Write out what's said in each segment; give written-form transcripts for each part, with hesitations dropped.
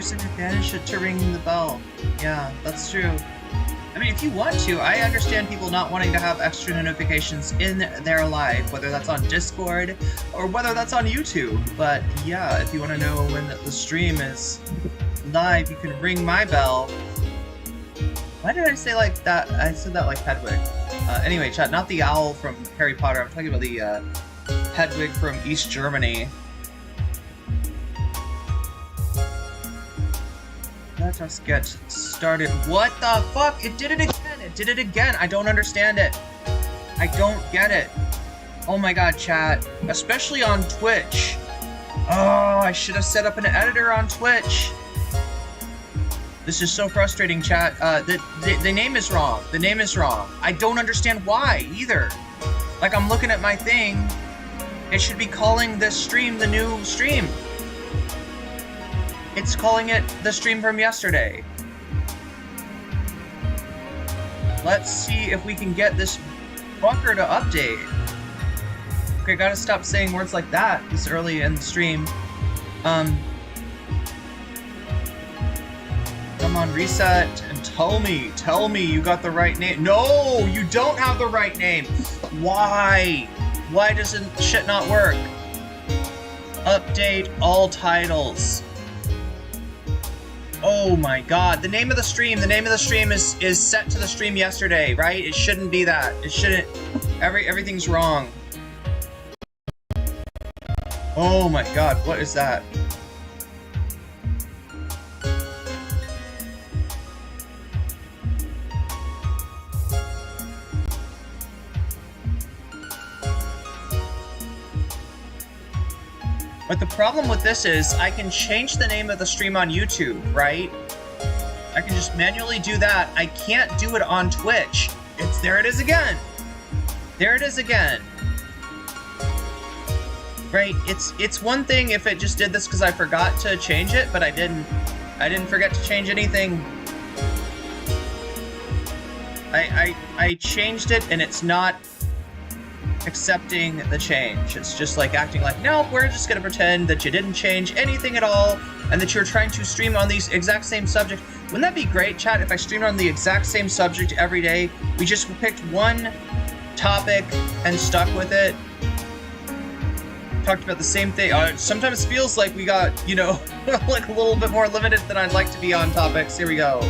There's an advantage to ringing the bell. Yeah, that's true. I mean, if you want to, I understand people not wanting to have extra notifications in their life, whether that's on Discord or whether that's on YouTube. But yeah, if you want to know when the stream is live, you can ring my bell. Why did I say like that? I said that like Hedwig. Anyway, chat, not the owl from Harry Potter. I'm talking about the Hedwig from East Germany. Let us get started. What the fuck? It did it again! It did it again! I don't understand it. I don't get it. Oh my god, chat. Especially on Twitch. Oh, I should have set up an editor on Twitch. This is so frustrating, chat. The name is wrong. The name is wrong. I don't understand why, either. Like, I'm looking at my thing. It should be calling this stream the new stream. It's calling it the stream from yesterday. Let's see if we can get this fucker to update. Okay, gotta stop saying words like that this early in the stream. Come on, reset and tell me you got the right name. No, you don't have the right name. Why? Why doesn't shit not work? Update all titles. Oh my god, the name of the stream is set to the stream yesterday, right? It shouldn't be that. It shouldn't. Everything's wrong. Oh my god, what is that? But the problem with this is, I can change the name of the stream on YouTube, right? I can just manually do that. I can't do it on Twitch. There it is again. There it is again. Right, it's one thing if it just did this because I forgot to change it, but I didn't forget to change anything. I changed it and it's not accepting the change. It's just like acting like, no, we're just gonna pretend that you didn't change anything at all and that you're trying to stream on these exact same subject. Wouldn't that be great, chat, if I streamed on the exact same subject every day? We just picked one topic and stuck with it. Talked about the same thing. Sometimes feels like we got, you know, like a little bit more limited than I'd like to be on topics. Here we go.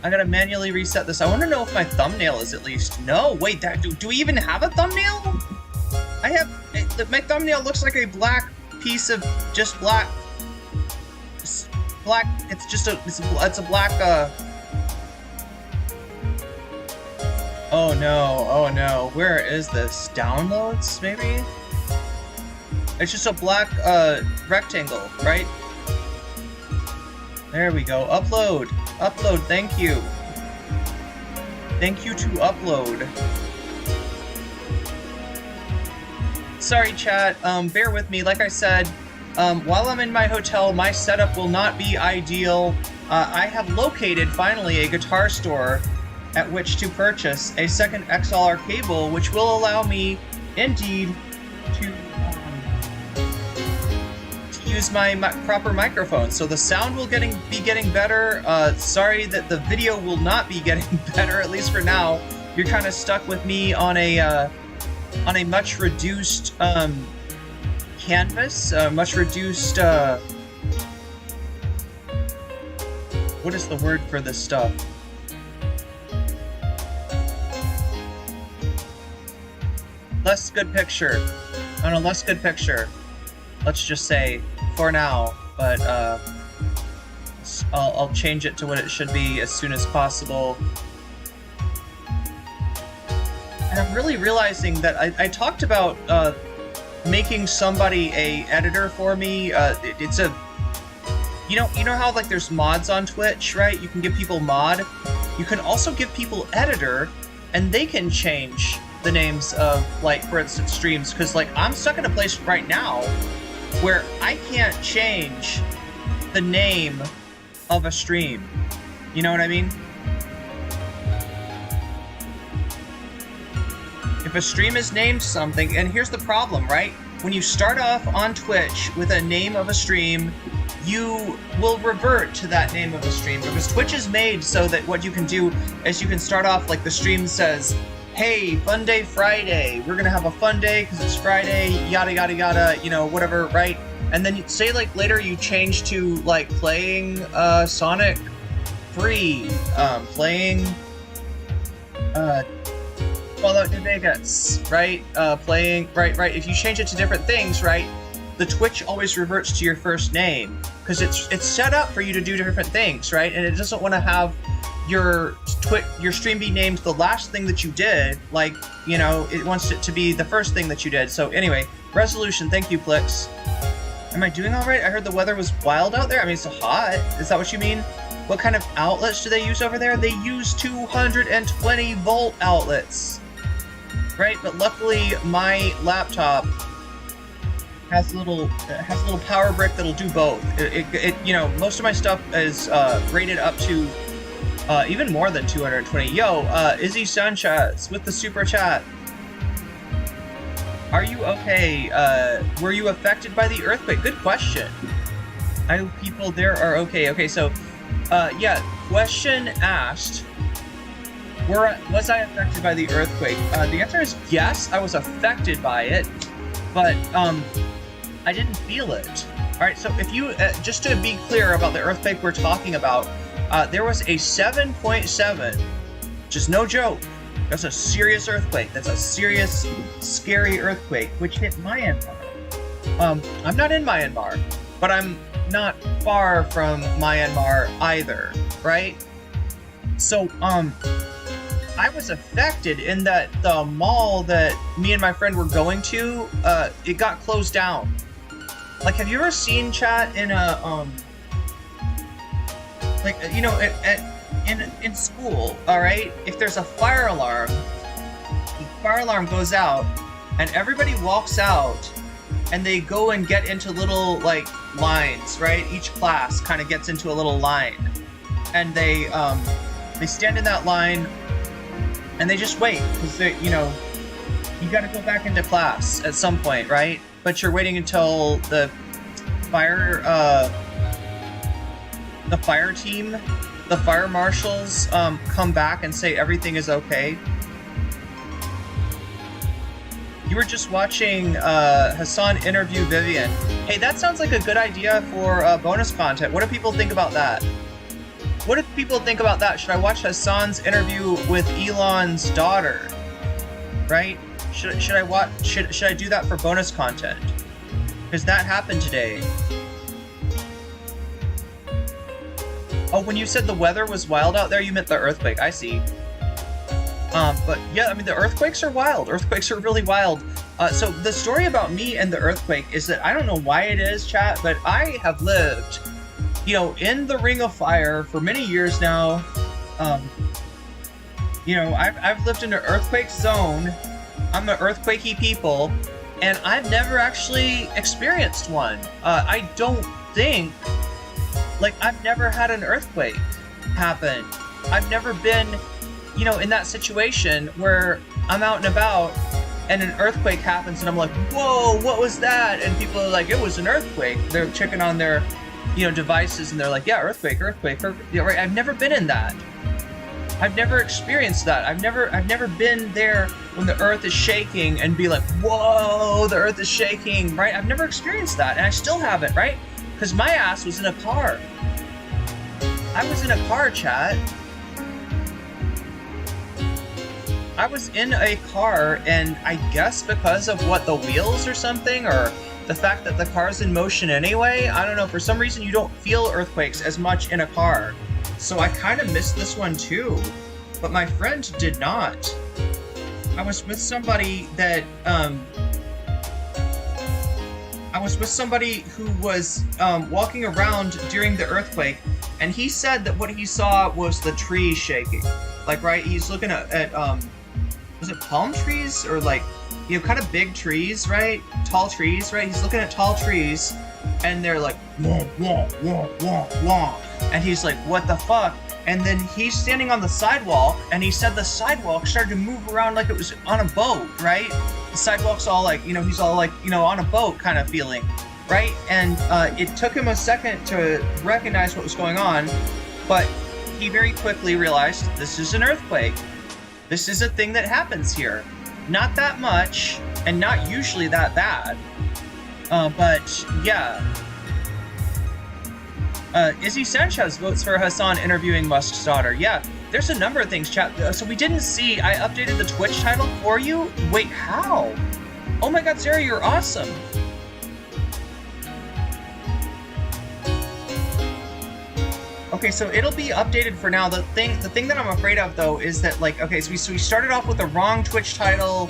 I gotta manually reset this. I want to know if my thumbnail is at least. No, wait, do we even have a thumbnail? I have. My thumbnail looks like a black piece of just black. Black. It's just a. It's a black. Oh no! Oh no! Where is this? Downloads, maybe? It's just a black rectangle, right? There we go. Upload. Upload, thank you. Thank you to upload. Sorry, chat. Bear with me. Like I said, while I'm in my hotel, my setup will not be ideal. I have located, finally, a guitar store at which to purchase a second XLR cable, which will allow me, indeed, to use my proper microphone, so the sound will be getting better. Sorry that the video will not be getting better, at least for now. You're kind of stuck with me on a much reduced canvas, much reduced. What is the word for this stuff? Less good picture. On a less good picture. Let's just say, for now, but I'll change it to what it should be as soon as possible. And I'm really realizing that I talked about making somebody a editor for me. It's a, you know how like there's mods on Twitch, right? You can give people mod. You can also give people editor, and they can change the names of, like, for instance, streams. Because like I'm stuck in a place right now where I can't change the name of a stream. You know what I mean? If a stream is named something, and here's the problem, right? When you start off on Twitch with a name of a stream, you will revert to that name of a stream, because Twitch is made so that what you can do is you can start off like the stream says, hey, fun day Friday, we're gonna have a fun day because it's Friday, yada yada yada, you know, whatever, right? And then you say like later you change to like playing Sonic 3, playing Fallout New Vegas, right? Playing, right. If you change it to different things, right, the Twitch always reverts to your first name because it's set up for you to do different things, right? And it doesn't want to have your stream be named the last thing that you did, like, you know, it wants it to be the first thing that you did. So anyway, resolution, thank you, Plix. Am I doing all right? I heard the weather was wild out there. I mean, it's hot. Is that what you mean? What kind of outlets do they use over there? They use 220 volt outlets, right? But luckily my laptop has a little power brick that'll do both. It you know, most of my stuff is rated up to even more than 220. Yo, Izzy Sanchez with the super chat. Are you okay? Were you affected by the earthquake? Good question. I hope people there are okay. Okay, so, yeah, question asked, was I affected by the earthquake? The answer is yes, I was affected by it, but I didn't feel it. All right, so if you, just to be clear about the earthquake we're talking about, there was a 7.7, just no joke. That's a serious earthquake. That's a serious, scary earthquake, which hit Myanmar. I'm not in Myanmar, but I'm not far from Myanmar either, right? So, I was affected in that the mall that me and my friend were going to, it got closed down. Like, have you ever seen, chat, in a, like, you know, in school, all right, if there's a fire alarm, the fire alarm goes out and everybody walks out and they go and get into little like lines, right? Each class kind of gets into a little line and they stand in that line and they just wait because they, you know, you got to go back into class at some point, right? But you're waiting until the fire team, the fire marshals, come back and say everything is okay. You were just watching Hassan interview Vivian. Hey, that sounds like a good idea for bonus content. What do people think about that? What do people think about that? Should I watch Hassan's interview with Elon's daughter? Right? Should I do that for bonus content? Because that happened today. Oh, when you said the weather was wild out there, you meant the earthquake. I see. But yeah, I mean, the earthquakes are wild. Earthquakes are really wild. So the story about me and the earthquake is that I don't know why it is, chat, but I have lived, you know, in the Ring of Fire for many years now. You know, I've lived in an earthquake zone. I'm an earthquakey people, and I've never actually experienced one. I don't think. Like, I've never had an earthquake happen. I've never been, you know, in that situation where I'm out and about and an earthquake happens and I'm like, whoa, what was that? And people are like, it was an earthquake. They're checking on their, you know, devices and they're like, yeah, earthquake. Yeah, right. I've never been in that. I've never experienced that. I've never been there when the earth is shaking and be like, whoa, the earth is shaking, right? I've never experienced that, and I still haven't, right? Because my ass was in a car. I was in a car, chat. I was in a car, and I guess because of what, the wheels or something, or the fact that the car's in motion anyway, I don't know, for some reason you don't feel earthquakes as much in a car. So I kind of missed this one too, but my friend did not. I was with somebody that, who was walking around during the earthquake, and he said that what he saw was the trees shaking. Like, right, he's looking at was it palm trees or like kind of big trees, right? Tall trees, right? He's looking at tall trees, and they're like, wah, wah, wah, wah, wah. And he's like, what the fuck? And then he's standing on the sidewalk, and he said the sidewalk started to move around like it was on a boat, right? The sidewalk's all like, he's all like, on a boat kind of feeling, right? And it took him a second to recognize what was going on, but he very quickly realized this is an earthquake. This is a thing that happens here. Not that much, and not usually that bad. But yeah. Izzy Sanchez votes for Hassan interviewing Musk's daughter. Yeah, there's a number of things, chat. So we didn't see, I updated the Twitch title for you? Wait, how? Oh my god, Sarah, you're awesome. Okay, so it'll be updated for now. The thing that I'm afraid of, though, is that, like, okay, so we started off with the wrong Twitch title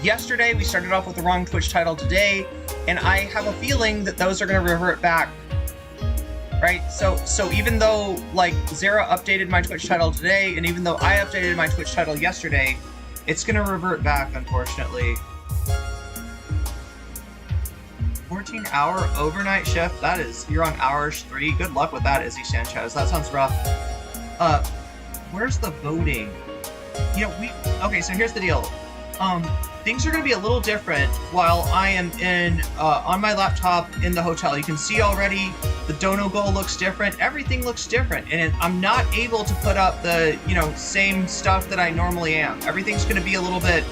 yesterday, we started off with the wrong Twitch title today, and I have a feeling that those are going to revert back, right? So even though, like, Zara updated my Twitch title today, and even though I updated my Twitch title yesterday, it's going to revert back, unfortunately. 14-hour overnight shift. That is, you're on hours 3. Good luck with that, Izzy Sanchez. That sounds rough. Where's the voting? Okay, so here's the deal. Things are going to be a little different while I am on my laptop in the hotel. You can see already the dono goal looks different. Everything looks different, and I'm not able to put up the same stuff that I normally am. Everything's going to be a little bit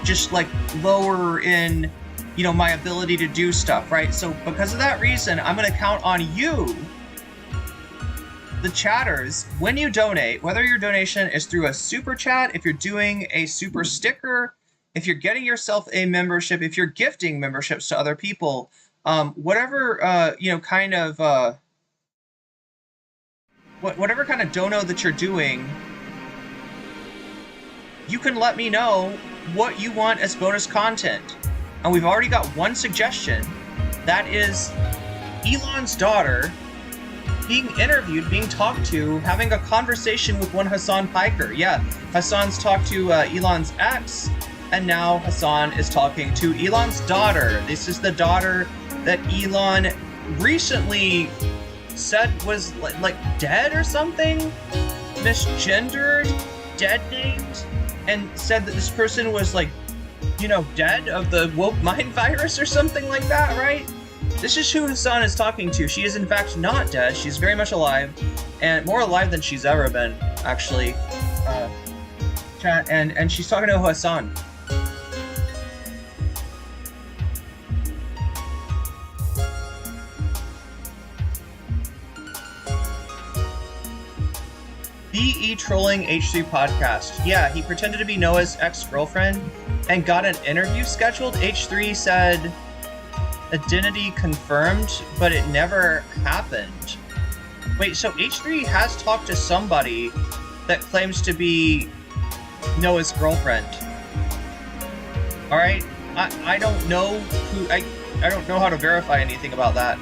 just like lower in my ability to do stuff, right? So because of that reason, I'm going to count on you, the chatters, when you donate, whether your donation is through a super chat, if you're doing a super sticker, if you're getting yourself a membership, if you're gifting memberships to other people, whatever whatever kind of dono that you're doing, you can let me know what you want as bonus content. And we've already got one suggestion. That is Elon's daughter being interviewed, being talked to, having a conversation with one Hassan Piker. Yeah, Hassan's talked to Elon's ex, and now Hassan is talking to Elon's daughter. This is the daughter that Elon recently said was like dead or something, misgendered, dead named, and said that this person was like, dead of the woke mind virus or something like that, right? This is who Hassan is talking to. She is in fact not dead. She's very much alive, and more alive than she's ever been, actually. Chat, and she's talking to Hassan. BE trolling H3 podcast. Yeah, he pretended to be Noah's ex-girlfriend and got an interview scheduled. H3 said identity confirmed, but it never happened. Wait, so H3 has talked to somebody that claims to be Noah's girlfriend. All right, I don't know who. I don't know how to verify anything about that.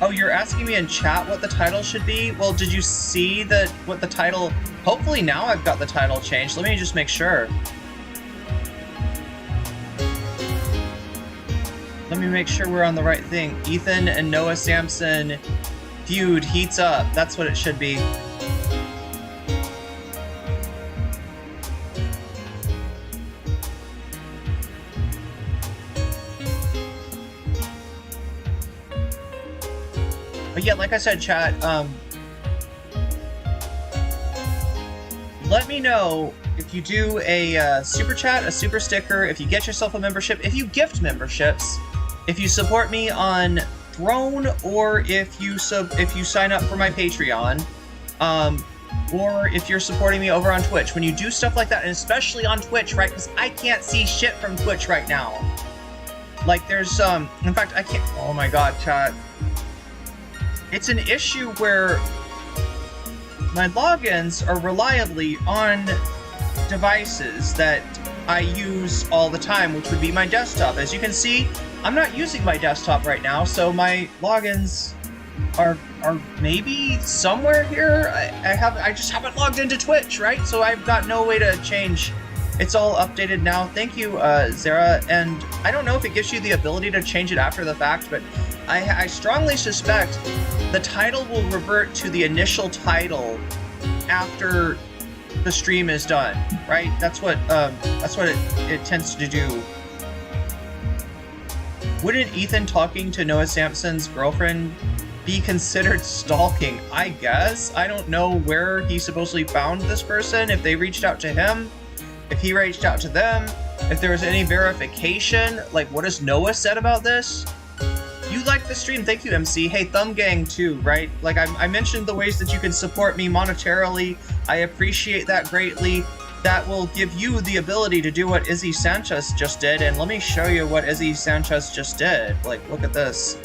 Oh, you're asking me in chat what the title should be? Well, did you see what the title... Hopefully now I've got the title changed. Let me just make sure. Let me make sure we're on the right thing. Ethan and Noah Samsen feud heats up. That's what it should be. But yeah, like I said, chat, let me know if you do a super chat, a super sticker, if you get yourself a membership, if you gift memberships, if you support me on Throne, or if you sign up for my Patreon, or if you're supporting me over on Twitch. When you do stuff like that, and especially on Twitch, right? Because I can't see shit from Twitch right now. Like, there's in fact, I can't. Oh my god, chat. It's an issue where my logins are reliably on devices that I use all the time, which would be my desktop. As you can see, I'm not using my desktop right now, so my logins are maybe somewhere here. I just haven't logged into Twitch, right? So I've got no way to change. It's all updated now. Thank you, Zara. And I don't know if it gives you the ability to change it after the fact, but I strongly suspect the title will revert to the initial title after the stream is done, right? That's what it tends to do. Wouldn't Ethan talking to Noah Samson's girlfriend be considered stalking? I guess. I don't know where he supposedly found this person, if they reached out to him, if he reached out to them, if there was any verification. Like, what has Noah said about this? You like the stream, thank you, MC. Hey, Thumb Gang too, right? Like, I mentioned the ways that you can support me monetarily. I appreciate that greatly. That will give you the ability to do what Izzy Sanchez just did, and let me show you what Izzy Sanchez just did. Like, look at this.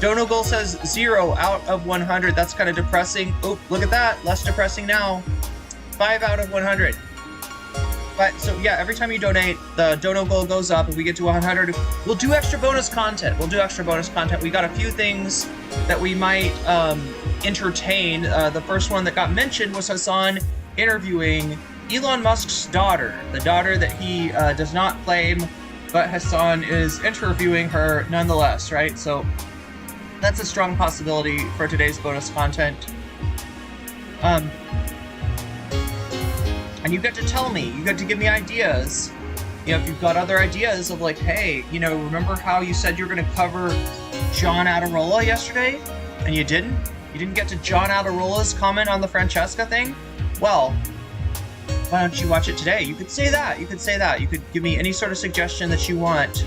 Donegal says 0 out of 100. That's kind of depressing. Oop, look at that. Less depressing now. 5 out of 100. But so yeah, every time you donate, the dono goal goes up. If we get to 100, we'll do extra bonus content. We got a few things that we might entertain. The first one that got mentioned was Hassan interviewing Elon Musk's daughter, the daughter that he does not claim, but Hassan is interviewing her nonetheless, right? So that's a strong possibility for today's bonus content. And you get to tell me, you get to give me ideas. You know, if you've got other ideas of like, hey, you know, remember how you said you were going to cover John Adirola yesterday? And you didn't? You didn't get to John Adirola's comment on the Francesca thing? Well, why don't you watch it today? You could say that. You could give me any sort of suggestion that you want.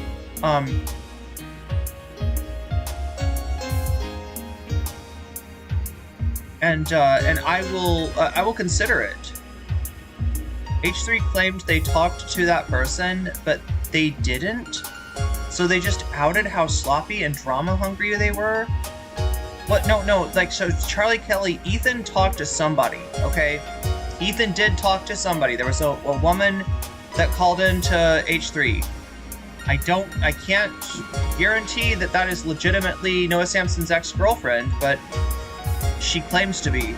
And I will consider it. H3 claimed they talked to that person, but they didn't. So they just outed how sloppy and drama hungry they were. What? No. Like, so Charlie Kelly, Ethan talked to somebody, okay? Ethan did talk to somebody. There was a woman that called into H3. I can't guarantee that that is legitimately Noah Samson's ex-girlfriend, but she claims to be.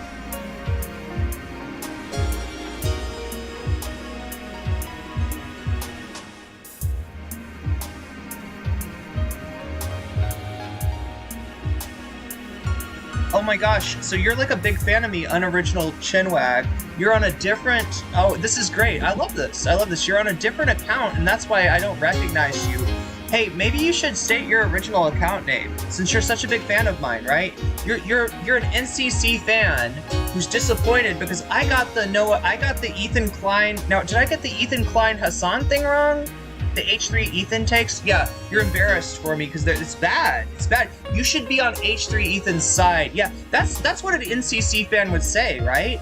Oh my gosh, so you're like a big fan of me, Unoriginal Chinwag. You're on a different... Oh, this is great. I love this. You're on a different account, and that's why I don't recognize you. Hey, maybe you should state your original account name, since you're such a big fan of mine, right? You're an NCC fan who's disappointed because I got the Ethan Klein... Now, did I get the Ethan Klein Hassan thing wrong? The H3 Ethan takes? Yeah, you're embarrassed for me because it's bad. It's bad. You should be on H3 Ethan's side. Yeah, that's what an NCC fan would say, right?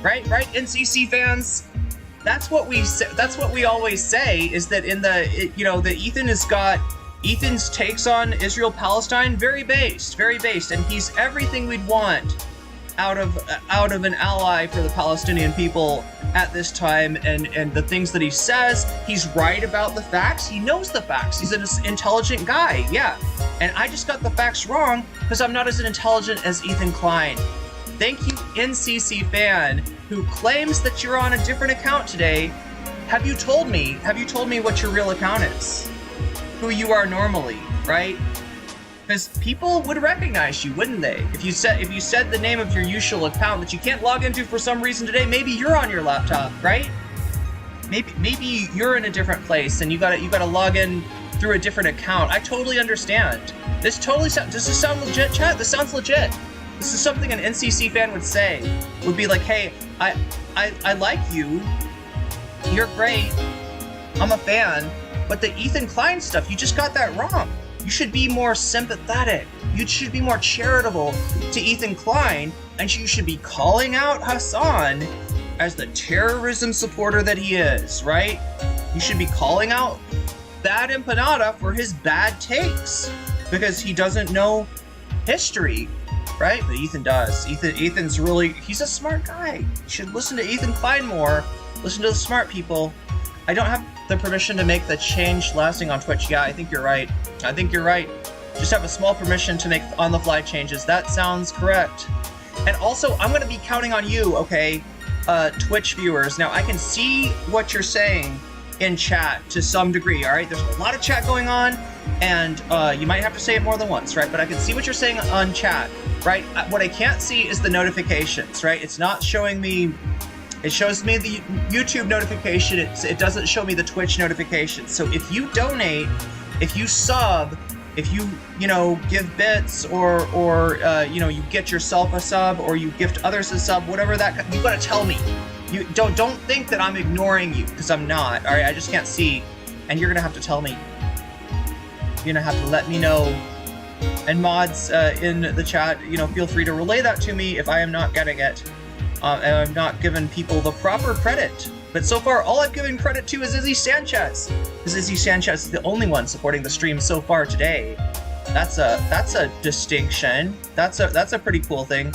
Right, NCC fans? That's what we always say, is that in the, you know, that Ethan's takes on Israel-Palestine very based, and he's everything we'd want out of an ally for the Palestinian people at this time, and the things that he says, he's right about the facts. He knows the facts. He's an intelligent guy, yeah. And I just got the facts wrong because I'm not as intelligent as Ethan Klein. Thank you, NCC fan, who claims that you're on a different account today. Have you told me what your real account is? Who you are normally, right? Because people would recognize you, wouldn't they? If you said the name of your usual account that you can't log into for some reason today, maybe you're on your laptop, right? Maybe you're in a different place and you gotta log in through a different account. I totally understand. Does this sound legit, chat? This sounds legit. This is something an NCC fan would say. Would be like, hey, I like you. You're great. I'm a fan. But the Ethan Klein stuff, you just got that wrong. You should be more sympathetic. You should be more charitable to Ethan Klein, and you should be calling out Hassan as the terrorism supporter that he is, right? You should be calling out Bad Empanada for his bad takes, because he doesn't know history, right? But Ethan does. Ethan's really, he's a smart guy. You should listen to Ethan Klein more. Listen to the smart people. I don't have the permission to make the change lasting on Twitch. Yeah, I think you're right. Just have a small permission to make on-the-fly changes. That sounds correct. And also, I'm going to be counting on you, okay, Twitch viewers. Now, I can see what you're saying in chat to some degree, all right? There's a lot of chat going on, and you might have to say it more than once, right? But I can see what you're saying on chat, right? What I can't see is the notifications, right? It's not showing me... It shows me the YouTube notification. It doesn't show me the Twitch notification. So if you donate, if you sub, if you give bits or you get yourself a sub or you gift others a sub, whatever that, you gotta tell me. You don't think that I'm ignoring you, because I'm not. All right, I just can't see, and you're gonna have to tell me. You're gonna have to let me know. And mods in the chat, feel free to relay that to me if I am not getting it. And I've not given people the proper credit. But so far, all I've given credit to is Izzy Sanchez. Because Izzy Sanchez is the only one supporting the stream so far today. That's a distinction. That's a pretty cool thing.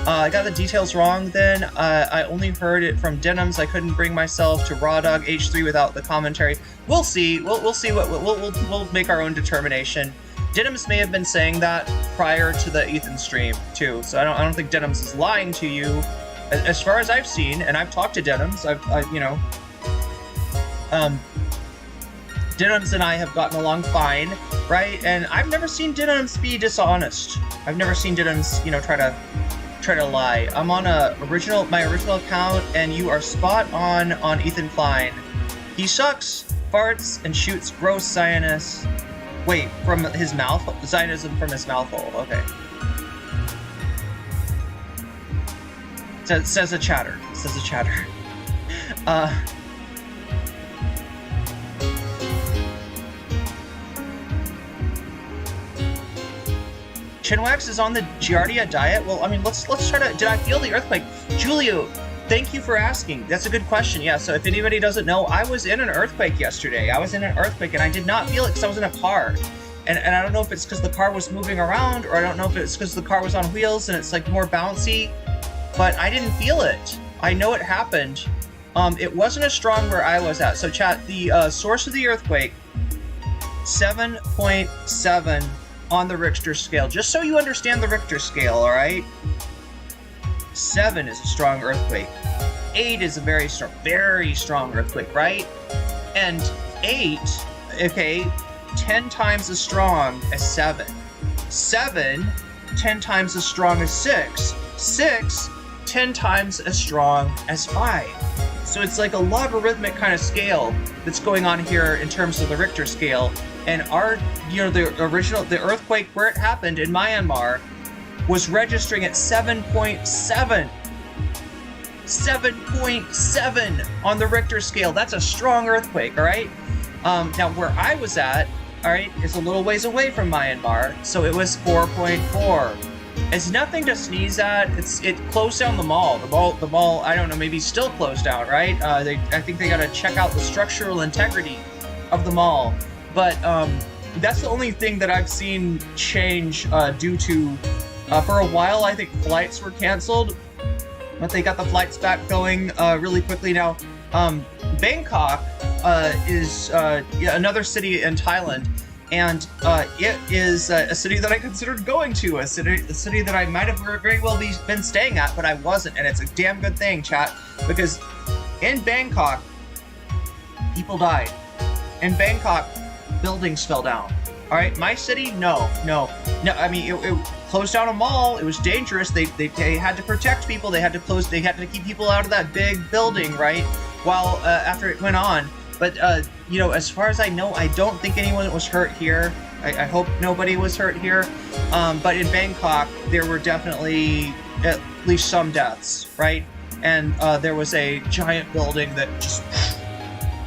I got the details wrong then. I only heard it from Denims. I couldn't bring myself to Raw Dog H3 without the commentary. We'll see. We'll see what we'll make our own determination. Denims may have been saying that prior to the Ethan stream too. So I don't think Denims is lying to you. As far as I've seen, and I've talked to Denims, Denims and I have gotten along fine, right? And I've never seen Denims be dishonest. I've never seen Denims, try to lie. I'm on my original account, and you are spot on Ethan Klein. He sucks, farts, and shoots gross Zionist. Wait, from his mouth? Zionism from his mouth hole. Okay. Says a chatter. Says a chatter. Chinwax is on the Giardia diet? Well, I mean, let's try to... Did I feel the earthquake? Julio, thank you for asking. That's a good question. Yeah, so if anybody doesn't know, I was in an earthquake yesterday. I was in an earthquake, and I did not feel it because I was in a car. And I don't know if it's because the car was moving around, or I don't know if it's because the car was on wheels and it's like more bouncy. But I didn't feel it. I know it happened. It wasn't as strong where I was at. So chat, the source of the earthquake, 7.7 on the Richter scale. Just so you understand the Richter scale, all right? 7 is a strong earthquake. 8 is a very strong earthquake, right? And 8, okay, 10 times as strong as 7. 7, 10 times as strong as 6. 6, 10 times as strong as 5. So it's like a logarithmic kind of scale that's going on here in terms of the Richter scale. And our, the earthquake where it happened in Myanmar was registering at 7.7. 7.7 on the Richter scale. That's a strong earthquake, all right? Now where I was at, all right, is a little ways away from Myanmar, so it was 4.4. It's nothing to sneeze at. It closed down the mall. The mall, I don't know, maybe still closed down, right? I think they got to check out the structural integrity of the mall. But that's the only thing that I've seen change due to, for a while, I think flights were canceled, but they got the flights back going really quickly now. Bangkok is another city in Thailand. And it is a city that I considered going to, a city that I might have very well been staying at, but I wasn't. And it's a damn good thing, chat, because in Bangkok, people died. In Bangkok, buildings fell down. All right, my city, no. I mean, it closed down a mall. It was dangerous. They had to protect people. They had to close. They had to keep people out of that big building, right? While after it went on. But, as far as I know, I don't think anyone was hurt here. I hope nobody was hurt here. But in Bangkok, there were definitely at least some deaths, right? And there was a giant building that just,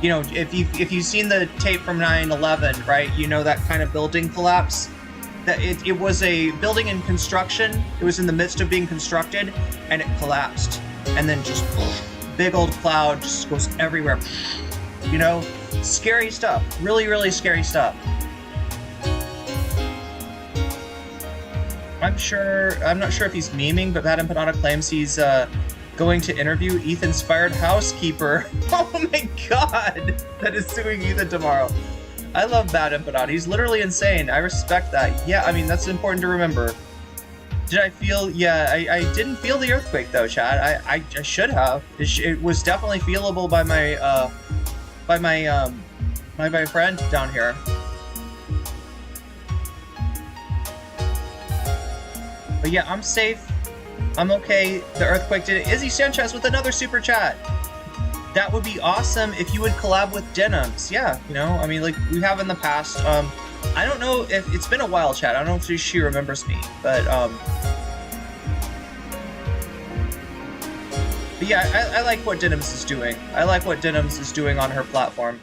if you've seen the tape from 9/11, right, that kind of building collapse. That it was a building in construction. It was in the midst of being constructed, and it collapsed. And then just big old cloud just goes everywhere. Scary stuff. Really, really scary stuff. I'm not sure if he's memeing, but Madame Panada claims he's going to interview Ethan's fired housekeeper. Oh my god! That is suing Ethan tomorrow. I love Bad Empanada. He's literally insane. I respect that. Yeah, I mean, that's important to remember. Did I feel? Yeah, I didn't feel the earthquake though, Chad. I should have. It was definitely feelable by my friend down here. But yeah, I'm safe. I'm okay. The earthquake did it. Izzy Sanchez with another super chat. That would be awesome if you would collab with Denims. Yeah, you know, I mean, like we have in the past. I don't know if it's been a while, Chad. I don't know if she remembers me, but yeah, I like what Denims is doing. I like what Denims is doing on her platform.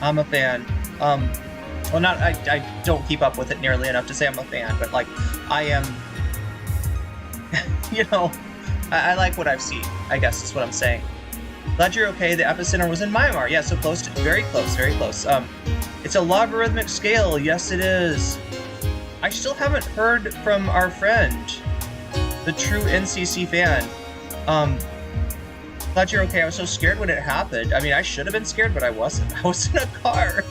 I'm a fan. Well, not I don't keep up with it nearly enough to say I'm a fan, but like I am. You know, I like what I've seen. I guess is what I'm saying. Glad you're okay. The epicenter was in Myanmar. Yeah, so close to, very close, very close. It's a logarithmic scale. Yes, it is. I still haven't heard from our friend, the true NCC fan. Glad you're okay. I was so scared when it happened. I mean, I should have been scared, but I wasn't. I was in a car.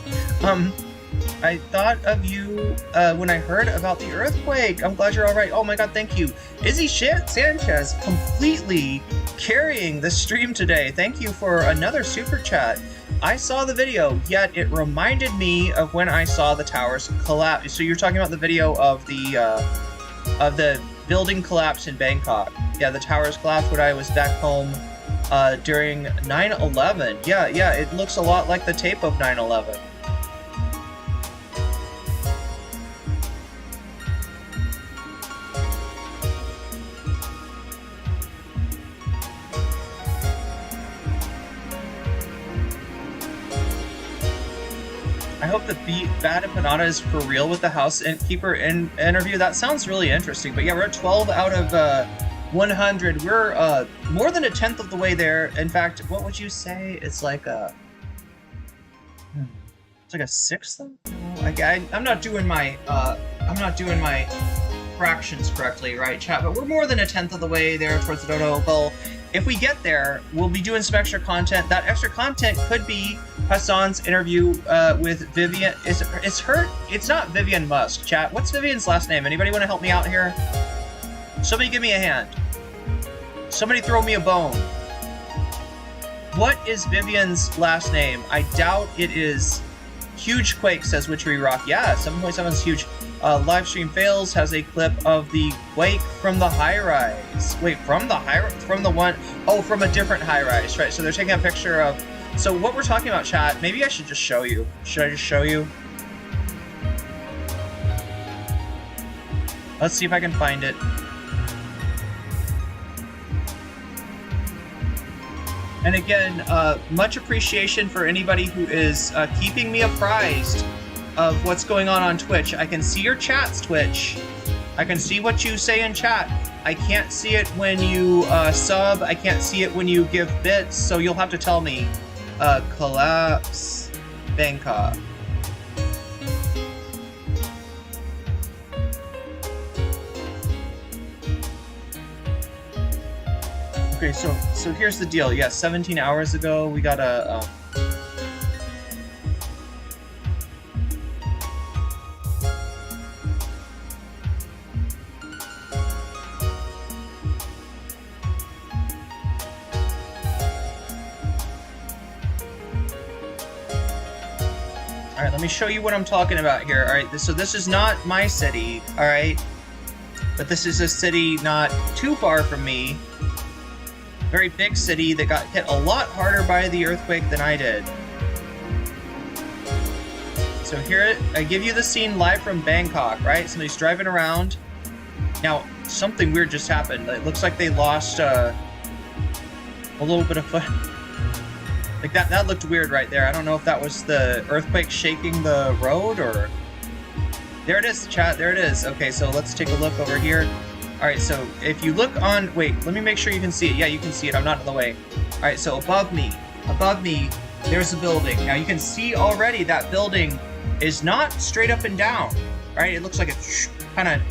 I thought of you when I heard about the earthquake. I'm glad you're all right. Oh my god, thank you. Izzy Sanchez completely carrying the stream today. Thank you for another super chat. I saw the video, yet it reminded me of when I saw the towers collapse. So you're talking about the video of the building collapse in Bangkok. Yeah, the towers collapsed when I was back home during 9/11. Yeah, it looks a lot like the tape of 9/11. I hope the Bad Empanada is for real with the housekeeper interview. That sounds really interesting. But yeah, we're at 12 out of 100. We're more than a tenth of the way there. In fact, what would you say? It's like a sixth. I'm not doing my fractions correctly, right, chat? But we're more than a tenth of the way there towards the dodo goal. If we get there, we'll be doing some extra content. That extra content could be Hassan's interview with Vivian. It's not Vivian Musk, chat. What's Vivian's last name? Anybody want to help me out here? Somebody give me a hand. Somebody throw me a bone. What is Vivian's last name? I doubt it is Huge Quake, says Witchery Rock. Yeah, 7.7 is huge. Live stream fails has a clip of the quake from the high-rise. Wait, from the high-rise? From the one... Oh, from a different high-rise, right? So they're taking a picture of... So what we're talking about, chat, maybe I should just show you. Should I just show you? Let's see if I can find it. And again, much appreciation for anybody who is keeping me apprised of what's going on Twitch. I can see your chats, Twitch. I can see what you say in chat. I can't see it when you sub. I can't see it when you give bits, so you'll have to tell me. Collapse Bangkok. Okay, so here's the deal. Yeah, 17 hours ago, we got a... Alright, let me show you what I'm talking about here. Alright, so this is not my city, alright? But this is a city not too far from me. Very big city that got hit a lot harder by the earthquake than I did. So here, I give you the scene live from Bangkok, right? Somebody's driving around. Now, something weird just happened. It looks like they lost a little bit of foot. Like that looked weird right there. I don't know if that was the earthquake shaking the road or... There it is, chat. There it is. Okay, so let's take a look over here. Alright, so if you look on... Wait, let me make sure you can see it. Yeah, you can see it. I'm not in the way. Alright, so above me, there's a building. Now you can see already that building is not straight up and down. Right? It looks like it's kind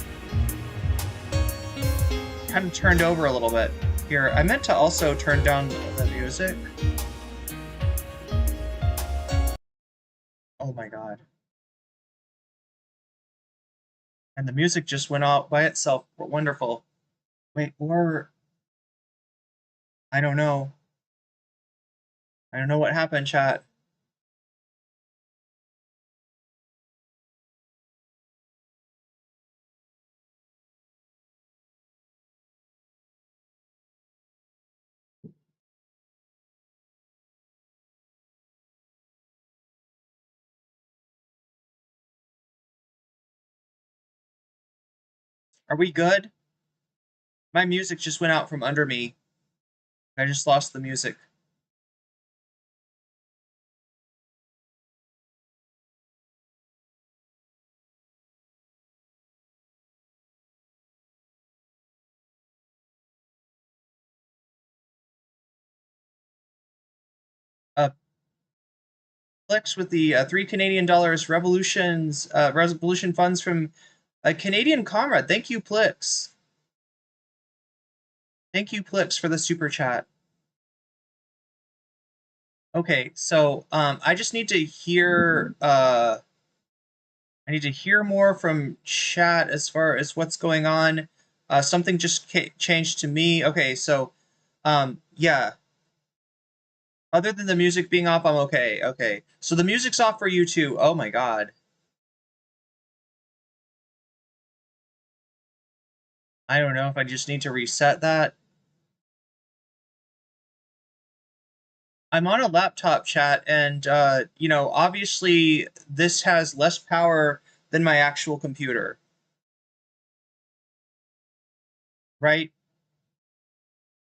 of turned over a little bit. Here, I meant to also turn down the music. Oh Oh my god. And the music just went out by itself. Wonderful. Wait, or... I don't know. I don't know what happened, chat. Are we good? My music just went out from under me. I just lost the music. Flex with the $3 Canadian Revolution funds from a Canadian comrade. Thank you, Plix. Thank you, Plix, for the super chat. Okay, so I just need to hear more from chat as far as what's going on. Something just changed to me. Okay, so yeah. Other than the music being off, I'm okay. Okay, so the music's off for you too. Oh my god. I don't know if I just need to reset that. I'm on a laptop, chat, and you know, obviously this has less power than my actual computer. Right?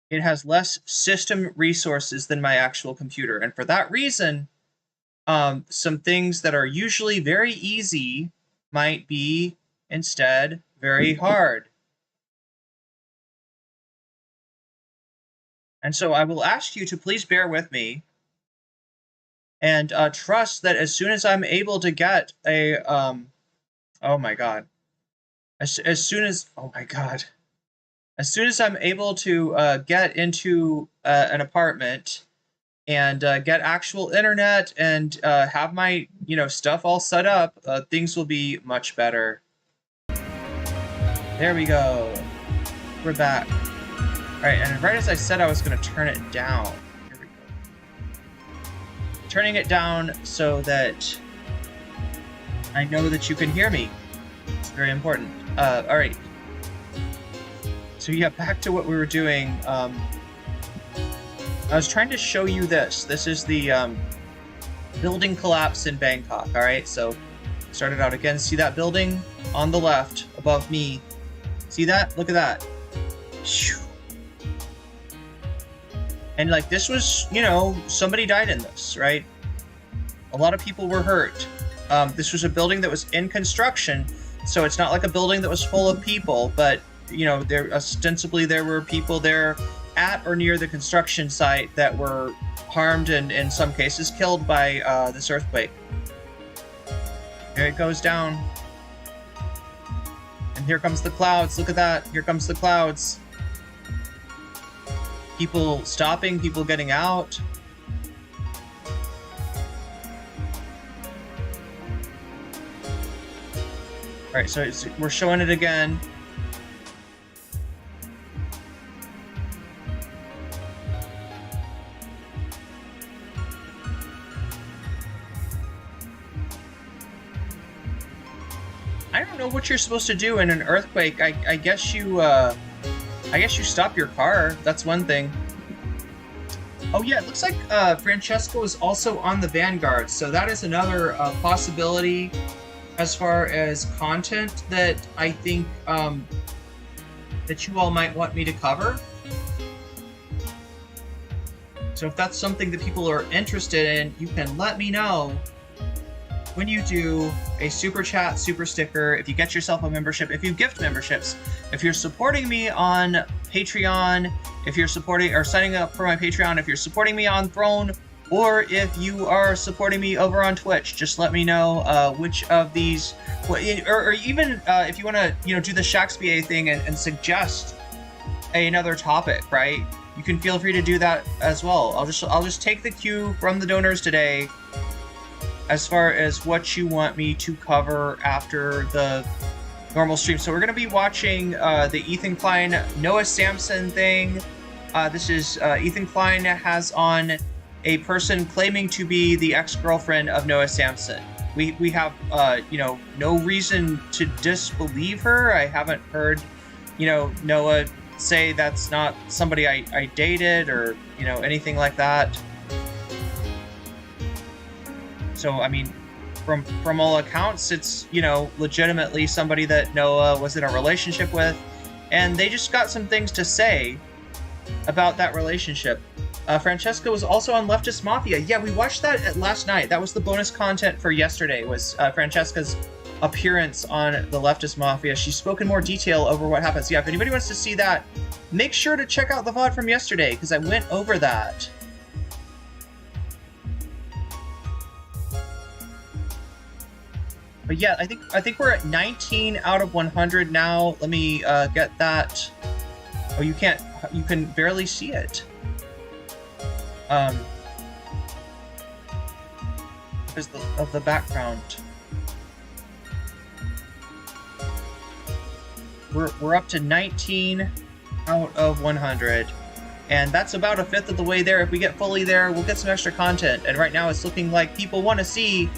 It has less system resources than my actual computer, and for that reason, some things that are usually very easy might be instead very hard. And so I will ask you to please bear with me and trust that as soon as I'm able to get a oh my god, as soon as I'm able to get into an apartment and get actual internet and have my stuff all set up, things will be much better. There we go. We're back. All right, and right as I said I was going to turn it down. Here we go. Turning it down so that I know that you can hear me. It's very important. All right. So yeah, back to what we were doing. I was trying to show you this. This is the building collapse in Bangkok. All right, so start it out again. See that building on the left above me? See that? Look at that. And like this was, somebody died in this, right? A lot of people were hurt. This was a building that was in construction, so it's not like a building that was full of people, but there ostensibly there were people there at or near the construction site that were harmed and in some cases killed by this earthquake. Here it goes down. And here comes the clouds. Look at that. Here comes the clouds. People stopping, people getting out. All right, so we're showing it again. I don't know what you're supposed to do in an earthquake. I guess you stop your car. That's one thing. Oh yeah, it looks like Francesco is also on the Vanguard, so that is another possibility as far as content that I think that you all might want me to cover. So if that's something that people are interested in, you can let me know when you do a super chat, super sticker, if you get yourself a membership, if you gift memberships, if you're supporting me on Patreon, if you're supporting or signing up for my Patreon, if you're supporting me on Throne, or if you are supporting me over on Twitch, just let me know which of these, or even if you want to, do the Shakespeare thing and suggest another topic, right? You can feel free to do that as well. I'll just take the cue from the donors today. as far as what you want me to cover after the normal stream. So we're going to be watching the Ethan Klein Noah Samson thing. This is Ethan Klein has on a person claiming to be the ex-girlfriend of Noah Samson. We have you know, no reason to disbelieve her. I haven't heard, you know, Noah say that's not somebody I dated or, you know, anything like that. So I mean, from all accounts, it's, you know, legitimately somebody that Noah was in a relationship with, and they just got some things to say about that relationship. Francesca was also on Leftist Mafia. Yeah, we watched that last night. That was the bonus content for yesterday, was Francesca's appearance on the Leftist Mafia. She spoke in more detail over what happens. Yeah, if anybody wants to see that, make sure to check out the VOD from yesterday, because I went over that. But yeah, I think we're at 19 out of 100 now. Let me get that. Oh, you can barely see it. Because of the background. We're up to 19 out of 100. And that's about a fifth of the way there. If we get fully there, we'll get some extra content. And right now it's looking like people want to see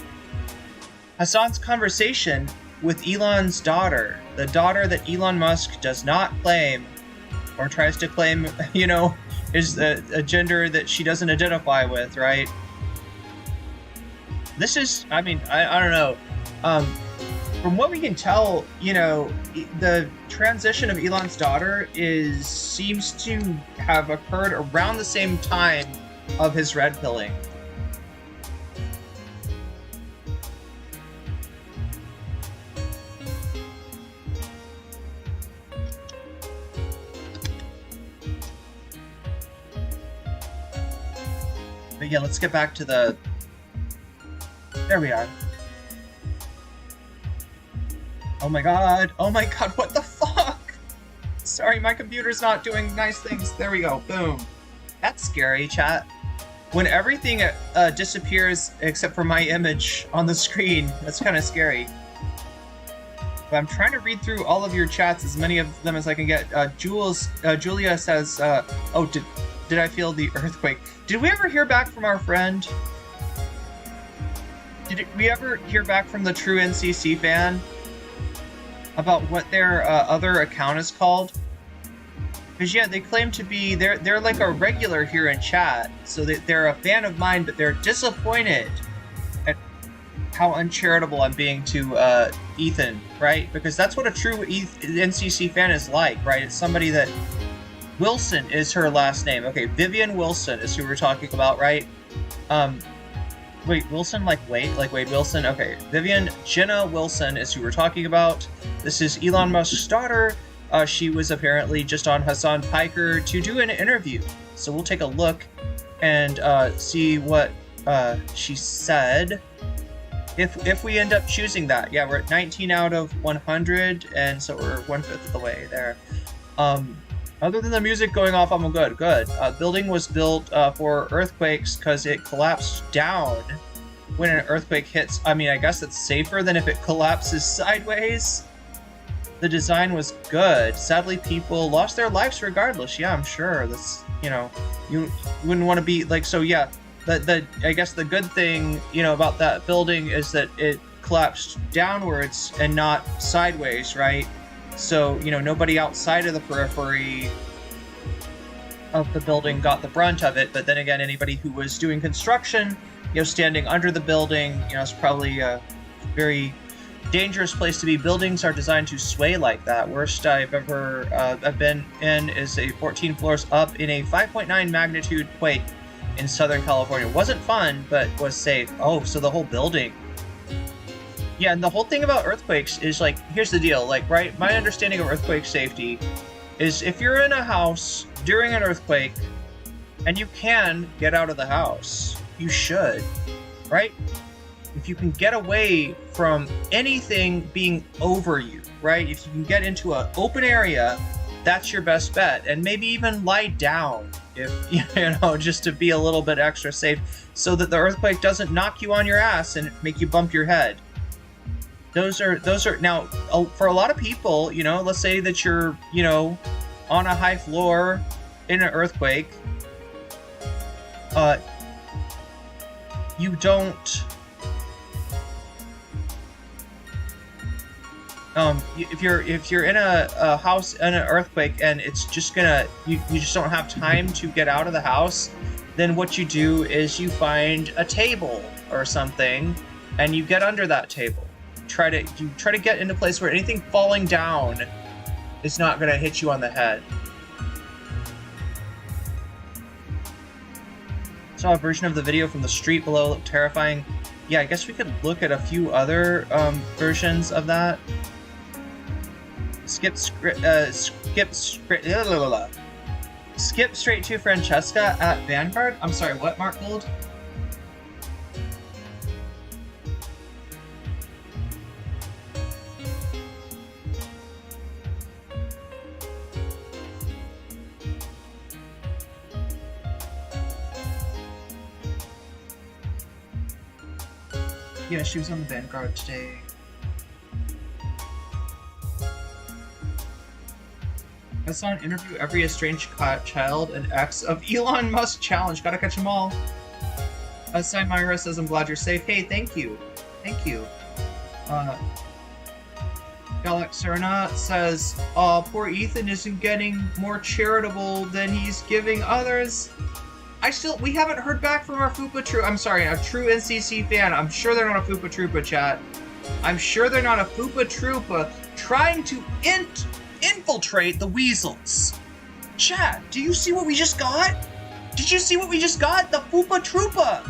Hassan's conversation with Elon's daughter. The daughter that Elon Musk does not claim, or tries to claim, you know, is a gender that she doesn't identify with, right? This is, I mean, I don't know. From what we can tell, you know, the transition of Elon's daughter seems to have occurred around the same time of his red pilling. But yeah, let's get back to the... There we are. Oh my god, what the fuck? Sorry, my computer's not doing nice things. There we go, boom. That's scary, chat. When everything disappears except for my image on the screen, that's kind of scary. But I'm trying to read through all of your chats, as many of them as I can get. Julia says, oh, did I feel the earthquake? Did we ever hear back from our friend? Did we ever hear back from the true NCC fan about what their other account is called? Because yeah, they claim to be, they're like a regular here in chat, so they're a fan of mine, but they're disappointed at how uncharitable I'm being to Ethan, right? Because that's what a true NCC fan is like, right? It's somebody that... Wilson is her last name. Okay, Vivian Wilson is who we're talking about, right? Wait, Wilson like Wade Wilson? Okay, Vivian Jenna Wilson is who we're talking about. This is Elon Musk's daughter. She was apparently just on Hassan Piker to do an interview. So we'll take a look and see what she said. If we end up choosing that. Yeah, we're at 19 out of 100, and so we're 1/5 of the way there. Other than the music going off, I'm good. Building was built for earthquakes because it collapsed down when an earthquake hits. I mean, I guess it's safer than if it collapses sideways. The design was good. Sadly, people lost their lives regardless. Yeah, I'm sure. That's, you know, you wouldn't want to be like, so yeah, I guess the good thing, you know, about that building is that it collapsed downwards and not sideways, right? So, you know, nobody outside of the periphery of the building got the brunt of it, but then again, anybody who was doing construction, you know, standing under the building, you know, it's probably a very dangerous place to be. Buildings are designed to sway like that. Worst I've ever been in is a 14 floors up in a 5.9 magnitude quake in Southern California. Wasn't fun, but was safe. Oh, so the whole building. Yeah, and the whole thing about earthquakes is, like, here's the deal, like, right, my understanding of earthquake safety is if you're in a house during an earthquake and you can get out of the house, you should, right? If you can get away from anything being over you, right? If you can get into an open area, that's your best bet. And maybe even lie down if you know, just to be a little bit extra safe, so that the earthquake doesn't knock you on your ass and make you bump your head. Those are now for a lot of people, you know, let's say that you're, you know, on a high floor in an earthquake, you don't, if you're in a house in an earthquake and it's just gonna, you just don't have time to get out of the house, then what you do is you find a table or something and you get under that table. You try to get into a place where anything falling down is not gonna hit you on the head. Saw a version of the video from the street below, looked terrifying. Yeah, I guess we could look at a few other versions of that. Skip straight to Francesca at Vanguard. I'm sorry, what, Mark Gold? Yeah, she was on the Vanguard today. I saw an interview every estranged child and ex of Elon Musk challenge. Gotta catch them all. Myra says, I'm glad you're safe. Hey, thank you. Thank you. Galaxerna says, poor Ethan isn't getting more charitable than he's giving others. We haven't heard back from our Fupa Troopa. I'm sorry, a true NCC fan. I'm sure they're not a Fupa Troopa, chat. I'm sure they're not a Fupa Troopa trying to infiltrate the weasels. Chat, do you see what we just got? Did you see what we just got? The Fupa Troopa!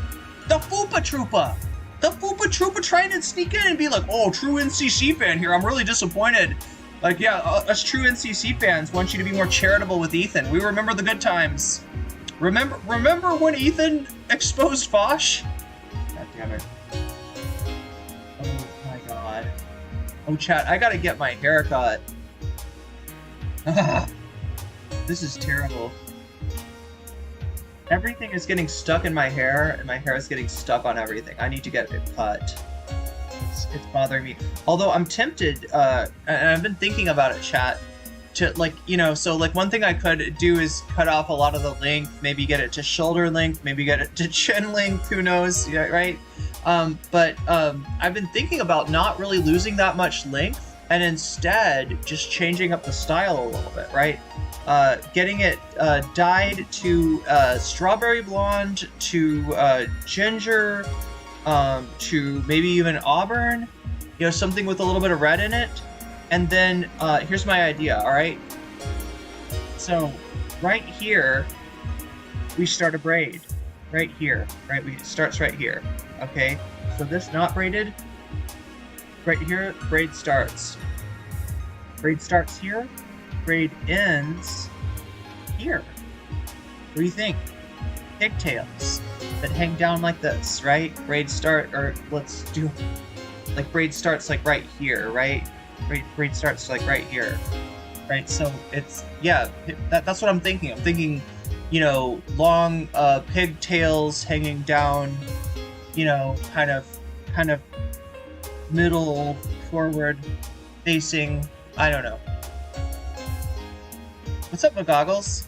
The Fupa Troopa! The Fupa Troopa trying to sneak in and be like, oh, true NCC fan here, I'm really disappointed. Like, yeah, us true NCC fans want you to be more charitable with Ethan. We remember the good times. Remember when Ethan exposed Fosh? God damn it. Oh my god. Oh, chat, I gotta get my hair cut. This is terrible. Everything is getting stuck in my hair, and my hair is getting stuck on everything. I need to get it cut. It's bothering me. Although I'm tempted, and I've been thinking about it, chat, to, like, you know, so, like, one thing I could do is cut off a lot of the length, maybe get it to shoulder length, maybe get it to chin length, who knows, yeah, right? But I've been thinking about not really losing that much length, and instead just changing up the style a little bit, right? Getting it dyed to strawberry blonde, to ginger, to maybe even auburn, you know, something with a little bit of red in it. And then here's my idea, all right? So right here, we start a braid. Right here, right? It starts right here, okay? So this not braided, right here, braid starts. Braid starts here, braid ends here. What do you think? Pigtails that hang down like this, right? Braid start, or let's do, like, braid starts like right here, right? Braid starts like right here, right? So it's, yeah, that's what I'm thinking. I'm thinking, you know, long pigtails hanging down, you know, kind of middle forward facing. I don't know. What's up, McGoggles?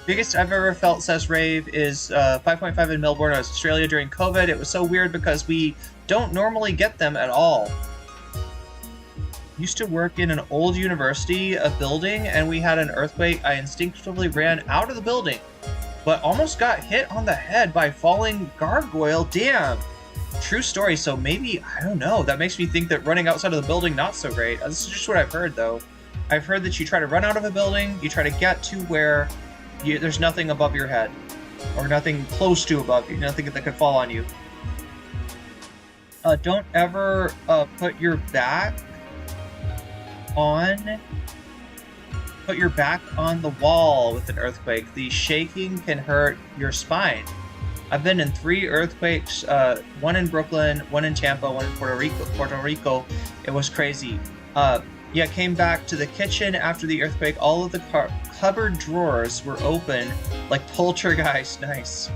Biggest I've ever felt, says Rave, is 5.5 in Melbourne, Australia during COVID. It was so weird because we don't normally get them at all. Used to work in an old university, a building, and we had an earthquake. I instinctively ran out of the building, but almost got hit on the head by falling gargoyle. Damn. True story. So maybe, I don't know, that makes me think that running outside of the building, not so great. This is just what I've heard, though. I've heard that you try to run out of a building, you try to get to where there's nothing above your head, or nothing close to above you, nothing that could fall on you. Don't ever put your back on the wall with an earthquake. The shaking can hurt your spine. I've been in 3 earthquakes, one in Brooklyn, one in Tampa, one in Puerto Rico. It was crazy. Yeah, came back to the kitchen after the earthquake. All of the cupboard drawers were open like poltergeist. Nice.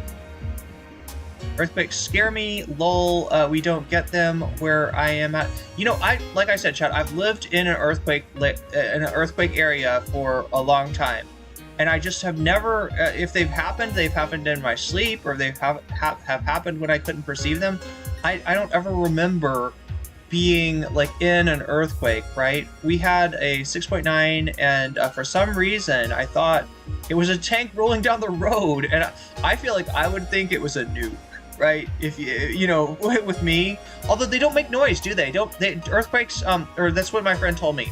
Earthquakes scare me, lol. We don't get them where I am at. You know, like I said, chat, I've lived in an earthquake area for a long time, and I just have never, if they've happened in my sleep, or they have happened when I couldn't perceive them. I don't ever remember being like in an earthquake, right? We had a 6.9, and for some reason I thought it was a tank rolling down the road, and I feel like I would think it was a nuke. Right, if you know, with me, although they don't make noise, do they? Earthquakes, or that's what my friend told me.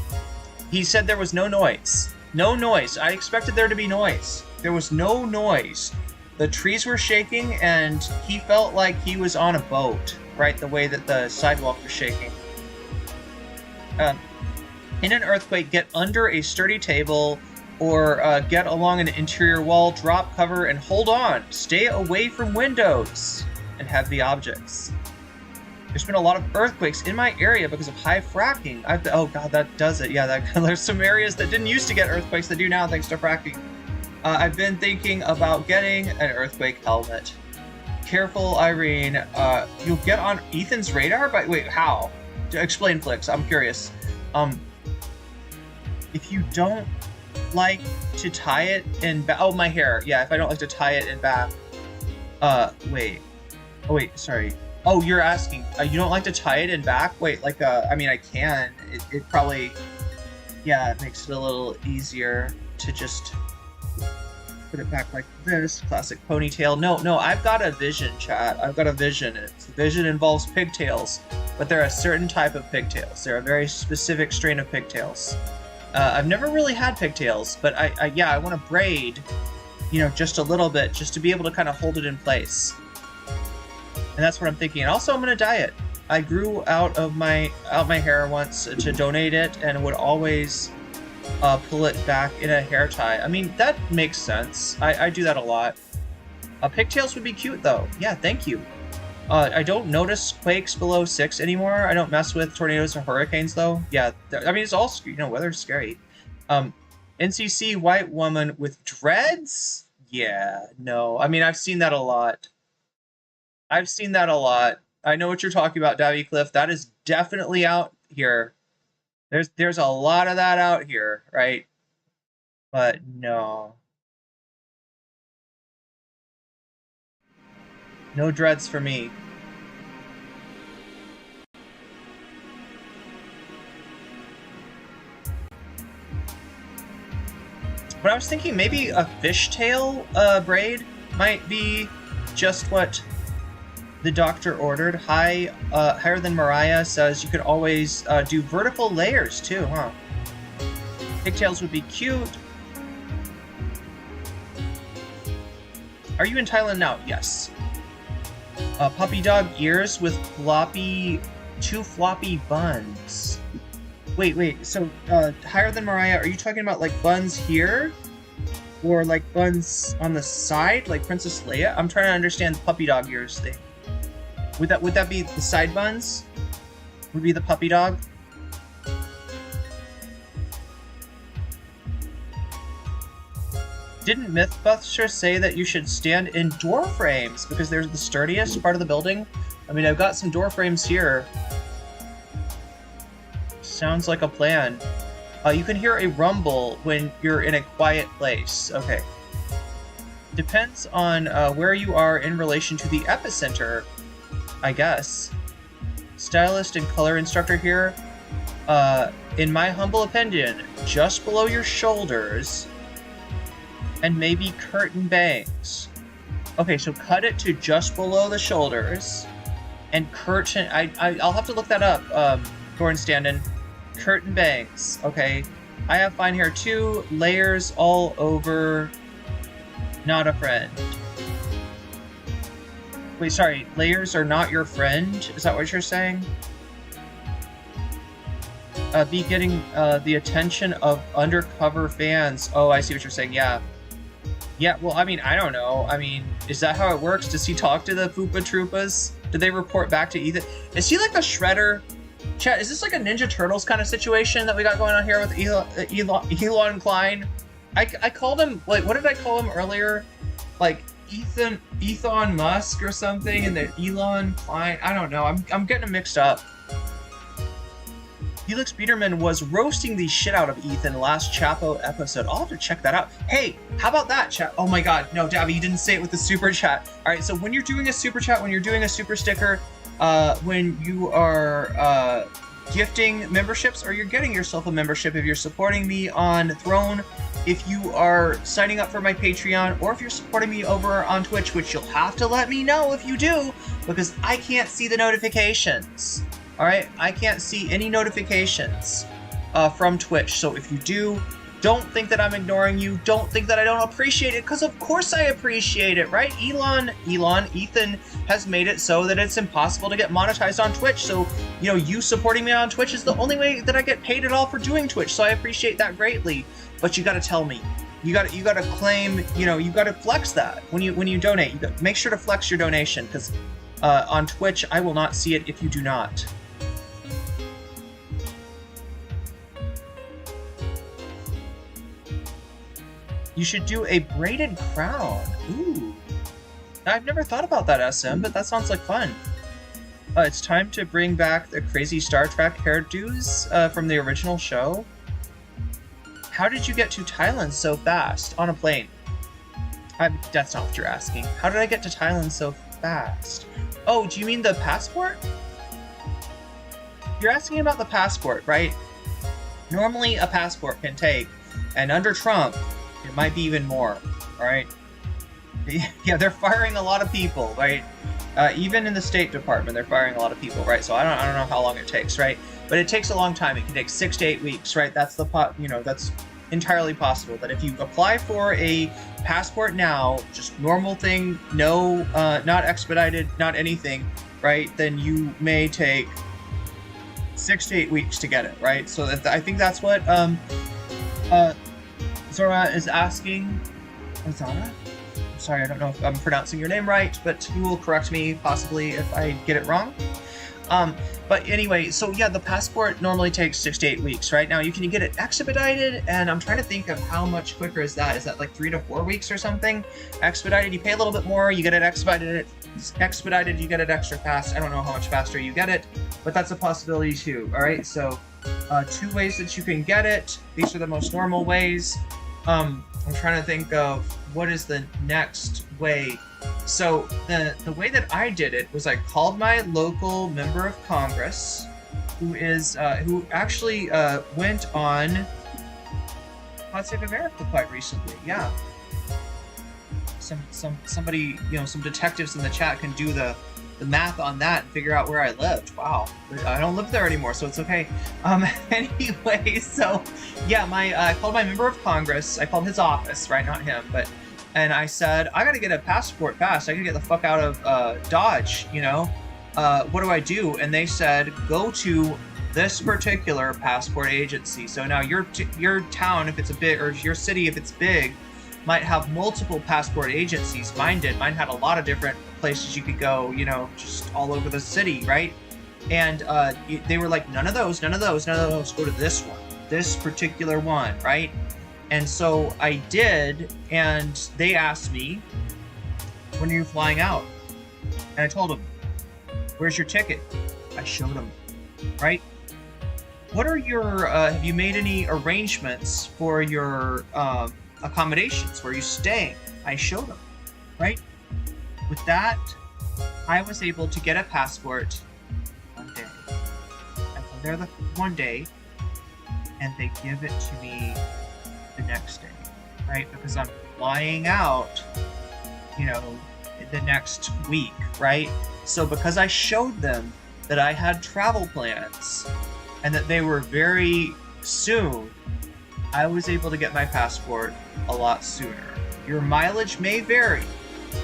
He said there was no noise. No noise. I expected there to be noise. There was no noise. The trees were shaking, and he felt like he was on a boat, right? The way that the sidewalk was shaking. In an earthquake, get under a sturdy table, or get along an interior wall, drop cover, and hold on. Stay away from windows and heavy objects. There's been a lot of earthquakes in my area because of high fracking. Oh god, that does it. Yeah, there's some areas that didn't used to get earthquakes that do now thanks to fracking. I've been thinking about getting an earthquake helmet. Careful, Irene. You'll get on Ethan's radar? But wait, how? Explain, Flix. I'm curious. If you don't like to tie it in back. Oh, my hair. Yeah, if I don't like to tie it in back. Wait. Oh, wait, sorry. Oh, you're asking. You don't like to tie it in back? Wait, like, I mean, I can. It probably, yeah, it makes it a little easier to just put it back like this. Classic ponytail. No, I've got a vision, chat. I've got a vision. The vision involves pigtails, but they're a certain type of pigtails. They're a very specific strain of pigtails. I've never really had pigtails, but I want to braid, you know, just a little bit, just to be able to kind of hold it in place. And that's what I'm thinking. And also, I'm going to dye it. I grew out my hair once to donate it, and would always pull it back in a hair tie. I mean, that makes sense. I do that a lot. Pigtails would be cute, though. Yeah, thank you. I don't notice quakes below 6 anymore. I don't mess with tornadoes or hurricanes, though. Yeah, I mean, it's all, you know, weather's scary. NCC white woman with dreads? Yeah, no. I mean, I've seen that a lot. I know what you're talking about, Davy Cliff. That is definitely out here. There's a lot of that out here, right? But no. No dreads for me. But I was thinking maybe a fishtail braid might be just what the doctor ordered. Higher than Mariah says you could always do vertical layers too, huh? Pigtails would be cute. Are you in Thailand now? Yes. Puppy dog ears with two floppy buns. Wait, so, higher than Mariah, are you talking about, like, buns here? Or, like, buns on the side, like Princess Leia? I'm trying to understand the puppy dog ears thing. Would that be the side buns? Would be the puppy dog? Didn't Mythbusters say that you should stand in door frames because they're the sturdiest part of the building? I mean, I've got some door frames here. Sounds like a plan. You can hear a rumble when you're in a quiet place. Okay. Depends on where you are in relation to the epicenter, I guess. Stylist and color instructor here. In my humble opinion, just below your shoulders, and maybe curtain bangs. Okay, so cut it to just below the shoulders, and curtain. I'll have to look that up. Gordon Standen. Curtain bangs. Okay, I have fine hair too. Layers all over. Not a friend. Wait, sorry. Layers are not your friend? Is that what you're saying? Be getting the attention of undercover fans. Oh, I see what you're saying. Yeah. Yeah, well, I mean, I don't know. I mean, is that how it works? Does he talk to the Foopa Troopas? Do they report back to Ethan? Is he like a Shredder? Chat, is this like a Ninja Turtles kind of situation that we got going on here with Elon Klein? I called him, like, what did I call him earlier? Like, Elon Musk or something, and then Elon Klein. I don't know. I'm getting them mixed up. Felix Biederman was roasting the shit out of Ethan last Chapo episode. I'll have to check that out. Hey, how about that, chat? Oh my god, no, Davy, you didn't say it with the super chat. All right, so when you're doing a super chat, when you're doing a super sticker, when you are gifting memberships, or you're getting yourself a membership if you're supporting me on Throne, if you are signing up for my Patreon, or if you're supporting me over on Twitch, which you'll have to let me know if you do, because I can't see the notifications. Alright, I can't see any notifications from Twitch, so if you do, don't think that I'm ignoring you, don't think that I don't appreciate it, because of course I appreciate it, right? Ethan has made it so that it's impossible to get monetized on Twitch, so, you know, you supporting me on Twitch is the only way that I get paid at all for doing Twitch, so I appreciate that greatly, but you gotta tell me. You gotta claim, you know, you gotta flex that when you donate. You gotta make sure to flex your donation, because on Twitch, I will not see it if you do not. You should do a braided crown. Ooh. I've never thought about that, SM, but that sounds like fun. It's time to bring back the crazy Star Trek hairdos from the original show. How did you get to Thailand so fast? On a plane. That's not what you're asking. How did I get to Thailand so fast? Oh, do you mean the passport? You're asking about the passport, right? Normally a passport can take, and under Trump, it might be even more, alright? Yeah, they're firing a lot of people, right? Even in the State Department, they're firing a lot of people, right? So I don't know how long it takes, right? But it takes a long time. It can take 6 to 8 weeks, right? That's that's entirely possible. That if you apply for a passport now, just normal thing, no, not expedited, not anything, right? Then you may take 6 to 8 weeks to get it, right? So I think that's what Zora is asking. Zara? I'm sorry, I don't know if I'm pronouncing your name right, but you will correct me possibly if I get it wrong. But anyway, so yeah, the passport normally takes 6 to 8 weeks, right? Now you can get it expedited, and I'm trying to think of how much quicker is that? Is that like 3 to 4 weeks or something? Expedited, you pay a little bit more, you get it expedited, you get it extra fast. I don't know how much faster you get it, but that's a possibility too, all right? So 2 ways that you can get it. These are the most normal ways. I'm trying to think of what is the next way. So the way that I did it was I called my local member of Congress, who actually went on Pod Save America quite recently. Yeah, somebody, some detectives in the chat can do the math on that and figure out where I lived. Wow, I don't live there anymore, so it's okay. Anyway, so yeah, I called my member of Congress. I called his office, right? Not him, and I said, I gotta get a passport fast. I gotta get the fuck out of Dodge, what do I do? And they said, go to this particular passport agency. So now your town, if it's a big, or your city, if it's big, might have multiple passport agencies. Mine did. Mine had a lot of different places you could go, just all over the city, right? And they were like, none of those, go to this one, this particular one, right? And so I did, and they asked me, when are you flying out? And I told them, where's your ticket? I showed them, right? What are your, have you made any arrangements for your accommodations? Where are you staying? I showed them, right? With that, I was able to get a passport one day. I go there the one day, and they give it to me the next day, right? Because I'm flying out, the next week, right? So because I showed them that I had travel plans and that they were very soon, I was able to get my passport a lot sooner. Your mileage may vary.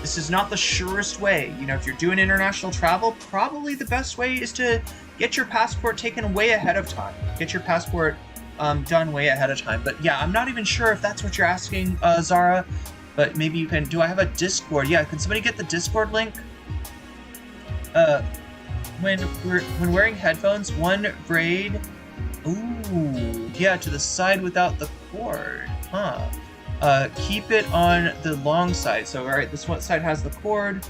This is not the surest way. If you're doing international travel, probably the best way is to get your passport taken way ahead of time. Get your passport done way ahead of time. But yeah, I'm not even sure if that's what you're asking, Zara, but maybe you can. Do I have a Discord? Yeah, can somebody get the Discord link? When wearing headphones, one braid, ooh, yeah, to the side without the cord, huh? keep it on the long side. So, all right, this one side has the cord.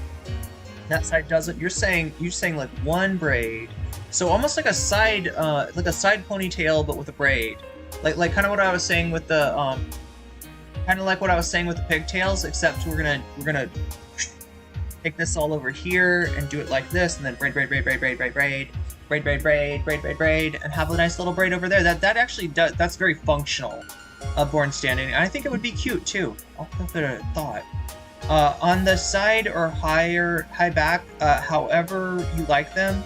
That side doesn't. You're saying like one braid. So almost like a side ponytail, but with a braid. Like kind of what I was saying with the kind of like what I was saying with the pigtails, except we're gonna take this all over here and do it like this, and then braid, and have a nice little braid over there. That actually does. That's very functional. Born standing. And I think it would be cute too. I'll give it a thought. On the side or high back, however you like them.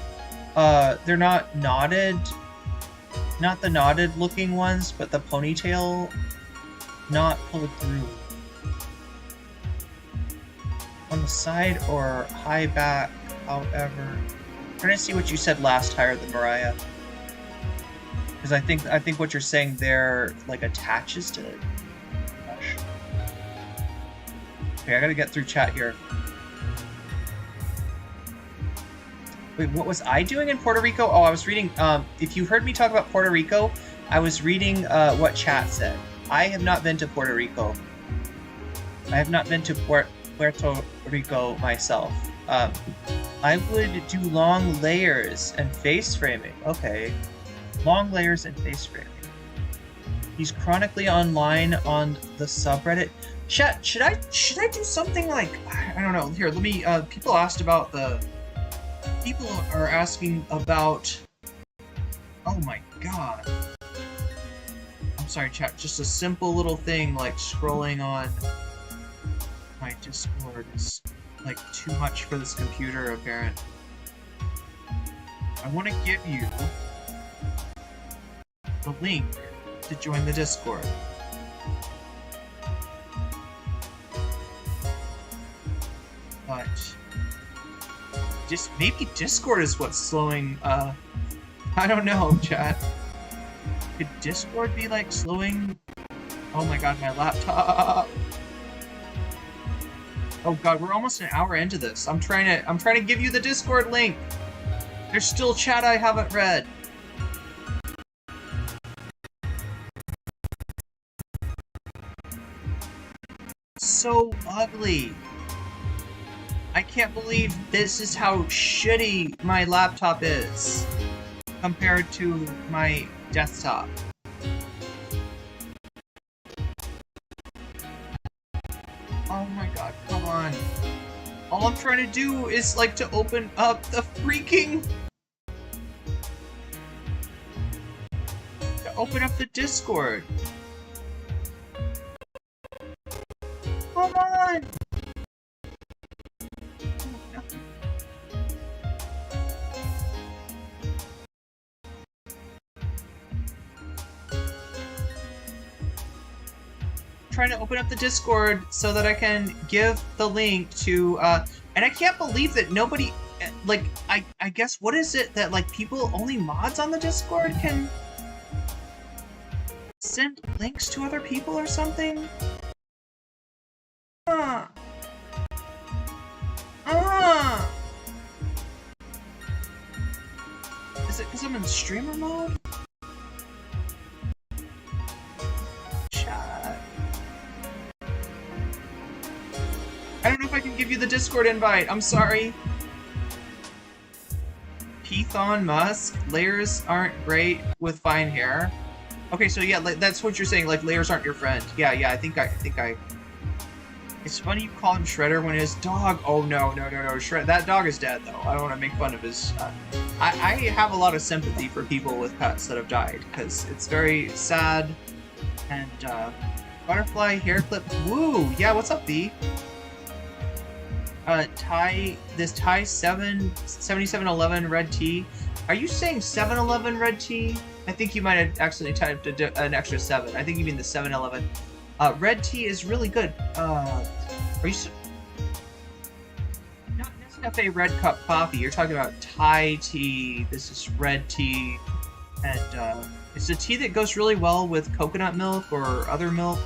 They're not knotted. Not the knotted looking ones, but the ponytail not pulled through. On the side or high back, however. I'm trying to see what you said last, higher than Mariah. Because I think what you're saying there like attaches to it. Gosh. Okay, I gotta get through chat here. Wait, what was I doing in Puerto Rico? Oh, I was reading, if you heard me talk about Puerto Rico, I was reading what chat said. I have not been to Puerto Rico. I have not been to Puerto Rico myself. I would do long layers and face framing. Okay. Long layers and face framing. He's chronically online on the subreddit. Chat, should I do something like, I don't know, here, let me, people asked about the, people are asking about, oh my god. I'm sorry chat, just a simple little thing like scrolling on my Discord is like too much for this computer apparently. I want to give you the link to join the Discord. But just maybe Discord is what's slowing, I don't know, chat. Could Discord be like slowing? Oh my god, my laptop. Oh god, we're almost an hour into this. I'm trying to give you the Discord link. There's still chat I haven't read. So ugly. I can't believe this is how shitty my laptop is compared to my desktop. Oh my god, come on. All I'm trying to do is like to open up the freaking... to open up the Discord. Come on! Trying to open up the Discord so that I can give the link to and I can't believe that nobody like I guess what is it that like people only mods on the Discord can send links to other people or something? Is it because I'm in streamer mode? I don't know if I can give you the Discord invite. I'm sorry. Elon Musk. Layers aren't great with fine hair. Okay, so yeah, that's what you're saying. Like layers aren't your friend. Yeah. I think I. It's funny you call him Shredder when his dog. Oh no. That dog is dead though. I don't want to make fun of his. I have a lot of sympathy for people with pets that have died because it's very sad. And butterfly hair clip. Woo. Yeah. What's up, B? This Thai 7711 red tea. Are you saying 711 red tea? I think you might have actually typed an extra 7. I think you mean the 711. Red tea is really good. Are you... Not Nescafe red cup coffee. You're talking about Thai tea. This is red tea. And, it's a tea that goes really well with coconut milk or other milk.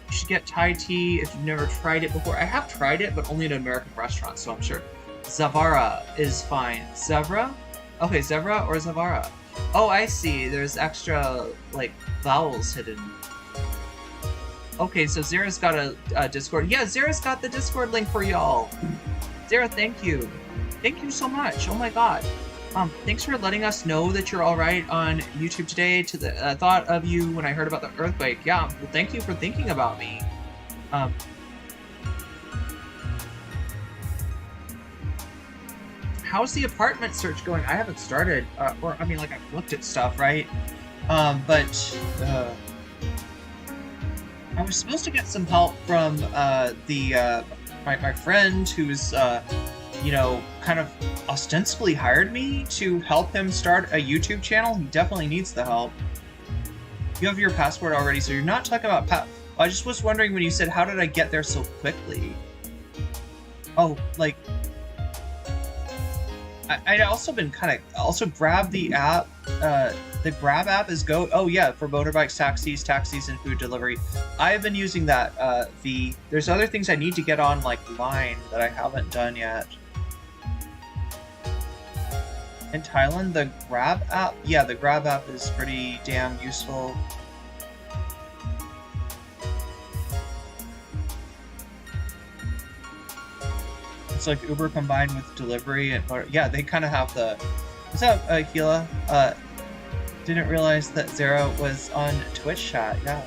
You should get Thai tea if you've never tried it before. I have tried it, but only at an American restaurant, so I'm sure. Zavara is fine. Zebra? Okay, Zebra or Zavara? Oh, I see. There's extra, like, vowels hidden. Okay, so Zara's got a Discord. Yeah, Zara's got the Discord link for y'all. Zara, thank you. Thank you so much. Oh my god. Thanks for letting us know that you're all right on YouTube today. To the thought of you when I heard about the earthquake. Yeah, well, thank you for thinking about me. How's the apartment search going? I haven't started, or I mean, like I've looked at stuff, right? But I was supposed to get some help from my friend who's you know, kind of ostensibly hired me to help him start a YouTube channel. He definitely needs the help. You have your password already, so you're not talking about I just was wondering when you said, how did I get there so quickly? Oh, like, I'd also been kind of, also grab the app, the Grab app is go, oh yeah, for motorbikes, taxis, and food delivery. I've been using that, there's other things I need to get on, like Line, that I haven't done yet. In Thailand, the Grab app? Yeah, the Grab app is pretty damn useful. It's like Uber combined with delivery, and yeah, they kind of have the... What's up, Gila? Didn't realize that Zara was on Twitch chat, yeah.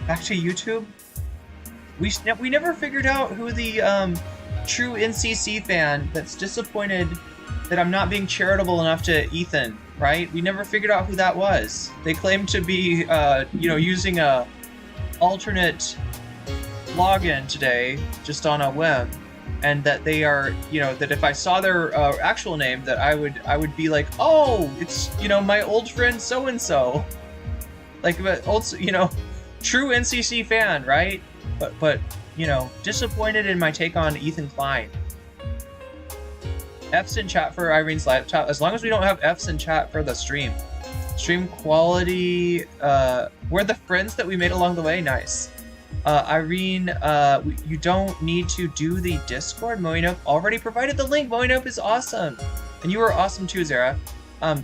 Back to YouTube. We never figured out who the true NCC fan that's disappointed that I'm not being charitable enough to Ethan, right? We never figured out who that was. They claimed to be, you know, using a alternate login today, just on a whim, and that they are, you know, that if I saw their actual name, that I would be like, oh, it's, you know, my old friend so and so, like, old, you know, true NCC fan, right? But you know, disappointed in my take on Ethan Klein. F's in chat for Irene's laptop, as long as we don't have F's in chat for the stream. Stream quality, we're the friends that we made along the way, nice. Irene, you don't need to do the Discord. Moinope already provided the link. Moinope is awesome. And you are awesome too, Zara. That's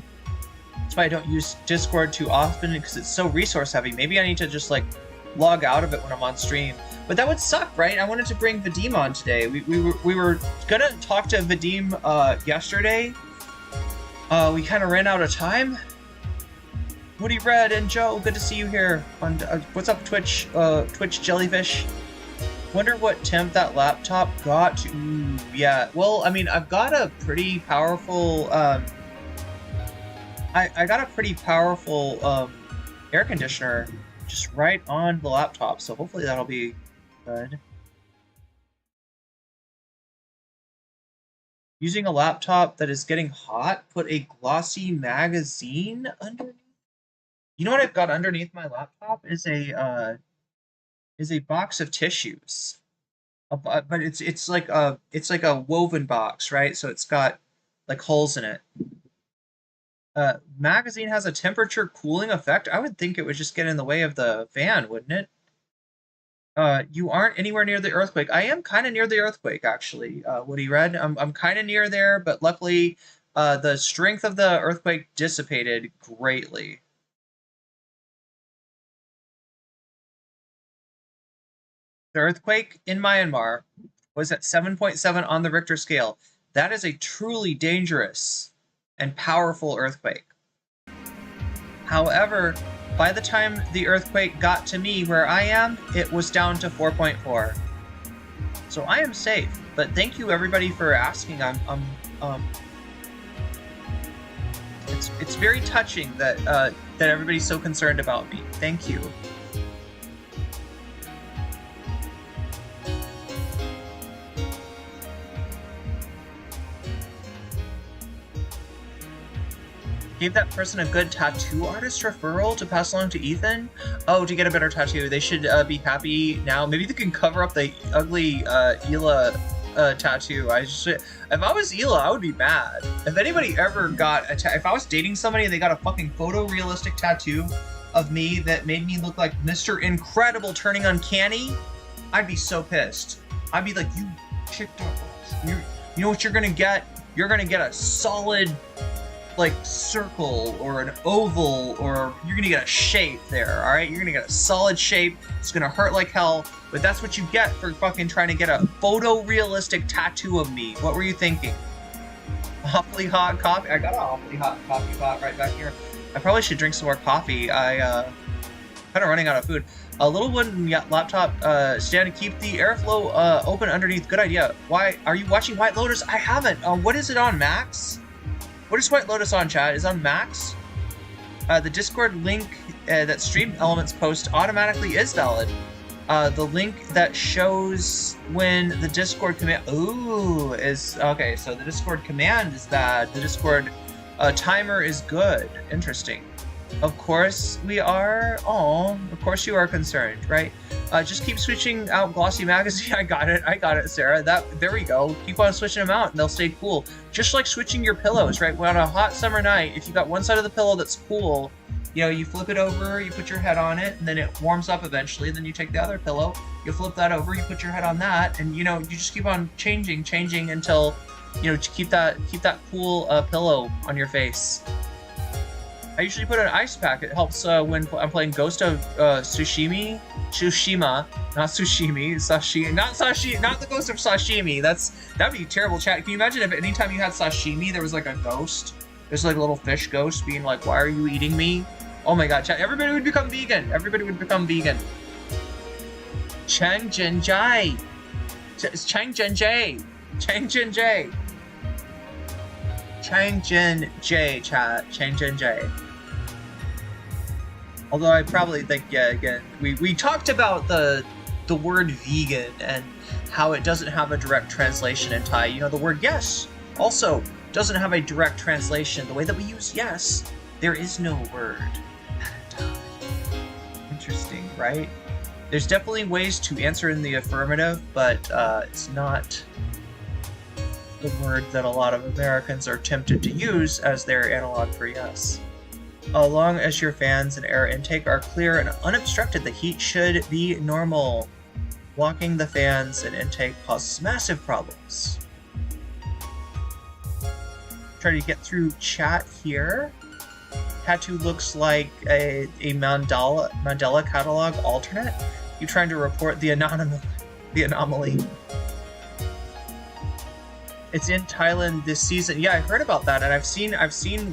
why I don't use Discord too often, because it's so resource heavy. Maybe I need to just like log out of it when I'm on stream. But that would suck, right? I wanted to bring Vadim on today. We were gonna talk to Vadim yesterday. We kind of ran out of time. Woody Red and Joe, good to see you here. On what's up, Twitch? Twitch Jellyfish. Wonder what temp that laptop got. Ooh, yeah. Well, I mean, I've got a pretty powerful. I got a pretty powerful air conditioner just right on the laptop, so hopefully that'll be good. Using a laptop that is getting hot, put a glossy magazine underneath. You know what I've got underneath my laptop is a box of tissues, but it's like a woven box, right? So it's got like holes in it. Magazine has a temperature cooling effect. I would think it would just get in the way of the fan, wouldn't it? You aren't anywhere near the earthquake. I am kind of near the earthquake, actually. Woody Red, I'm kind of near there, but luckily, the strength of the earthquake dissipated greatly. The earthquake in Myanmar was at 7.7 on the Richter scale. That is a truly dangerous and powerful earthquake. However, by the time the earthquake got to me where I am, it was down to 4.4. So I am safe. But thank you everybody for asking. It's very touching that that everybody's so concerned about me. Thank you. Gave that person a good tattoo artist referral to pass along to Ethan? Oh, to get a better tattoo. They should be happy now. Maybe they can cover up the ugly Hila tattoo. If I was Hila, I would be mad. If anybody ever got if I was dating somebody and they got a fucking photorealistic tattoo of me that made me look like Mr. Incredible turning uncanny, I'd be so pissed. I'd be like, you chick, you know what you're gonna get? You're gonna get a solid like circle or an oval, or you're gonna get a shape there, alright? You're gonna get a solid shape. It's gonna hurt like hell, but that's what you get for fucking trying to get a photorealistic tattoo of me. What were you thinking? Awfully hot coffee? I got an awfully hot coffee pot right back here. I probably should drink some more coffee. I'm kind of running out of food. A little wooden laptop stand to keep the airflow open underneath. Good idea. Why are you watching White Lotus? I haven't. What is it on, Max? What is White Lotus on, chat? Is it on Max? The Discord link that streamed elements post automatically is valid. The link that shows when the Discord command is okay. So the Discord command is bad. The Discord timer is good. Interesting. Of course we are. Oh, of course you are concerned, right? Just keep switching out glossy magazine. I got it, Sarah. There we go. Keep on switching them out, and they'll stay cool. Just like switching your pillows, right? When on a hot summer night, if you got one side of the pillow that's cool, you know, you flip it over, you put your head on it, and then it warms up eventually. Then you take the other pillow, you flip that over, you put your head on that, and you know, you just keep on changing until, you know, to keep that cool pillow on your face. I usually put an ice pack. It helps when I'm playing Ghost of Tsushima, not sushimi, sashimi, not the Ghost of Sashimi. That'd be terrible, chat. Can you imagine if anytime you had sashimi, there was like a ghost? There's like a little fish ghost being like, "Why are you eating me?" Oh my god, chat. Everybody would become vegan. Everybody would become vegan. Chang Jin Jai. It's Chang Jin Jai. Chang Jin Jai. Chang Jin Jai, chat. Chang Jin Jai. Although I probably think, yeah, again, we talked about the word vegan and how it doesn't have a direct translation in Thai. You know, the word yes also doesn't have a direct translation. The way that we use yes, there is no word in Thai. Interesting, right? There's definitely ways to answer in the affirmative, but it's not the word that a lot of Americans are tempted to use as their analog for yes. As long as your fans and air intake are clear and unobstructed, the heat should be normal. Blocking the fans and intake causes massive problems. Try to get through chat here. Tattoo looks like a Mandela catalog alternate. You trying to report the anomaly. It's in Thailand this season. Yeah, I heard about that, and I've seen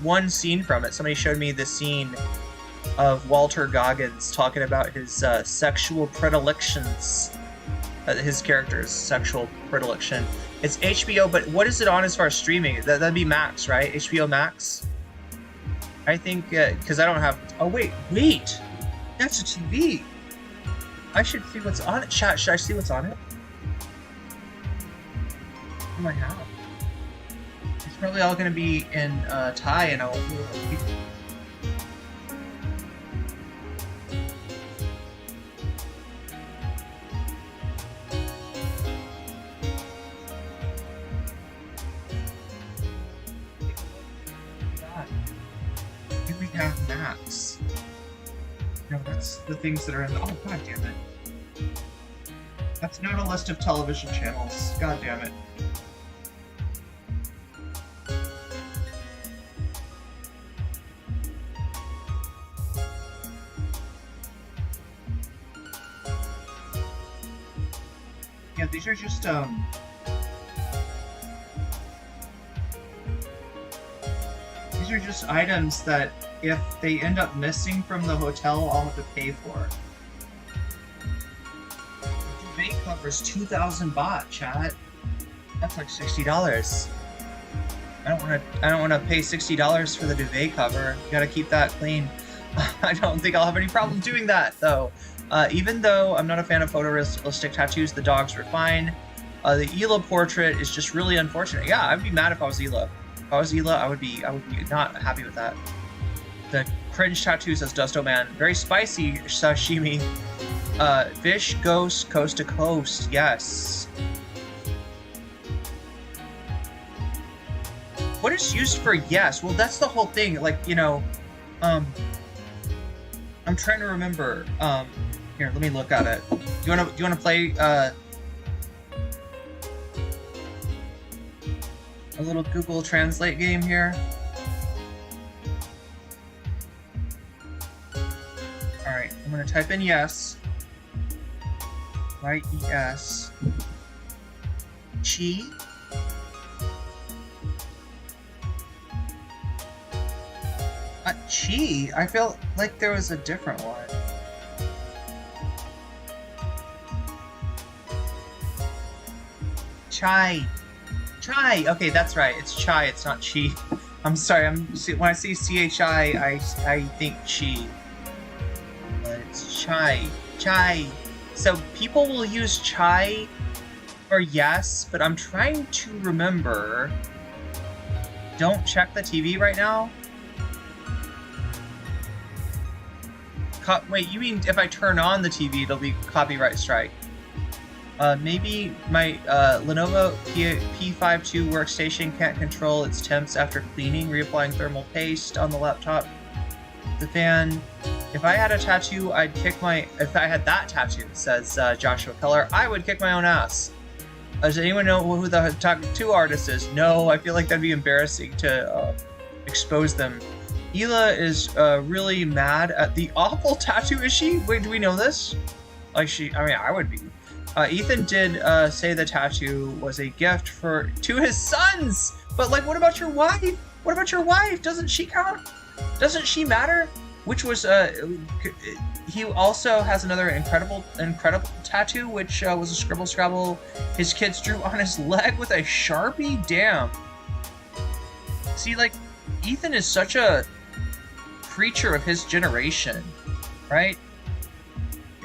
one scene from it. Somebody showed me the scene of Walter Goggins talking about his sexual predilections, his character's sexual predilection. It's HBO, but what is it on as far as streaming? That'd be Max, right? HBO Max. I think because I don't have. Oh wait, that's a TV. I should see what's on it. Chat, should I see what's on it? What do I have? It's probably all going to be in Thai, and I'll do we have Max? No, that's the things that are in the. Oh, god damn it. That's not a list of television channels. God damn it. Yeah, these are just items that if they end up missing from the hotel, I'll have to pay for. Duvet covers 2,000 baht, chat. That's like $60. I don't want to pay $60 for the duvet cover. You gotta keep that clean. I don't think I'll have any problem doing that though. Even though I'm not a fan of photorealistic tattoos, the dogs were fine. The Hila portrait is just really unfortunate. Yeah, I'd be mad if I was Hila. If I was Hila, I would be not happy with that. The cringe tattoo says Dusto Man. Very spicy sashimi. Fish ghost coast to coast. Yes. What is used for yes? Well, that's the whole thing. Like, you know, I'm trying to remember. Here, let me look at it. Do you wanna play a little Google Translate game here? gonna type in yes. Write ES. Chi. Chi? I feel like there was a different one. Chai. Chai! Okay, that's right. It's chai, it's not chi. I'm sorry, when I see CHI, I think chi. But it's chai. Chai. So people will use chai for yes, but I'm trying to remember. Don't check the TV right now? Wait, you mean if I turn on the TV, it'll be copyright strike? Maybe my Lenovo P52 workstation can't control its temps after cleaning, reapplying thermal paste on the laptop. The fan. If I had a tattoo, I'd kick my... If I had that tattoo, says Joshua Keller, I would kick my own ass. Does anyone know who the tattoo artist is? No, I feel like that'd be embarrassing to expose them. Hila is really mad at the awful tattoo, is she? Wait, do we know this? Like I mean, I would be. Ethan did say the tattoo was a gift to his sons! But like, what about your wife? What about your wife? Doesn't she count? Doesn't she matter? Which was, he also has another incredible tattoo, which was a scribble scrabble his kids drew on his leg with a Sharpie? Damn. See, like, Ethan is such a creature of his generation, right?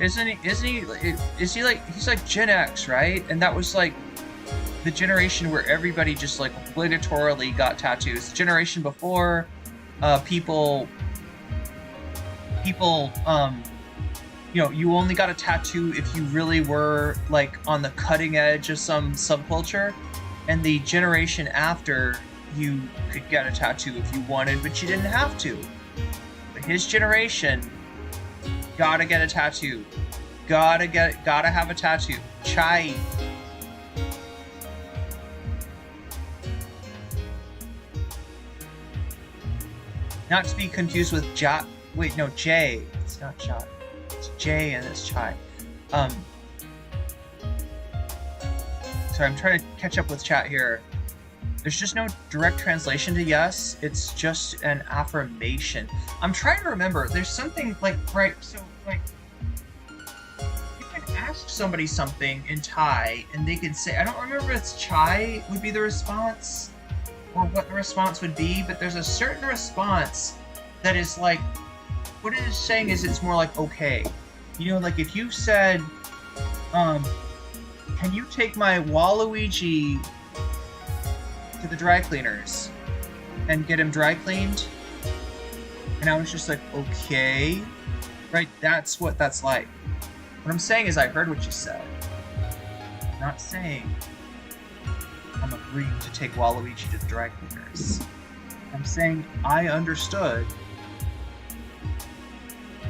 Is he like, he's like Gen X, right? And that was like the generation where everybody just like obligatorily got tattoos. The generation before, people, you know, you only got a tattoo if you really were like on the cutting edge of some subculture, and the generation after, you could get a tattoo if you wanted, but you didn't have to. But his generation, gotta get a tattoo. Gotta have a tattoo. Chai. Not to be confused with Ja. Wait, no, J. It's not Ja. It's J and it's chai. Sorry, I'm trying to catch up with chat here. There's just no direct translation to yes. It's just an affirmation. I'm trying to remember. There's something like, right, so like, you can ask somebody something in Thai and they can say, I don't remember if it's chai would be the response or what the response would be, but there's a certain response that is like, what it is saying is it's more like, okay. You know, like if you said, can you take my Waluigi to the dry cleaners and get him dry cleaned? And I was just like, okay. Right, that's what that's like. What I'm saying is I heard what you said. I'm not saying I'm agreeing to take Waluigi to the dry cleaners. I'm saying I understood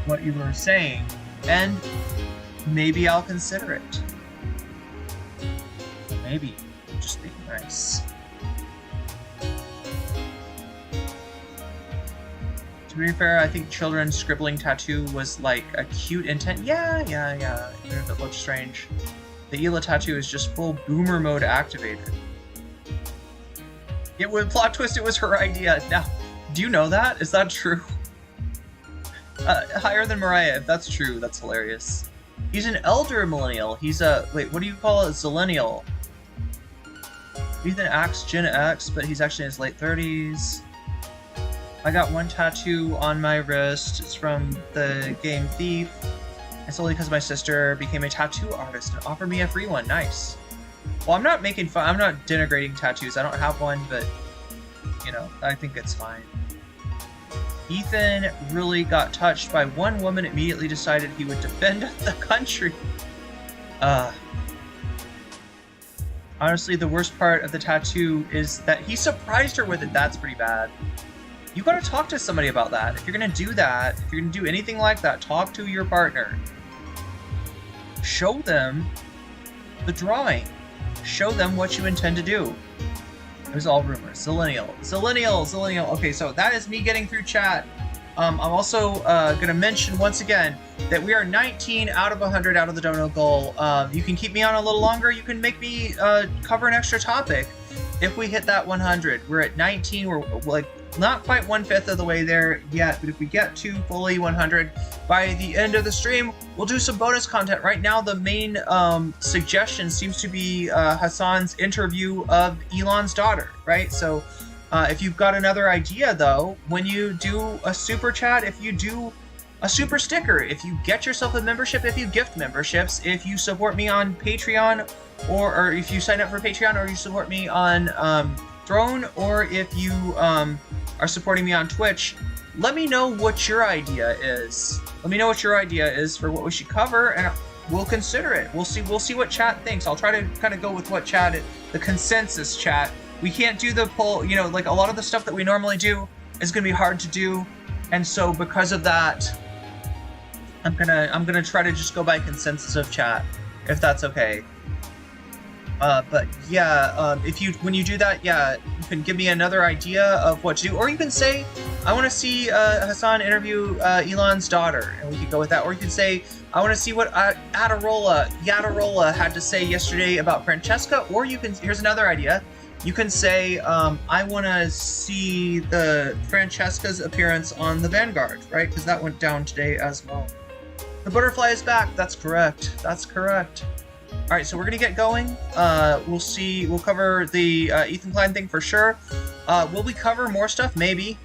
what you were saying, and maybe I'll consider it. Maybe. Just being nice. To be fair, I think children scribbling tattoo was like a cute intent. Yeah. Even if it looks strange. The Hila tattoo is just full boomer mode activated. It would plot twist, it was her idea. Now, do you know that? Is that true? Higher than Mariah, if that's true, that's hilarious. He's an elder millennial. He's a, wait, what do you call it? Zillennial. Ethan acts Gen X, but he's actually in his late 30s. I got one tattoo on my wrist. It's from the game Thief. It's only because my sister became a tattoo artist and offered me a free one. Nice. Well, I'm not making fun. I'm not denigrating tattoos. I don't have one, but, you know, I think it's fine. Ethan really got touched by one woman, immediately decided he would defend the country. Honestly, the worst part of the tattoo is that he surprised her with it. That's pretty bad. You gotta talk to somebody about that. If you're gonna do that, if you're gonna do anything like that, talk to your partner. Show them the drawing. Show them what you intend to do. It was all rumors. Zillennial. Okay, so that is me getting through chat. I'm also going to mention once again that we are 19 out of 100 out of the dono goal. You can keep me on a little longer. You can make me cover an extra topic if we hit that 100. We're at 19. We're like not quite 1/5 of the way there yet, but if we get to fully 100 by the end of the stream, we'll do some bonus content. Right now, the main suggestion seems to be Hassan's interview of Elon's daughter, right? So if you've got another idea, though, when you do a super chat, if you do a super sticker, if you get yourself a membership, if you gift memberships, if you support me on Patreon, or if you sign up for Patreon, or you support me on Throne, or if you are supporting me on Twitch, let me know what your idea is. Let me know what your idea is for what we should cover, and we'll consider it. We'll see what chat thinks. I'll try to kind of go with what chat, the consensus chat. We can't do the poll, you know, like a lot of the stuff that we normally do is gonna be hard to do, and so because of that, I'm gonna try to just go by consensus of chat, if that's okay. But yeah, when you do that, yeah, you can give me another idea of what to do, or you can say, I want to see Hassan interview Elon's daughter, and we could go with that. Or you can say, I want to see what Yadarola had to say yesterday about Francesca. Or you can, here's another idea. You can say, I want to see the Francesca's appearance on the Vanguard, right? Because that went down today as well. The butterfly is back. That's correct. That's correct. All right, so we're gonna get going. We'll cover the Ethan Klein thing for sure. Will we cover more stuff? Maybe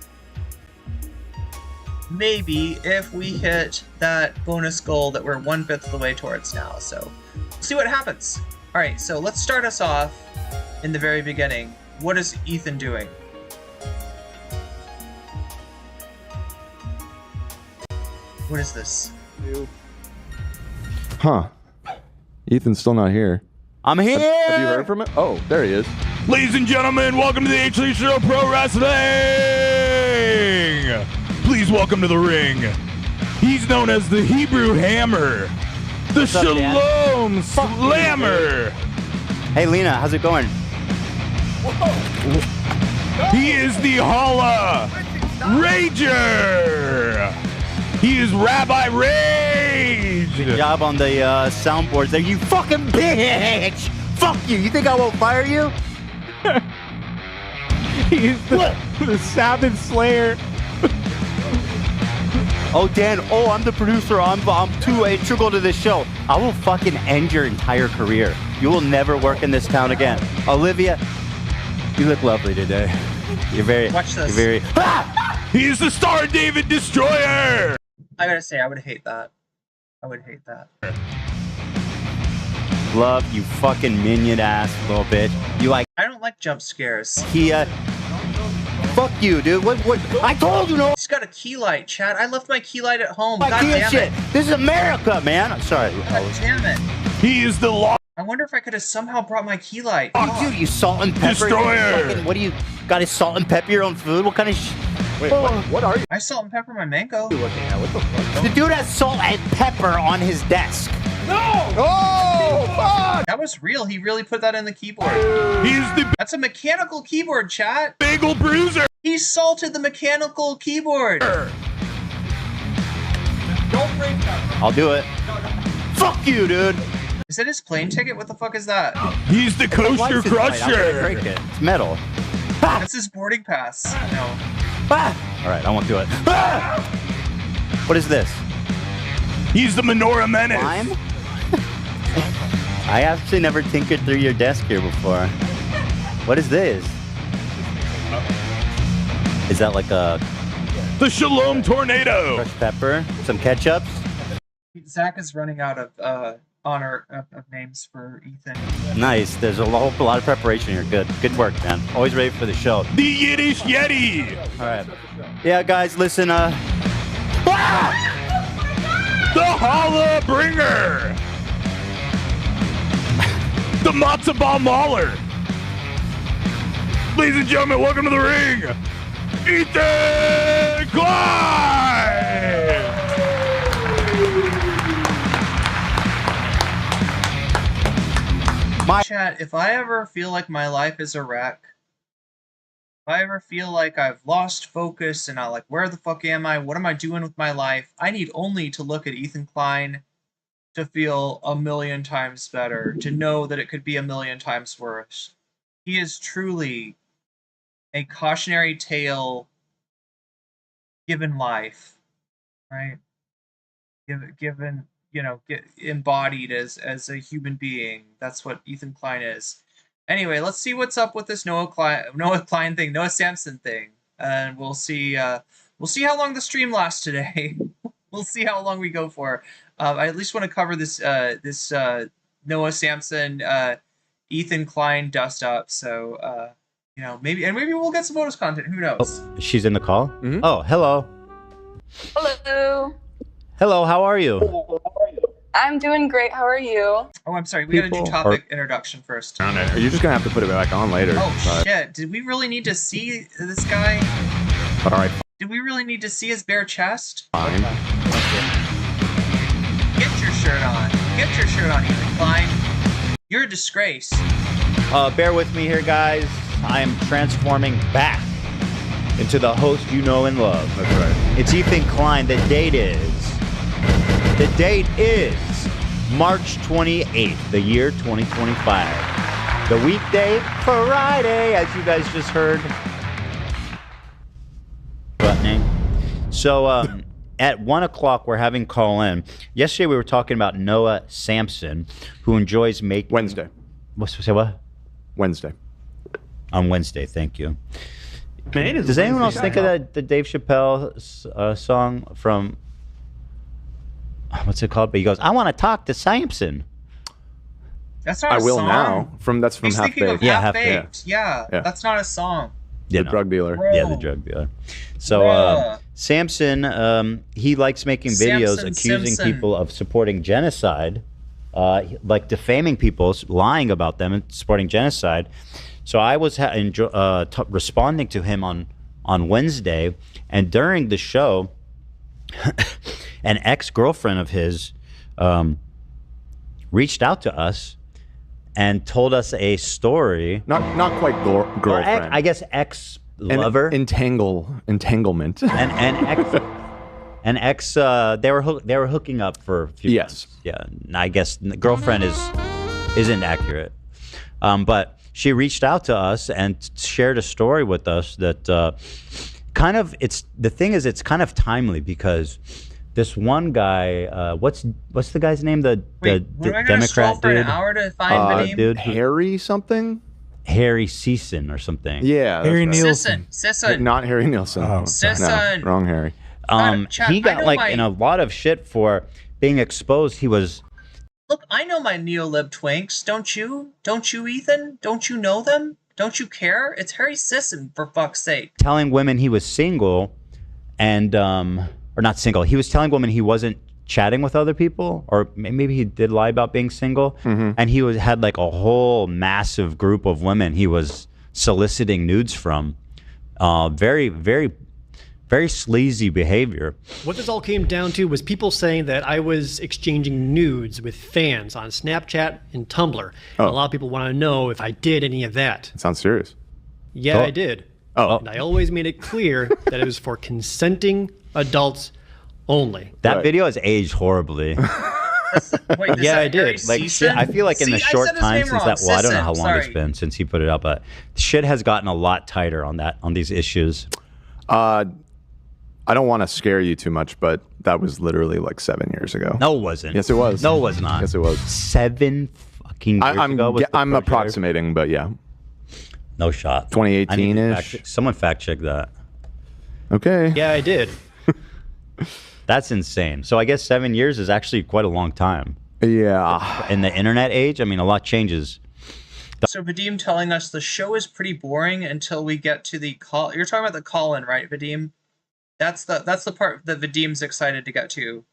if we hit that bonus goal that we're 1/5 of the way towards now. So we'll see what happens. All right, so let's start us off in the very beginning. What is Ethan doing? What is this? Huh. Ethan's still not here. I'm here! Have you heard from him? Oh, there he is. Ladies and gentlemen, welcome to the HEATS Show Pro Wrestling! Please welcome to the ring. He's known as the Hebrew Hammer, the Shalom Slammer. Hey, Lena, how's it going? He is the Holla Rager. He is Rabbi Rage. Good job on the soundboards there, you fucking bitch! Fuck you! You think I won't fire you? He's the Sabbath Slayer. Oh, Dan. Oh, I'm the producer. I'm too integral to this show. I will fucking end your entire career. You will never work in this town again. Olivia, you look lovely today. You're very. Watch this. You're very. Ah! He's the Star David Destroyer. I gotta say, I would hate that. I would hate that. Love, you fucking minion ass little bitch. You like. I don't like jump scares. Fuck you, dude. What? I told you no. He's got a key light, Chad. I left my key light at home. My God damn shit. it. This is America, man. I'm sorry. God damn it. He is the Law. I wonder if I could have somehow brought my key light. Dude, you salt and pepper. Destroyer. What do you got? His salt and pepper your own food? What kind of Wait, what are you I salt and pepper my mango. looking at? What the fuck? The dude has salt and pepper on his desk. Oh, fuck! That was real. He really put that in the keyboard. He's the That's a mechanical keyboard, chat. Bagel Bruiser. He salted the mechanical keyboard. I'll do it. Fuck you, dude. Is that his plane ticket? What the fuck is that? He's the Coaster License plate. I'm gonna Crusher. break it. It's metal. That's his boarding pass. No. Ah! All right, I won't do it. Ah! What is this? He's the Menorah Menace. Lime? I actually never tinkered through your desk here before. What is this? Is that like a The Shalom Tornado. crushed pepper? Some ketchups? Zach is running out of honor of names for Ethan. Nice. There's a lot of preparation here. Good work, man. Always ready for the show. The Yiddish Yeti. All right. Yeah, guys, listen. Ah! The Holla Bringer. The Matzo Ball Mauler. Ladies and gentlemen, welcome to the ring, Ethan Klein. Chat, if I ever feel like my life is a wreck, I ever feel like I've lost focus and I'm like, where the fuck am I? What am I doing with my life? I need only to look at Ethan Klein to feel a million times better, to know that it could be a million times worse. He is truly a cautionary tale given life, right? Given, you know, embodied as a human being. That's what Ethan Klein is. Anyway, let's see what's up with this Noah Klein thing, Noah Samsen thing, and we'll see how long the stream lasts today. We'll see how long we go for. I at least want to cover this Noah Samsen, Ethan Klein dust up. So you know, maybe we'll get some bonus content. Who knows? Oh, she's in the call. Mm-hmm. Oh, hello. Hello. Hello. How are you? I'm doing great. How are you? Oh, I'm sorry. We gotta do topic introduction first. Are you just gonna have to put it back on later? Oh shit! Did we really need to see this guy? All right. Did we really need to see his bare chest? Fine. Get your shirt on. Get your shirt on, Ethan Klein. You're a disgrace. Bear with me here, guys. I am transforming back into the host you know and love. That's right. It's Ethan Klein. The date is March 28th, the year 2025. The weekday, Friday, as you guys just heard. Buttoning. So, at 1 o'clock, we're having call in. Yesterday, we were talking about Noah Samsen, who enjoys making... Wednesday. Say what? Wednesday. On Wednesday, thank you. Man, Does anyone else think of the Dave Chappelle song from... What's it called? But he goes, I want to talk to Samson. That's not a I will song. now. That's from He's Half thinking of Baked. Yeah, Half Half-Baked. Baked. Yeah, that's not a song. The drug dealer. Bro. Yeah, the drug dealer. So, Bruh. Samson, he likes making videos Samson accusing Simpson. people of supporting genocide, like defaming people, lying about them and supporting genocide. So I was responding to him on Wednesday, and during the show, an ex-girlfriend of his reached out to us and told us a story. Not quite girlfriend. I guess ex-lover. Entanglement. An ex. They were hooking up for a few months. Yeah, and I guess girlfriend isn't accurate. But she reached out to us and shared a story with us that it's kind of timely because this one guy, what's the guy's name? The Democrat for dude. an hour to find the name? Dude, Harry something? Harry Season or something. Yeah. that's Harry right. Nielsen. Sisson. Not Harry Nielsen. Oh. Sisson. No, wrong Harry. Chat, He I got know like my- in a lot of shit for being exposed. He was Look, I know my neolib twinks, don't you? Don't you, Ethan? Don't you know them? Don't you care? It's Harry Sisson, for fuck's sake. telling women he was single, and or not single. He was telling women he wasn't chatting with other people, or maybe he did lie about being single. And he had like a whole massive group of women he was soliciting nudes from. Very, very, very sleazy behavior. What this all came down to was people saying that I was exchanging nudes with fans on Snapchat and Tumblr. And a lot of people want to know if I did any of that. It sounds serious. Yeah, I did. Oh. And I always made it clear that it was for consenting adults only. That Right. video has aged horribly. Wait, Yeah, I did. Harry Like shit, Sisson? I feel like in the See, I short said his time name since wrong. that, well, I don't know how Sisson, long it's sorry. been since he put it up, but shit has gotten a lot tighter on these issues. I don't want to scare you too much, but that was literally like 7 years ago. No, it wasn't. Yes, it was. No, it was not. Yes, it was. 7 fucking years ago. Was the I'm first year? approximating, but yeah. No shot. 2018-ish. Someone fact check that. Okay. Yeah, I did. That's insane. So I guess 7 years is actually quite a long time. Yeah. In the internet age, I mean, a lot changes. So Vadim telling us the show is pretty boring until we get to the call. You're talking about the call-in, right, Vadim? That's the part that Vadim's excited to get to.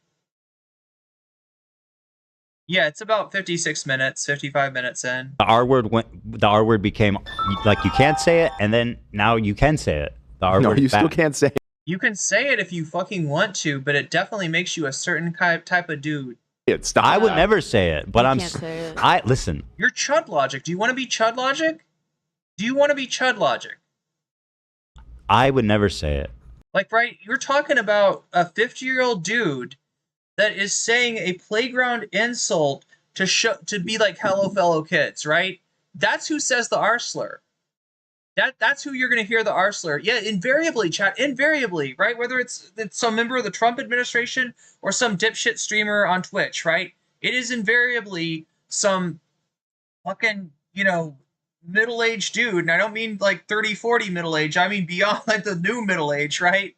Yeah, it's about 56 minutes, 55 minutes in. The R word became like you can't say it, and then now you can say it. The R No, word you is back. still can't say it. You can say it if you fucking want to, but it definitely makes you a certain type of dude. Stop. I would never say it, but You can't say it. listen. You're Chud Logic. Do you want to be Chud Logic? Do you want to be Chud Logic? I would never say it. Like, right, you're talking about a 50-year-old dude that is saying a playground insult to be like, hello, fellow kids, right? That's who says the R slur. That's who you're going to hear the R slur. Yeah, invariably, chat, invariably, right? Whether it's some member of the Trump administration or some dipshit streamer on Twitch, right? It is invariably some fucking, middle-aged dude, and I don't mean like 30, 40 middle-age, I mean beyond like the new middle-age, right?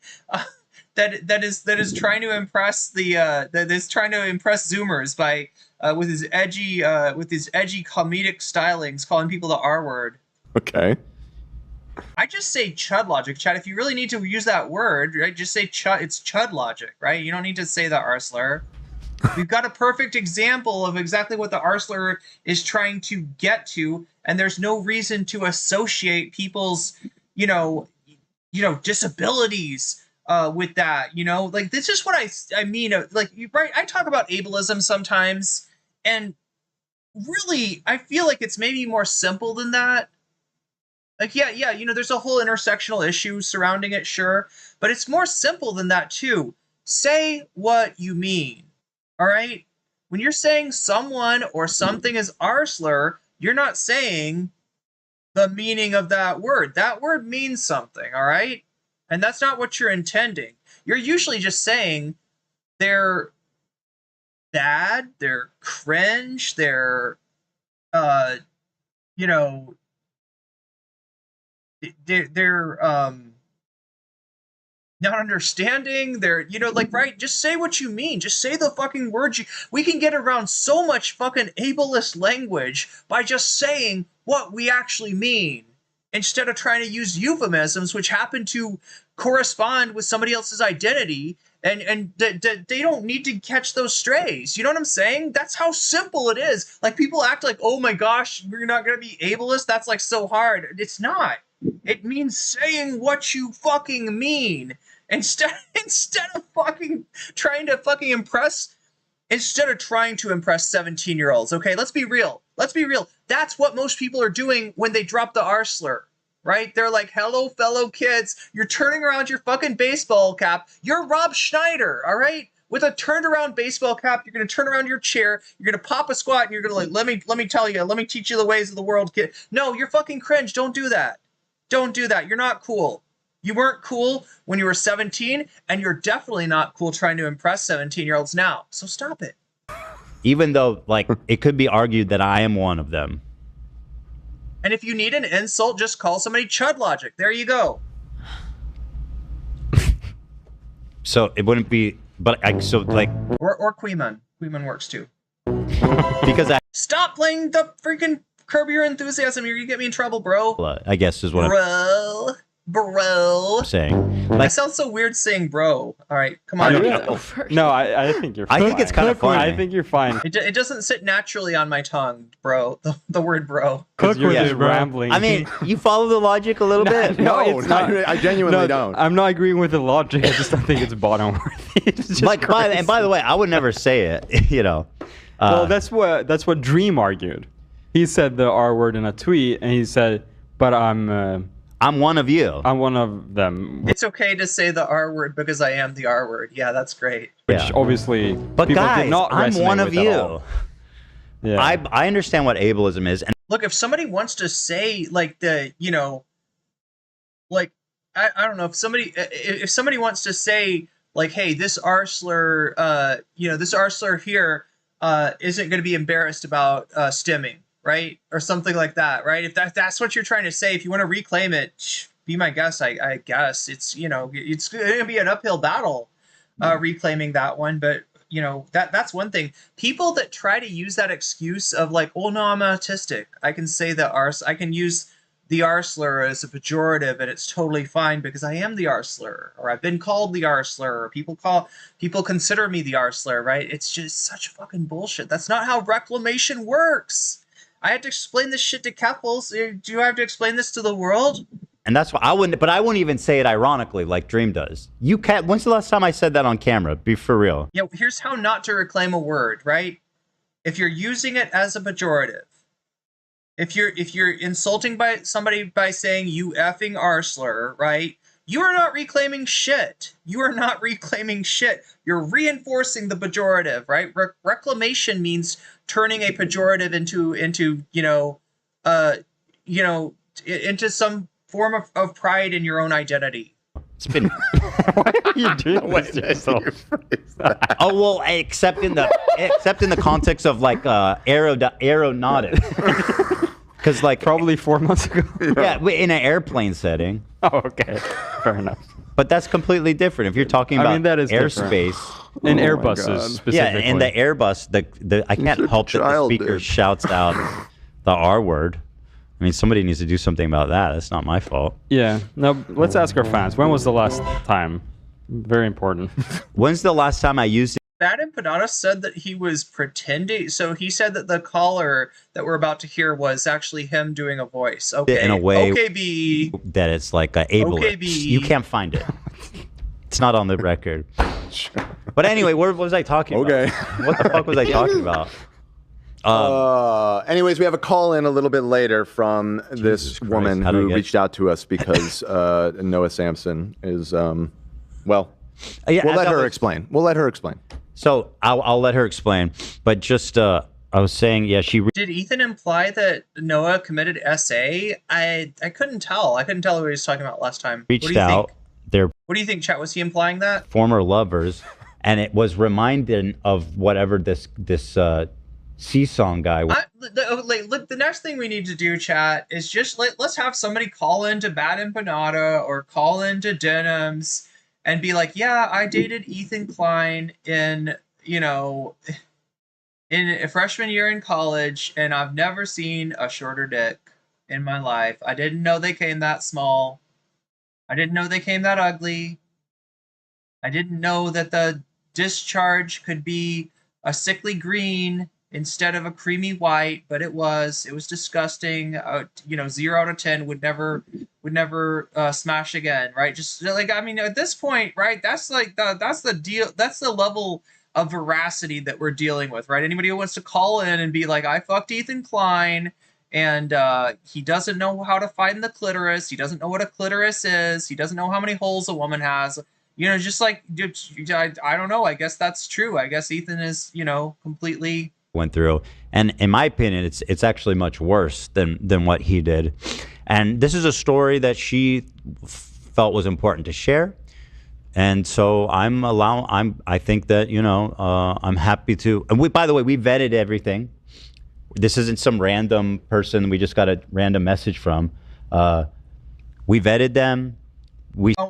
That is trying to impress Zoomers by with his edgy comedic stylings, calling people the R word. Okay. I just say chud logic, chat. If you really need to use that word, right, just say chud. It's chud logic, right? You don't need to say the R slur. We've got a perfect example of exactly what the R slur is trying to get to, and there's no reason to associate people's, disabilities with that. Like, this is what I mean. Like, right? I talk about ableism sometimes, and really, I feel like it's maybe more simple than that. Like, yeah, there's a whole intersectional issue surrounding it, sure, but it's more simple than that too. Say what you mean. All right? When you're saying someone or something is R slur, you're not saying the meaning of that word. That word means something, all right? And that's not what you're intending. You're usually just saying they're bad, they're cringe, they're, they're not understanding, they're, right, just say what you mean, just say the fucking words. We can get around so much fucking ableist language by just saying what we actually mean, instead of trying to use euphemisms which happen to correspond with somebody else's identity, and they don't need to catch those strays. You know what I'm saying? That's how simple it is. Like, people act like, oh my gosh, we're not gonna be ableist, that's like so hard. It's not. It means saying what you fucking mean. Instead of fucking trying to fucking impress 17-year-olds, okay? Let's be real. That's what most people are doing when they drop the R slur, right? They're like, hello, fellow kids. You're turning around your fucking baseball cap. You're Rob Schneider, all right? With a turned around baseball cap, you're going to turn around your chair, you're going to pop a squat, and you're going to let me teach you the ways of the world, kid. No, you're fucking cringe. Don't do that. Don't do that. You're not cool. You weren't cool when you were 17, and you're definitely not cool trying to impress 17-year-olds now. So stop it. Even though, like, it could be argued that I am one of them. And if you need an insult, just call somebody chud logic. There you go. So it wouldn't be, but or Queeman. Queeman works too. Because stop playing the freaking Curb Your Enthusiasm. You're gonna get me in trouble, bro. I guess is what bro. I'm saying. That sounds so weird saying bro. All right, come on. No, I think you're fine. I think it's kind of funny. I think you're fine. It doesn't sit naturally on my tongue, bro. The word bro. Cook was just rambling. I mean, you follow the logic a little bit. No, it's not. I genuinely don't. I'm not agreeing with the logic. I just don't think it's bottom worthy. And by the way, I would never say it. Well, that's what Dream argued. He said the R word in a tweet, and he said, "But I'm one of you. I'm one of them." It's okay to say the R word because I am the R word. Yeah, that's great. Which obviously, but people guys, did not I'm one of you. Yeah. I understand what ableism is, and look, if somebody wants to say like I don't know, if somebody wants to say like, hey, this R slur, this R slur here isn't going to be embarrassed about stimming. Right? Or something like that, right? If that's what you're trying to say, if you want to reclaim it, be my guest, I guess. It's, it's going to be an uphill battle reclaiming that one, but, that's one thing. People that try to use that excuse of like, oh, no, I'm autistic. I can say I can use the R slur as a pejorative, and it's totally fine because I am the R slur, or I've been called the R slur, or people consider me the R slur, right? It's just such fucking bullshit. That's not how reclamation works. I had to explain this shit to Keffels. Do I have to explain this to the world? And that's why I wouldn't even say it ironically like Dream does. You can't. When's the last time I said that on camera? Be for real. Yeah, here's how not to reclaim a word, right? If you're using it as a pejorative, if you're insulting somebody by saying you effing R slur, right? You are not reclaiming shit. You are not reclaiming shit. You're reinforcing the pejorative, right? Reclamation means turning a pejorative into into some form of pride in your own identity. It's been. Why are you doing this to yourself? Oh well, except in the context of like aeronautic, because like Probably 4 months ago. yeah, in an airplane setting. Oh, okay. Fair enough. But that's completely different. If you're talking about that is airspace, In Oh my Airbuses God. specifically. yeah, and the Airbus, I can't help that the child, speaker dude. shouts out the R word. I mean, somebody needs to do something about that. That's not my fault. Yeah. Now, let's ask our fans. When was the last time? Very important. When's the last time I used Bad Empanada said that he was pretending. So he said that the caller that we're about to hear was actually him doing a voice. Okay. in a way Okay, B. that it's like ableist? Okay, B. You can't find it. It's not on the record. But anyway, what was I talking Okay. about? What the fuck was I talking about? Anyways, we have a call in a little bit later from this woman how do who I get- reached out to us because Noah Samsen is, Yeah, we'll as let I her was- explain. We'll let her explain. So I'll let her explain. But just I was saying, yeah, she Did Ethan imply that Noah committed SA? I couldn't tell. I couldn't tell who he was talking about last time. What do reached you out. think? They're What do you think, chat? Was he implying that? former lovers, and it was reminded of whatever this Seasong guy. Look, the next thing we need to do, chat, is just let's have somebody call into Bad Empanada or call into Denims and be like, yeah, I dated Ethan Klein in a freshman year in college, and I've never seen a shorter dick in my life. I didn't know they came that small. I didn't know they came that ugly. I didn't know that the discharge could be a sickly green instead of a creamy white, but it was disgusting. 0 out of 10 would never smash again, right? Just like, I mean, at this point, right? That's like that's the deal. That's the level of veracity that we're dealing with, right? Anybody who wants to call in and be like, I fucked Ethan Klein, and he doesn't know how to find the clitoris. He doesn't know what a clitoris is. He doesn't know how many holes a woman has. Just like, I don't know. I guess that's true. I guess Ethan is, completely went through, and in my opinion, it's actually much worse than what he did. And this is a story that she felt was important to share, and so I think that I'm happy to. And by the way, we vetted everything. This isn't some random person we just got a random message from. We vetted them.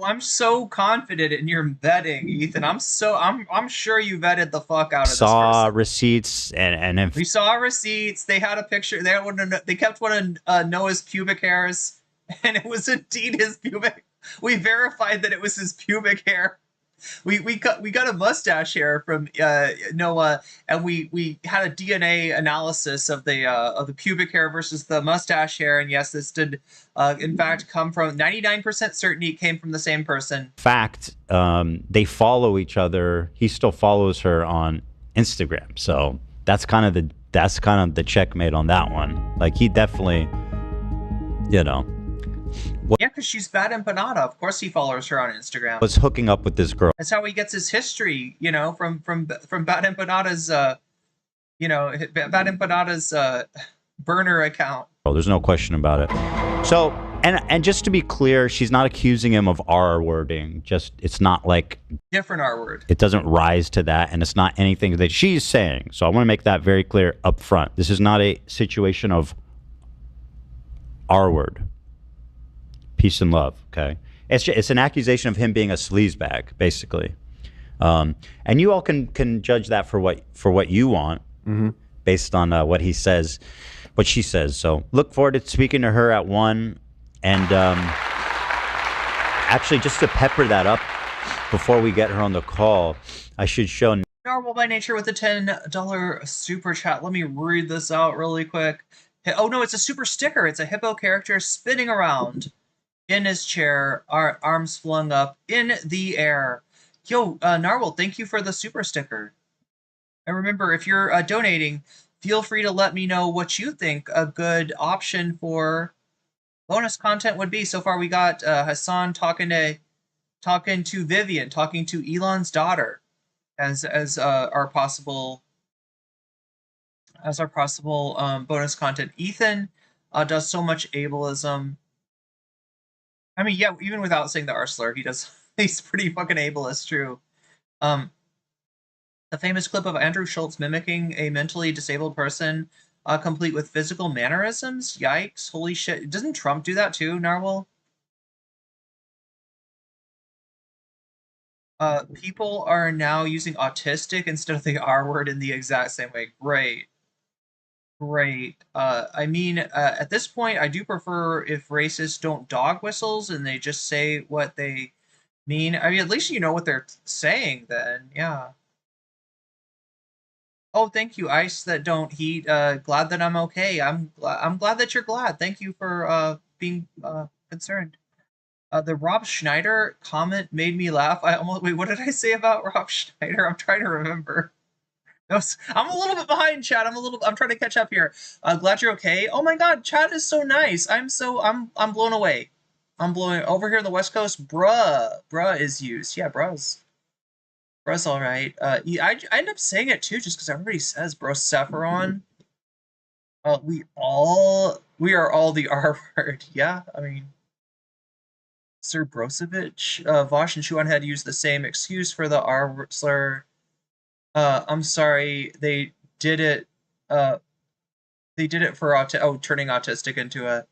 I'm so confident in your vetting, Ethan. I'm sure you vetted the fuck out of this Saw person. receipts and if We saw receipts. They had a picture. They kept one of Noah's pubic hairs, and it was indeed his pubic. We verified that it was his pubic hair. We got a mustache hair from Noah, and we had a DNA analysis of the pubic hair versus the mustache hair, and yes, this did in fact come from 99% certainty it came from the same person. fact, they follow each other. He still follows her on Instagram, so that's kind of the checkmate on that one. Like he definitely, Yeah, because she's Bad Empanada. Of course, he follows her on Instagram. was hooking up with this girl. That's how he gets his history, from Bad Empanada's, Bad Empanada's burner account. Oh, there's no question about it. So, and just to be clear, she's not accusing him of R wording. Just it's not like Different R word. it doesn't rise to that, and it's not anything that she's saying. So I want to make that very clear up front. This is not a situation of R word. Peace and love, okay? It's an accusation of him being a sleazebag, basically. And you all can judge that for what you want, based on what he says, what she says. So look forward to speaking to her at 1. And actually, just to pepper that up before we get her on the call, I should show Normal by Nature with a $10 super chat. Let me read this out really quick. Oh no, it's a super sticker. It's a hippo character spinning around in his chair, arms flung up in the air. Yo, Narwhal, thank you for the super sticker. And remember, if you're donating, feel free to let me know what you think a good option for Bonus content would be, so far we got Hassan talking to Vivian, talking to Elon's daughter as our possible bonus content. Ethan does so much ableism. I mean, yeah, even without saying the R slur, he's pretty fucking ableist, true. The famous clip of Andrew Schultz mimicking a mentally disabled person, complete with physical mannerisms. Yikes! Holy shit! Doesn't Trump do that too, Narwhal? People are now using autistic instead of the R word in the exact same way. Great. Great. I mean, at this point, I do prefer if racists don't dog whistles and they just say what they mean. I mean, at least you know what they're saying then, yeah. Oh, thank you, Ice that don't heat. Glad that I'm okay. I'm glad that you're glad. Thank you for being concerned. The Rob Schneider comment made me laugh. Wait, what did I say about Rob Schneider? I'm trying to remember. I'm a little bit behind, Chad. I'm trying to catch up here. Glad you're okay. Oh my God, Chad is so nice. I'm blown away. I'm blown over here on the West Coast. Bruh is used. Yeah, bruh's all right. I end up saying it too, just because everybody says bro Sephiron. We are all the R word. Yeah, I mean, Sir Brozovic, Vosh and Shuan had used the same excuse for the R slur. I'm sorry, they did it. They did it for turning autistic into a.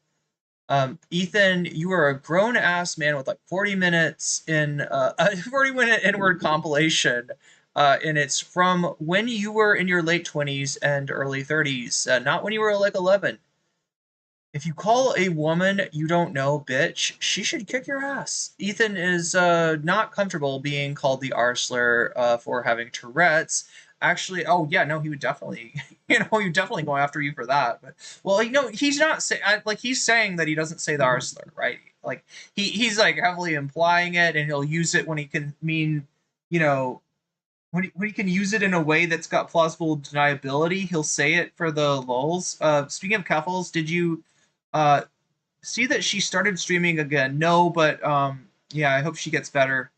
Ethan, you are a grown ass man with like 40 minutes in a 40-minute inward compilation. And it's from when you were in your late 20s and early 30s, not when you were like 11. If you call a woman you don't know bitch, she should kick your ass. Ethan is not comfortable being called the R slur for having Tourette's. Actually, oh yeah, no, he would definitely, he would definitely go after you for that. But well, he's not he's saying that he doesn't say the R slur, right? Like he's like heavily implying it, and he'll use it when he can mean, when he can use it in a way that's got plausible deniability. He'll say it for the lulz. Speaking of Keffels, did you see that she started streaming again? No, but yeah, I hope she gets better.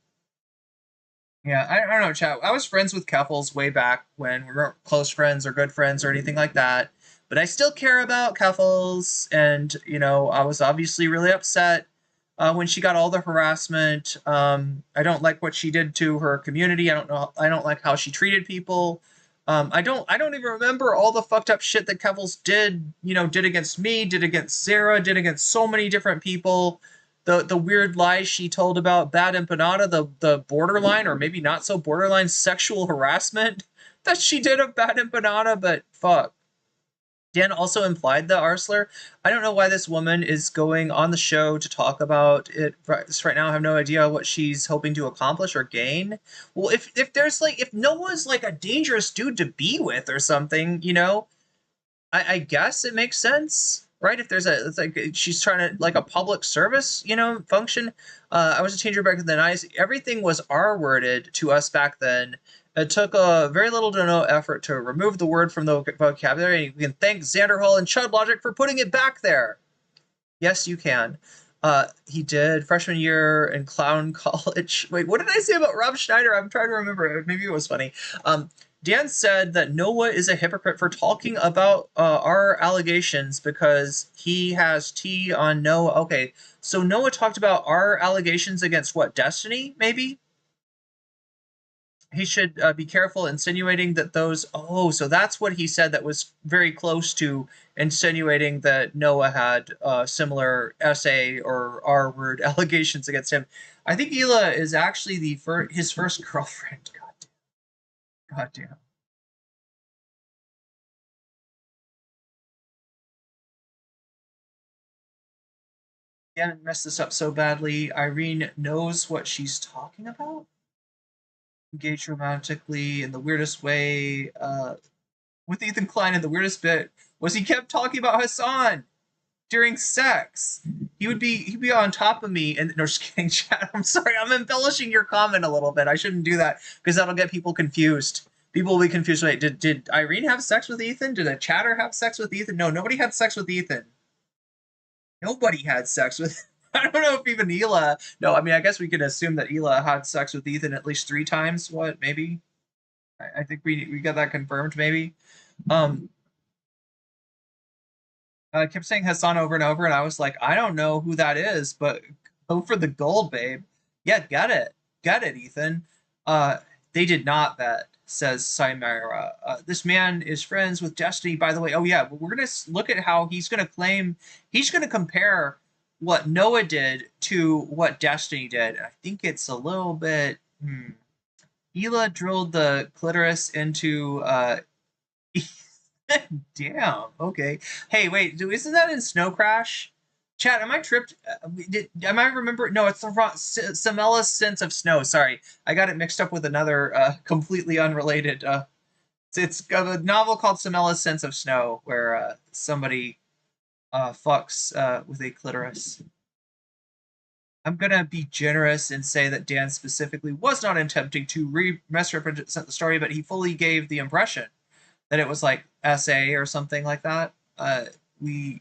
Yeah, I don't know, chat. I was friends with Keffels way back when we weren't close friends or good friends or anything like that. But I still care about Keffels, and I was obviously really upset when she got all the harassment. I don't like what she did to her community. I don't like how she treated people. I don't even remember all the fucked up shit that Keffels did against me, did against Sarah, did against so many different people. The weird lies she told about Bad Empanada, the borderline or maybe not so borderline sexual harassment that she did of Bad Empanada, but fuck. Dan also implied the R slur. I don't know why this woman is going on the show to talk about it right now. I have no idea what she's hoping to accomplish or gain. Well, if Noah's like a dangerous dude to be with or something, I guess it makes sense, right? If it's like she's trying to like a public service, function. I was a teenager back then. Everything was R-worded to us back then. It took very little to no effort to remove the word from the vocabulary, and we can thank Xander Hall and Chud Logic for putting it back there. Yes, you can. He did freshman year in clown college. Wait, what did I say about Rob Schneider? I'm trying to remember. Maybe it was funny. Dan said that Noah is a hypocrite for talking about our allegations because he has tea on Noah. Okay, so Noah talked about our allegations against what, Destiny, maybe? He should be careful insinuating that those... Oh, so that's what he said that was very close to insinuating that Noah had similar SA or R-word allegations against him. I think Hila is actually his first girlfriend. God damn. Yeah, messed this up so badly. Irene knows what she's talking about. Engaged romantically in the weirdest way with Ethan Klein, and the weirdest bit was he kept talking about Hassan during sex. He'd be on top of me, and no, just kidding, chat. I'm sorry, I'm embellishing your comment a little bit. I shouldn't do that because that'll get people confused. People will be confused. Wait, did Irene have sex with Ethan? Did a chatter have sex with Ethan? No, nobody had sex with Ethan. Nobody had sex with. I don't know if even Hila. No, I mean, I guess we could assume that Hila had sex with Ethan at least 3 times. What? Maybe. I think we got that confirmed. Maybe. I kept saying Hassan over and over, and I was like, I don't know who that is, but go for the gold, babe. Yeah, get it, Ethan. They did not bet, says Cymera. This man is friends with Destiny, by the way. Oh yeah, but we're gonna look at how he's gonna compare what Noah did to what Destiny did. I think it's a little bit. Hila drilled the clitoris into Damn. Okay. Hey, wait. Isn't that in Snow Crash? Chat, am I tripped? Am I remember? No, it's the wrong. Samella's Sense of Snow. Sorry, I got it mixed up with another completely unrelated. It's a novel called Samella's Sense of Snow, where somebody fucks with a clitoris. I'm gonna be generous and say that Dan specifically was not attempting to misrepresent the story, but he fully gave the impression that it was like SA or something like that. We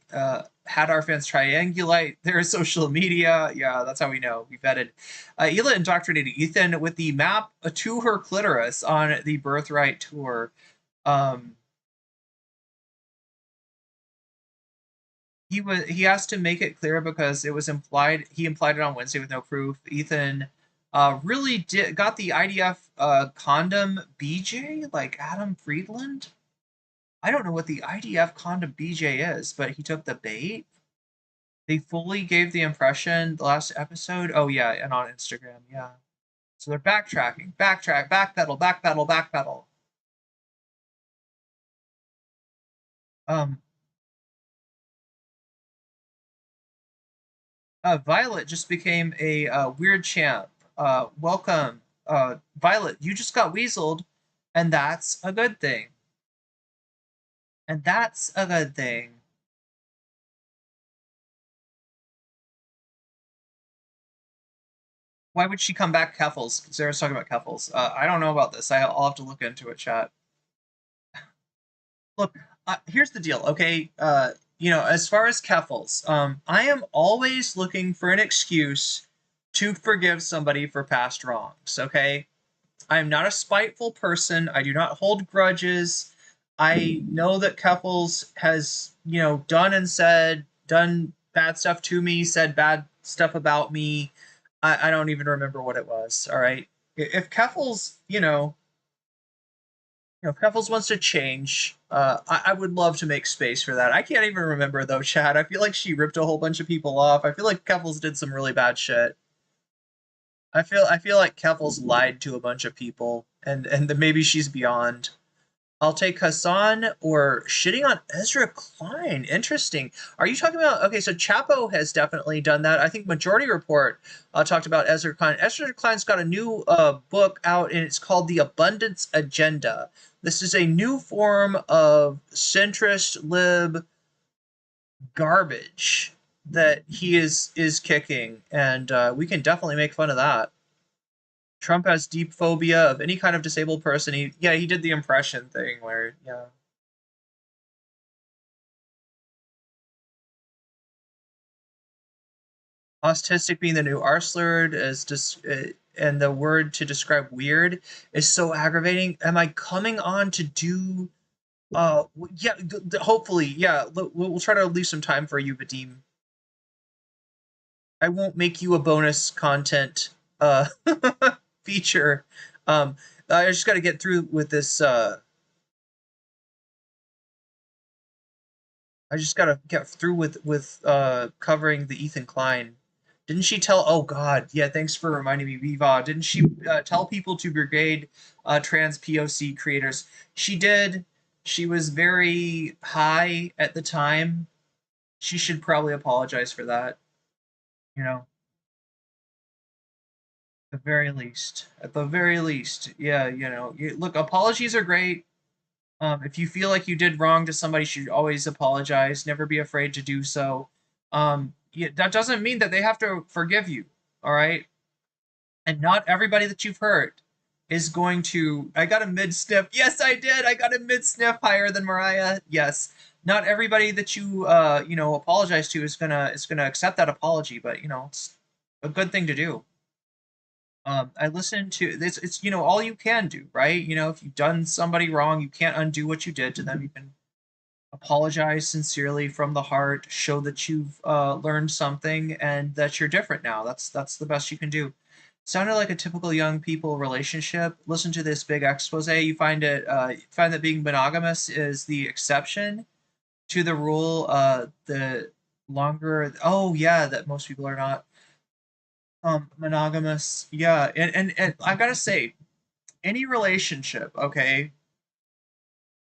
had our fans triangulate their social media. Yeah, that's how we know. We vetted. Hila indoctrinated Ethan with the map to her clitoris on the Birthright tour. He asked to make it clear because it was implied. He implied it on Wednesday with no proof. Ethan really got the IDF condom BJ like Adam Friedland. I don't know what the IDF condom BJ is, but he took the bait. They fully gave the impression the last episode. Oh yeah, and on Instagram, yeah. So they're backtracking, backpedal. Violet just became a weird champ. Welcome, Violet. You just got weaseled, and that's a good thing. Why would she come back, Keffels? Sarah's talking about Keffels. I don't know about this. I'll have to look into it, chat. Look, here's the deal, okay? As far as Keffels, I am always looking for an excuse to forgive somebody for past wrongs, okay? I am not a spiteful person. I do not hold grudges. I know that Keffels has, done bad stuff to me, said bad stuff about me. I don't even remember what it was, all right? If Keffels, if Keffels wants to change, I would love to make space for that. I can't even remember, though, Chad. I feel like she ripped a whole bunch of people off. I feel like Keffels did some really bad shit. I feel like Keffels lied to a bunch of people, and maybe she's beyond. I'll take Hassan or shitting on Ezra Klein. Interesting. Are you talking about... Okay, so Chapo has definitely done that. I think Majority Report talked about Ezra Klein. Ezra Klein's got a new book out, and it's called The Abundance Agenda. This is a new form of centrist lib garbage that he is kicking, and we can definitely make fun of that. Trump has deep phobia of any kind of disabled person. He did the impression thing where, yeah. Autistic being the new R slurred is just, and the word to describe weird is so aggravating. Am I coming on to do, yeah, hopefully, yeah, we'll try to leave some time for you, Vadim. I won't make you a bonus content, feature. I just got to get through with this. I just got to get through with covering the Ethan Klein. Didn't she tell? Oh God, yeah. Thanks for reminding me, Viva. Didn't she tell people to brigade trans POC creators? She did. She was very high at the time. She should probably apologize for that. At the very least. Yeah, look, apologies are great. If you feel like you did wrong to somebody, you should always apologize. Never be afraid to do so. That doesn't mean that they have to forgive you, all right? And not everybody that you've hurt is going to... I got a mid-sniff. Yes, I did. I got a mid-sniff higher than Mariah. Yes. not everybody that you you know, apologize to is gonna accept that apology, but you know, it's a good thing to do. I listened to this. It's, you know, all you can do, right? You know, if you've done somebody wrong, you can't undo what you did to them. You can apologize sincerely from the heart, show that you've learned something and that you're different now. That's the best you can do. Sounded like a typical young people relationship. Listen to this big expose. You find that being monogamous is the exception to the rule. The longer, oh yeah, that most people are not monogamous. Yeah, and I gotta say, any relationship, okay,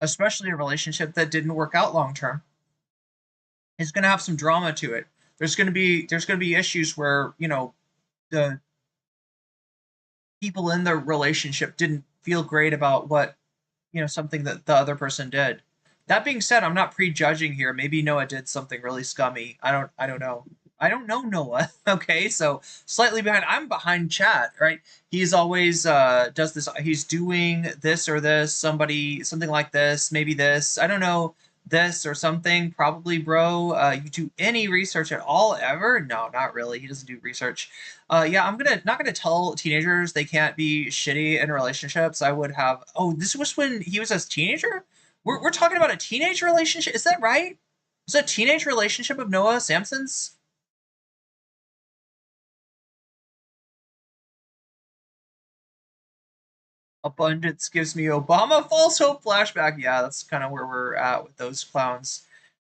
especially a relationship that didn't work out long term, is going to have some drama to it. There's going to be issues where, you know, the people in the relationship didn't feel great about what, you know, something that the other person did. That being said, I'm not prejudging here. Maybe Noah did something really scummy. I don't know. I don't know Noah. Okay, so slightly behind. I'm behind chat, right? He's always does this. He's doing this or this. Something like this. Maybe this. I don't know, this or something. Probably, bro. You do any research at all ever? No, not really. He doesn't do research. Yeah, I'm not gonna tell teenagers they can't be shitty in relationships. I would have. Oh, this was when he was a teenager. We're talking about a teenage relationship. Is that right? Is it a teenage relationship of Noah Samson's? Abundance gives me Obama false hope flashback. Yeah, that's kind of where we're at with those clowns.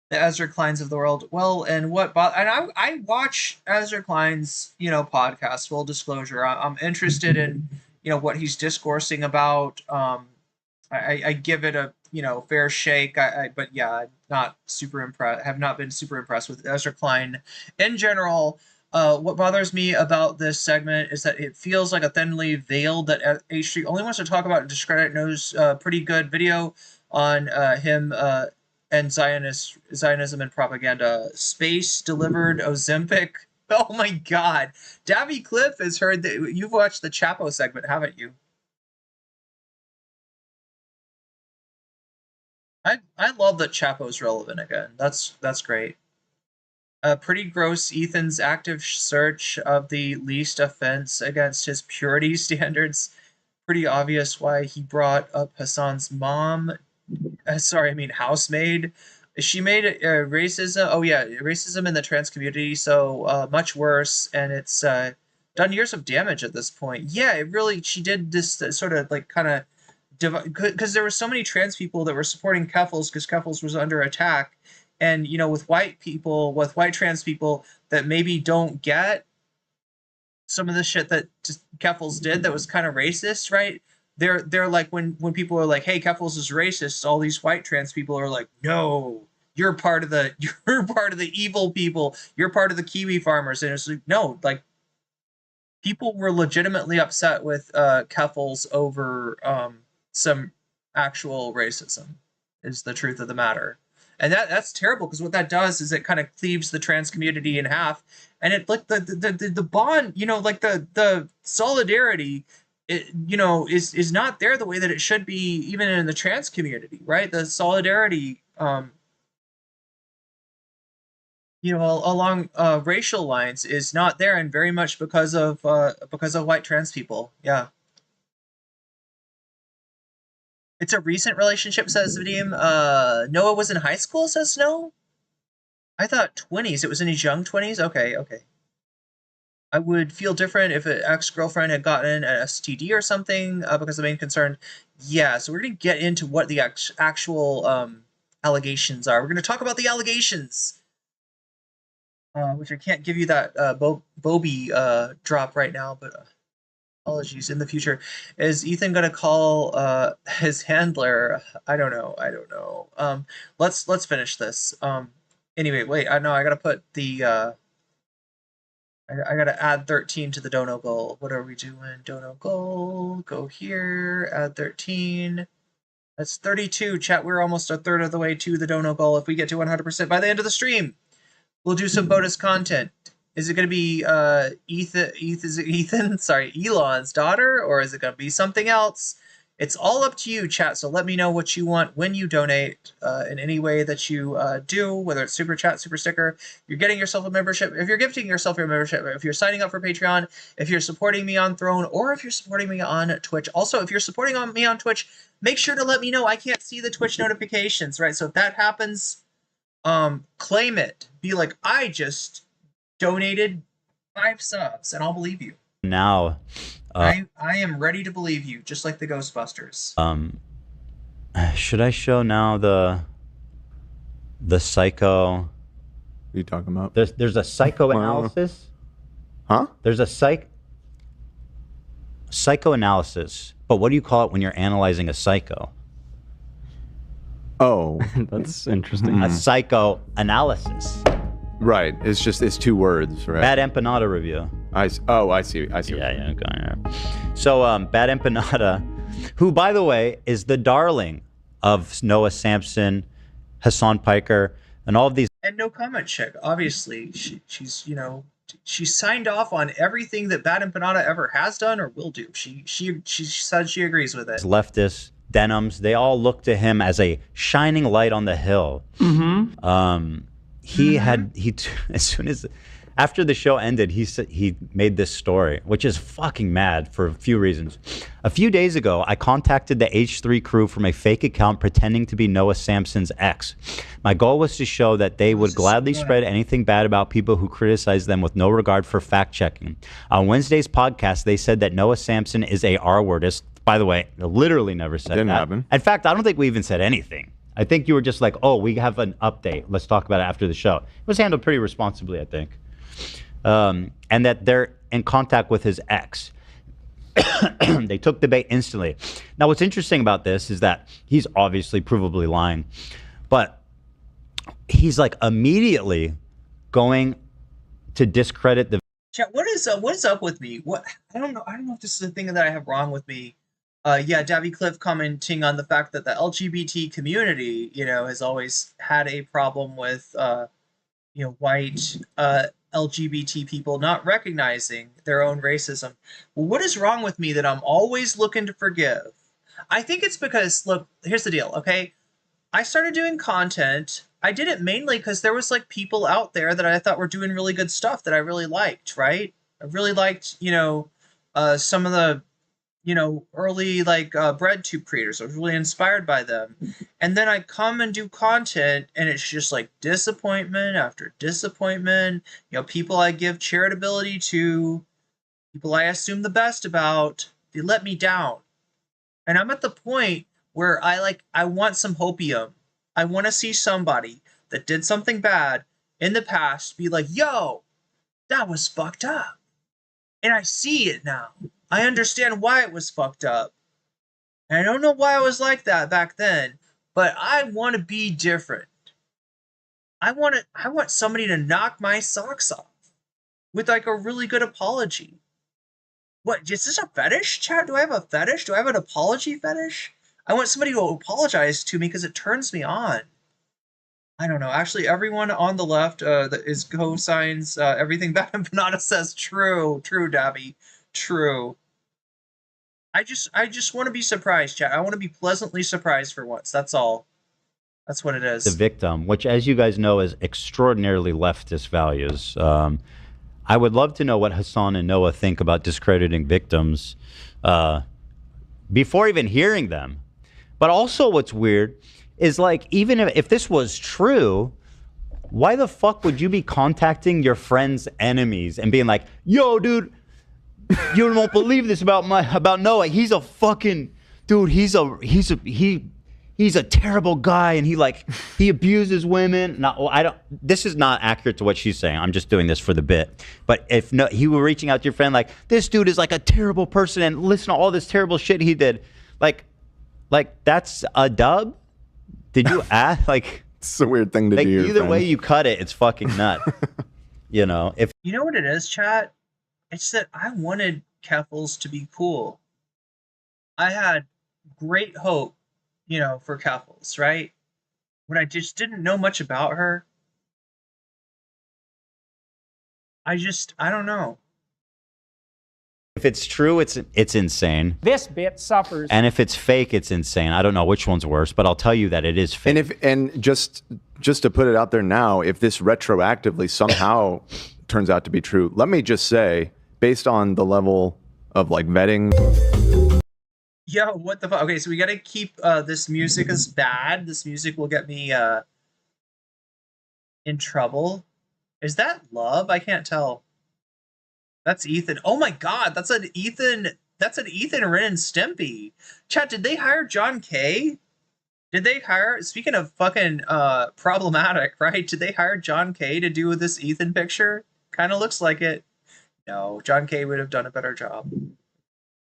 The Ezra Kleins of the world. Well, and what? And I watch Ezra Klein's, you know, podcast. Full disclosure, I'm interested in, you know, what he's discoursing about. I give it a, you know, fair shake. But yeah, I'm not super impressed. Have not been super impressed with Ezra Klein in general. What bothers me about this segment is that it feels like a thinly veiled that H3 only wants to talk about and discredit Noah's pretty good video on him and Zionism and propaganda. Space delivered Ozempic. Oh my God, Davy Cliff has heard that. You've watched the Chapo segment, haven't you? I love that Chapo's relevant again. That's great. Pretty gross. Ethan's active search of the least offense against his purity standards. Pretty obvious why he brought up Hassan's mom. Sorry, I mean housemaid. She made racism. Oh yeah, racism in the trans community. So much worse, and it's done years of damage at this point. Yeah, it really. She did this sort of like kind of because there were so many trans people that were supporting Keffels because Keffels was under attack, and you know, with white people, with white trans people that maybe don't get some of the shit that just Keffels did that was kind of racist, right? They're like when people are like, "Hey, Keffels is racist," all these white trans people are like, "No, you're part of the you're part of the evil people. You're part of the Kiwi farmers." And it's like, no, like people were legitimately upset with Keffels over some actual racism. Is the truth of the matter. And that's terrible because what that does is it kind of cleaves the trans community in half, and it like the bond, you know, like the solidarity, it, you know, is not there the way that it should be even in the trans community, right? The solidarity, you know, along racial lines is not there, and very much because of white trans people. Yeah. It's a recent relationship, says Vadim. Noah was in high school, says Snow. I thought 20s. It was in his young 20s? Okay, okay. I would feel different if an ex-girlfriend had gotten an STD or something because the main concern. Yeah, so we're going to get into what the actual allegations are. We're going to talk about the allegations, which I can't give you that Bobby drop right now, but apologies in the future. Is Ethan gonna call his handler? I don't know. Let's finish this. Anyway, wait. I know I gotta put the I gotta add 13 to the dono goal. What are we doing? Dono goal. Go here. Add 13. That's 32. Chat. We're almost a third of the way to the dono goal. If we get to 100% by the end of the stream, we'll do some bonus content. Is it going to be Ethan? Sorry, Elon's daughter, or is it going to be something else? It's all up to you, chat. So let me know what you want when you donate in any way that you do, whether it's super chat, super sticker. You're getting yourself a membership. If you're gifting yourself your membership, if you're signing up for Patreon, if you're supporting me on Throne, or if you're supporting me on Twitch. Also, if you're supporting me on Twitch, make sure to let me know. I can't see the Twitch notifications, right? So if that happens, claim it. Be like, I just donated 5 subs, and I'll believe you. Now, I am ready to believe you, just like the Ghostbusters. Should I show now the psycho? What are you talking about? There's a psychoanalysis. Huh? There's a psychoanalysis. But what do you call it when you're analyzing a psycho? Oh, That's interesting. A psychoanalysis. right. It's 2 words, right? Bad Empanada review. I see. Yeah. Okay. So, Bad Empanada, who, by the way, is the darling of Noah Samsen, Hassan Piker, and all of these. And no comment chick. Obviously, she's she signed off on everything that Bad Empanada ever has done or will do. She said she agrees with it. Leftists, denims, they all look to him as a shining light on the hill. As soon as after the show ended, he made this story, which is fucking mad for a few reasons. A few days ago, I contacted the H3 crew from a fake account pretending to be Noah Samsen's ex. My goal was to show that they would gladly spread anything bad about people who criticize them with no regard for fact-checking. On Wednesday's podcast, they said that Noah Samsen is a R-wordist. By the way, literally never said Didn't that. happen. In fact, I don't think we even said anything. I think you were just like, oh, we have an update. Let's talk about it after the show. It was handled pretty responsibly, I think. And that they're in contact with his ex. They took the bait instantly. Now, what's interesting about this is that he's obviously provably lying, but he's like immediately going to discredit the. Chat, what is up with me? What I don't know if this is a thing that I have wrong with me. Yeah, Davy Cliff commenting on the fact that the LGBT community, has always had a problem with white LGBT people not recognizing their own racism. Well, what is wrong with me that I'm always looking to forgive? I think it's because, look, here's the deal, okay? I started doing content. I did it mainly because there was like people out there that I thought were doing really good stuff that I really liked, right? I really liked, some of the early breadtuber creators. I was really inspired by them. And then I come and do content and it's just like disappointment after disappointment. People I give charitability to, people I assume the best about, they let me down. And I'm at the point where I want some hopium. I want to see somebody that did something bad in the past be like, yo, that was fucked up. And I see it now. I understand why it was fucked up. And I don't know why I was like that back then, but I want to be different. I want somebody to knock my socks off with like a really good apology. What, is this a fetish, chat? Do I have a fetish? Do I have an apology fetish? I want somebody to apologize to me because it turns me on. I don't know. Actually, everyone on the left that is co-signs everything Bad Empanada says. True, Dabby, true. I just want to be surprised, chat. I want to be pleasantly surprised for once. That's all. That's what it is. The victim, which, as you guys know, is extraordinarily leftist values. I would love to know what Hassan and Noah think about discrediting victims before even hearing them. But also what's weird is, like, even if this was true, why the fuck would you be contacting your friend's enemies and being like, yo, dude, you won't believe this about Noah. He's a fucking dude. He's a terrible guy, and he abuses women. This is not accurate to what she's saying. I'm just doing this for the bit. But if he were reaching out to your friend like, this dude is like a terrible person, and listen to all this terrible shit he did, like that's a dub. Did you ask? Like, it's a weird thing to do. Either way you cut it, it's fucking nut. If you know what it is, chat. It's that I wanted Keffels to be cool. I had great hope, for Keffels, right? When I just didn't know much about her. I don't know. If it's true, it's insane. This bit suffers. And if it's fake, it's insane. I don't know which one's worse, but I'll tell you that it is fake. And just to put it out there now, if this retroactively somehow turns out to be true, let me just say, based on the level of like vetting. Yo, what the fuck? Okay, so we gotta keep this music is bad. This music will get me in trouble. Is that Love? I can't tell. That's Ethan. Oh my god, that's an Ethan Ren and Stimpy. Chat, did they hire John Kay? Did they hire, speaking of fucking problematic, right? Did they hire John Kay to do this Ethan picture? Kind of looks like it. No, John Kay would have done a better job.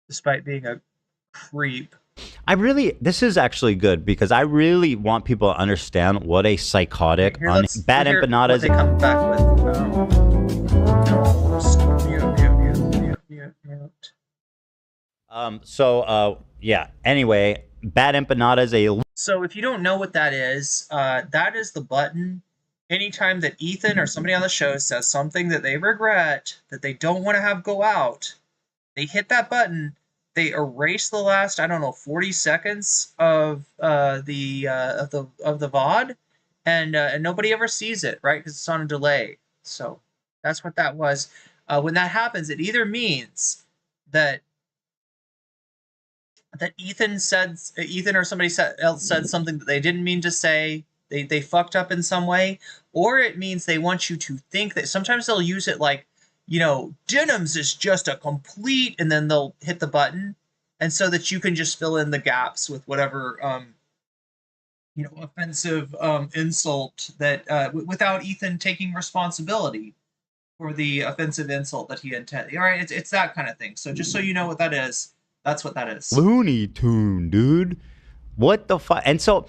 Despite being a creep. This is actually good because I really want people to understand what a psychotic, bad empanadas. They come back with. Yeah. Anyway, bad empanadas. So if you don't know what that is the button. Anytime that Ethan or somebody on the show says something that they regret, that they don't want to have go out, they hit that button. They erase the last, 40 seconds of the VOD, and nobody ever sees it, right? Because it's on a delay. So that's what that was. When that happens, it either means that Ethan or somebody else said something that they didn't mean to say. They fucked up in some way, or it means they want you to think that. Sometimes they'll use it like, Denims is just a complete, and then they'll hit the button, and so that you can just fill in the gaps with whatever, offensive insult that without Ethan taking responsibility for the offensive insult that he intended. All right, it's that kind of thing. So just so you know what that is, that's what that is. Looney Tune, dude. What the fuck? And so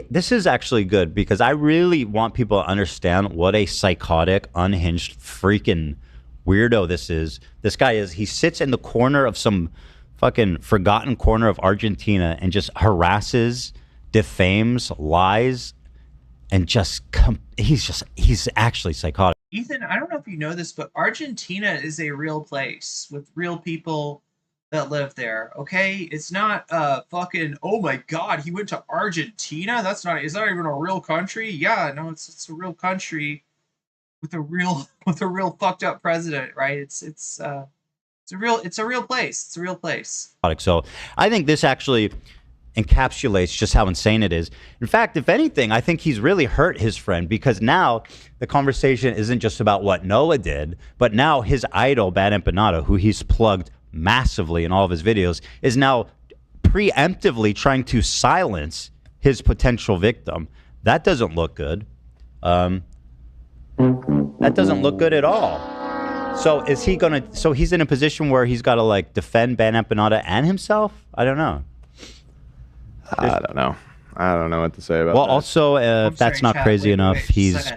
this is actually good because I really want people to understand what a psychotic, unhinged, freaking weirdo this is. This guy is. He sits in the corner of some fucking forgotten corner of Argentina and just harasses, defames, lies, and he's actually psychotic. Ethan, I don't know if you know this, but Argentina is a real place with real people that live there, okay? It's not fucking, oh my god, he went to Argentina? Is that even a real country? Yeah, no, it's a real country with a real fucked up president, right? It's a real place. It's a real place. So I think this actually encapsulates just how insane it is. In fact, if anything, I think he's really hurt his friend because now the conversation isn't just about what Noah did, but now his idol, Bad Empanada, who he's plugged massively in all of his videos, is now preemptively trying to silence his potential victim. That doesn't look good. That doesn't look good at all. So he's in a position where he's got to like defend Bad Empanada and himself? I don't know. I don't know what to say about that. Well, also, if that's not crazy enough, he's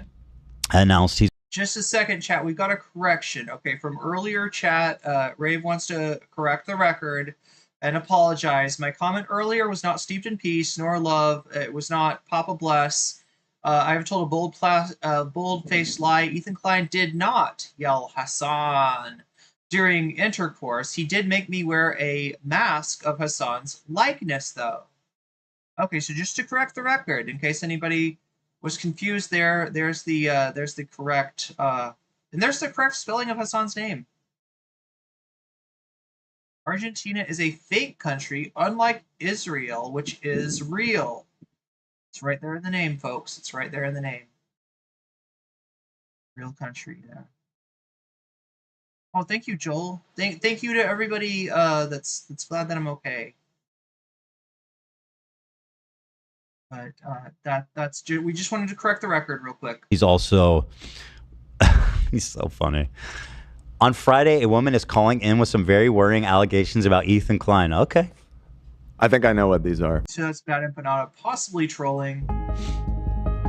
announced he's... Just a second, chat. We've got a correction. Okay, from earlier chat, Rave wants to correct the record and apologize. My comment earlier was not steeped in peace nor love. It was not Papa Bless. I have told a bold-faced lie. Ethan Klein did not yell Hassan during intercourse. He did make me wear a mask of Hassan's likeness, though. Okay, so just to correct the record, in case anybody was confused there's the correct and there's the correct spelling of Hassan's name. Argentina is a fake country, unlike Israel, which is real. It's right there in the name, folks. It's right there in the name. Real country, yeah. Oh, thank you, Joel. Thank you to everybody that's glad that I'm okay. But we just wanted to correct the record real quick. He's also he's so funny. On Friday, a woman is calling in with some very worrying allegations about Ethan Klein. Okay. I think I know what these are. So that's Bad Empanada possibly trolling.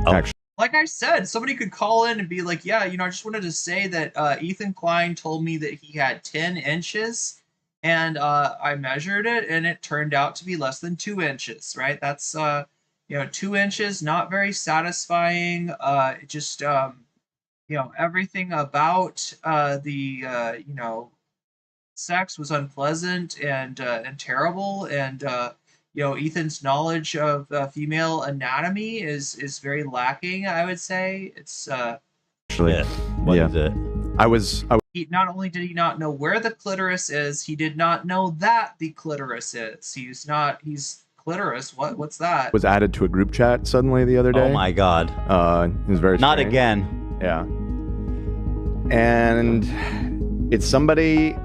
Oh. Like I said, somebody could call in and be like, yeah, I just wanted to say that Ethan Klein told me that he had 10 inches and I measured it and it turned out to be less than 2 inches, right? That's 2 inches, not very satisfying. Just everything about sex was unpleasant and terrible, and Ethan's knowledge of female anatomy is very lacking. I would say it's Actually, What is it? he not only did he not know where the clitoris is, he did not know that the clitoris is. He's clitoris. What's that? was added to a group chat suddenly the other day. Oh my god. It was very Not strange. again. Yeah. And it's somebody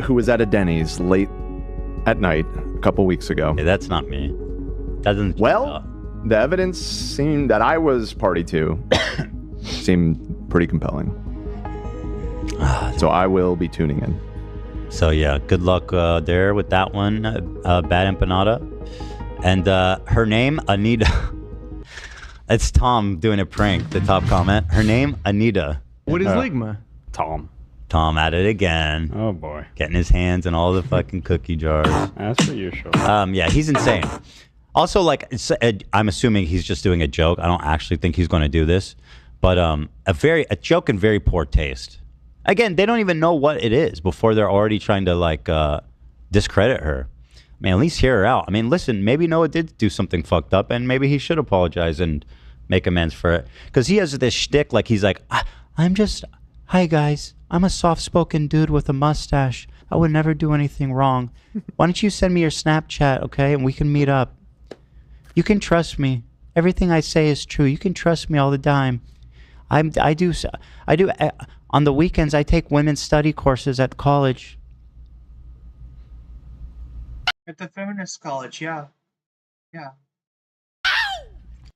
who was at a Denny's late at night a couple weeks ago. Yeah, that's not me. Doesn't. Well, the evidence seemed that I was party to seemed pretty compelling. So I will be tuning in. So yeah, good luck there with that one, Bad Empanada. And her name, Anita. It's Tom doing a prank, the top comment. Her name, Anita. What is Ligma? Tom. Tom at it again. Oh boy. Getting his hands in all the fucking cookie jars. As per usual. Yeah, he's insane. Also, like, I'm assuming he's just doing a joke. I don't actually think he's going to do this. But a joke in very poor taste. Again, they don't even know what it is before they're already trying to, like, discredit her. I mean, at least hear her out. I mean, listen, maybe Noah did do something fucked up, and maybe he should apologize and make amends for it. Because he has this shtick, like, he's like, hi, guys. I'm a soft-spoken dude with a mustache. I would never do anything wrong. Why don't you send me your Snapchat, okay, and we can meet up. You can trust me. Everything I say is true. You can trust me all the time. I do. On the weekends, I take women's study courses at college. At the feminist college, yeah.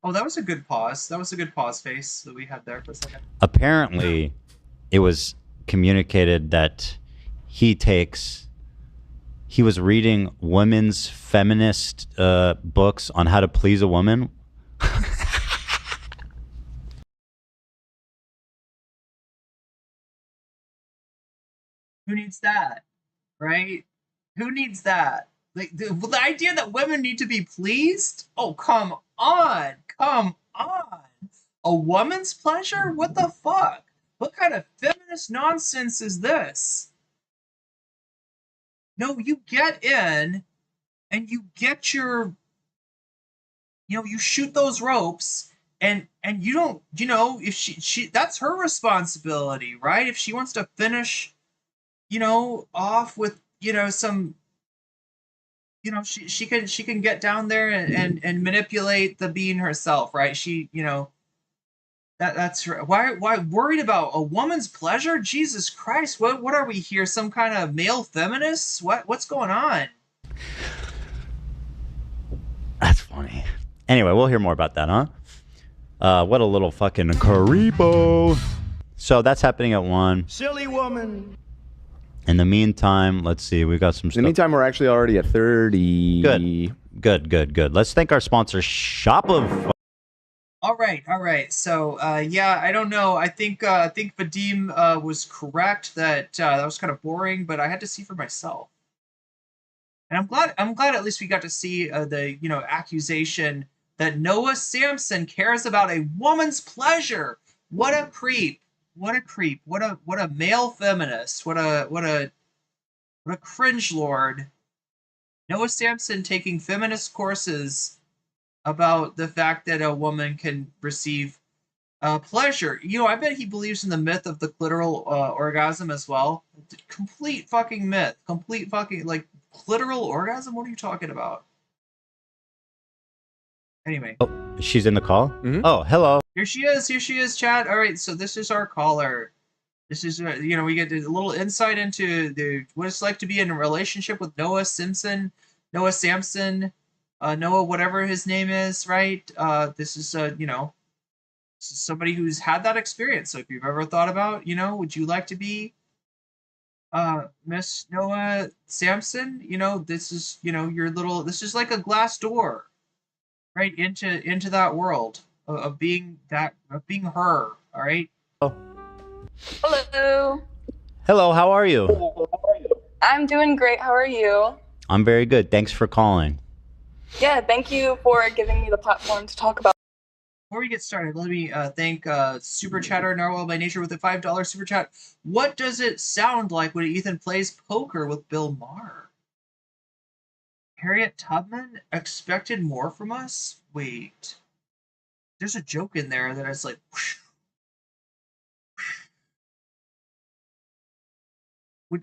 Oh, that was a good pause. That was a good pause face that we had there for a second. Apparently, it was communicated that he was reading women's feminist books on how to please a woman. Who needs that, right? Who needs that? Like the idea that women need to be pleased? Oh, come on. A woman's pleasure? What the fuck? What kind of feminist nonsense is this? No, you get in and you get your, you shoot those ropes and you don't, if she that's her responsibility, right? If she wants to finish, off with, some, she can get down there and manipulate the being herself, right? She, that's right. Why worried about a woman's pleasure? Jesus Christ, what are we here? Some kind of male feminists? What's going on? That's funny. Anyway, we'll hear more about that, huh? What a little fucking creepo. So that's happening at 1. Silly woman. In the meantime, let's see. We got some stuff. In the meantime, we're actually already at 30. Good. Let's thank our sponsor, Shopify. All right. So, I don't know. I think Vadim was correct that that was kind of boring, but I had to see for myself. And I'm glad at least we got to see the accusation that Noah Samsen cares about a woman's pleasure. What a creep. What a male feminist. What a cringe lord. Noah Samsen taking feminist courses about the fact that a woman can receive pleasure. I bet he believes in the myth of the clitoral orgasm as well. Complete fucking myth. Complete fucking, like, clitoral orgasm? What are you talking about? Anyway. Oh, she's in the call? Mm-hmm. Oh, hello. Here she is, chat. All right, so this is our caller. This is, we get a little insight into what it's like to be in a relationship with Noah Samsen, Noah, whatever his name is, right? This is somebody who's had that experience. So if you've ever thought about, would you like to be Miss Noah Samsen? This is, this is like a glass door, right, into that world of being her. All right. Hello. Hello, how are you? I'm doing great. How are you? I'm very good. Thanks for calling. Yeah, thank you for giving me the platform to talk about. Before we get started, let me thank Super Chatter Narwhal by Nature with a $5 Super Chat. What does it sound like when Ethan plays poker with Bill Maher? Harriet Tubman expected more from us? Wait. There's a joke in there that is like... Whoosh.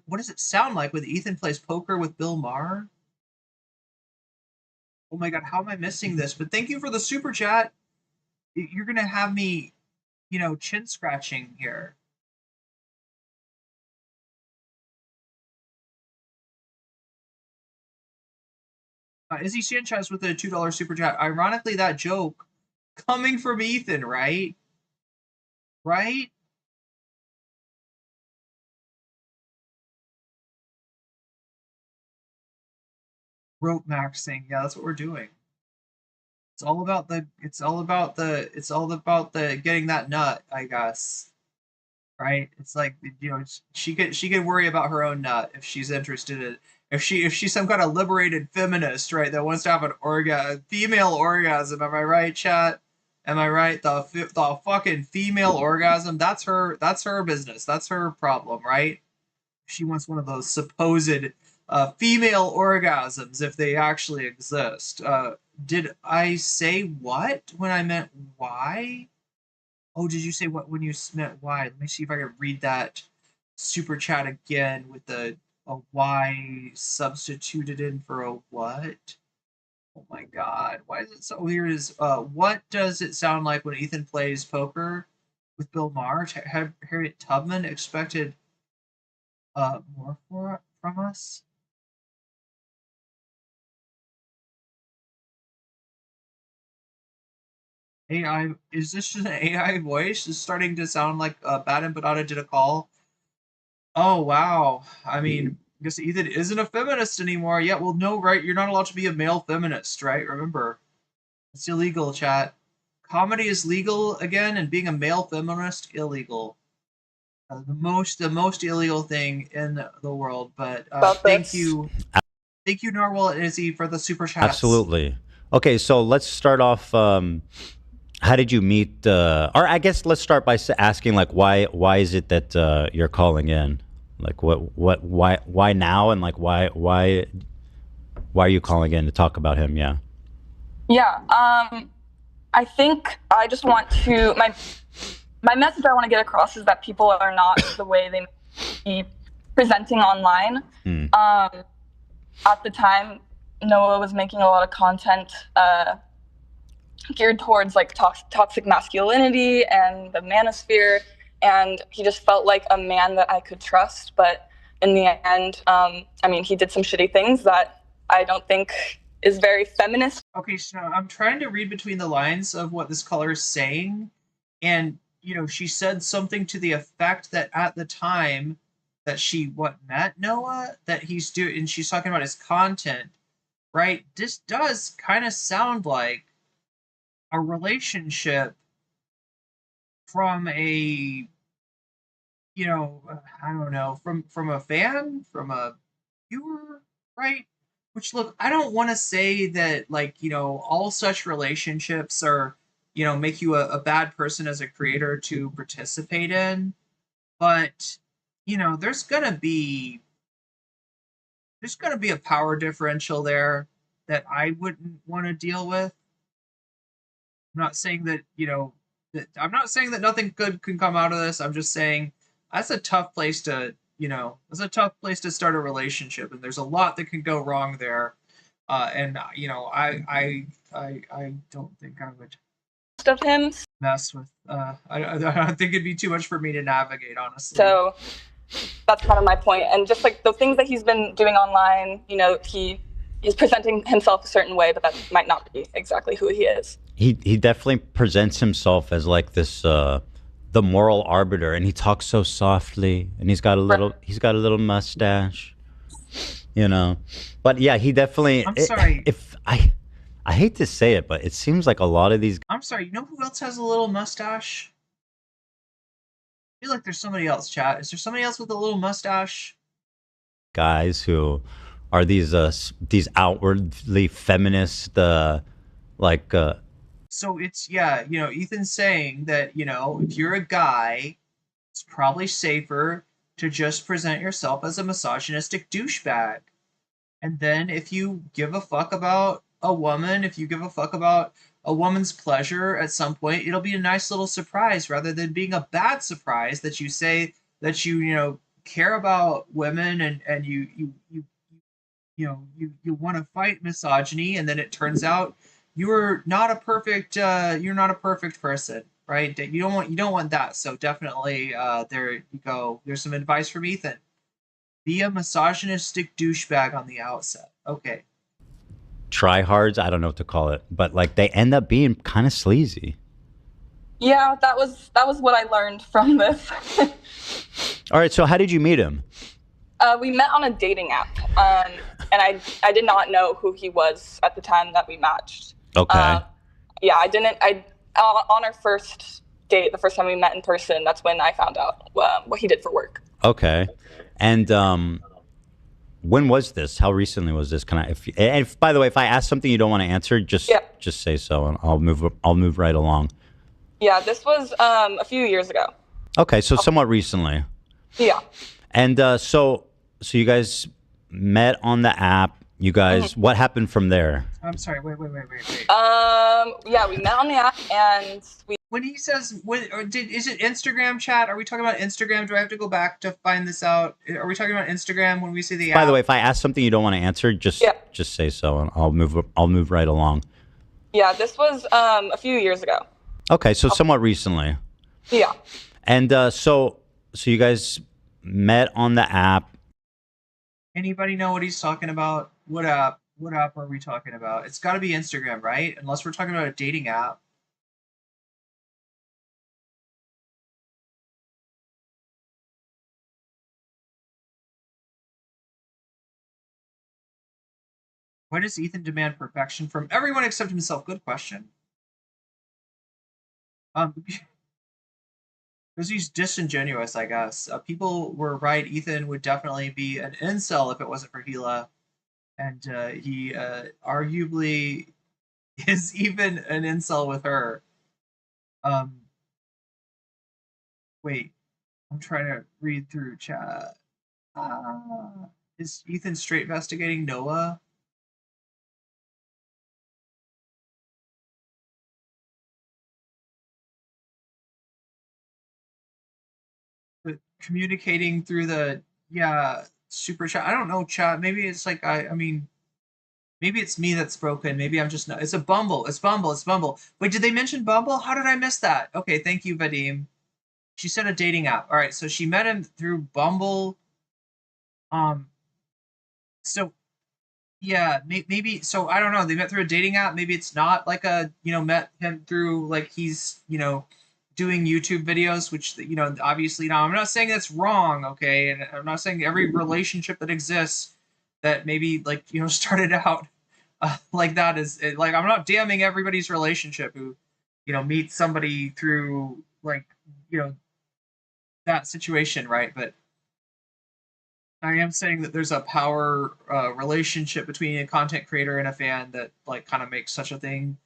What does it sound like when Ethan plays poker with Bill Maher? Oh my god, how am I missing this? But thank you for the Super Chat. You're gonna have me, chin scratching here. Izzy Sanchez with a $2 Super Chat. Ironically, that joke coming from Ethan, right? Right? Rope maxing. Yeah, that's what we're doing. It's all about the getting that nut, I guess. Right? It's like, she could worry about her own nut if she's interested in, if she's some kind of liberated feminist, right, that wants to have a female orgasm. Am I right, chat? Am I right? The fucking female orgasm, that's her business. That's her problem, right? She wants one of those supposed female orgasms, if they actually exist. Did I say what when I meant why? Oh, did you say what when you meant why? Let me see if I can read that super chat again with a why substituted in for a what? Oh my god, why is it so weird? Is what does it sound like when Ethan plays poker with Bill Maher? Harriet Tubman expected more from us? AI, is this just an AI voice? It's starting to sound like Bad and Banana did a call. Oh, wow. I mean, I guess Ethan isn't a feminist anymore. Yeah, well, no, right? You're not allowed to be a male feminist, right? Remember, it's illegal, chat. Comedy is legal again, and being a male feminist, illegal. The most illegal thing in the world. But thank you, Narwhal and Izzy, for the super chats. Absolutely. Okay, so let's start off. How did you meet? Or I guess let's start by asking, like, why is it that you're calling in? Like, why now, and like why are you calling in to talk about him? Yeah. Yeah. I think I just want to my message I want to get across is that people are not the way they be presenting online. At the time, Noah was making a lot of content geared towards like toxic masculinity and the manosphere, and he just felt like a man that I could trust. But in the end, I mean, he did some shitty things that I don't think is very feminist. Okay, so I'm trying to read between the lines of what this caller is saying, and she said something to the effect that at the time that she met Noah, that he's doing, and she's talking about his content, right? This does kind of sound like a relationship from a, I don't know, from a fan, from a viewer, right? Which, look, I don't want to say that, like, all such relationships are, make you a bad person as a creator to participate in, but, there's gonna be a power differential there that I wouldn't want to deal with. I'm not saying that, I'm not saying that nothing good can come out of this. I'm just saying that's a tough place to, it's a tough place to start a relationship, and there's a lot that can go wrong there. And I don't think I would of him mess with. I don't think it'd be too much for me to navigate, honestly. So that's kind of my point. And just like the things that he's been doing online, he's presenting himself a certain way, but that might not be exactly who he is. He definitely presents himself as like this the moral arbiter, and he talks so softly, and he's got a little mustache, But yeah, he definitely. I'm sorry. If I hate to say it, but it seems like a lot of these. I'm sorry. You know who else has a little mustache? I feel like there's somebody else, chat. Is there somebody else with a little mustache? Guys who are these outwardly feminist, So it's, yeah, Ethan's saying that, if you're a guy, it's probably safer to just present yourself as a misogynistic douchebag. And then if you give a fuck about a woman, if you give a fuck about a woman's pleasure at some point, it'll be a nice little surprise rather than being a bad surprise that you say that you care about women and you want to fight misogyny, and then it turns out you're not a perfect person, right? You don't want that. So definitely, there you go. There's some advice from Ethan. Be a misogynistic douchebag on the outset. Okay. Tryhards, I don't know what to call it, but like they end up being kind of sleazy. Yeah, that was what I learned from this. All right, so how did you meet him? We met on a dating app, and I did not know who he was at the time that we matched. Okay. Yeah, I didn't. On our first date, the first time we met in person, that's when I found out what he did for work. Okay. And when was this? How recently was this? Can I? If by the way, if I ask something you don't want to answer, just say so, and I'll move right along. Yeah, this was a few years ago. Okay, so somewhat recently. Yeah. And so you guys met on the app. You guys, what happened from there? I'm sorry. Wait. Yeah, we met on the app, and when he says, is it Instagram chat? Are we talking about Instagram? Do I have to go back to find this out? Are we talking about Instagram when we say the app? By the way, if I ask something you don't want to answer, just say so, and I'll move right along. Yeah, this was a few years ago. Okay, so somewhat recently. Yeah. And so you guys met on the app. Anybody know what he's talking about? What app? What app are we talking about? It's got to be Instagram, right? Unless we're talking about a dating app. Why does Ethan demand perfection from everyone except himself? Good question. Because he's disingenuous, I guess. People were right. Ethan would definitely be an incel if it wasn't for Gila. And he arguably is even an incel with her. Wait. I'm trying to read through chat. Is Ethan straight investigating Noah? Communicating through the super chat. I don't know, chat. Maybe it's like maybe it's me that's broken. Maybe I'm just not. It's Bumble. It's Bumble. Wait, did they mention Bumble? How did I miss that? Okay, thank you, Vadim. She said a dating app. All right, so she met him through Bumble. So yeah, maybe. So I don't know. They met through a dating app. Maybe it's not like met him through like he's doing YouTube videos, which obviously now I'm not saying that's wrong, okay, and I'm not saying every relationship that exists that maybe started out like that is like, I'm not damning everybody's relationship who meets somebody through that situation, right? But I am saying that there's a power relationship between a content creator and a fan that kind of makes such a thing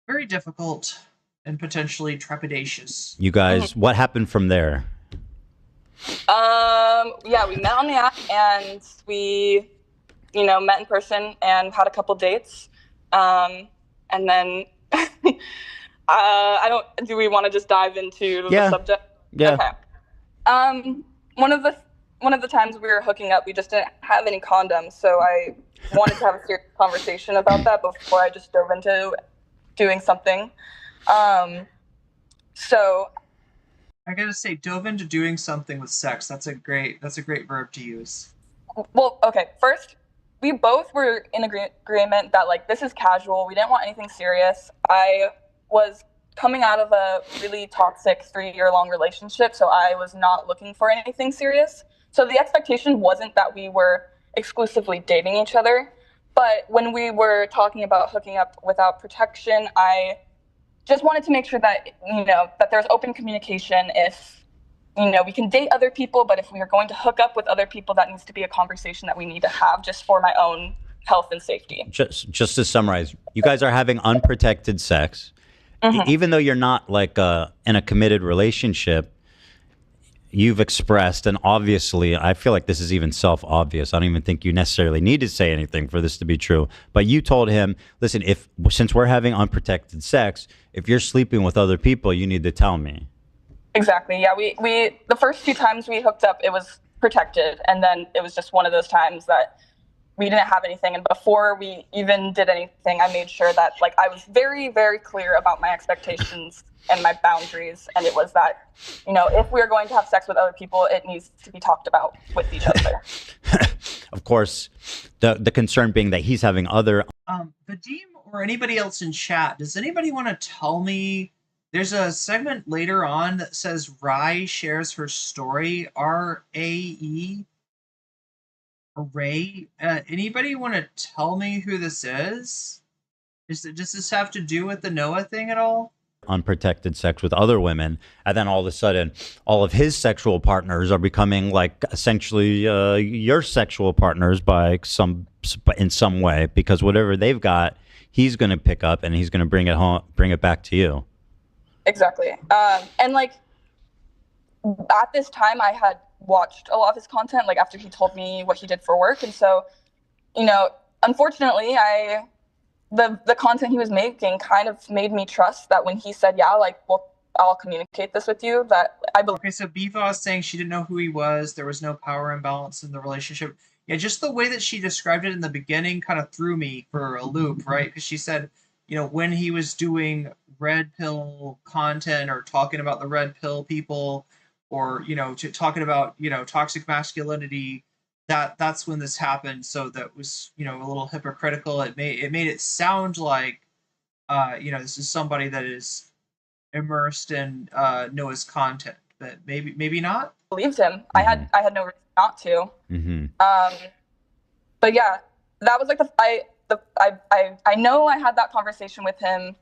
very difficult and potentially trepidatious. You guys, what happened from there? Yeah, we met on the app, and we, met in person and had a couple dates. And then, do we want to just dive into the subject? Yeah. Okay. One of the times we were hooking up, we just didn't have any condoms, so I wanted to have a serious conversation about that before I just dove into doing something. So I gotta say, dove into doing something with sex. That's a great verb to use. Well, okay. First, we both were in agreement that this is casual. We didn't want anything serious. I was coming out of a really toxic 3-year-long relationship, so I was not looking for anything serious. So the expectation wasn't that we were exclusively dating each other. But when we were talking about hooking up without protection, I just wanted to make sure that, that there's open communication. If, we can date other people, but if we are going to hook up with other people, that needs to be a conversation that we need to have just for my own health and safety. Just to summarize, you guys are having unprotected sex. even though you're not like in a committed relationship, you've expressed, and obviously I feel like this is even self-obvious. I don't even think you necessarily need to say anything for this to be true. But you told him, listen, since we're having unprotected sex, if you're sleeping with other people, you need to tell me. Exactly. Yeah. We the first 2 times we hooked up, it was protected, and then it was just one of those times that we didn't have anything. And before we even did anything, I made sure that like I was very, very clear about my expectations and my boundaries. And it was that, you know, if we're going to have sex with other people, it needs to be talked about with each other. Of course, the concern being that he's having other. Vadim or anybody else in chat, does anybody want to tell me? There's a segment later on that says Rai shares her story. R-A-E. Ray. Anybody want to tell me who this is? Does this have to do with the Noah thing at all? Unprotected sex with other women, and then all of a sudden all of his sexual partners are becoming like essentially your sexual partners in some way, because whatever they've got, he's going to pick up and he's going to bring it back to you. Exactly. And like at this time I had watched a lot of his content, like after he told me what he did for work. And so, you know, unfortunately the content he was making kind of made me trust that when he said, yeah, like, well, I'll communicate this with you, that I believe. Okay, so Beeva was saying she didn't know who he was. There was no power imbalance in the relationship. Yeah, just the way that she described it in the beginning kind of threw me for a loop, right? Because she said, you know, when he was doing red pill content or talking about the red pill people or, you know, talking about, you know, toxic masculinity, that's when this happened. So that was, you know, a little hypocritical. It made it sound like, you know, this is somebody that is immersed in Noah's content, but maybe not. Believed him. I had no reason not to. But yeah, that was like I know I had that conversation with him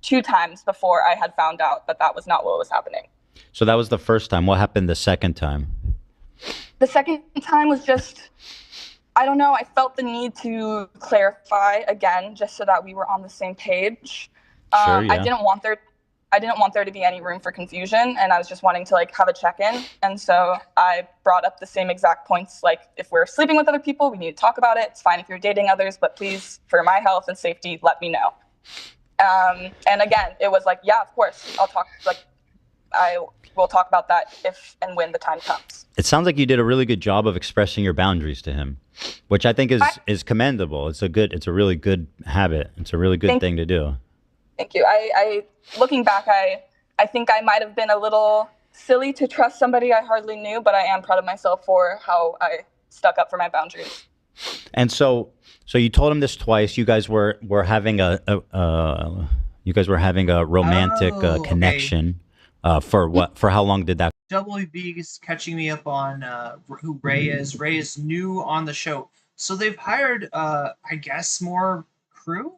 2 times before I had found out that was not what was happening. So that was the first time. What happened the second time? The second time was just, I don't know, I felt the need to clarify again, just so that we were on the same page. Sure, yeah. I didn't want there to be any room for confusion, and I was just wanting to like have a check-in. And so I brought up the same exact points, like if we're sleeping with other people, we need to talk about it. It's fine if you're dating others, but please, for my health and safety, let me know. And again, it was like, yeah, of course, I'll talk, like I will talk about that if and when the time comes. It sounds like you did a really good job of expressing your boundaries to him, which I think is commendable. It's a really good habit. It's a really good thing to do. Thank you. I looking back, I think I might have been a little silly to trust somebody I hardly knew, but I am proud of myself for how I stuck up for my boundaries. And so you told him this twice. You guys were having a romantic connection. For how long did that? WB is catching me up on who Ray is. Ray is new on the show, so they've hired I guess more crew.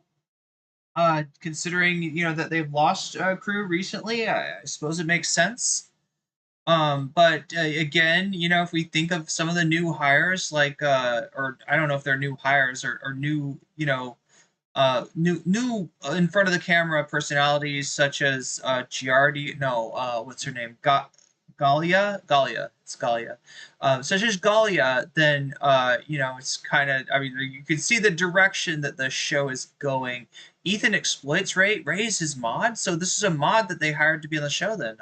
Considering, you know, that they've lost crew recently, I suppose it makes sense. But again, you know, if we think of some of the new hires, like, or I don't know if they're new hires or new, you know, new in front of the camera personalities such as Giardi. No, what's her name? Galia. It's Galia. Such as Galia, then you know, it's kind of. I mean, you can see the direction that the show is going. Ethan exploits Ray. Ray is his mod, so this is a mod that they hired to be on the show. Then,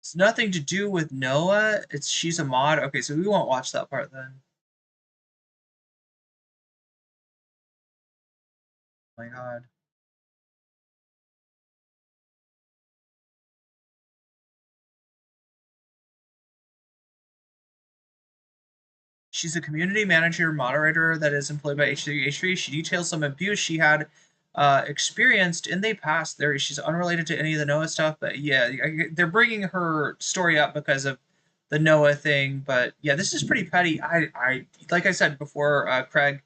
it's nothing to do with Noah. She's a mod. Okay, so we won't watch that part then. Oh my God. She's a community manager, moderator that is employed by H3H3. She details some abuse she had experienced in the past. She's unrelated to any of the Noah stuff, but yeah, they're bringing her story up because of the Noah thing. But yeah, this is pretty petty. I like I said before, Craig,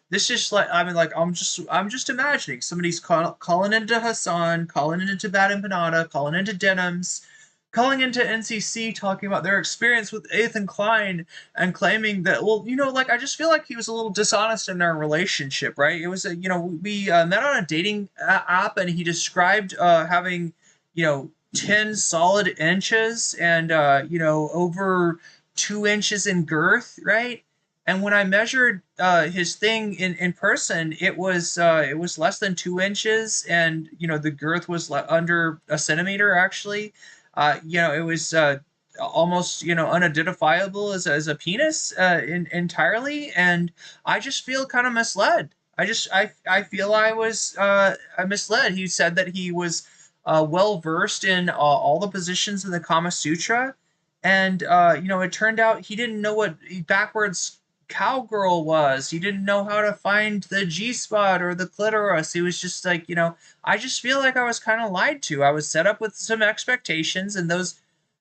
this is like, I mean, like I'm just imagining somebody's calling into Hassan, calling into Bad Empanada, calling into Denims, calling into NCC, talking about their experience with Ethan Klein and claiming that, well, like, I just feel like he was a little dishonest in our relationship, right? It was, we met on a dating app, and he described having, 10 solid inches and, over 2 inches in girth, right? And when I measured his thing in person, it was less than 2 inches, and the girth was under a centimeter actually. It was almost unidentifiable as a penis entirely, and I just feel kind of misled. I feel I was misled. He said that he was well versed in all the positions in the Kama Sutra, and it turned out he didn't know what backwards cowgirl was. He didn't know how to find the G spot or the clitoris. He was just like, I just feel like I was kind of lied to. I was set up with some expectations, and those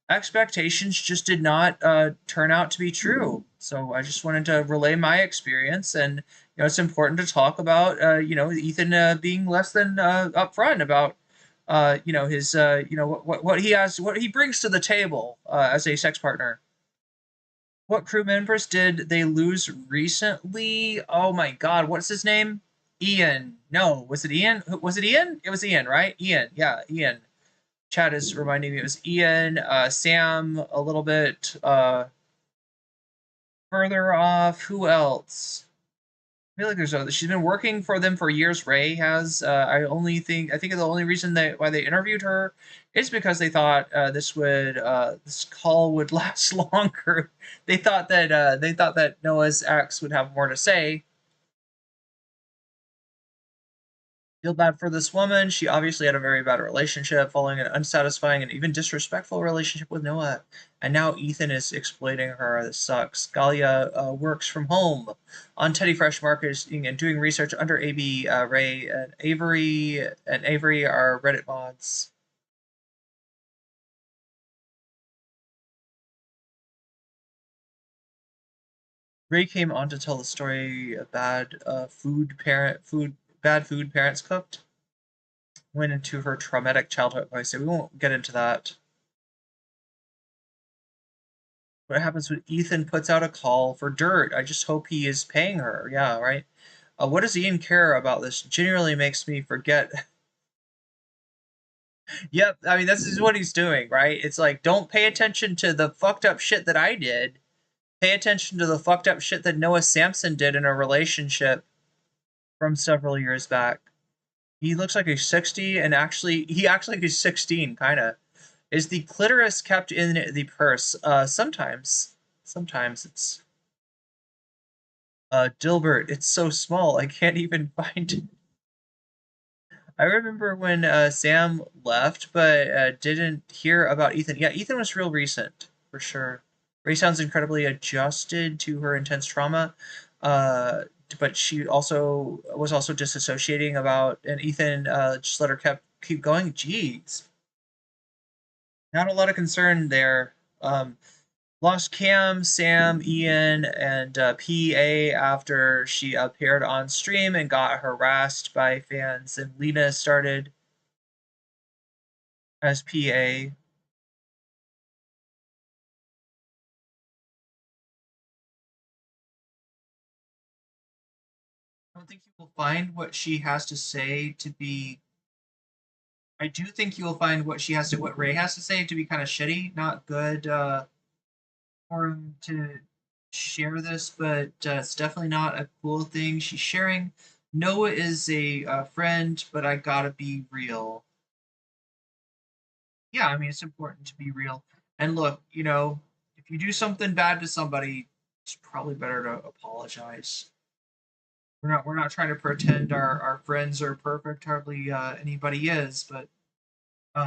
expectations just did not turn out to be true. So I just wanted to relay my experience, and it's important to talk about Ethan being less than upfront about his what he has, what he brings to the table as a sex partner. What crew members did they lose recently? Oh my God, what's his name? Ian. No, was it Ian? Was it Ian? It was Ian, right? Ian. Yeah, Ian. Chad is reminding me it was Ian. Sam, a little bit further off. Who else? I feel like there's other. She's been working for them for years. Ray has. I think the only reason why they interviewed her is because they thought this call would last longer. They thought that Noah's ex would have more to say. Feel bad for this woman. She obviously had a very bad relationship, following an unsatisfying and even disrespectful relationship with Noah. And now Ethan is exploiting her. This sucks. Galia works from home on Teddy Fresh Marketing and doing research under AB. Ray and Avery are Reddit mods. Ray came on to tell the story of bad food parents cooked. Went into her traumatic childhood. I say we won't get into that. What happens when Ethan puts out a call for dirt? I just hope he is paying her. Yeah, right. What does Ian care about this? Genuinely makes me forget. Yep, I mean, this is what he's doing, right? It's like, don't pay attention to the fucked up shit that I did. Pay attention to the fucked up shit that Noah Samsen did in a relationship from several years back. He looks like he's 60, and he acts like he's 16, kind of. Is the clitoris kept in the purse? Sometimes. Sometimes it's... Dilbert, it's so small, I can't even find it. I remember when Sam left, but didn't hear about Ethan. Yeah, Ethan was real recent, for sure. Ray sounds incredibly adjusted to her intense trauma, but she was also disassociating about, and Ethan just let her keep going. Jeez. Not a lot of concern there. Lost Cam, Sam, Ian, and PA after she appeared on stream and got harassed by fans, and Lena started as PA. I don't think you will find what she has to say to be... I do think you will find what Ray has to say to be kind of shitty, not good for him to share this, but it's definitely not a cool thing she's sharing. Noah is a friend, but I gotta be real. Yeah, I mean, it's important to be real. And look, if you do something bad to somebody, it's probably better to apologize. We're not trying to pretend our friends are perfect. Hardly anybody is, but you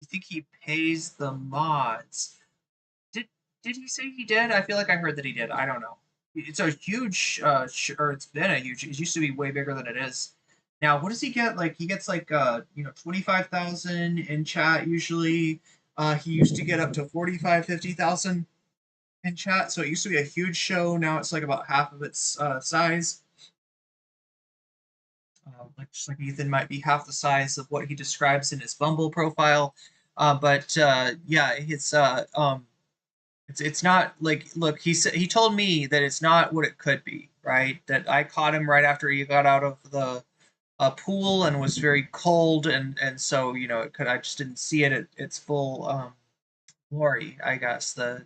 think he pays the mods? Did he say he did? I feel like I heard that he did. I don't know. It's a huge or it's been a huge. It used to be way bigger than it is. Now, what does he get? Like, he gets like 25,000 in chat usually. He used to get up to 45, 50,000 in chat. So it used to be a huge show. Now it's like about half of its size. Just like Ethan might be half the size of what he describes in his Bumble profile. Yeah, it's not like, look, he told me that it's not what it could be, right? That I caught him right after he got out of the pool and was very cold, and so I just didn't see it at its full glory, I guess. The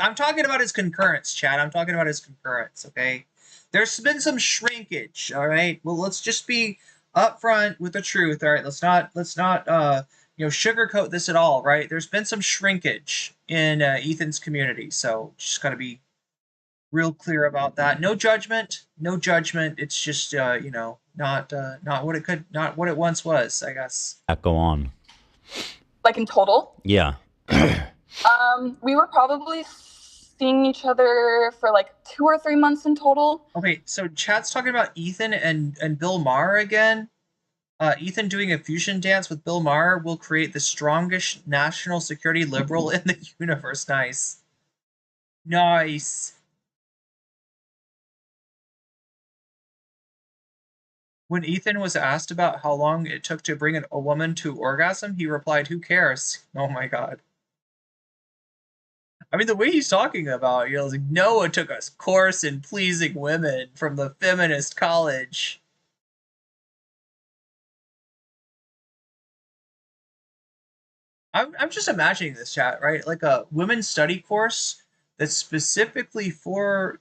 I'm talking about his concurrence, Chad. I'm talking about his concurrence. Okay, there's been some shrinkage. All right. Well, let's just be upfront with the truth. All right. Let's not sugarcoat this at all. Right. There's been some shrinkage in Ethan's community, so just gotta be real clear about that. No judgment. No judgment. It's just not what it once was, I guess. Go on. Like in total? Yeah. We were probably seeing each other for like 2 or 3 months in total. Okay, so Chad's talking about Ethan and Bill Maher again. Ethan doing a fusion dance with Bill Maher will create the strongest national security liberal in the universe. Nice. Nice. When Ethan was asked about how long it took to bring a woman to orgasm, he replied, "Who cares?" Oh my god. I mean, the way he's talking about, like Noah took a course in pleasing women from the feminist college. I'm just imagining this, chat, right? Like a women's study course that's specifically for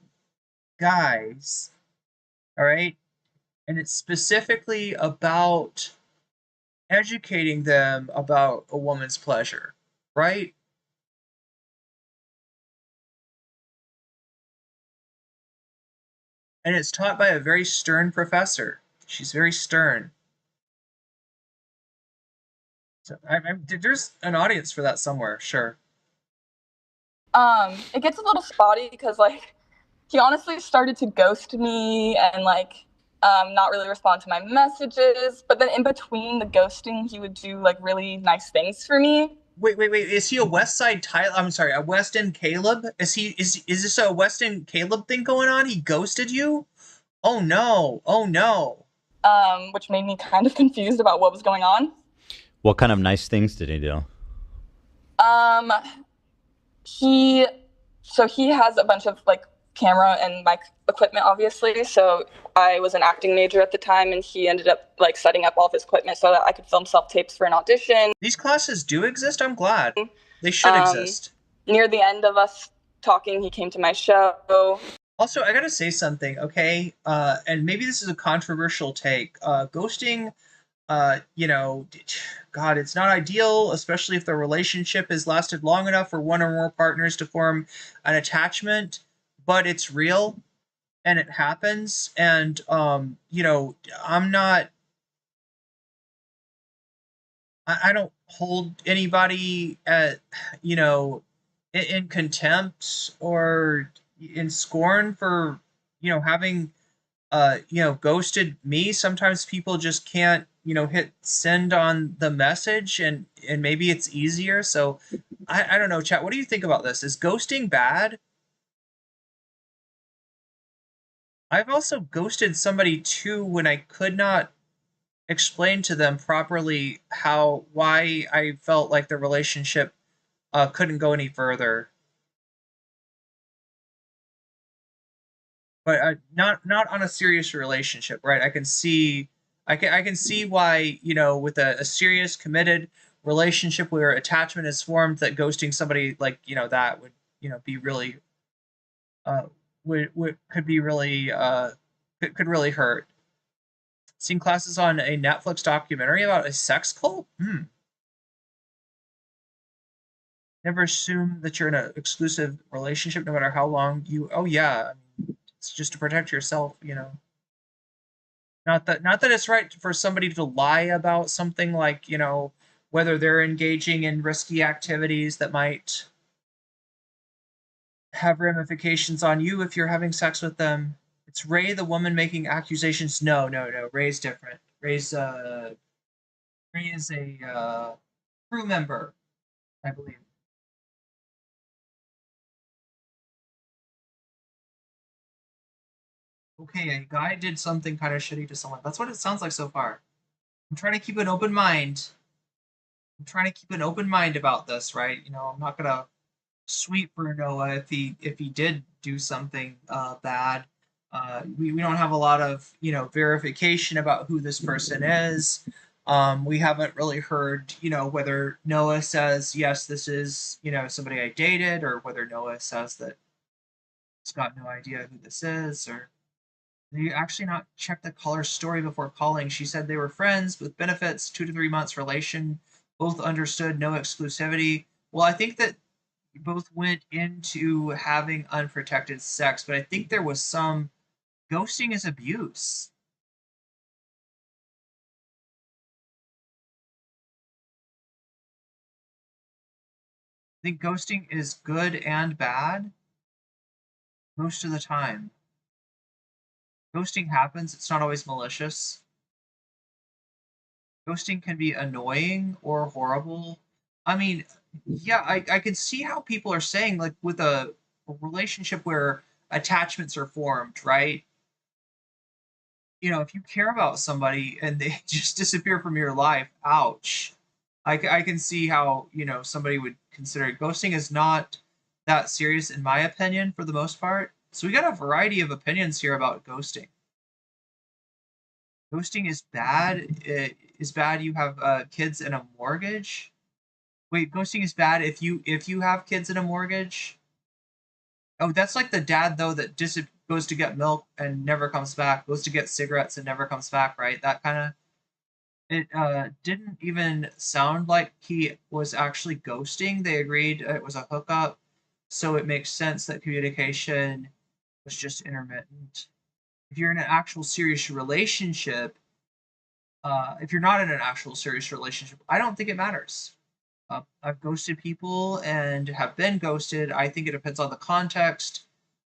guys, all right? And it's specifically about educating them about a woman's pleasure, right? And it's taught by a very stern professor. She's very stern. So there's an audience for that somewhere, sure. It gets a little spotty because like he honestly started to ghost me and like not really respond to my messages. But then in between the ghosting, he would do like really nice things for me. Wait. Is he a West Side Tyler? I'm sorry, a West End Caleb? Is this a West End Caleb thing going on? He ghosted you? Oh no. Oh no. Which made me kind of confused about what was going on. What kind of nice things did he do? He has a bunch of like camera and mic equipment, obviously. So I was an acting major at the time, and he ended up like setting up all of his equipment so that I could film self-tapes for an audition. These classes do exist? I'm glad. They should exist. Near the end of us talking, he came to my show. Also, I gotta say something, okay? And maybe this is a controversial take. Ghosting, God, it's not ideal, especially if the relationship has lasted long enough for one or more partners to form an attachment, but it's real and it happens. And, I don't hold anybody in contempt or in scorn for, having, ghosted me. Sometimes people just can't, hit send on the message and maybe it's easier. So I don't know, chat. What do you think about this? Is ghosting bad? I've also ghosted somebody too when I could not explain to them properly why I felt like the relationship couldn't go any further. But not on a serious relationship, right? I can see why, with a serious committed relationship where attachment is formed, that ghosting somebody like that would be really could be really could really hurt. Seen classes on a Netflix documentary about a sex cult? Never assume that you're in an exclusive relationship, no matter how long you. Oh yeah, it's just to protect yourself, Not that it's right for somebody to lie about something like whether they're engaging in risky activities that might have ramifications on you if you're having sex with them. It's Ray, the woman making accusations. No. Ray's different. Ray is a crew member, I believe. Okay, a guy did something kind of shitty to someone. That's what it sounds like so far. I'm trying to keep an open mind. I'm trying to keep an open mind about this, right? You know, I'm not gonna sweep for Noah if he did do something bad. We don't have a lot of verification about who this person is. We haven't really heard whether Noah says yes, this is somebody I dated, or whether Noah says that he's got no idea who this is, or they actually not check the caller's story before calling. She said they were friends with benefits, 2 to 3 months relation, both understood no exclusivity. Well, I think that both went into having unprotected sex, but I think there was some ghosting is abuse. I think ghosting is good and bad most of the time. Ghosting happens, it's not always malicious. Ghosting can be annoying or horrible. I mean, yeah, I can see how people are saying, like, with a relationship where attachments are formed, right? If you care about somebody and they just disappear from your life, ouch. I can see how, somebody would consider it. Ghosting is not that serious, in my opinion, for the most part. So we got a variety of opinions here about ghosting. Ghosting is bad. It is bad. You have kids and a mortgage. Wait, ghosting is bad if you have kids and a mortgage. Oh, that's like the dad though that goes to get milk and never comes back, goes to get cigarettes and never comes back, right? That kind of. It didn't even sound like he was actually ghosting. They agreed it was a hookup, so it makes sense that communication was just intermittent. If you're in an actual serious relationship, if you're not in an actual serious relationship, I don't think it matters. I've ghosted people and have been ghosted. I think it depends on the context.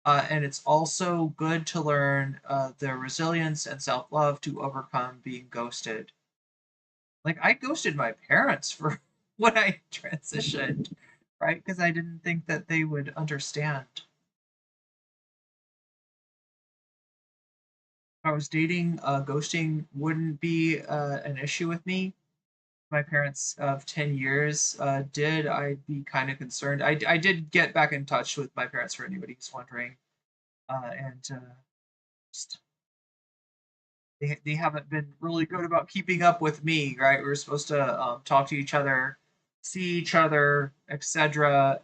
And it's also good to learn the resilience and self love to overcome being ghosted. Like, I ghosted my parents for when I transitioned, right? Because I didn't think that they would understand. If I was dating, ghosting wouldn't be an issue with me. My parents of 10 years did. I'd be kind of concerned. I did get back in touch with my parents for anybody who's wondering. And just, they haven't been really good about keeping up with me, right? We were supposed to talk to each other, see each other, etc.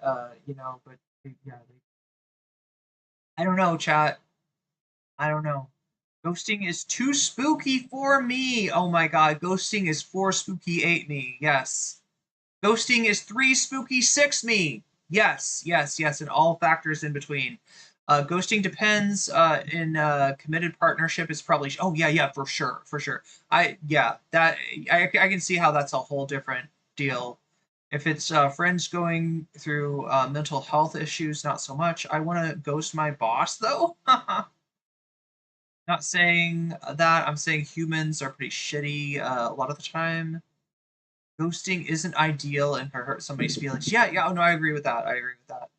But yeah, I don't know, chat. I don't know. Ghosting is too spooky for me. Oh my god, ghosting is 4 spooky 8 me. Yes. Ghosting is 3 spooky 6 me. Yes, yes, yes, and all factors in between. Ghosting depends. In committed partnership, is probably. Oh yeah, yeah, for sure, for sure. I can see how that's a whole different deal. If it's friends going through mental health issues, not so much. I want to ghost my boss though. Not saying that. I'm saying humans are pretty shitty a lot of the time. Ghosting isn't ideal and hurt somebody's feelings. Yeah, yeah. Oh no, I agree with that. I agree with that.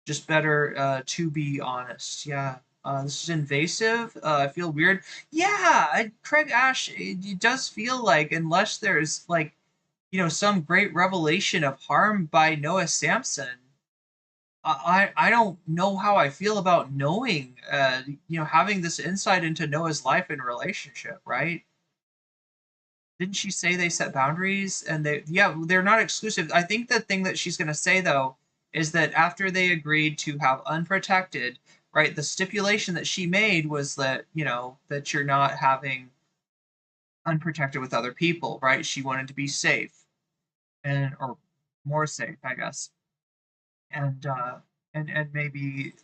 Just better to be honest. Yeah. This is invasive. I feel weird. Yeah, Craig Ash. It does feel like, unless there's like, some great revelation of harm by Noah Samson. I don't know how I feel about knowing, having this insight into Noah's life and relationship, right? Didn't she say they set boundaries and they're not exclusive? I think the thing that she's going to say though is that after they agreed to have unprotected, right, the stipulation that she made was that, that you're not having unprotected with other people, right? She wanted to be safe or more safe, I guess. And maybe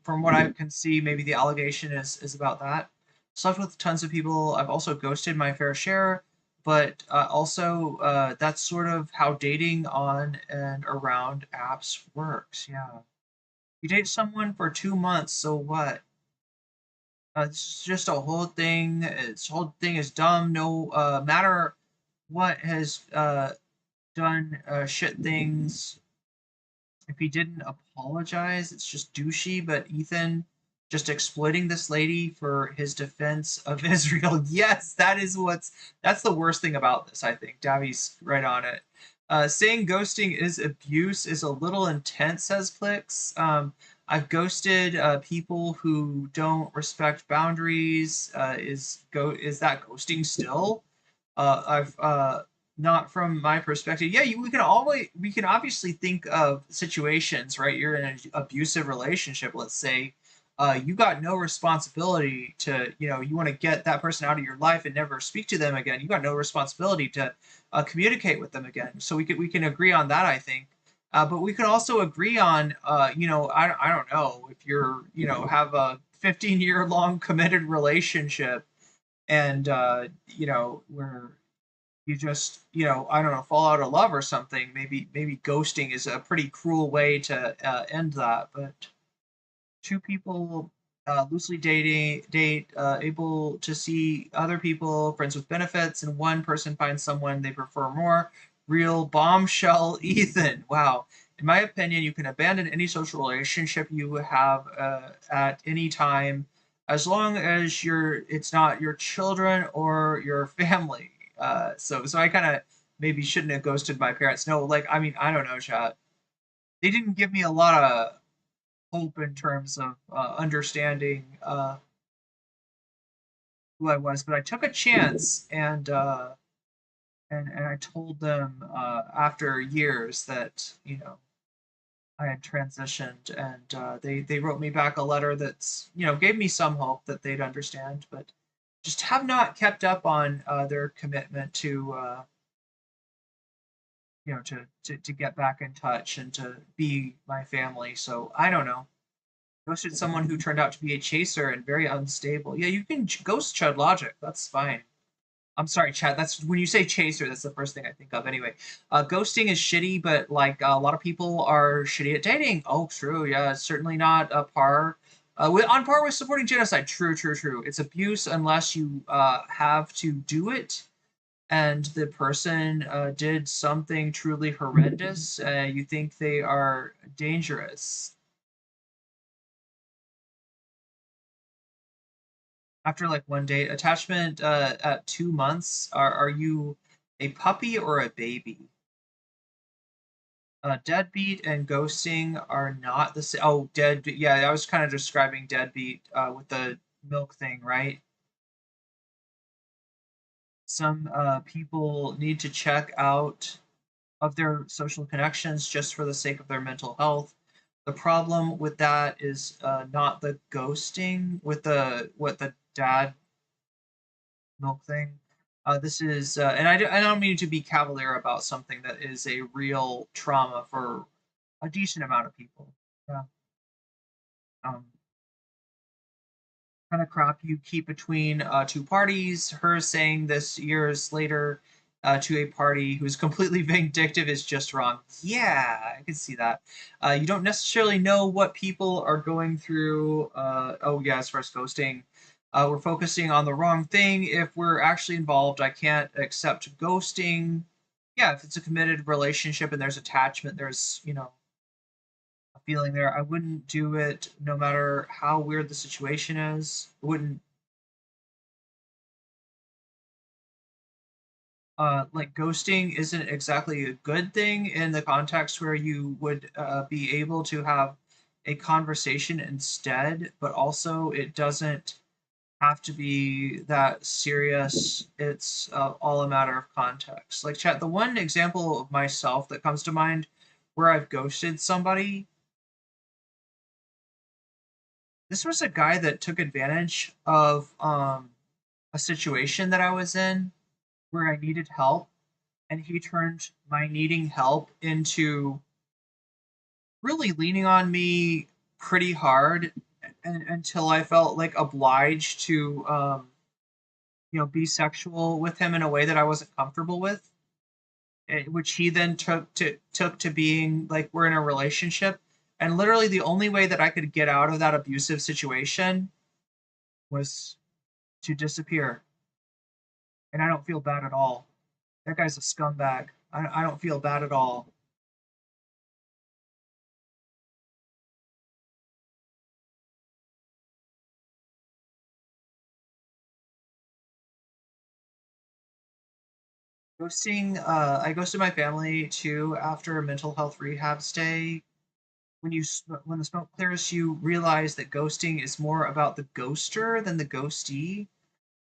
from what I can see, maybe the allegation is about that. Slept with tons of people. I've also ghosted my fair share, but also that's sort of how dating on and around apps works. Yeah, you date someone for 2 months, so what? It's just a whole thing. This whole thing is dumb. No matter what has done shit things. If he didn't apologize, it's just douchey. But Ethan just exploiting this lady for his defense of Israel. Yes, that's the worst thing about this, I think. Davi's right on it. Saying ghosting is abuse is a little intense, says Plix. I've ghosted people who don't respect boundaries. Is that ghosting still? I've not from my perspective. Yeah, we can obviously think of situations, right? You're in an abusive relationship, let's say. You got no responsibility to, you want to get that person out of your life and never speak to them again. You got no responsibility to communicate with them again. So we can agree on that, I think. But we can also agree on, I don't know, if you're, have a 15-year long committed relationship and, where you just, I don't know, fall out of love or something. Maybe ghosting is a pretty cruel way to end that. But two people loosely date, able to see other people, friends with benefits, and one person finds someone they prefer more. Real bombshell, Ethan. Wow. In my opinion, you can abandon any social relationship you have at any time, as long as it's not your children or your family. So I kind of maybe shouldn't have ghosted my parents. No, I don't know, chat. They didn't give me a lot of hope in terms of understanding who I was, but I took a chance and I told them after years that I had transitioned, and they wrote me back a letter that's gave me some hope that they'd understand, but just have not kept up on their commitment to to get back in touch and to be my family. So I don't know. Ghosted someone who turned out to be a chaser and very unstable. Yeah, you can ghost Chud Logic. That's fine. I'm sorry, Chad. That's when you say chaser. That's the first thing I think of. Anyway, ghosting is shitty, but a lot of people are shitty at dating. Oh, true. Yeah, it's certainly not a par. On par with supporting genocide. True, true, true. It's abuse unless you have to do it, and the person did something truly horrendous. You think they are dangerous. After one date, attachment at 2 months. Are you a puppy or a baby? Deadbeat and ghosting are not the same. Oh, yeah, I was kind of describing deadbeat with the milk thing, right? Some people need to check out of their social connections just for the sake of their mental health. The problem with that is not the ghosting with the dad milk thing. This is, and I don't mean to be cavalier about something that is a real trauma for a decent amount of people. Yeah. Um, kind of crap you keep between two parties. Her saying this years later to a party who's completely vindictive is just wrong. Yeah, I can see that. You don't necessarily know what people are going through. Oh, yeah, as far as ghosting, we're focusing on the wrong thing. If we're actually involved, I can't accept ghosting. Yeah, if it's a committed relationship and there's attachment, there's, a feeling there. I wouldn't do it no matter how weird the situation is. I wouldn't ghosting isn't exactly a good thing in the context where you would be able to have a conversation instead, but also it doesn't have to be that serious. It's all a matter of context. Like, chat, the one example of myself that comes to mind where I've ghosted somebody, this was a guy that took advantage of a situation that I was in where I needed help, and he turned my needing help into really leaning on me pretty hard until I felt obliged to be sexual with him in a way that I wasn't comfortable with, which he then took to being like we're in a relationship. And literally the only way that I could get out of that abusive situation was to disappear. And I don't feel bad at all. That guy's a scumbag. I don't feel bad at all. Ghosting, I ghosted my family too after a mental health rehab stay. When the smoke clears, you realize that ghosting is more about the ghoster than the ghostee.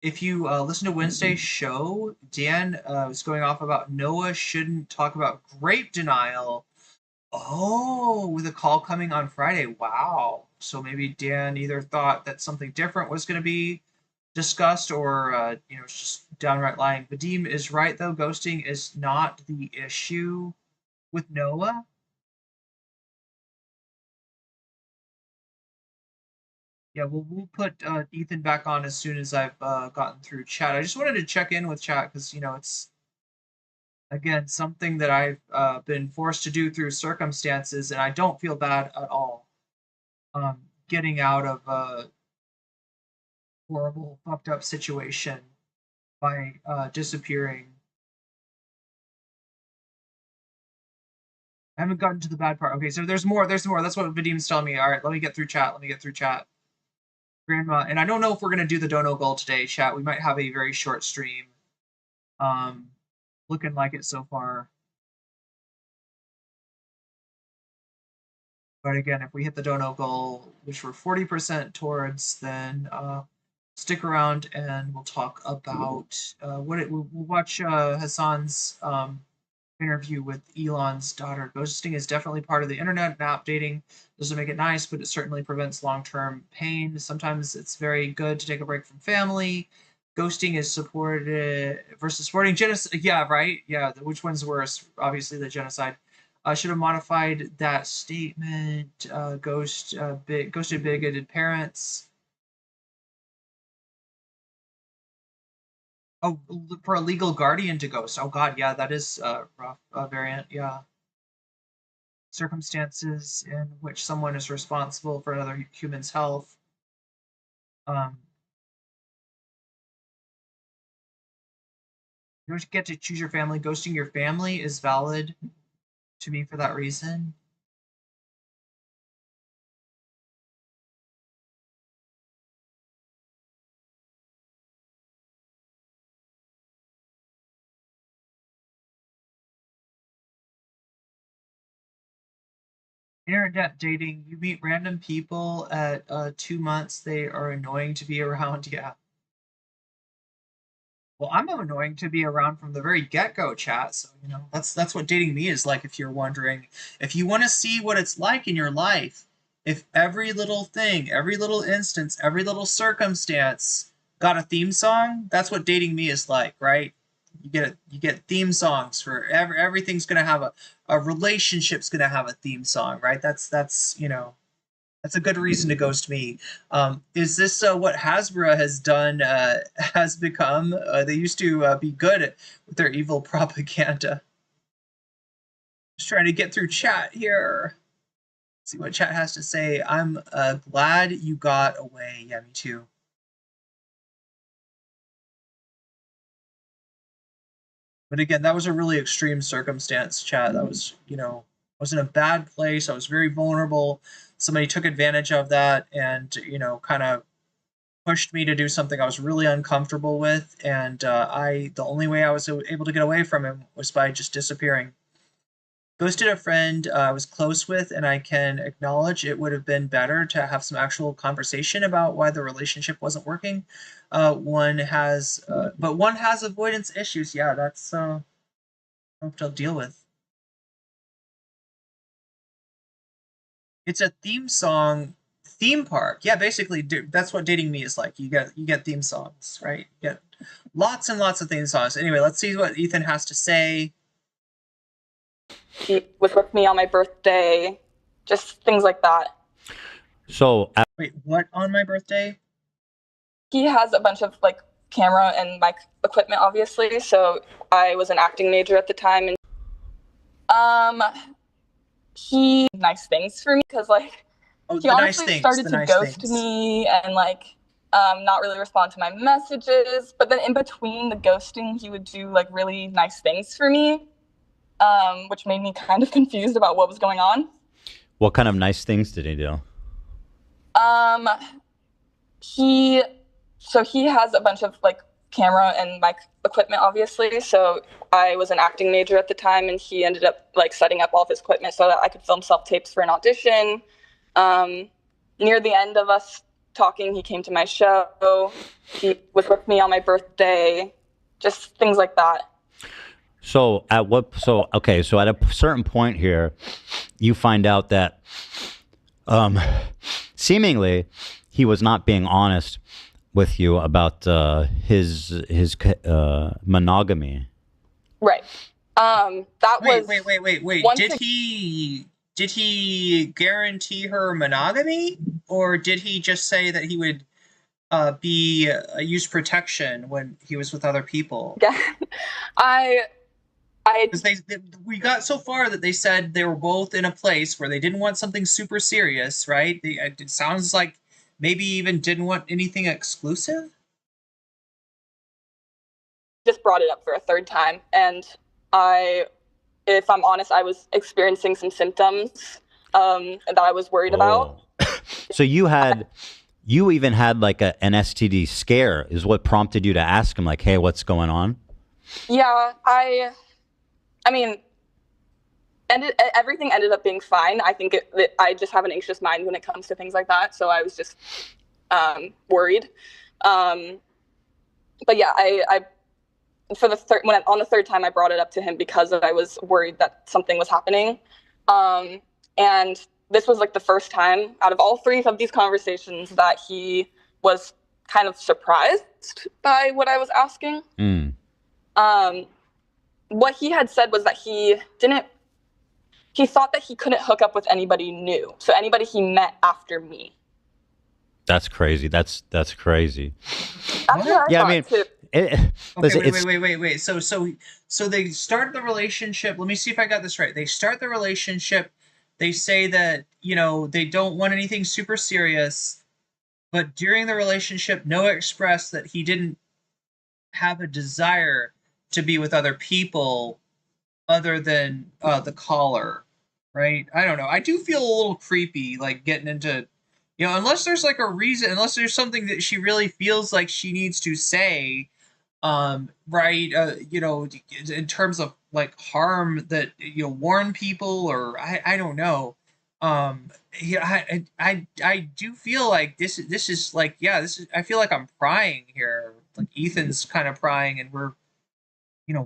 If you listen to Wednesday's show, Dan was going off about Noah shouldn't talk about grape denial. Oh, with a call coming on Friday. Wow. So maybe Dan either thought that something different was going to be discussed or, it's just downright lying. Vadim is right, though. Ghosting is not the issue with Noah. Yeah, we'll put Ethan back on as soon as I've gotten through chat. I just wanted to check in with chat because, it's, again, something that I've been forced to do through circumstances, and I don't feel bad at all. Getting out of a horrible, fucked up situation by disappearing. I haven't gotten to the bad part. Okay, so there's more. That's what Vadim's telling me. All right, let me get through chat. Grandma, and I don't know if we're gonna do the dono goal today, chat. We might have a very short stream. Looking like it so far. But again, if we hit the dono goal, which we're 40% towards, then stick around and we'll talk about we'll watch Hassan's interview with Elon's daughter. Ghosting is definitely part of the internet, and app dating doesn't make it nice, but it certainly prevents long-term pain. Sometimes it's very good to take a break from family. Ghosting is supported versus supporting genocide. Yeah, right. Yeah, which one's worse? Obviously, the genocide. Should have modified that statement. Ghosted bigoted parents. Oh, for a legal guardian to ghost. Oh God, yeah, that is rough variant. Yeah. Circumstances in which someone is responsible for another human's health. You don't get to choose your family. Ghosting your family is valid to me for that reason. Internet dating, you meet random people at 2 months, they are annoying to be around. Yeah. Well, I'm annoying to be around from the very get-go, chat. So, that's what dating me is like, if you're wondering. If you want to see what it's like in your life, if every little thing, every little instance, every little circumstance got a theme song, that's what dating me is like, right? You get theme songs for everything's gonna have a relationship's gonna have a theme song, right? That's a good reason to ghost me. Is this what Hasbro has done, has become? They used to be good with their evil propaganda. Just trying to get through chat here. See what chat has to say. I'm glad you got away. Yeah, me too. But again, that was a really extreme circumstance, chat. That was, I was in a bad place. I was very vulnerable. Somebody took advantage of that and, kind of pushed me to do something I was really uncomfortable with. And the only way I was able to get away from him was by just disappearing. Ghosted a friend I was close with, and I can acknowledge it would have been better to have some actual conversation about why the relationship wasn't working. But one has avoidance issues. Yeah, that's tough to deal with. It's a theme song, theme park. Yeah, basically, that's what dating me is like. You get theme songs, right? You get lots and lots of theme songs. Anyway, let's see what Ethan has to say. He was with me on my birthday, just things like that. So wait, what on my birthday? He has a bunch of camera and mic equipment, obviously. So I was an acting major at the time, and he nice things for me because he honestly started to ghost me and not really respond to my messages. But then in between the ghosting, he would do really nice things for me. Which made me kind of confused about what was going on. What kind of nice things did he do? He has a bunch of camera and my equipment, obviously. So I was an acting major at the time, and he ended up like setting up all of his equipment so that I could film self-tapes for an audition. Near the end of us talking, he came to my show. He was with me on my birthday, just things like that. So at a certain point here, you find out that seemingly he was not being honest with you about his monogamy. Right. That was. Wait. Did he guarantee her monogamy, or did he just say that he would use protection when he was with other people? Yeah. Because we got so far that they said they were both in a place where they didn't want something super serious, right? It sounds like maybe even didn't want anything exclusive. Just brought it up for a third time, and if I'm honest, I was experiencing some symptoms that I was worried about. So you even had like an STD scare, is what prompted you to ask him, like, hey, what's going on? Yeah, I mean, everything ended up being fine. I think I just have an anxious mind when it comes to things like that, so I was just worried. But yeah, on the third time I brought it up to him because I was worried that something was happening. And this was like the first time out of all three of these conversations that he was kind of surprised by what I was asking. What he had said was that he thought that he couldn't hook up with anybody new. So anybody he met after me. That's crazy. That's crazy. That's what I thought too. Wait. So they start the relationship. Let me see if I got this right. They start the relationship. They say that, they don't want anything super serious. But during the relationship, Noah expressed that he didn't have a desire to be with other people other than the caller, right? I don't know. I do feel a little creepy, like getting into, unless there's like a reason, unless there's something that she really feels like she needs to say, right? In terms of like harm that warn people, or I don't know. I do feel like this is like, I feel like I'm prying here. Like Ethan's kind of prying, and we're,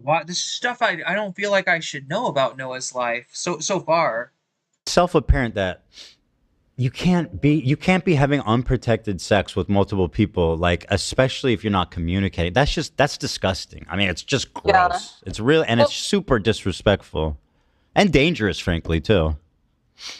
what this stuff I don't feel like I should know about Noah's life so far. Self-apparent that you can't be having unprotected sex with multiple people, like especially if you're not communicating. That's disgusting. I mean, it's just gross. Yeah. It's real, and it's super disrespectful and dangerous, frankly, too.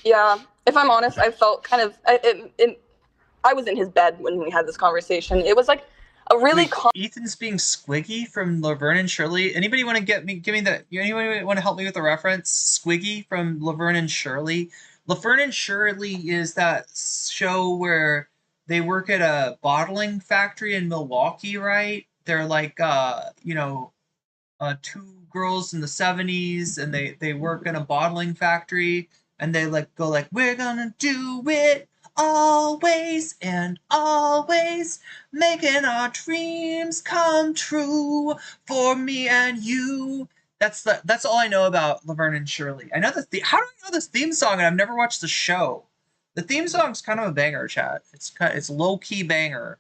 Yeah, if I'm honest, I felt kind of I was in his bed when we had this conversation. It was like a really Ethan's being Squiggy from Laverne and Shirley. Anybody want to give me that? Anybody want to help me with the reference? Squiggy from Laverne and Shirley. Laverne and Shirley is that show where they work at a bottling factory in Milwaukee, right? They're like two girls in the 70s, and they work in a bottling factory, and they go like, we're gonna do it always and always, making our dreams come true for me and you. That's all I know about Laverne and Shirley. I know how do I know this theme song and I've never watched the show? The theme song's kind of a banger, chat. It's low key banger.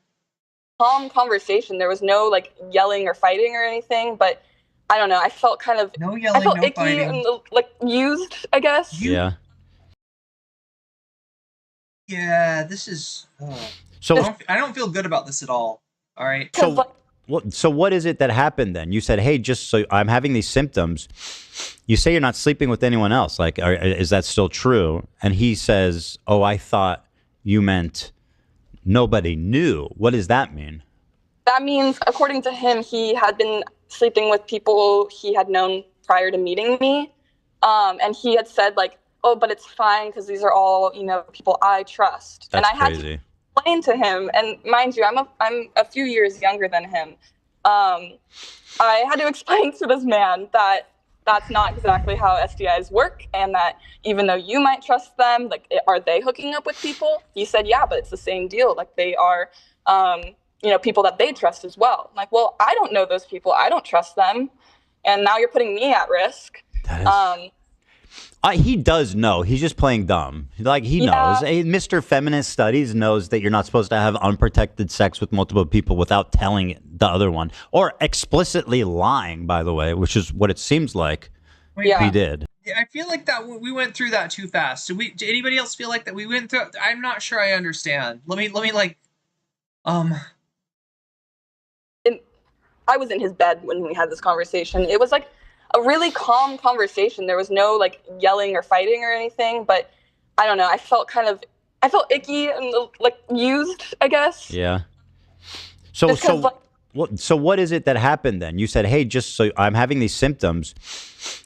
Calm conversation. There was no like yelling or fighting or anything, but I don't know. I felt kind of no yelling, I felt no icky fighting. And like used, I guess. Yeah. Yeah, this is. So I don't feel good about this at all. All right. So what is it that happened then? You said, hey, just so I'm having these symptoms. You say you're not sleeping with anyone else. Like, is that still true? And he says, oh, I thought you meant nobody knew. What does that mean? That means, according to him, he had been sleeping with people he had known prior to meeting me. And he had said, like, oh, but it's fine because these are all, people I trust. That's and I crazy. had to explain to him, and mind you, I'm a few years younger than him. I had to explain to this man that that's not exactly how STIs work, and that even though you might trust them, like, are they hooking up with people? He said, yeah, but it's the same deal. Like, they are people that they trust as well. Like, well, I don't know those people. I don't trust them. And now you're putting me at risk. He does know. He's just playing dumb. Like, he knows. Mr. Feminist Studies knows that you're not supposed to have unprotected sex with multiple people without telling the other one. Or explicitly lying, by the way, which is what it seems like he did. I feel like that we went through that too fast. Did anybody else feel like that we went through? I'm not sure I understand. Let me like, I was in his bed when we had this conversation. It was like a really calm conversation. There was no like yelling or fighting or anything, but I don't know. I felt icky and like used, I guess. Yeah. So what is it that happened then? You said, hey, just so I'm having these symptoms.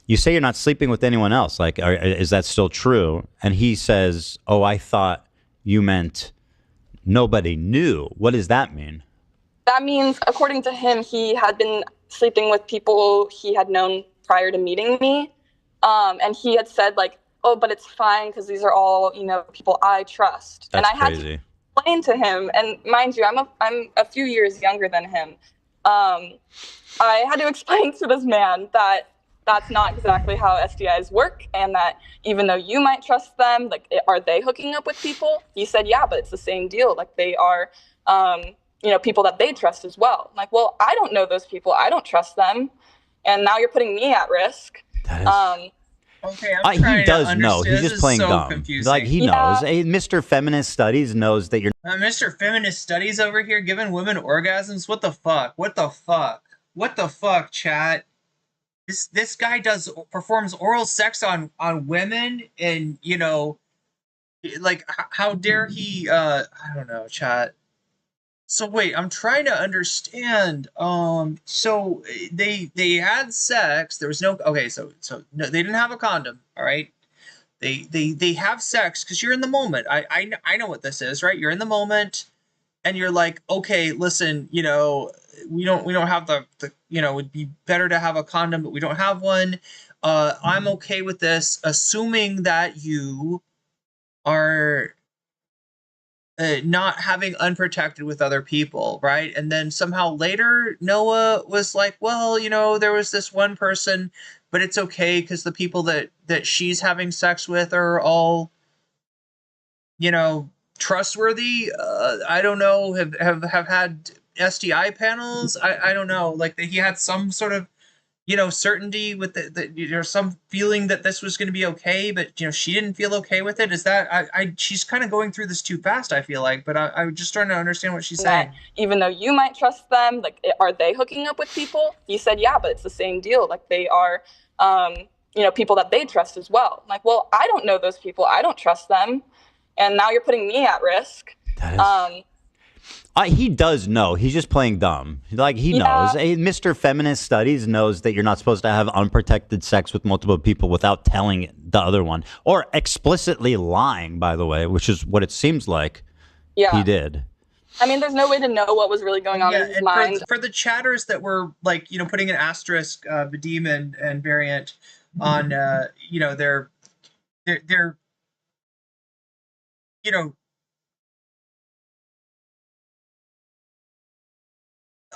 You say you're not sleeping with anyone else. Like, is that still true? And he says, oh, I thought you meant nobody knew. What does that mean? That means, according to him, he had been sleeping with people he had known prior to meeting me. And he had said, like, oh, but it's fine because these are all, people I trust. That's and I had to explain to him, and mind you, I'm a few years younger than him. I had to explain to this man that that's not exactly how STIs work, and that even though you might trust them, like, are they hooking up with people? He said, yeah, but it's the same deal. Like, they are, people that they trust as well. I'm like, well, I don't know those people. I don't trust them. And now you're putting me at risk. Okay, he does know. He's just playing dumb. Confusing. Like, he knows. Mr. Feminist Studies knows that you're... Mr. Feminist Studies over here giving women orgasms? What the fuck? What the fuck? What the fuck, chat? This guy performs oral sex on women, and, like, how dare he, I don't know, chat. So wait, I'm trying to understand. So they had sex. There was no, okay, so no, they didn't have a condom. All right. They have sex because you're in the moment. I know what this is, right? You're in the moment, and you're like, okay, listen, we don't have the it'd be better to have a condom, but we don't have one. I'm okay with this, assuming that you are not having unprotected with other people, right? And then somehow later Noah was like, well, there was this one person, but it's okay because the people that she's having sex with are all, trustworthy. I don't know, have had STI panels. I don't know, like he had some sort of certainty with some feeling that this was going to be okay, but she didn't feel okay with it. Is that she's kind of going through this too fast, I feel like, but I'm just trying to understand what she's saying. Even though you might trust them, like, are they hooking up with people? He said, yeah, but it's the same deal. Like, they are, people that they trust as well. I'm like, well, I don't know those people. I don't trust them. And now you're putting me at risk. He does know. He's just playing dumb. Like, he knows. Mr. Feminist Studies knows that you're not supposed to have unprotected sex with multiple people without telling the other one. Or explicitly lying, by the way, which is what it seems like he did. I mean, there's no way to know what was really going on in his mind. For the chatters that were, like, putting an asterisk, Vadim and Variant on, their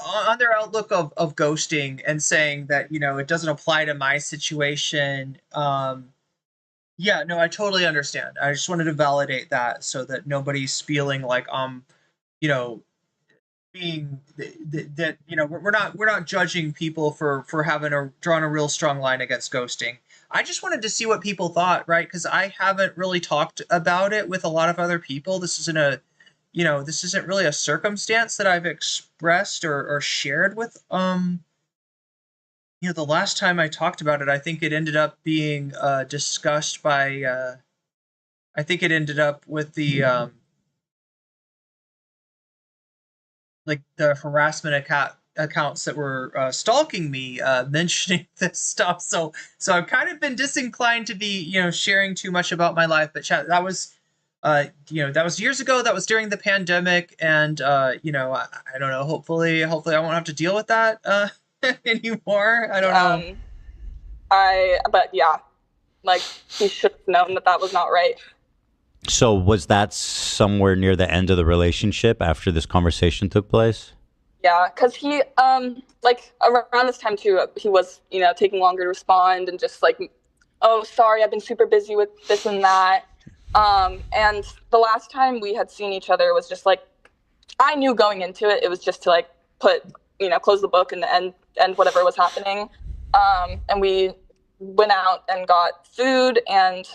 on their outlook of ghosting and saying that, it doesn't apply to my situation. Yeah, no, I totally understand. I just wanted to validate that so that nobody's feeling like being that we're not judging people for having drawn a real strong line against ghosting. I just wanted to see what people thought, right? Because I haven't really talked about it with a lot of other people. This isn't this isn't really a circumstance that I've expressed or shared with, the last time I talked about it, I think it ended up being discussed by, I think it ended up with the, like the harassment accounts that were stalking me, mentioning this stuff. So I've kind of been disinclined to be, sharing too much about my life, but that was, that was years ago. That was during the pandemic, and I don't know. Hopefully, I won't have to deal with that anymore. I don't know. But yeah, like, he should have known that was not right. So was that somewhere near the end of the relationship after this conversation took place? Yeah, because he, like, around this time, too, he was, taking longer to respond and just like, oh, sorry, I've been super busy with this and that. And the last time we had seen each other was just like, I knew going into it, it was just to like close the book and end whatever was happening. And we went out and got food, and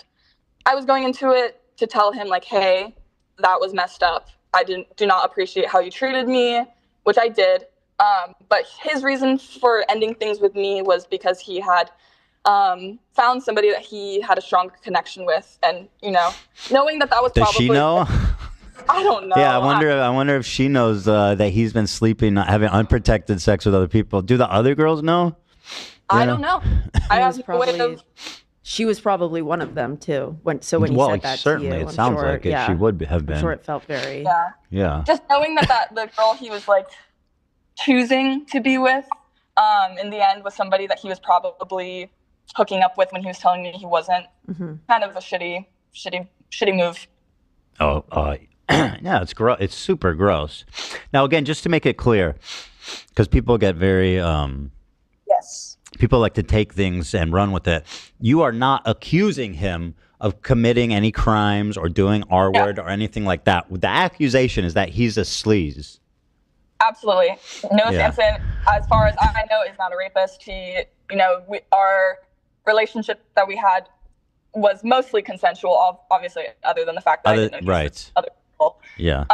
I was going into it to tell him like, hey, that was messed up. I do not appreciate how you treated me, which I did. But his reason for ending things with me was because he had found somebody that he had a strong connection with, and knowing that was Does probably. she know? I don't know. Yeah, I wonder if she knows that he's been sleeping, having unprotected sex with other people. Do the other girls know? I don't know. I have no way of. She was probably one of them too. When you said that certainly, to you, it sounds like it. She would have been. I'm sure it felt very. Yeah. Just knowing that the girl he was like choosing to be with, in the end was somebody that he was probably hooking up with when he was telling me he wasn't. Mm-hmm. Kind of a shitty move. Oh, yeah, it's gross. It's super gross. Now, again, just to make it clear, because people get very yes. People like to take things and run with it. You are not accusing him of committing any crimes or doing R-word or anything like that. The accusation is that he's a sleaze. Absolutely. Noah Samsen, as far as I know, is not a rapist. He, our relationship that we had was mostly consensual, obviously, other than the fact that I didn't know other people. Yeah.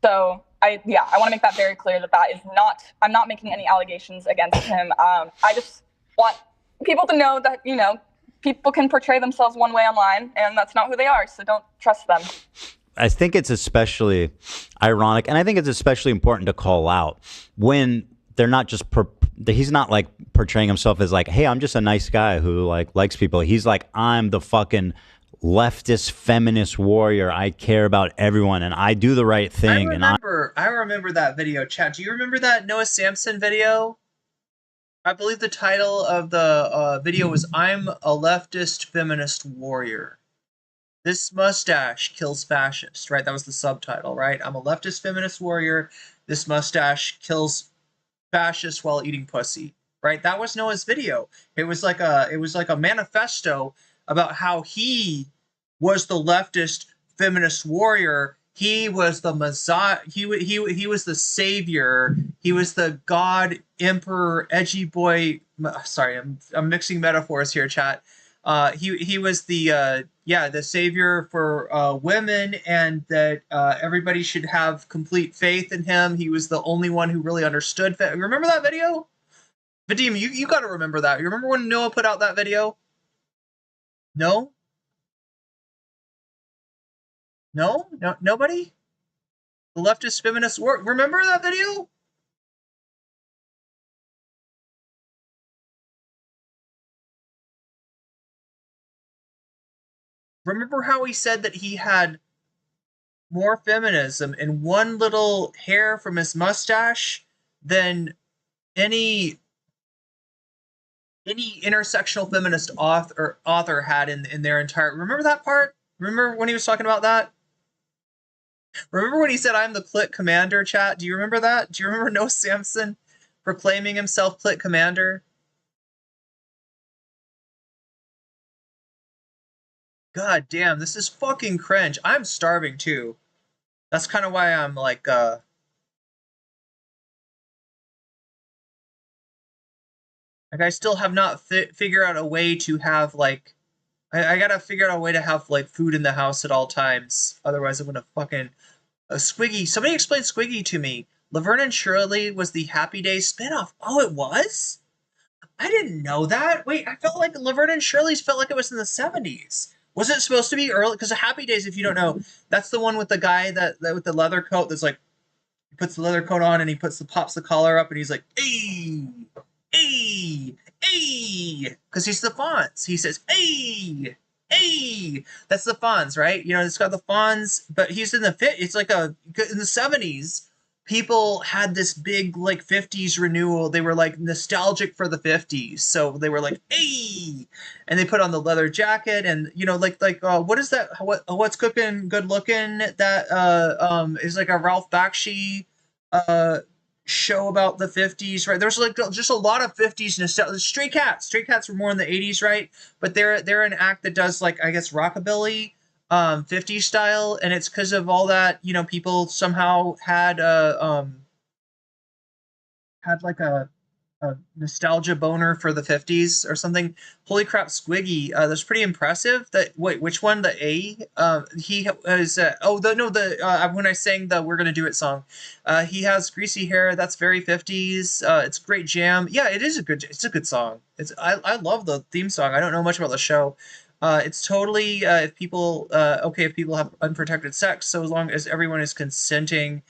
So I want to make that very clear that is not. I'm not making any allegations against him. I just want people to know that people can portray themselves one way online, and that's not who they are. So don't trust them. I think it's especially ironic, and I think it's especially important to call out when they're not just he's not like portraying himself as like, hey, I'm just a nice guy who like likes people. He's like, I'm the fucking leftist feminist warrior. I care about everyone and I do the right thing. I remember that video, chat. Do you remember that Noah Samsen video? I believe the title of the video was "I'm a leftist feminist warrior. This mustache kills fascists." Right, that was the subtitle. Right, I'm a leftist feminist warrior. This mustache kills fascists while eating pussy. Right, that was Noah's video. It was like a manifesto about how he was the leftist feminist warrior. He was the Messiah. He was the savior. He was the God Emperor edgy boy. Sorry, I'm mixing metaphors here, chat. He was the savior for women, and that everybody should have complete faith in him. He was the only one who really understood. Remember that video? Vadim, you got to remember that. You remember when Noah put out that video? No? No, nobody? The leftist feminist work. Remember that video? Remember how he said that he had more feminism in one little hair from his mustache than any intersectional feminist author had in their entire. Remember that part? Remember when he was talking about that? Remember when he said, "I'm the Clit Commander," chat? Do you remember that? Do you remember Noah Samsen proclaiming himself Clit Commander? God damn, this is fucking cringe. I'm starving too. That's kind of why I'm like, I still have not figured out a way to have like, I gotta figure out a way to have like food in the house at all times. Otherwise, I'm gonna fucking Squiggy. Somebody explain Squiggy to me. Laverne and Shirley was the Happy Days spinoff. Oh, it was? I didn't know that. Wait, I felt like Laverne and Shirley's felt like it was in the 70s. Was it supposed to be early? Because Happy Days, if you don't know, that's the one with the guy that with the leather coat. That's like, he puts the leather coat on and he pops the collar up and he's like, "Hey, hey, hey," because he's the Fonz. He says, "Hey, hey." That's the Fonz, right? It's got the Fonz, but he's in the fit. It's like in the 70s. people had this big like 50s renewal. They were like nostalgic for the 50s, so they were like, hey, and they put on the leather jacket, and you know, like what is that, what's cooking good looking, that is like a Ralph Bakshi show about the 50s, right? There's like just a lot of 50s nostalgia. Stray Cats were more in the 80s, right? But they're an act that does like, I guess, rockabilly 50s style, and it's because of all that, you know, people somehow had like a nostalgia boner for the 50s or something. Holy crap, Squiggy, that's pretty impressive. That, wait, which one? The A? He was when I sang the "We're Gonna Do It" song, he has greasy hair. That's very 50s. It's a great jam. Yeah, it's a good song. I love the theme song. I don't know much about the show. It's totally if people have unprotected sex, so as long as everyone is consenting.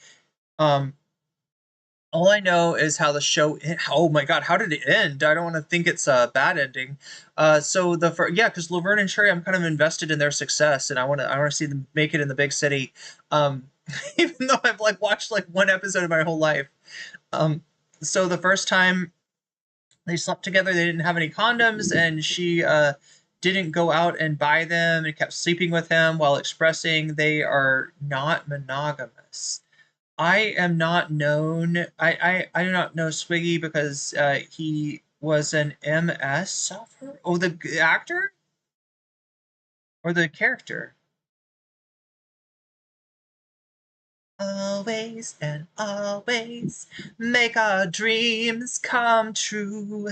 All I know is how the show. Oh my god, how did it end? I don't want to think it's a bad ending. Because Laverne and Sherry, I'm kind of invested in their success, and I want to see them make it in the big city. Even though I've like watched like one episode of my whole life. So the first time they slept together, they didn't have any condoms, and she didn't go out and buy them, and kept sleeping with him while expressing they are not monogamous. I am not known. I do not know Swiggy because he was an MS sufferer. Oh, the actor or the character. Always and always make our dreams come true.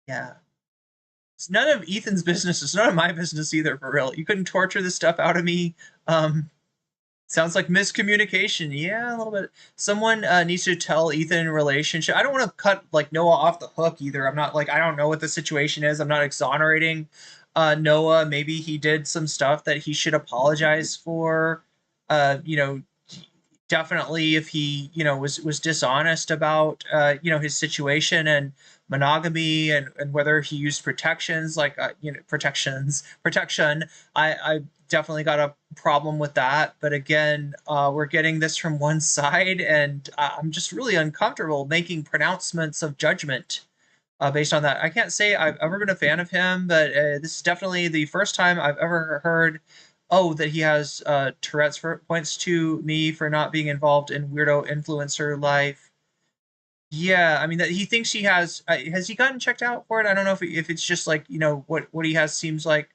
Yeah. It's none of Ethan's business. It's none of my business either, for real. You couldn't torture this stuff out of me. Sounds like miscommunication. Yeah, a little bit. Someone needs to tell Ethan relationship. I don't want to cut like Noah off the hook either. I'm not like, I don't know what the situation is. I'm not exonerating Noah. Maybe he did some stuff that he should apologize for. Definitely if he, was dishonest about, his situation and monogamy and whether he used protections like, protection. I definitely got a problem with that. But again, we're getting this from one side, and I'm just really uncomfortable making pronouncements of judgment based on that. I can't say I've ever been a fan of him, but this is definitely the first time I've ever heard, that he has Tourette's. Points to me for not being involved in weirdo influencer life. Yeah, I mean, that he thinks he has he gotten checked out for it? I don't know if it's just like, what he has seems like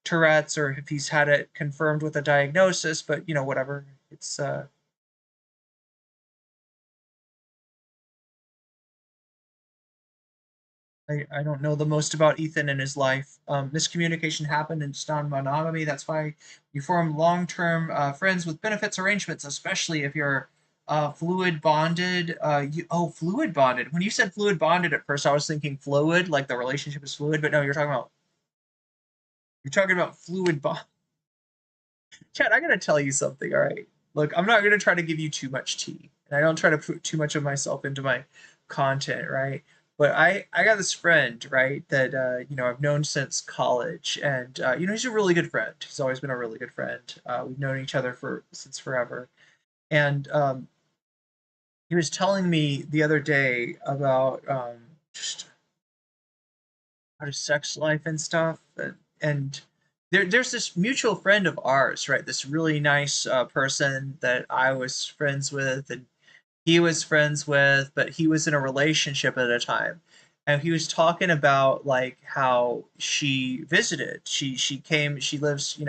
Tourette's, or if he's had it confirmed with a diagnosis, but whatever. It's I don't know the most about Ethan and his life. Miscommunication happened in non-monogamy. That's why you form long-term friends with benefits arrangements, especially if you're fluid bonded. Fluid bonded. When you said fluid bonded at first, I was thinking fluid, like the relationship is fluid, but no, you're talking about fluid bond. Chad, I gotta tell you something, all right? Look, I'm not gonna try to give you too much tea, and I don't try to put too much of myself into my content, right? But I got this friend, right, that I've known since college, and he's a really good friend. He's always been a really good friend. We've known each other since forever, and he was telling me the other day about just about his sex life and stuff, and there's this mutual friend of ours, right? This really nice person that I was friends with, and he was friends with, but he was in a relationship at a time. And he was talking about like how she visited. She lives,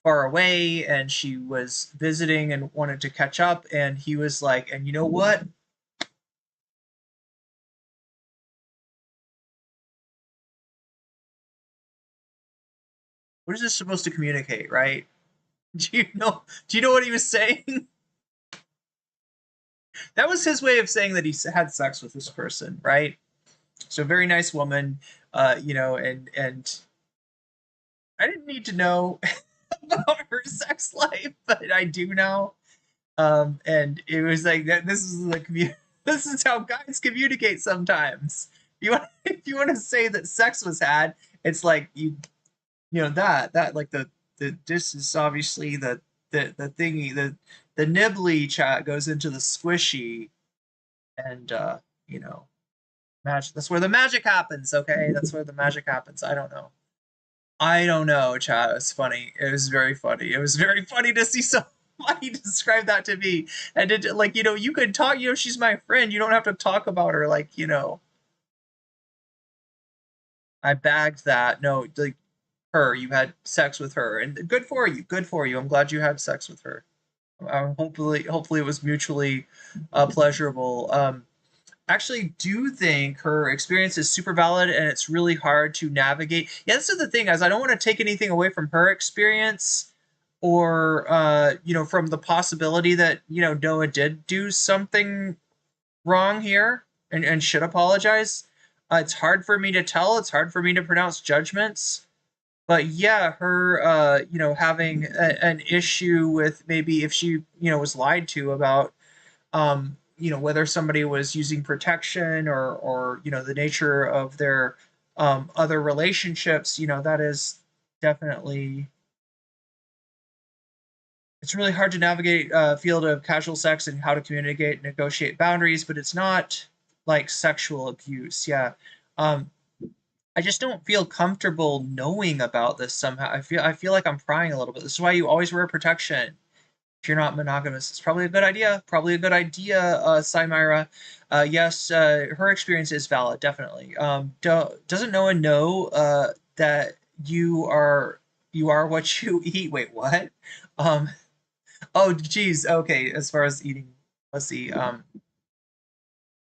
far away, and she was visiting and wanted to catch up. And he was like, and you know what? What is this supposed to communicate, right? Do you know what he was saying? That was his way of saying that he had sex with this person, right? So very nice woman, and I didn't need to know about her sex life, but I do now. And it was like that. This is how guys communicate sometimes. If you want to say that sex was had, it's like that like this is obviously the the thingy, the nibbly chat goes into the squishy, and you know, magic. That's where the magic happens. Okay, that's where the magic happens. I don't know. I don't know, chat. It's funny. It was very funny. It was very funny to see somebody describe that to me. And it, like, you know, you could talk, you know, she's my friend. You don't have to talk about her. Like, you know, I bagged that. No, like, her. You had sex with her. And good for you. Good for you. I'm glad you had sex with her. Hopefully it was mutually pleasurable. Actually do think her experience is super valid, and it's really hard to navigate. Yeah, this is the thing, guys. I don't want to take anything away from her experience, or you know, from the possibility that, you know, Noah did do something wrong here and should apologize. It's hard for me to tell. It's hard for me to pronounce judgments. But yeah, her you know, having an issue with maybe if she, you know, was lied to about you know, whether somebody was using protection, or you know, the nature of their other relationships, you know, that is definitely, it's really hard to navigate a field of casual sex and how to communicate and negotiate boundaries, but it's not like sexual abuse. Yeah. I just don't feel comfortable knowing about this somehow. I feel like I'm prying a little bit. This is why you always wear protection if you're not monogamous. It's probably a good idea. Probably a good idea, Symira. Yes, her experience is valid, definitely. Doesn't Noah know that you are what you eat? Wait, what? Oh, geez. Okay, as far as eating, let's see.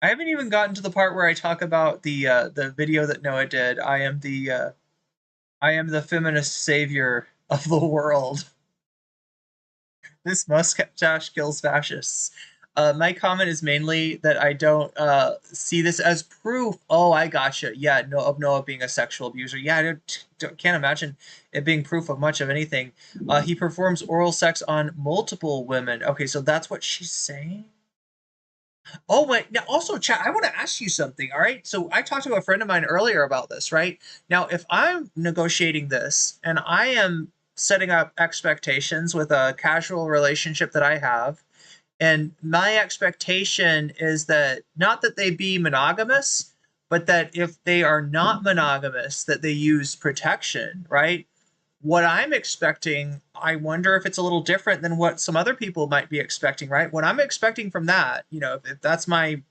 I haven't even gotten to the part where I talk about the video that Noah did. I am the feminist savior of the world. This mustache kills fascists. My comment is mainly that I don't see this as proof. Oh, I gotcha. Yeah, no, of Noah being a sexual abuser. Yeah, I can't imagine it being proof of much of anything. He performs oral sex on multiple women. Okay, so that's what she's saying? Oh, wait. Now, also, chat, I want to ask you something, all right? So I talked to a friend of mine earlier about this, right? Now, if I'm negotiating this and I am setting up expectations with a casual relationship that I have, and my expectation is that not that they be monogamous, but that if they are not monogamous, that they use protection, right? What I'm expecting, I wonder if it's a little different than what some other people might be expecting, right? What I'm expecting from that, you know, if that's my, you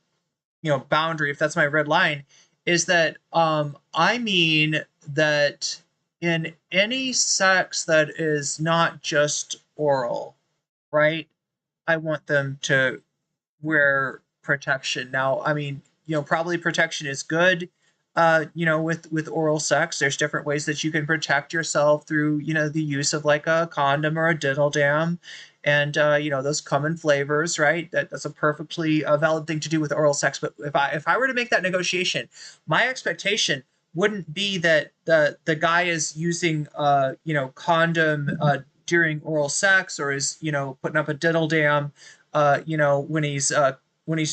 know, boundary, if that's my red line, is that I mean that in any sex that is not just oral, right? I want them to wear protection. Now, I mean, you know, probably protection is good. You know, with oral sex, there's different ways that you can protect yourself through, you know, the use of like a condom or a diddle dam, and you know, those come in flavors, right? That's a perfectly valid thing to do with oral sex. But if I were to make that negotiation, my expectation wouldn't be that the guy is using you know, condom during oral sex, or is, you know, putting up a diddle dam you know, when he's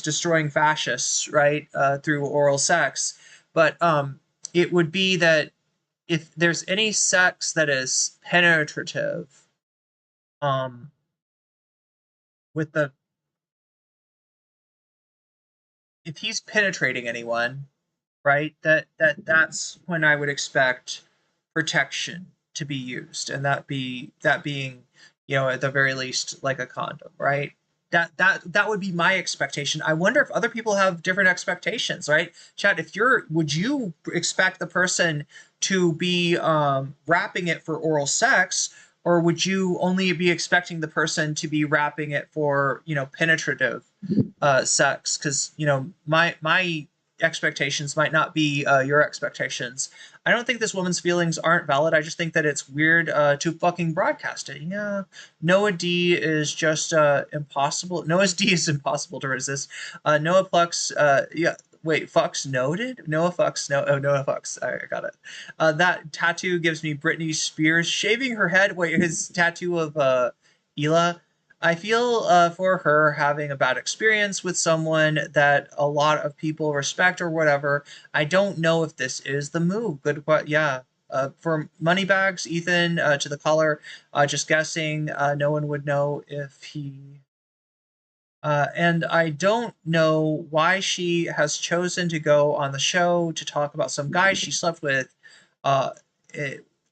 destroying fascists, right, through oral sex. But it would be that if there's any sex that is penetrative, with the, if he's penetrating anyone, right, that's when I would expect protection to be used, and that being, you know, at the very least, like a condom, right? That would be my expectation. I wonder if other people have different expectations, right? Chad, would you expect the person to be wrapping it for oral sex, or would you only be expecting the person to be wrapping it for, you know, penetrative sex? Because, you know, my expectations might not be your expectations. I don't think this woman's feelings aren't valid. I just think that it's weird to fucking broadcast it. Yeah, Noah D is just impossible. Noah's D is impossible to resist. Noah Plux, yeah. Wait, fucks noted? Noah fucks, no, oh, Noah fucks. I got it. That tattoo gives me Britney Spears shaving her head. Wait, his tattoo of Ela. I feel for her having a bad experience with someone that a lot of people respect or whatever. I don't know if this is the move. Good, but yeah. For Moneybags, Ethan, to the caller, just guessing, no one would know if he... and I don't know why she has chosen to go on the show to talk about some guy she slept with.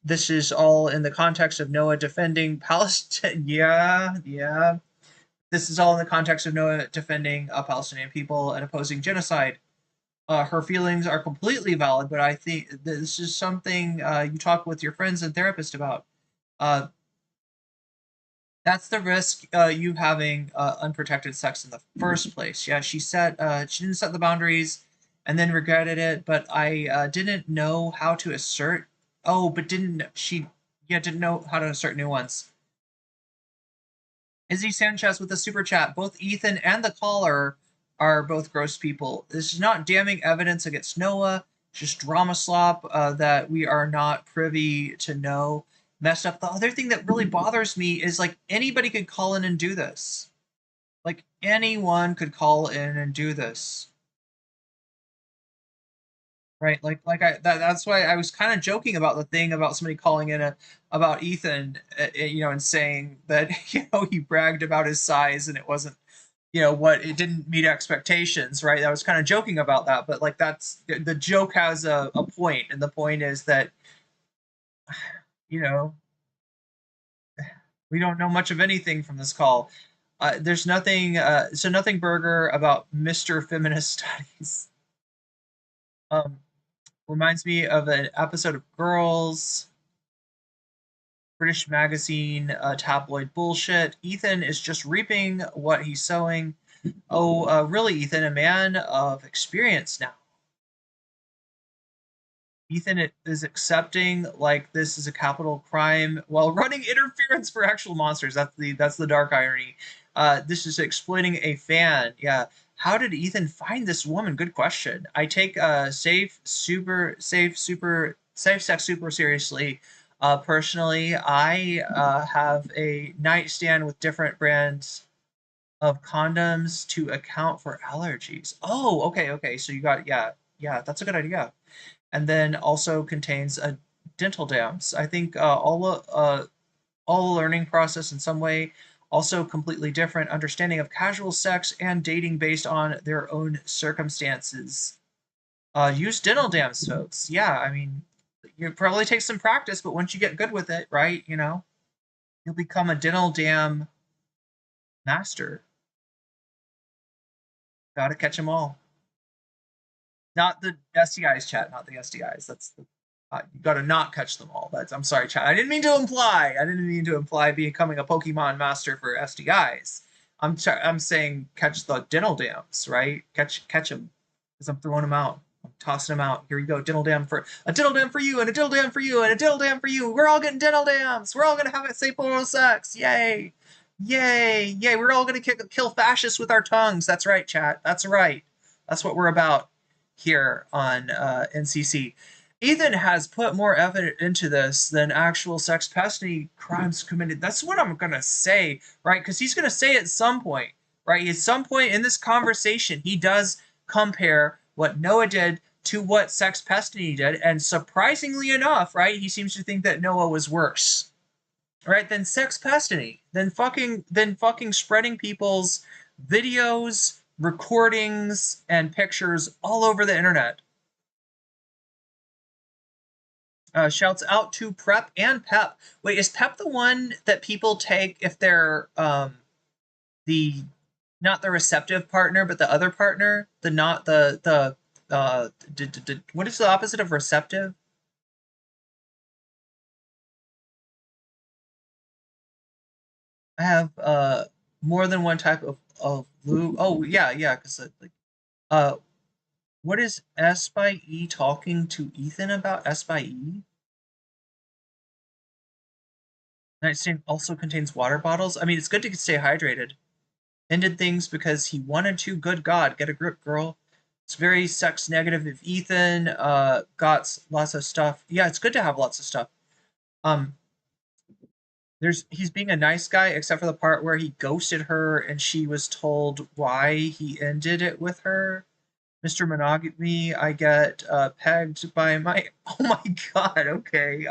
This is all in the context of Noah defending Palestine. Yeah. This is all in the context of Noah defending Palestinian people and opposing genocide. Her feelings are completely valid, but I think this is something you talk with your friends and therapist about. That's the risk you having unprotected sex in the first place. Yeah, she didn't set the boundaries and then regretted it, but I didn't know how to assert. Oh, but didn't know how to assert new ones. Izzy Sanchez with the super chat. Both Ethan and the caller are both gross people. This is not damning evidence against Noah, just drama slop that we are not privy to know. Messed up. The other thing that really bothers me is like anybody could call in and do this. Like anyone could call in and do this. Right? That's why I was kind of joking about the thing about somebody calling in about Ethan, and saying that he bragged about his size and it wasn't it didn't meet expectations, right? I was kind of joking about that, but like that's the joke has a point, and the point is that we don't know much of anything from this call. There's nothing nothing burger about Mr. Feminist Studies. Reminds me of an episode of Girls, British magazine, tabloid bullshit. Ethan is just reaping what he's sowing. Oh, really, Ethan, a man of experience now. Ethan is accepting like this is a capital crime while running interference for actual monsters. That's the dark irony. This is exploiting a fan. Yeah. How did Ethan find this woman? Good question. I take safe sex super seriously. Personally, I have a nightstand with different brands of condoms to account for allergies. Oh, okay. So you got that's a good idea. And then also contains dental dams. I think all the learning process in some way. Also completely different understanding of casual sex and dating based on their own circumstances. Use dental dams, folks. Yeah, I mean, you probably take some practice, but once you get good with it, right, you'll become a dental dam master. Gotta catch them all. Not the STIs, chat, not the STIs. That's the you gotta not catch them all. I'm sorry, chat. I didn't mean to imply becoming a Pokemon master for STIs. I'm saying catch the dental dams, right? Catch them, because I'm throwing them out. I'm tossing them out. Here you go, dental dam for you, and a dental dam for you, and a dental dam for you. We're all getting dental dams. We're all gonna have safe oral sex. Yay! We're all gonna kill fascists with our tongues. That's right, chat. That's right. That's what we're about here on NCC. Ethan has put more effort into this than actual sex pestity crimes committed. That's what I'm going to say, right? Because he's going to say at some point, right? At some point in this conversation, he does compare what Noah did to what sex pestity did. And surprisingly enough, right, he seems to think that Noah was worse, right, than sex pestity, than fucking spreading people's videos, recordings, and pictures all over the internet. Shouts out to Prep and Pep. Wait, is Pep the one that people take if they're not the receptive partner, but the other partner? What is the opposite of receptive? I have more than one type of lube. Oh yeah, because what is S by E talking to Ethan about? S by E? Nightstand also contains water bottles. I mean, it's good to stay hydrated. Ended things because he wanted to. Good God, get a grip, girl. It's very sex negative if Ethan got lots of stuff. Yeah, it's good to have lots of stuff. He's being a nice guy, except for the part where he ghosted her and she was told why he ended it with her. Mr. Monogamy, I get pegged by my. Oh my god. Okay.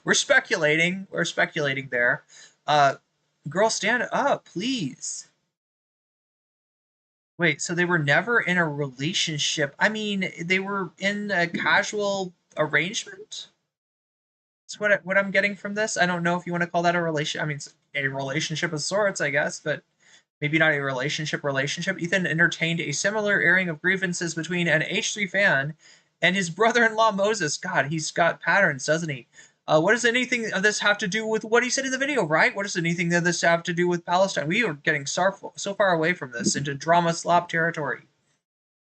We're speculating. We're speculating there. Girl, stand up, please. Wait, so they were never in a relationship? I mean, they were in a casual arrangement. That's what I'm getting from this. I don't know if you want to call that a relation. I mean, it's a relationship of sorts, I guess, but maybe not a relationship. Ethan entertained a similar airing of grievances between an H3 fan and his brother-in-law Moses. God, he's got patterns, doesn't he? What does anything of this have to do with what he said in the video, right? What does anything of this have to do with Palestine? We are getting so far away from this into drama slop territory.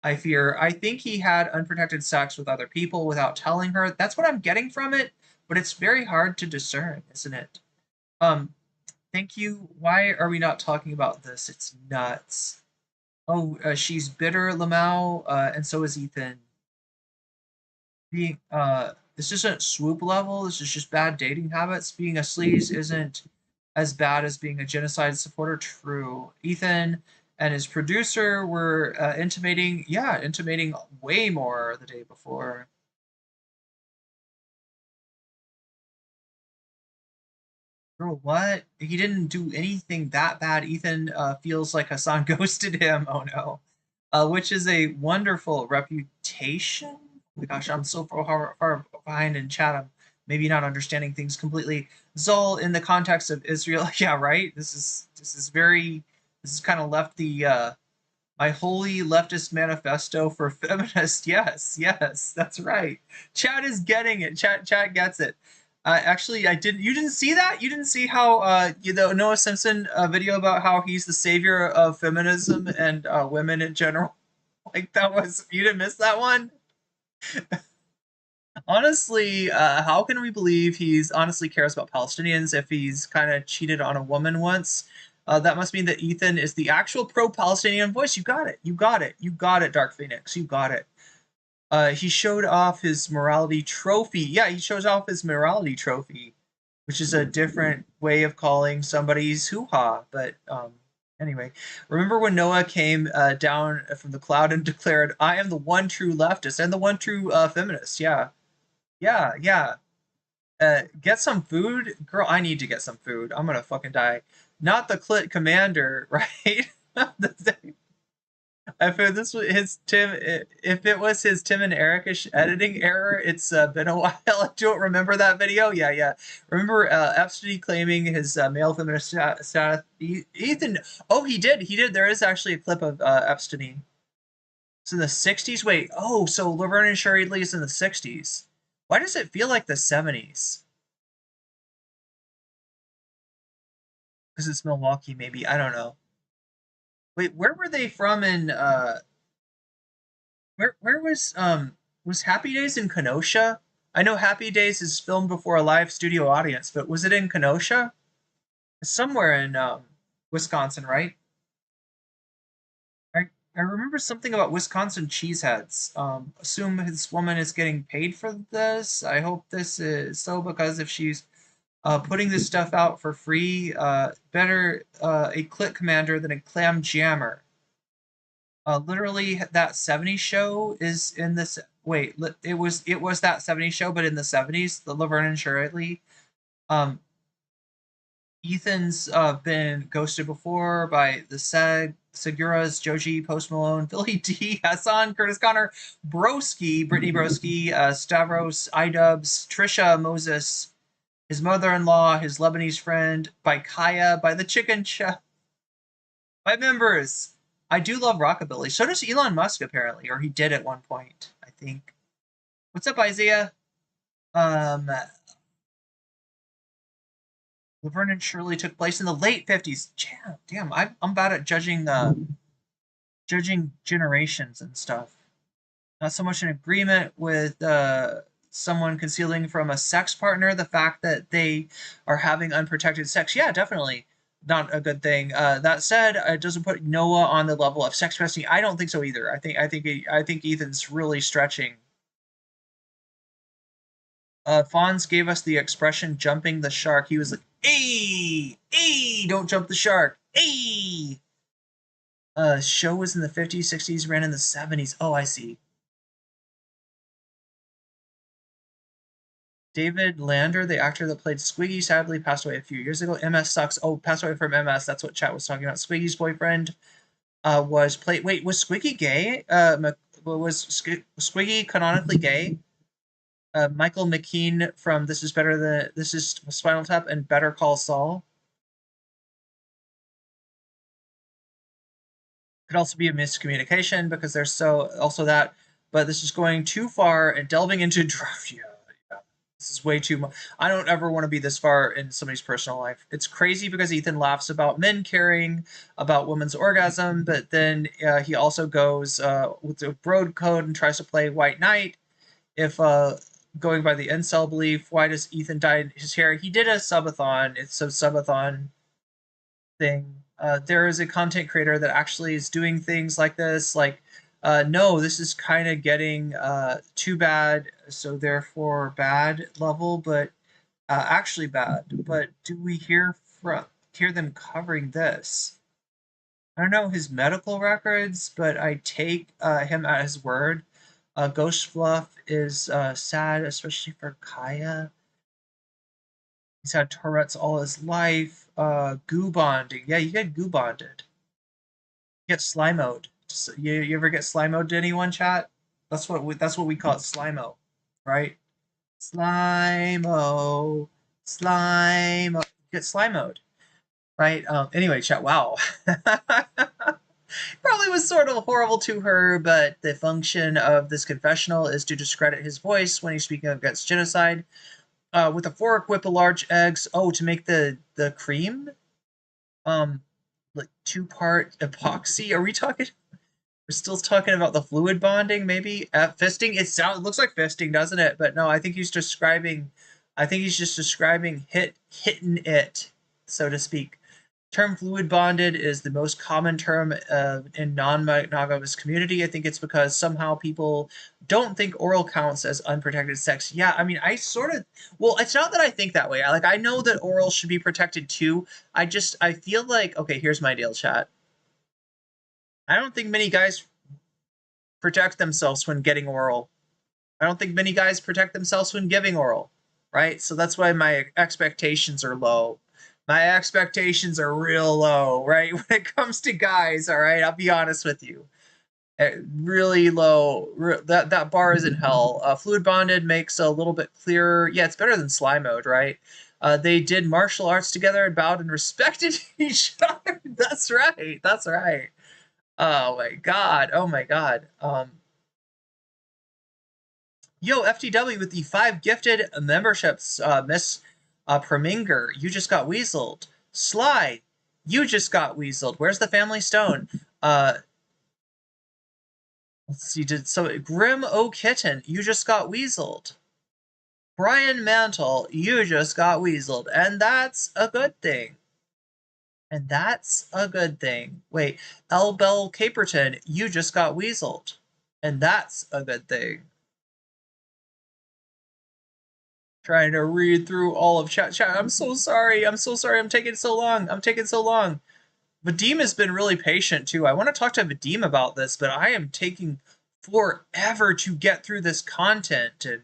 I fear. I think he had unprotected sex with other people without telling her. That's what I'm getting from it, but it's very hard to discern, isn't it? Thank you. Why are we not talking about this? It's nuts. Oh, she's bitter, Lamau, and so is Ethan. Being, this isn't swoop level. This is just bad dating habits. Being a sleaze isn't as bad as being a genocide supporter. True. Ethan and his producer were intimating way more the day before. Girl, what? He didn't do anything that bad. Ethan feels like Hassan ghosted him. Oh no. Which is a wonderful reputation. Oh my gosh, I'm so far behind in chat. I'm maybe not understanding things completely. Zol, in the context of Israel, yeah, right. This is kind of left the my holy leftist manifesto for feminists. Yes, that's right. Chat is getting it. Chat gets it. Actually, I didn't. You didn't see that? You didn't see how Noah Samsen video about how he's the savior of feminism and women in general. Like that was you didn't miss that one. Honestly, how can we believe he's honestly cares about Palestinians if he's kind of cheated on a woman once? That must mean that Ethan is the actual pro-Palestinian voice. You got it. You got it. You got it, Dark Phoenix. You got it. He showed off his morality trophy. Yeah, he shows off his morality trophy, which is a different way of calling somebody's hoo-ha. But anyway, remember when Noah came down from the cloud and declared, "I am the one true leftist and the one true feminist." Yeah. Get some food, girl. I need to get some food. I'm gonna fucking die. Not the clit commander, right? If it was his Tim and Eric-ish editing error, it's been a while. I don't remember that video. Yeah. Remember Epstein claiming his male feminist status? Ethan. Oh, he did. There is actually a clip of Epstein. It's in the 60s. Wait. Oh, so Laverne and Shirley is in the 60s. Why does it feel like the 70s? Because it's Milwaukee, maybe. I don't know. Wait, where were they from in where was Happy Days in Kenosha? I know Happy Days is filmed before a live studio audience, but was it in Kenosha? Somewhere in Wisconsin, right? I remember something about Wisconsin cheeseheads. Assume his woman is getting paid for this. I hope this is so, because if she's putting this stuff out for free, better a clit commander than a clam jammer. Literally, that 70s show is in this. Wait, it was that 70s show, but in the 70s, the Laverne and Shirley. Ethan's been ghosted before by the Seguras, Joji, Post Malone, Philly D, Hassan, Curtis Connor, Broski, Brittany Broski, Stavros, iDubbbz, Trisha, Moses, his mother-in-law, his Lebanese friend, by Kaya, by the Chicken Chef, by members. I do love rockabilly. So does Elon Musk, apparently, or he did at one point, I think. What's up, Isaiah? Laverne and Shirley took place in the late 50s. Damn, I'm bad at judging generations and stuff. Not so much in agreement with someone concealing from a sex partner the fact that they are having unprotected sex. Yeah, definitely not a good thing. That said, it doesn't put Noah on the level of sex testing. I don't think so either. I think Ethan's really stretching. Fonz gave us the expression "jumping the shark." He was like, "Hey, don't jump the shark, hey." Show was in the 50s, 60s, ran in the 70s. Oh, I see. David Lander, the actor that played Squiggy, sadly passed away a few years ago. MS sucks. Oh, passed away from MS. That's what chat was talking about. Squiggy's boyfriend was played. Wait, was Squiggy gay? Was Squiggy canonically gay? Michael McKean from This is Spinal Tap and Better Call Saul. Could also be a miscommunication because there's also that, but this is going too far and delving into yeah. This is way too much. I don't ever want to be this far in somebody's personal life. It's crazy because Ethan laughs about men caring about women's orgasm, but then he also goes with the road code and tries to play White Knight. If going by the incel belief, why does Ethan dye his hair? He did a subathon. It's a subathon thing. There is a content creator that actually is doing things like this, like no, this is kind of getting too bad, so therefore bad level, but actually bad. But do we hear them covering this? I don't know his medical records, but I take him at his word. Ghost Fluff is sad, especially for Kaya. He's had Tourette's all his life. Goo bonding. Yeah, you get goo bonded. You get slimoed. You ever get slimoed to anyone, chat? That's what we call it, slimo, right? Slimo. Get slimoed, right? Anyway, chat. Wow. Probably was sort of horrible to her, but the function of this confessional is to discredit his voice when he's speaking against genocide. With a fork, whip a large eggs. Oh, to make the cream. Like 2-part epoxy. Are we talking? We're still talking about the fluid bonding, maybe fisting. It looks like fisting, doesn't it? But no, I think he's describing. I think he's just describing hitting it, so to speak. Term fluid bonded is the most common term in non-monogamous community. I think it's because somehow people don't think oral counts as unprotected sex. Yeah, I mean, well, it's not that I think that way. I know that oral should be protected too. I feel like, okay, here's my deal, chat. I don't think many guys protect themselves when getting oral. I don't think many guys protect themselves when giving oral, right? So that's why my expectations are low. My expectations are real low, right? When it comes to guys, all right? I'll be honest with you. Really low. That bar is in hell. Fluid bonded makes a little bit clearer. Yeah, it's better than slime mode, right? They did martial arts together and bowed and respected each other. That's right. That's right. Oh my god. Oh my god. Yo, FTW with the 5 gifted memberships, Miss Preminger, you just got weaseled. Sly, you just got weaseled. Where's the family stone? Let's see, Grim O Kitten, you just got weaseled. Brian Mantle, you just got weaseled. And that's a good thing. And that's a good thing. Wait, L. Bell Caperton, you just got weaseled. And that's a good thing. Trying to read through all of chat. I'm so sorry. I'm so sorry. I'm taking so long. Vadim has been really patient too. I want to talk to Vadim about this, but I am taking forever to get through this content, and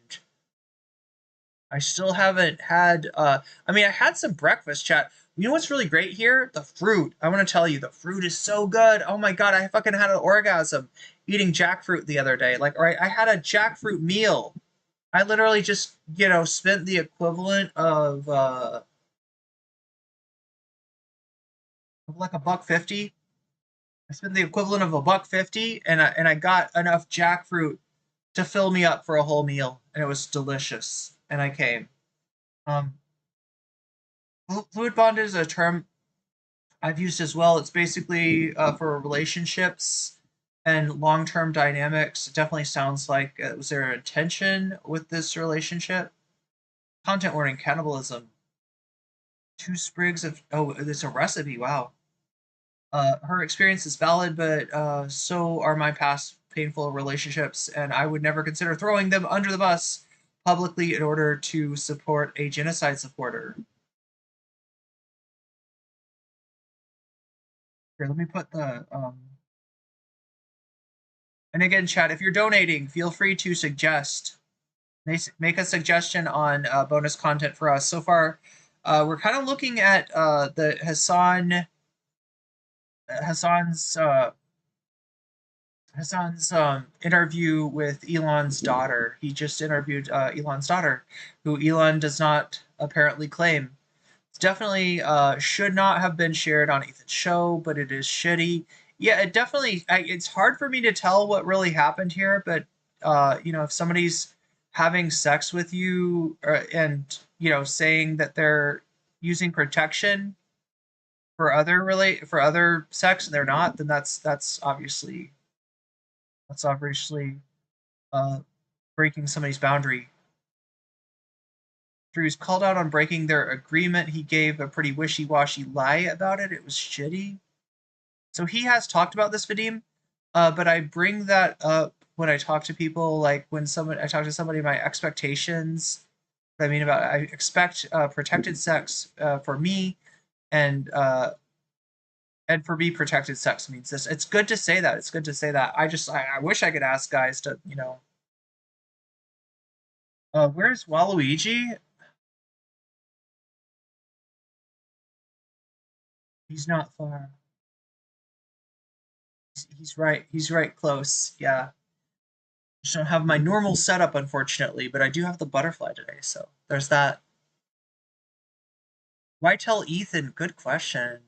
I still haven't had. I mean, I had some breakfast, chat. You know what's really great here? The fruit. I want to tell you, the fruit is so good. Oh my god, I fucking had an orgasm eating jackfruit the other day. Right, I had a jackfruit meal. I literally just, spent the equivalent of like $1.50. I spent the equivalent of $1.50, and I got enough jackfruit to fill me up for a whole meal, and it was delicious. And I came. Fluid bond is a term I've used as well. It's basically for relationships and long-term dynamics. It definitely sounds like, was there a tension with this relationship? Content warning, cannibalism. 2 sprigs of, there's a recipe, wow. Her experience is valid, but so are my past painful relationships, and I would never consider throwing them under the bus publicly in order to support a genocide supporter. Here, let me put the And again, chat, if you're donating, feel free to suggest. Make a suggestion on bonus content for us. So far, we're kind of looking at the Hassan's interview with Elon's daughter. He just interviewed Elon's daughter, who Elon does not apparently claim. It's definitely should not have been shared on Ethan's show, but it is shitty. Yeah, it definitely. It's hard for me to tell what really happened here, but if somebody's having sex with you and saying that they're using protection for other sex and they're not, then that's obviously breaking somebody's boundary. After he was called out on breaking their agreement, he gave a pretty wishy-washy lie about it. It was shitty. So he has talked about this, Vadim, but I bring that up when I talk to people, like when I talk to somebody, my expectations. What I mean about I expect protected sex for me, and for me, protected sex means this. It's good to say that. It's good to say that. I wish I could ask guys to, where's Waluigi? He's not far. He's right. He's right close. Yeah. Just don't have my normal setup, unfortunately, but I do have the butterfly today, so there's that. Why tell Ethan? Good question.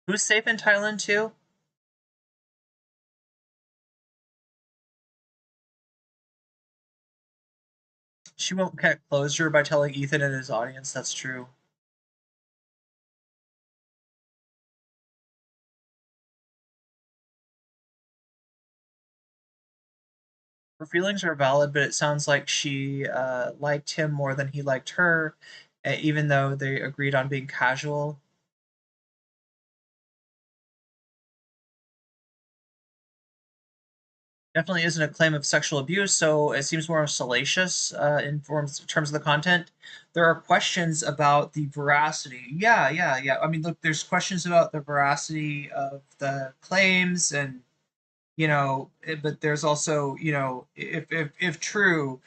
Who's safe in Thailand too? She won't get closure by telling Ethan and his audience. That's true. Her feelings are valid, but it sounds like she liked him more than he liked her, even though they agreed on being casual. Definitely isn't a claim of sexual abuse, so it seems more salacious in terms of the content. There are questions about the veracity. Yeah. I mean, look, there's questions about the veracity of the claims, and but there's also, if true,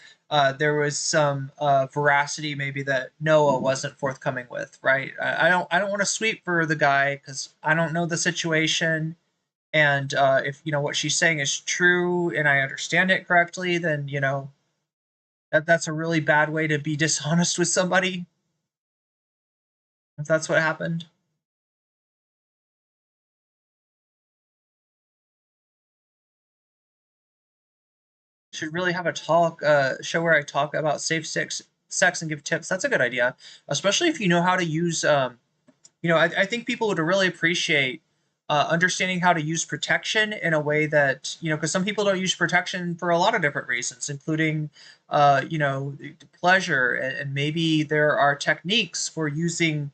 there was some veracity maybe that Noah wasn't forthcoming with, right? I don't want to sweep for the guy because I don't know the situation. And if what she's saying is true and I understand it correctly, then that's a really bad way to be dishonest with somebody. If that's what happened. Should really have a talk show where I talk about safe sex and give tips. That's a good idea, especially if you know how to use. I think people would really appreciate understanding how to use protection in a way that because some people don't use protection for a lot of different reasons, including pleasure, and maybe there are techniques for using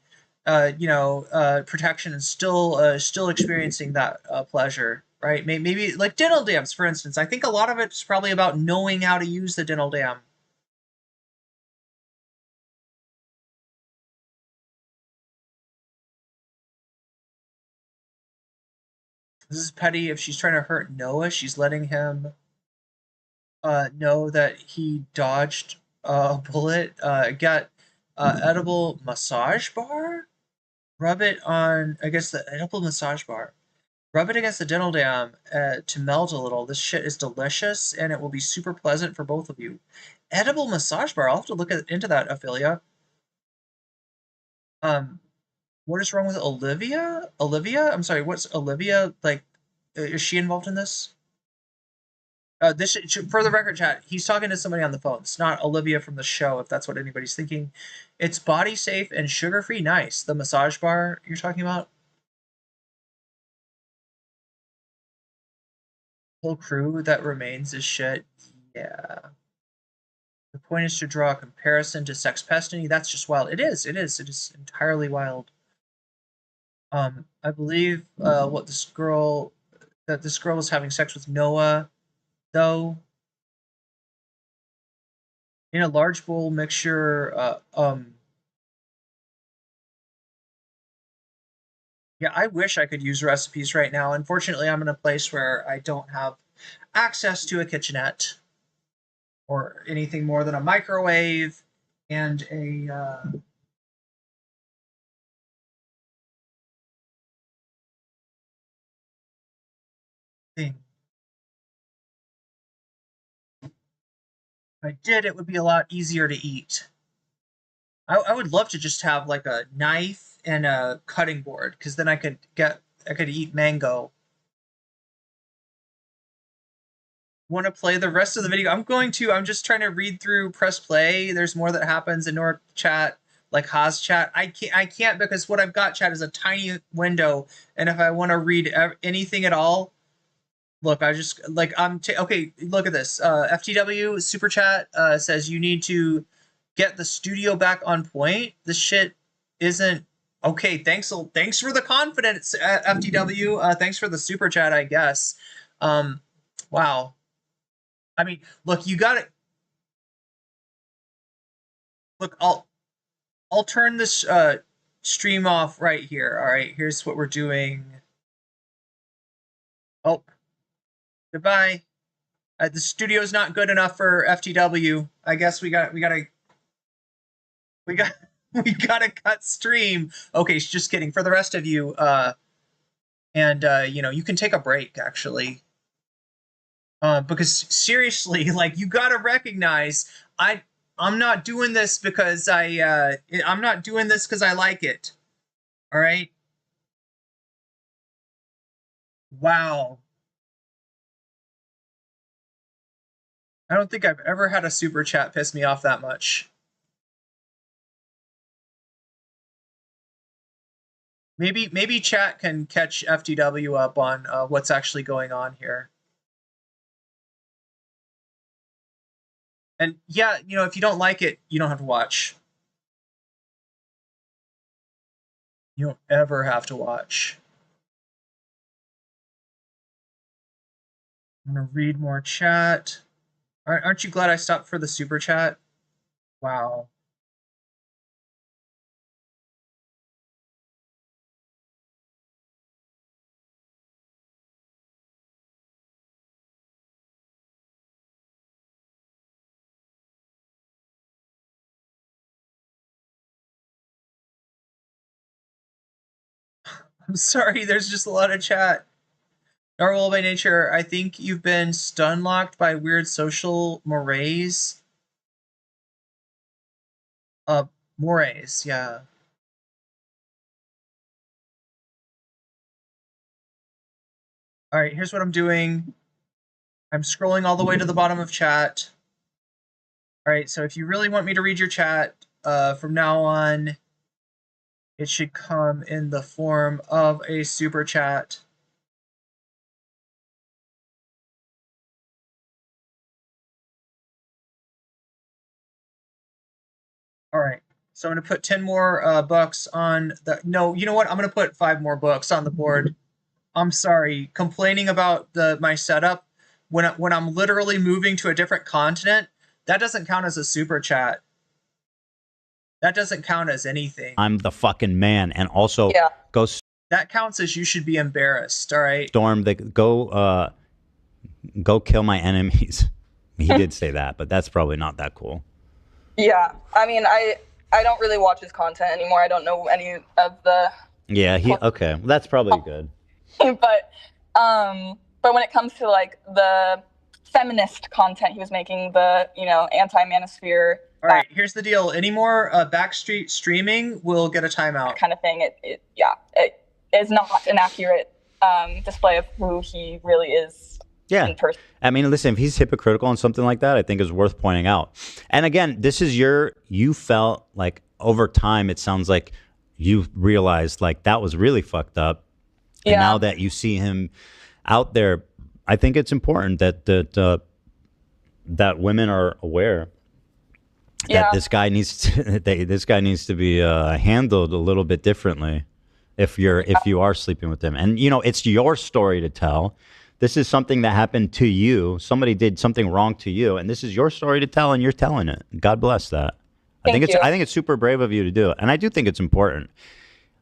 protection and still experiencing that pleasure. Right? Maybe like dental dams, for instance. I think a lot of it's probably about knowing how to use the dental dam. This is petty. If she's trying to hurt Noah, she's letting him know that he dodged a bullet. Got edible massage bar. Rub it on, I guess, the edible massage bar. Rub it against the dental dam to melt a little. This shit is delicious, and it will be super pleasant for both of you. Edible massage bar. I'll have to look into that, Ophelia. What is wrong with Olivia? Olivia? I'm sorry, what's Olivia, like, is she involved in this? This, for the record, chat, he's talking to somebody on the phone. It's not Olivia from the show, if that's what anybody's thinking. It's body safe and sugar-free. Nice. The massage bar you're talking about? Whole crew that remains is shit. Yeah. The point is to draw a comparison to Sex Pestiny. That's just wild. It is entirely wild. I believe this girl was having sex with Noah, though. In a large bowl mixture, yeah, I wish I could use recipes right now. Unfortunately, I'm in a place where I don't have access to a kitchenette or anything more than a microwave and a thing. If I did, it would be a lot easier to eat. I would love to just have like a knife and a cutting board, because then I could eat mango. Want to play the rest of the video? I'm just trying to read through, press play. There's more that happens in Nord chat, like Haas chat. I can't because what I've got, chat, is a tiny window, and if I want to read anything at all, look, I just like okay. Look at this. FTW super chat says you need to get the studio back on point. This shit isn't okay. Thanks for the confidence, FTW. Thanks for the super chat, I guess. Wow. I mean, look, you got it. Look, I'll turn this stream off right here. All right, here's what we're doing. Oh, goodbye. The studio's not good enough for FTW. I guess we gotta cut stream. Okay, just kidding. For the rest of you, you can take a break actually. Because seriously, like, you gotta recognize I'm not doing this because I'm not doing this because I like it. All right. Wow. I don't think I've ever had a super chat piss me off that much. Maybe chat can catch FTW up on what's actually going on here. And yeah, if you don't like it, you don't have to watch. You don't ever have to watch. I'm gonna read more chat. Aren't you glad I stopped for the super chat? Wow. I'm sorry, there's just a lot of chat. Narwhal by nature, I think you've been stun locked by weird social mores. Mores, yeah. Alright, here's what I'm doing. I'm scrolling all the way to the bottom of chat. Alright, so if you really want me to read your chat, from now on, it should come in the form of a super chat. All right, so I'm gonna put 10 more bucks on the. No, you know what? I'm gonna put 5 more bucks on the board. I'm sorry, complaining about my setup when I'm literally moving to a different continent. That doesn't count as a super chat. That doesn't count as anything. I'm the fucking man, and also go. That counts as you should be embarrassed. All right. Storm, go kill my enemies. He did say that, but that's probably not that cool. Yeah, I mean, I don't really watch his content anymore. I don't know any of the. Yeah, okay. Well, that's probably good. But when it comes to like the feminist content he was making, the anti-manosphere. All right, here's the deal. Any more backstreet streaming will get a timeout. Kind of thing. It is not an accurate display of who he really is. Yeah. I mean, listen, if he's hypocritical on something like that, I think is worth pointing out. And again, this is you felt like over time, it sounds like you realized like that was really fucked up. And now that you see him out there, I think it's important that women are aware that this guy needs to be handled a little bit differently if you are sleeping with him. And it's your story to tell. This is something that happened to you. Somebody did something wrong to you, and this is your story to tell, and you're telling it. God bless that. I think it's super brave of you to do it, and I do think it's important.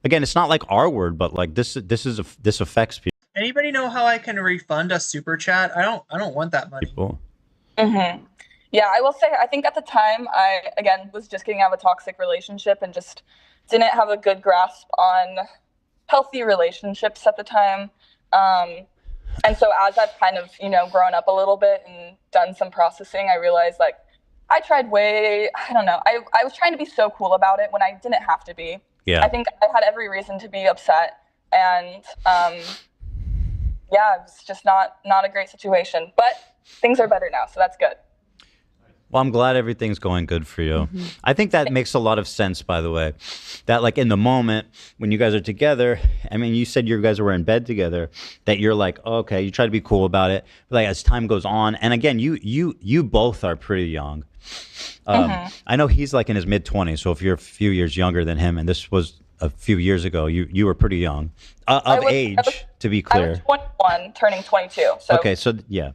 Again, it's not like our word, but like this affects people. Anybody know how I can refund a super chat? I don't want that money. Yeah, I will say, I think at the time I, again, was just getting out of a toxic relationship and just didn't have a good grasp on healthy relationships at the time. And so as I've kind of, grown up a little bit and done some processing, I realized like I tried I don't know. I was trying to be so cool about it when I didn't have to be. Yeah. I think I had every reason to be upset. And yeah, it was just not a great situation. But things are better now, so that's good. Well, I'm glad everything's going good for you. I think that makes a lot of sense, by the way. That like in the moment when you guys are together, I mean, you said you guys were in bed together, that you're like, oh, okay, you try to be cool about it. But like as time goes on, and again, you both are pretty young. I know he's like in his mid-20s, so if you're a few years younger than him, and this was a few years ago, you were pretty young age, to be clear. I was 21, turning 22. So. Okay, so yeah.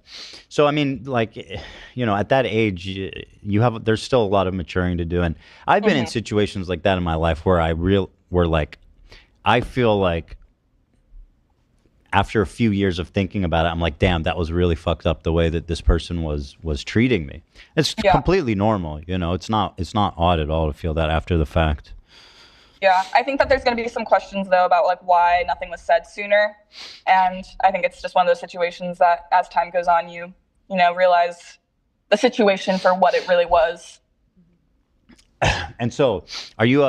So I mean, like, at that age, there's still a lot of maturing to do, and I've been in situations like that in my life where I feel like after a few years of thinking about it, I'm like, damn, that was really fucked up the way that this person was treating me. It's completely normal, It's not odd at all to feel that after the fact. Yeah, I think that there's going to be some questions, though, about like why nothing was said sooner. And I think it's just one of those situations that as time goes on, you realize the situation for what it really was. And so are you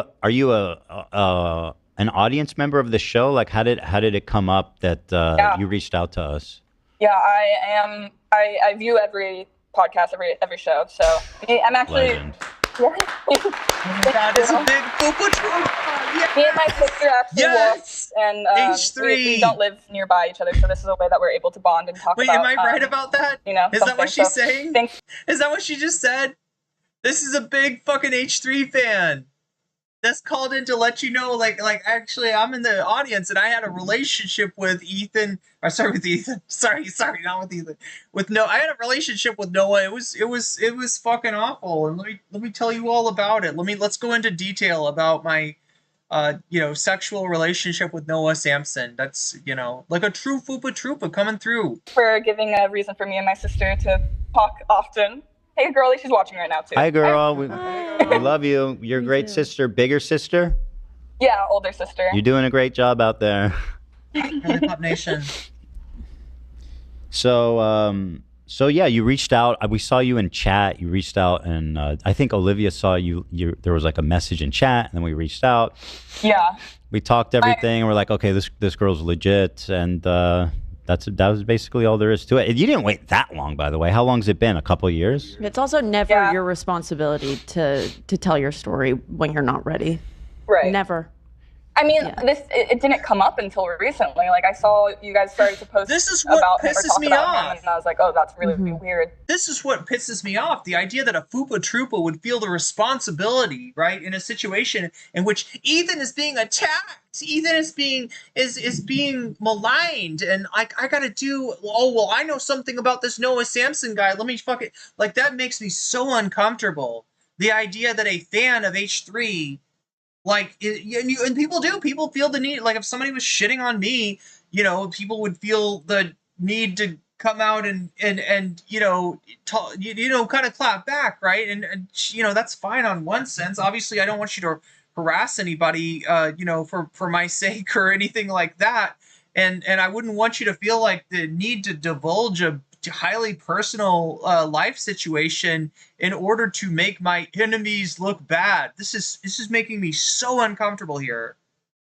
an audience member of the show? Like, how did it come up that you reached out to us? Yeah, I am. I view every podcast, every show. So I'm actually... Legend. That is a big yes! Me and my sister actually walked, and H3. We don't live nearby each other, so this is a way that we're able to bond and talk about. Wait, am I right about that? Is that what she's saying? Is that what she just said? This is a big fucking H3 fan. That's called in to let you know, like actually, I'm in the audience, and I had a relationship with Ethan. Sorry, not with Ethan. I had a relationship with Noah. It was fucking awful, and let me tell you all about it. Let's go into detail about my, sexual relationship with Noah Samsen. That's like a true Fupa Troopa coming through. For giving a reason for me and my sister to talk often. Hey, girlie, she's watching right now, too. Hi, girl. We love you. You're a great sister. Bigger sister? Yeah, older sister. You're doing a great job out there. Lollipop Nation. So yeah, you reached out. We saw you in chat. You reached out, and I think Olivia saw you. There was like a message in chat, and then we reached out. Yeah. We talked everything, and we're like, okay, this girl's legit, and that was basically all there is to it. You didn't wait that long, by the way. How long's it been? A couple of years? It's also never your responsibility to tell your story when you're not ready. Right. Never. I mean, it didn't come up until recently. Like, I saw you guys started to post this is what about pisses me off. him, and I was like, oh, that's really weird. This is what pisses me off. The idea that a Fupa Troopa would feel the responsibility, right, in a situation in which Ethan is being attacked. Ethan is being maligned, and I gotta do. Oh well, I know something about this Noah Samsen guy. Let me like that makes me so uncomfortable. The idea that a fan of H3. Like, and people feel the need, like if somebody was shitting on me, people would feel the need to come out and kind of clap back, right? And that's fine on one sense. Obviously, I don't want you to harass anybody, for my sake or anything like that. And I wouldn't want you to feel like the need to divulge a highly personal life situation in order to make my enemies look bad. This is making me so uncomfortable here.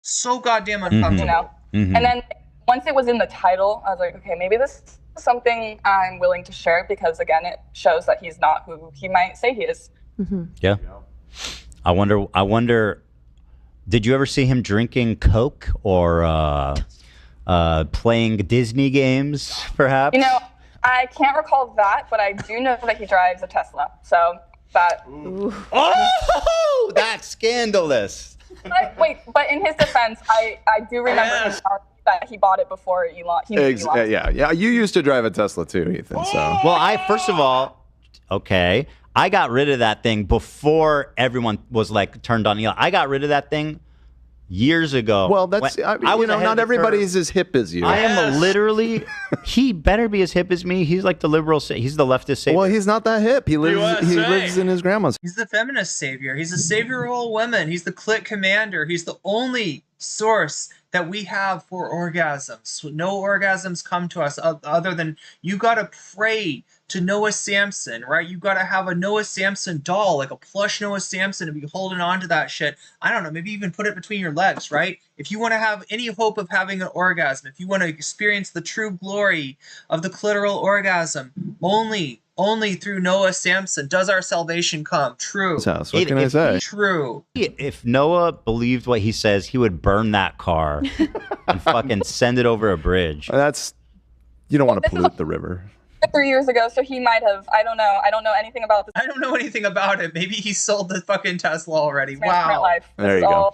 So goddamn uncomfortable. And then once it was in the title, I was like, okay, maybe this is something I'm willing to share because again, it shows that he's not who he might say he is. Yeah. I wonder, did you ever see him drinking Coke or playing Disney games, perhaps? I can't recall that, but I do know that he drives a Tesla. So that. Oh, that's scandalous. But in his defense, I do remember him telling me that he bought it before Elon. He knew Elon. Yeah. You used to drive a Tesla too, Ethan. So Well, first of all, okay, I got rid of that thing before everyone was like turned on Elon. I got rid of that thing years ago. Well, that's not everybody's as hip as you. I am literally. He better be as hip as me. He's like the liberal. He's the leftist savior. Well, he's not that hip. He lives in his grandma's. He's the feminist savior. He's the savior of all women. He's the clique commander. He's the only source that we have for orgasms. No orgasms come to us other than you gotta pray to Noah Samsen, right? You gotta have a Noah Samsen doll, like a plush Noah Samsen, and be holding on to that shit. I don't know, maybe even put it between your legs, right? If you want to have any hope of having an orgasm, if you want to experience the true glory of the clitoral orgasm, only through Noah Samsen does our salvation come. True. What can I say? True. If Noah believed what he says, he would burn that car and fucking send it over a bridge. You don't want to pollute the river. 3 years ago, so he might have. I don't know. I don't know anything about this. I don't know anything about it. Maybe he sold the fucking Tesla already. Wow. Wow. There you go.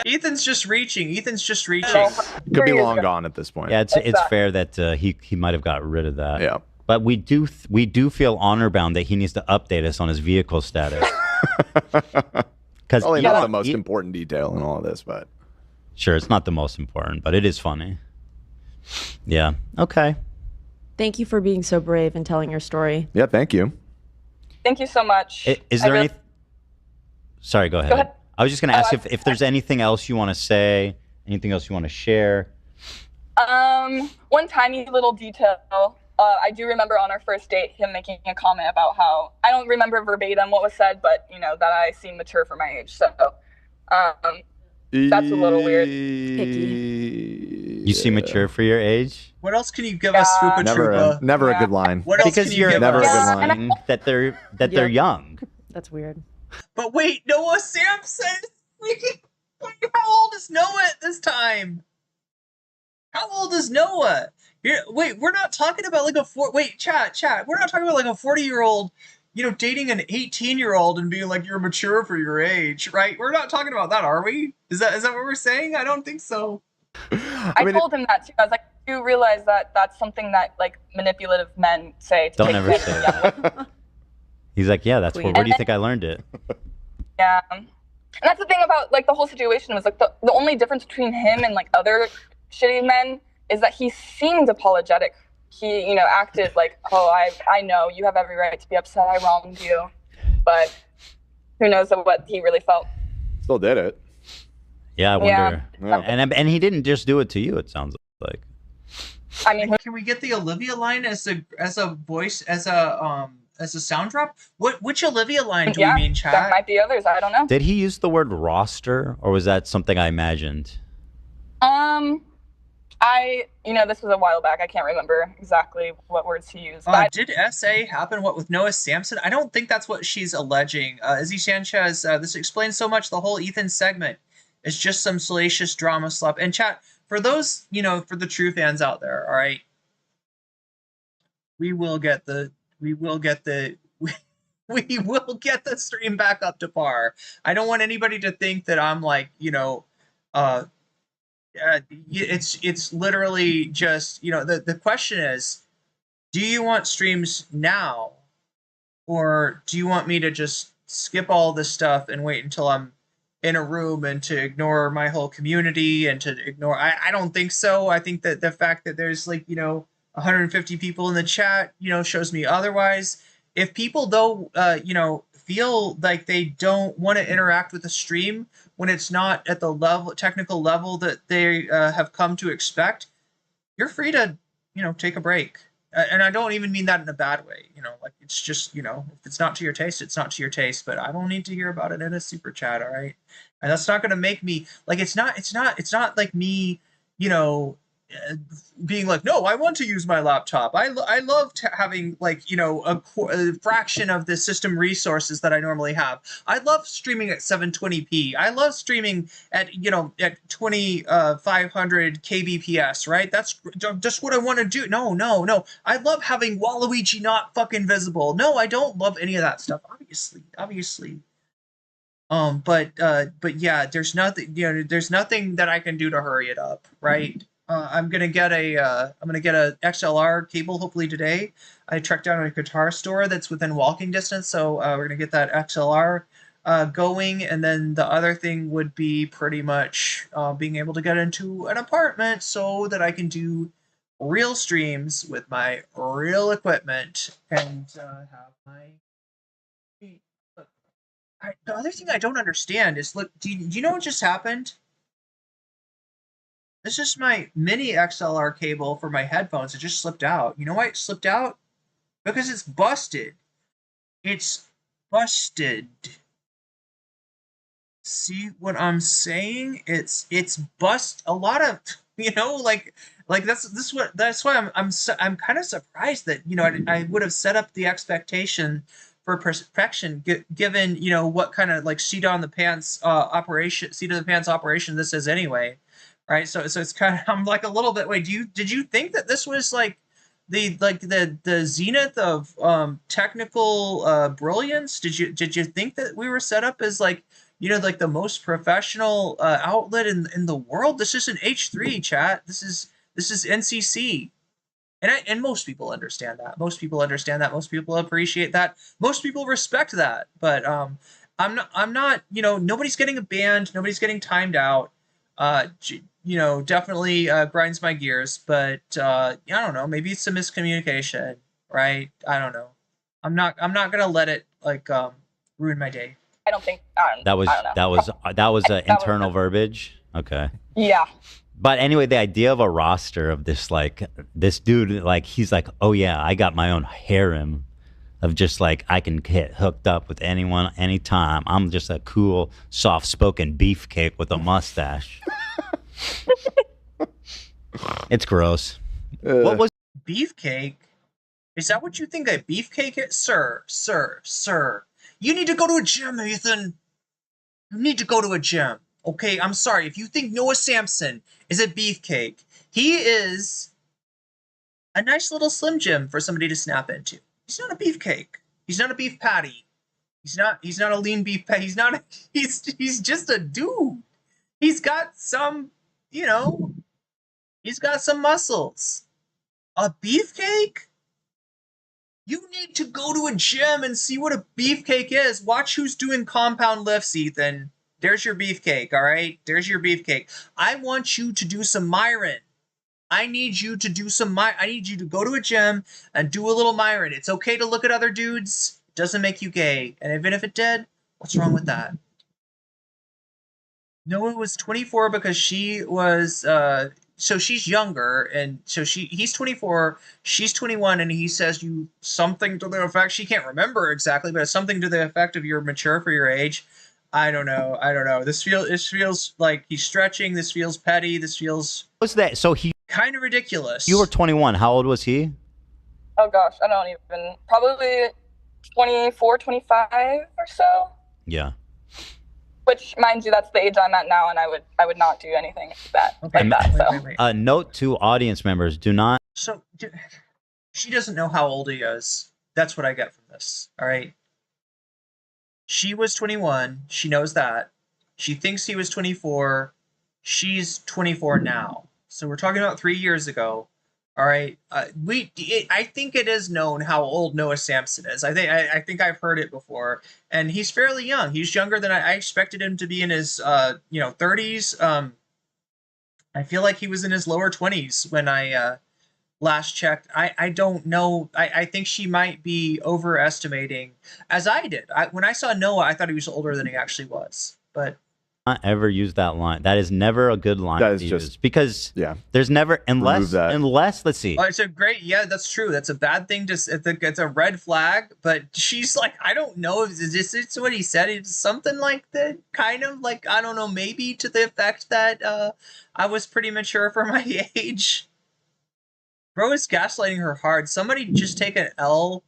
Ethan's just reaching. Could be long gone at this point. Yeah, it's fair that he might have got rid of that. Yeah. But we do feel honor bound that he needs to update us on his vehicle status. Because not the most important detail in all of this, but sure, it's not the most important, but it is funny. Yeah. Okay. Thank you for being so brave and telling your story. Yeah, thank you. Thank you so much. Is there any? Sorry, go ahead. Go ahead. I was just going to ask if there's anything else you want to say, anything else you want to share. One tiny little detail. I do remember on our first date him making a comment about how, I don't remember verbatim what was said, but that I seem mature for my age. So that's a little weird. You seem mature for your age. What else can you give us, Fupa Trupa? Never a good line. What else because can you you're give never us? a good line that they're young. That's weird. But wait, Noah Samson. How old is Noah at this time? How old is Noah? Wait, we're not talking about like chat. We're not talking about like a 40-year-old, dating an 18-year-old and being like, you're mature for your age, right? We're not talking about that, are we? Is that what we're saying? I don't think so. I told him that too. I was like, you realize that that's something that like manipulative men say. To Don't ever say that. He's like, yeah, that's where do you think I learned it? Yeah. And that's the thing about like the whole situation was like the only difference between him and like other shitty men is that he seemed apologetic. He, acted like, oh, I know you have every right to be upset. I wronged you, but who knows what he really felt. Still did it. Yeah, I wonder. Yeah. And he didn't just do it to you. It sounds like. I mean, can we get the Olivia line as a voice as a sound drop? Which Olivia line do we mean, chat? There might be others. I don't know. Did he use the word roster, or was that something I imagined? This was a while back. I can't remember exactly what words he used. Did SA happen? What with Noah Samson? I don't think that's what she's alleging. Izzy Sanchez, this explains so much. The whole Ethan segment is just some salacious drama slop. And chat, for those, for the true fans out there, all right, we will get the stream back up to par. I don't want anybody to think that I'm like, it's literally just, the question is, do you want streams now, or do you want me to just skip all this stuff and wait until I'm in a room and to ignore my whole community and to ignore, I don't think so. I think that the fact that there's like, 150 people in the chat, shows me otherwise. If people though, feel like they don't want to interact with the stream when it's not at the technical level that they have come to expect, you're free to, take a break. And I don't even mean that in a bad way. Like it's just, if it's not to your taste, it's not to your taste. But I don't need to hear about it in a super chat, all right? And that's not going to make me like it's not like me, being like, no, I want to use my laptop. I love having like, a fraction of the system resources that I normally have. I love streaming at 720p. I love streaming at, at 2500 kbps, right? That's just what I want to do. No. I love having Waluigi not fucking visible. No, I don't love any of that stuff. Obviously. But yeah, there's nothing, there's nothing that I can do to hurry it up, right? I'm gonna get a XLR cable hopefully today. I tracked down a guitar store that's within walking distance, so we're gonna get that XLR going, and then the other thing would be pretty much being able to get into an apartment so that I can do real streams with my real equipment and have my. The other thing I don't understand is, look, do you know what just happened? This is my mini XLR cable for my headphones. It just slipped out. You know why it slipped out? Because it's busted. It's busted. See what I'm saying? It's bust. A lot of that's why I'm kind of surprised that I would have set up the expectation for perfection given what kind of like seat of the pants operation this is anyway. Right, so it's kind of I'm like a little bit. Wait, did you think that this was like the zenith of technical brilliance? Did you think that we were set up as like the most professional outlet in the world? This isn't H3 chat. This is NCC, and most people understand that. Most people understand that. Most people appreciate that. Most people respect that. But I'm not. Nobody's getting a banned. Nobody's getting timed out. Definitely grinds my gears, but I don't know. Maybe it's a miscommunication, right? I don't know. I'm not gonna let it ruin my day. I don't think that was I don't know. that was internal verbiage. Okay. Yeah. But anyway, the idea of a roster of this dude, he's like, oh yeah, I got my own harem of just I can get hooked up with anyone, anytime. I'm just a cool, soft-spoken beefcake with a mustache. It's gross. What was beefcake? Is that what you think a beefcake is? Sir. You need to go to a gym, Ethan. You need to go to a gym. Okay, I'm sorry. If you think Noah Samsen is a beefcake, he is a nice little Slim Jim for somebody to snap into. He's not a beefcake. He's not a beef patty. He's not a lean beef patty. He's just a dude. He's got some, he's got some muscles. A beefcake? You need to go to a gym and see what a beefcake is. Watch who's doing compound lifts, Ethan. There's your beefcake, all right? There's your beefcake. I want you to do some Myron. I need you to do I need you to go to a gym and do a little Myron. It's okay to look at other dudes. It doesn't make you gay. And even if it did, what's wrong with that? Noah was 24 because she was, so she's younger, and so he's 24, she's 21, and he says something to the effect, she can't remember exactly, but it's something to the effect of you're mature for your age. I don't know. This feels like he's stretching. This feels petty. This feels. What's that? So he kind of ridiculous. You were 21. How old was he? Oh gosh, I don't even. Probably 24, 25 or so. Yeah. Which, mind you, that's the age I'm at now, and I would not do anything like that. Wait. Note to audience members: do not. So, she doesn't know how old he is. That's what I get from this. All right. She was 21. She knows that. She thinks he was 24. She's 24 now. So we're talking about 3 years ago. All right. I think it is known how old Noah Samsen is. I think I've heard it before, and he's fairly young. He's younger than I expected him to be in his 30s. I feel like he was in his lower 20s when I last checked. I don't know. I think she might be overestimating, as I did. When I saw Noah, I thought he was older than he actually was. But not ever use that line. That is never a good line to use, because there's never unless let's see. Oh, it's a great that's true. That's a bad thing to. It's a red flag. But she's like, I don't know. Is this what he said? It's something like that, kind of like, I don't know, maybe to the effect that I was pretty mature for my age. Bro is gaslighting her hard. Somebody just take an L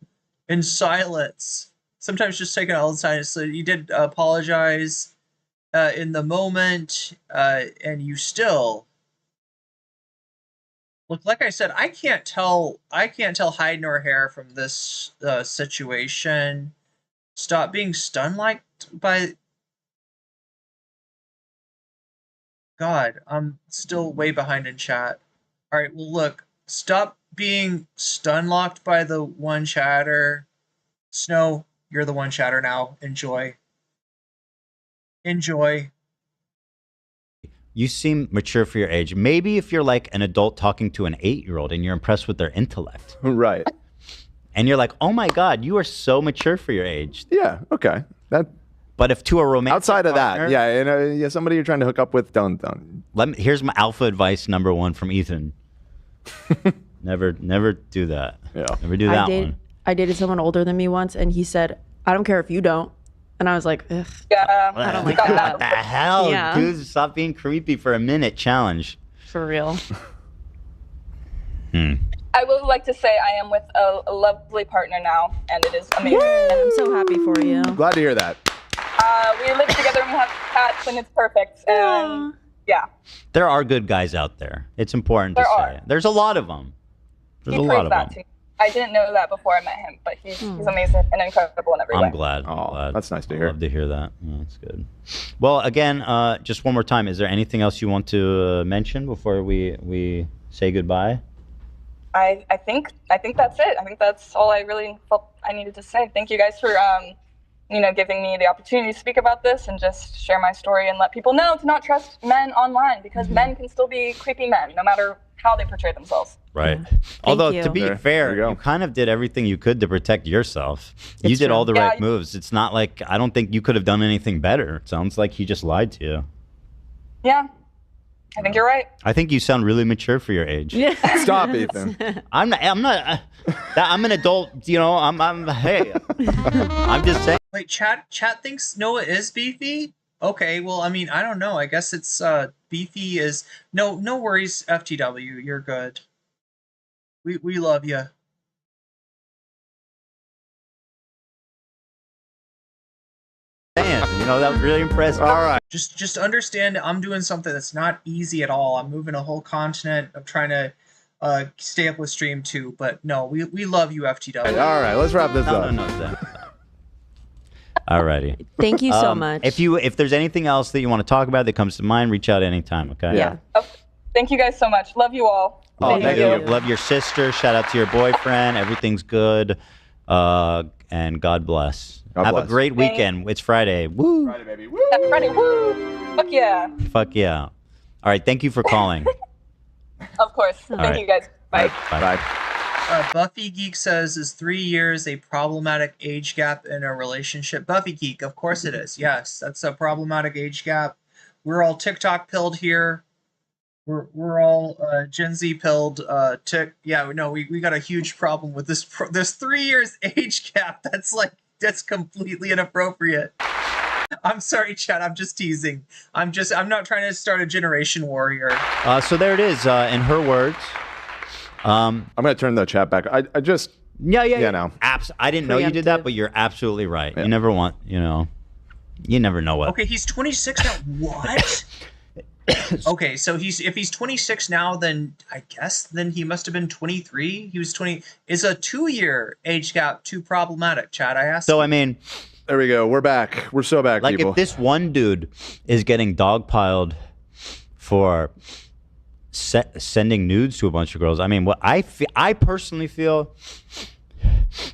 in silence. Sometimes just take an L in silence. So you did apologize in the moment, and you still look. Like I said, I can't tell hide nor hair from this situation. Stop being stunned like by. God, I'm still way behind in chat. All right, well, look, stop being stun locked by the one chatter. Snow, you're the one chatter now. Enjoy. Enjoy. You seem mature for your age. Maybe if you're like an adult talking to an 8-year-old and you're impressed with their intellect. Right. And you're like, oh my God, you are so mature for your age. Yeah, okay. But if to a romantic outside of partner, that, yeah, somebody you're trying to hook up with, don't. Here's my alpha advice number 1 from Ethan. Never do that. Yeah. Never do that one. I dated someone older than me once, and he said, "I don't care if you don't." And I was like, ugh. Yeah. I don't like Got that. What the hell, Yeah. dude? Stop being creepy for a minute. Challenge. For real. I would like to say I am with a lovely partner now, and it is amazing. And I'm so happy for you. Glad to hear that. We live together and we have cats, and it's perfect. And yeah. There are good guys out there. It's important to There say. are. There's a lot of them. There's He a lot praised of that them. too. I didn't know that before I met him, but he's amazing and incredible in every way. I'm glad. Oh, I'm glad. that's nice to I hear. love to hear that. Yeah, that's good. Well, again, just one more time. Is there anything else you want to mention before we say goodbye? I think that's it. I think that's all I really felt I needed to say. Thank you guys for giving me the opportunity to speak about this and just share my story and let people know to not trust men online, because men can still be creepy men no matter how they portray themselves. Right. Although, you. to be There fair, you go. you kind of did everything you could to protect yourself. You did true. all the Yeah, right moves. It's not like, I don't think you could have done anything better. It sounds like he just lied to you. Yeah, I think you're right. I think you sound really mature for your age. Stop, Ethan. I'm not, I'm an adult, hey, I'm just saying. Wait, chat thinks Noah is beefy? Okay, well, I mean, I don't know. I guess it's beefy is no worries, FTW. You're good. We love you. That was really impressive. All right. Just understand I'm doing something that's not easy at all. I'm moving a whole continent. I'm trying to stay up with stream too, but no, we love you, FTW. All right, let's wrap this up. No. Alrighty. Thank you so much. If there's anything else that you want to talk about that comes to mind, reach out anytime, okay? Yeah. Oh, thank you guys so much. Love you all. Oh, Thank you. Love your sister. Shout out to your boyfriend. Everything's good. And God bless. Have a great weekend. It's Friday. Woo. Friday, baby. Woo. Happy Friday. Woo. Fuck yeah. Fuck yeah. All right. Thank you for calling. Of course. Thank right. you guys. Bye. Bye. Buffy Geek says, is 3 years a problematic age gap in a relationship? Buffy Geek, of course it is. Yes, that's a problematic age gap. We're all TikTok pilled here. We're all Gen Z pilled. Yeah, no, we got a huge problem with this. This 3 years age gap. That's completely inappropriate. I'm sorry, Chad. I'm just teasing. I'm not trying to start a generation war here. So there it is. In her words. I'm gonna turn the chat back. I just Yeah. No. I didn't know you did that, but you're absolutely right. Yeah. You never want. You never know what. Okay, he's 26 now. What? Okay, so if he's 26 now, then I guess then he must have been 23. He was 20. Is a 2-year age gap too problematic, Chad? I asked. So I mean, there we go. We're back. We're so back, like people. If this one dude is getting dogpiled for sending nudes to a bunch of girls, I mean, what I personally feel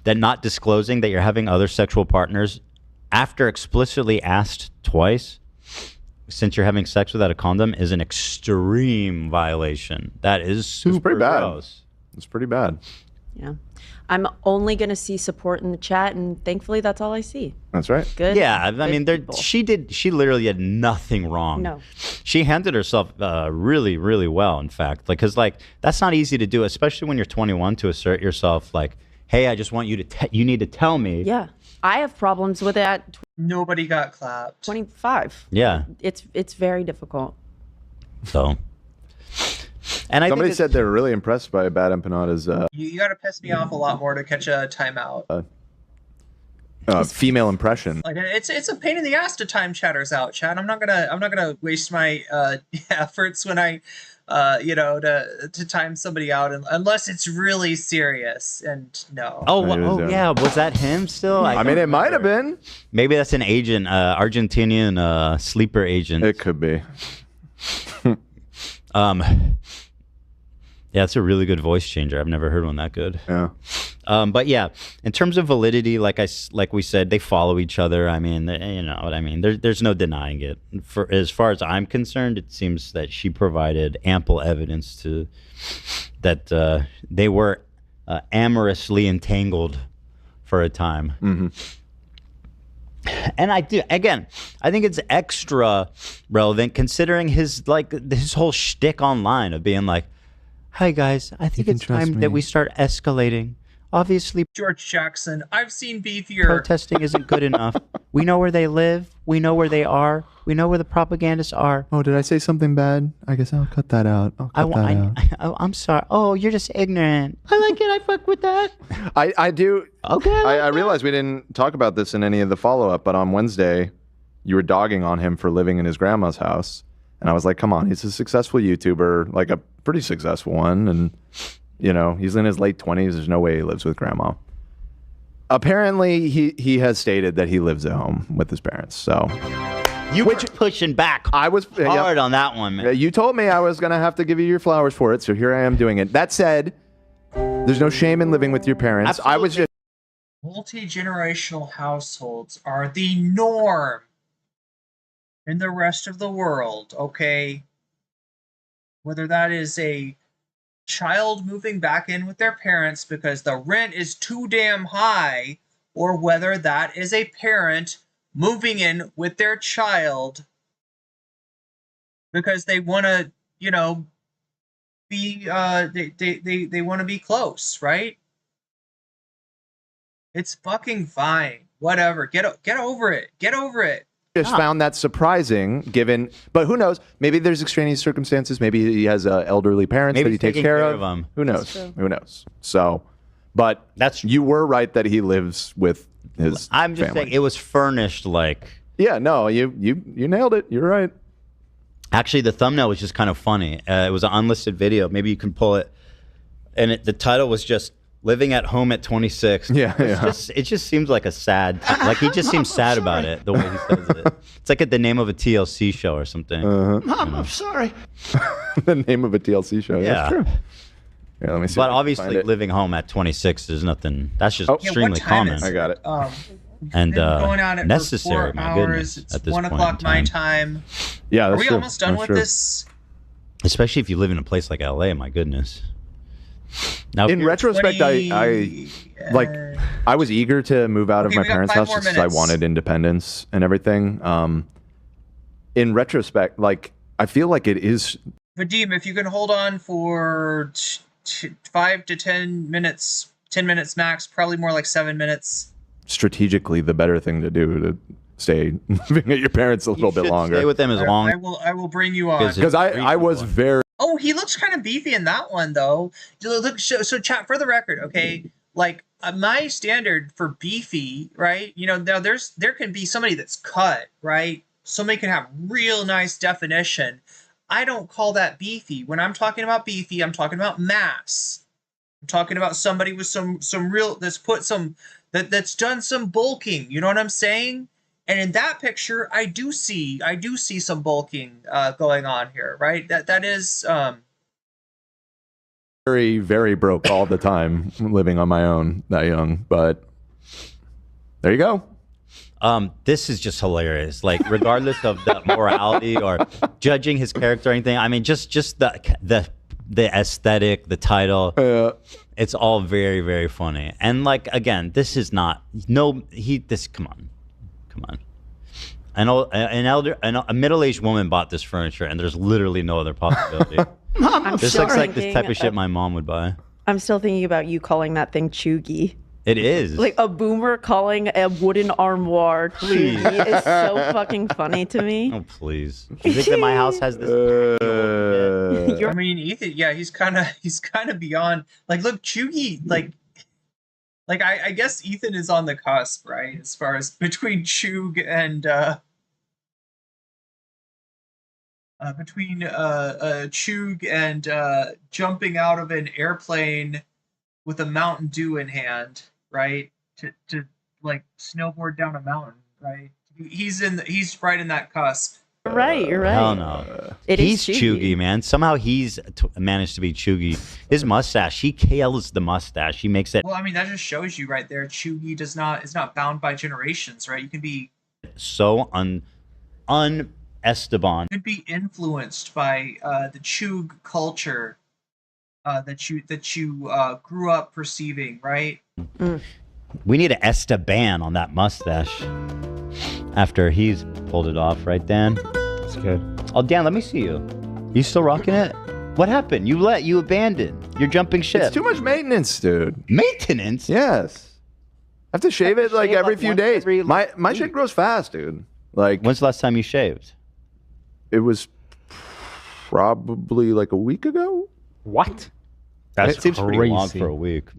that not disclosing that you're having other sexual partners after explicitly asked twice, since you're having sex without a condom, is an extreme violation. That is super pretty bad. gross. It's pretty bad. Yeah. I'm only going to see support in the chat, and thankfully that's all I see. That's right. Good. Yeah, I mean, people. she literally did nothing wrong. No. She handled herself really, really well, in fact. Because that's not easy to do, especially when you're 21, to assert yourself like, hey, I just want you to, you need to tell me. Yeah. I have problems with it at Nobody got clapped. 25. Yeah. It's very difficult. So. And Somebody said they were really impressed by Bad Empanada's You got to piss me off a lot more to catch a timeout. Female impression. Like it's a pain in the ass to time chatters out, Chad. I'm not gonna waste my efforts when I to time somebody out unless it's really serious. And no. Oh yeah, was that him still? I mean, it might have been. Maybe that's an agent, Argentinian sleeper agent. It could be. Yeah, it's a really good voice changer. I've never heard one that good. Yeah. But yeah, in terms of validity, like we said, they follow each other. I mean, you know what I mean. There's no denying it. For as far as I'm concerned, it seems that she provided ample evidence to that they were amorously entangled for a time. Mm-hmm. And I think it's extra relevant considering his whole shtick online of being like, "Hi guys, I think it's time that we start escalating. Obviously, George Jackson, I've seen beefier. protesting isn't good enough. We know where they live. We know where they are. We know where the propagandists are." Oh, did I say something bad? I guess I'll cut that out. I'm sorry. Oh, you're just ignorant. I like it. I fuck with that. I do. Okay. I realized we didn't talk about this in any of the follow-up, but on Wednesday, you were dogging on him for living in his grandma's house. And I was like, come on, he's a successful YouTuber, like a pretty successful one. And, you know, he's in his late 20s. There's no way he lives with grandma. Apparently, he has stated that he lives at home with his parents. So you were pushing back. I was hard on that one, man. You told me I was going to have to give you your flowers for it. So here I am doing it. That said, there's no shame in living with your parents. Absolutely. I was just... Multi-generational households are the norm in the rest of the world, okay? Whether that is a child moving back in with their parents because the rent is too damn high, or whether that is a parent moving in with their child because they want to, you know, be they want to be close, right? It's fucking fine. Whatever. Get over it. Get over it. Just found that surprising, given, but who knows? Maybe there's extraneous circumstances. Maybe he has elderly parents that he takes care of. Them. Who knows? Who knows? So, but you were right that he lives with his. I'm just saying it was furnished like. Yeah, no, you nailed it. You're right. Actually, the thumbnail was just kind of funny. It was an unlisted video. Maybe you can pull it, and the title was just "Living at Home at 26." Yeah, it just seems like a sad. Like he just seems sad about it. The way he says it. It's like the name of a TLC show or something. Mom, I'm sorry. The name of a TLC show. Yeah. That's true. Yeah, let me see. But obviously, living home at 26 is nothing. That's just extremely common. I got it. And going on at necessary. For 4 My hours. goodness. It's at this 1 point o'clock in my time. time. Yeah, that's Are we true. almost done with this? Especially if you live in a place like LA. My goodness. Now, in retrospect, I was eager to move out of my parents' house just because I wanted independence and everything. In retrospect, like I feel like it is. Vadim, if you can hold on for 5 to 10 minutes, 10 minutes max, probably more like 7 minutes. Strategically, the better thing to do to stay living at your parents a little bit longer. Stay with them as long. I will bring you on because I was very. Oh, he looks kind of beefy in that one though. Look, so chat for the record, okay? Like my standard for beefy, right? You know, now there can be somebody that's cut, right? Somebody can have real nice definition. I don't call that beefy. When I'm talking about beefy, I'm talking about mass. I'm talking about somebody with some real that's done some bulking. You know what I'm saying? And in that picture, I do see some bulking going on here, right? That is very, very broke all the time, living on my own that young. But there you go. This is just hilarious. Like, regardless of the morality or judging his character or anything, I mean, just the aesthetic, the title, it's all very, very funny. And like, again, this is not come on. A middle-aged woman bought this furniture, and there's literally no other possibility. Mom, this looks like this type of shit my mom would buy. I'm still thinking about you calling that thing chuggy. It is. Like a boomer calling a wooden armoire chuggy is so fucking funny to me. Oh, please. Do you think that my house has this? I mean, Ethan, yeah, he's kind of beyond. Like, look, chuggy, like I guess Ethan is on the cusp, right? As far as between Chug and Chug and jumping out of an airplane with a Mountain Dew in hand, right? To like snowboard down a mountain, right? He's right in that cusp. Right, you're right. Hell no. He's He's chuggy, man. Somehow he's managed to be chuggy. His mustache, he kills the mustache. He makes it Well, I mean, that just shows you right there. Chugi is not bound by generations, right? You can be so Esteban. could be influenced by the Chug culture that you grew up perceiving, right? We need an Esteban on that mustache after he's pulled it off, right, Dan? That's good. Oh, Dan, let me see you. You still rocking it? What happened? You abandoned. You're jumping ship. It's too much maintenance, dude. Maintenance? Yes. I have to shave it like every few days. My shit grows fast, dude. Like, when's the last time you shaved? It was probably like a week ago. What? That seems pretty long for a week.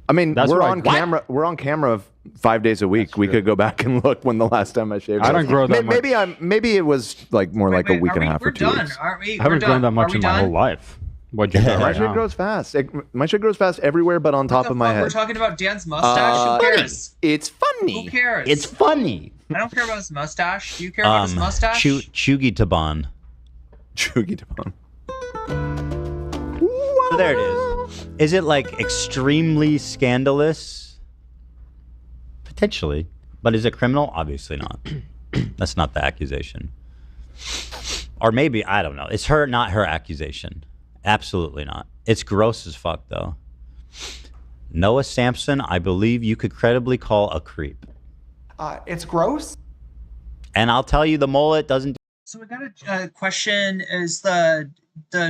I mean, we're on camera. We're on camera 5 days a week. We could go back and look when the last time I shaved. I don't grow that much. Maybe it was like more like a week and a half or 2 weeks. I haven't grown that much in my whole life. What'd you My shit grows fast. My shit grows fast everywhere, but on top of my head. We're talking about Dan's mustache. Who cares? It's funny. Who cares? It's funny. I don't care about his mustache. Do you care about his mustache? Chugi Taban. Chugi Taban. So there it is. Is it like extremely scandalous? Potentially. But is it criminal? Obviously not. That's not the accusation. Or maybe, I don't know. It's not her accusation. Absolutely not. It's gross as fuck, though. Noah Samsen, I believe you could credibly call a creep. It's gross. And I'll tell you, the mullet doesn't. So we got a question: is the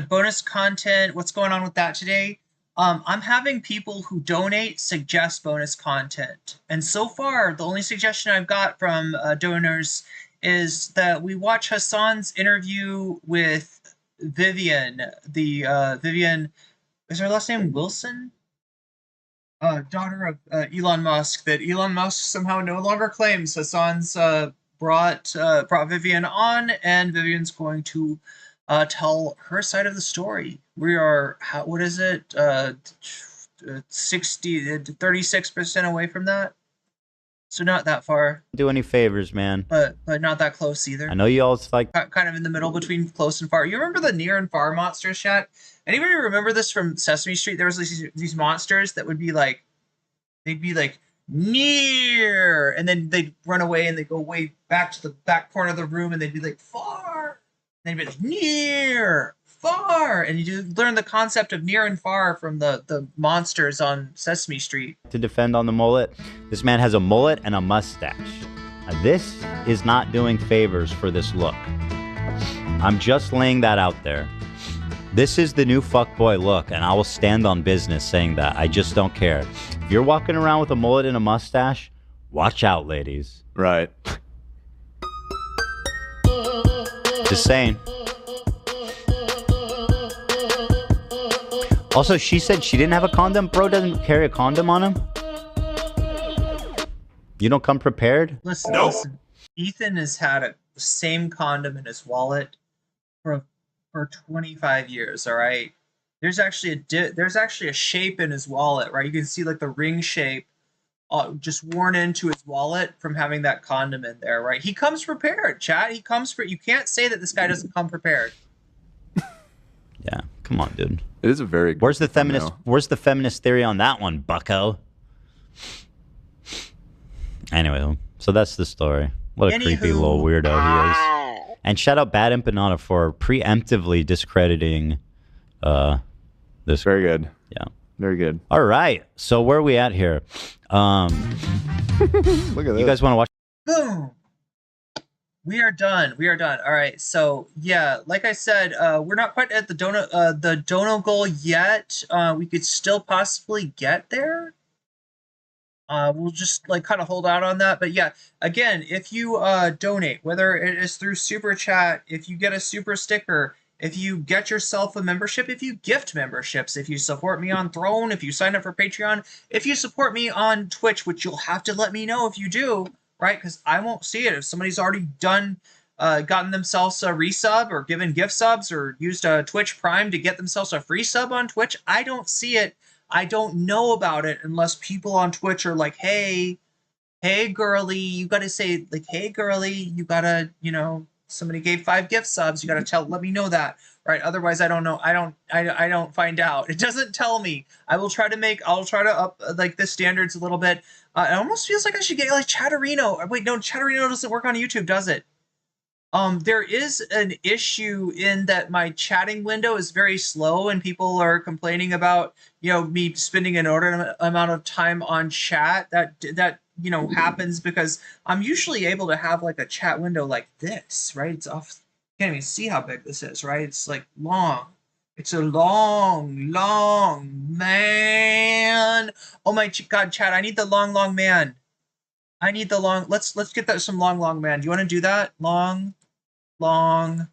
bonus content? What's going on with that today? I'm having people who donate suggest bonus content, and so far the only suggestion I've got from donors is that we watch Hassan's interview with Vivian. Vivian, is her last name Wilson? Daughter of Elon Musk. That Elon Musk somehow no longer claims Hassan's brought Vivian on, and Vivian's going to tell her side of the story. We are, what is it, 36% away from that, so not that far. Do any favors, man. But not that close either. I know you all like kind of in the middle between close and far. You remember the near and far monsters, chat? Anybody remember this from Sesame Street? There was these monsters that would be like, they'd be like near, and then they'd run away and they'd go way back to the back corner of the room, and they'd be like far, and they'd be like near, far, and you learn the concept of near and far from the monsters on Sesame Street. to defend on the mullet. This man has a mullet and a mustache. This is not doing favors for this look. I'm just laying that out there. This is the new fuckboy look, and I will stand on business saying that. I just don't care. If you're walking around with a mullet and a mustache, watch out, ladies. Right. Just saying. Also, she said she didn't have a condom. Bro doesn't carry a condom on him. You don't come prepared? Listen. Ethan has had the same condom in his wallet for 25 years. All right. There's actually a shape in his wallet, right? You can see like the ring shape, just worn into his wallet from having that condom in there, right? He comes prepared, chat. You can't say that this guy doesn't come prepared. Yeah, come on, dude. It is a very good Where's the feminist theory on that one, bucko? Anyway, so that's the story. What a creepy little weirdo he is. And shout out Bad Empanada for preemptively discrediting this. Very good. Yeah. Very good. All right. So where are we at here? Look at this. You guys want to watch? Boom. We are done. All right. So yeah, like I said, we're not quite at the dono goal yet. We could still possibly get there. We'll just like kind of hold out on that. But yeah, again, if you donate, whether it is through Super Chat, if you get a super sticker, if you get yourself a membership, if you gift memberships, if you support me on Throne, if you sign up for Patreon, if you support me on Twitch, which you'll have to let me know if you do, right? Because I won't see it. If somebody's already gotten themselves a resub or given gift subs or used a Twitch Prime to get themselves a free sub on Twitch, I don't see it. I don't know about it unless people on Twitch are like, hey, hey girly, you gotta say like, hey girly, you gotta, somebody gave 5 gift subs, you gotta let me know that, right? Otherwise, I don't know. I don't find out. It doesn't tell me. I'll try to up like the standards a little bit. It almost feels like I should get like Chatterino. Wait, no, Chatterino doesn't work on YouTube, does it? There is an issue in that my chatting window is very slow, and people are complaining about, me spending an inordinate amount of time on chat. That happens because I'm usually able to have like a chat window like this, right? It's off. You can't even see how big this is, right? It's like long. It's a long man. Oh my God, chat! I need the long man. I need the long. Let's get that some long man. Do you want to do that? Long man.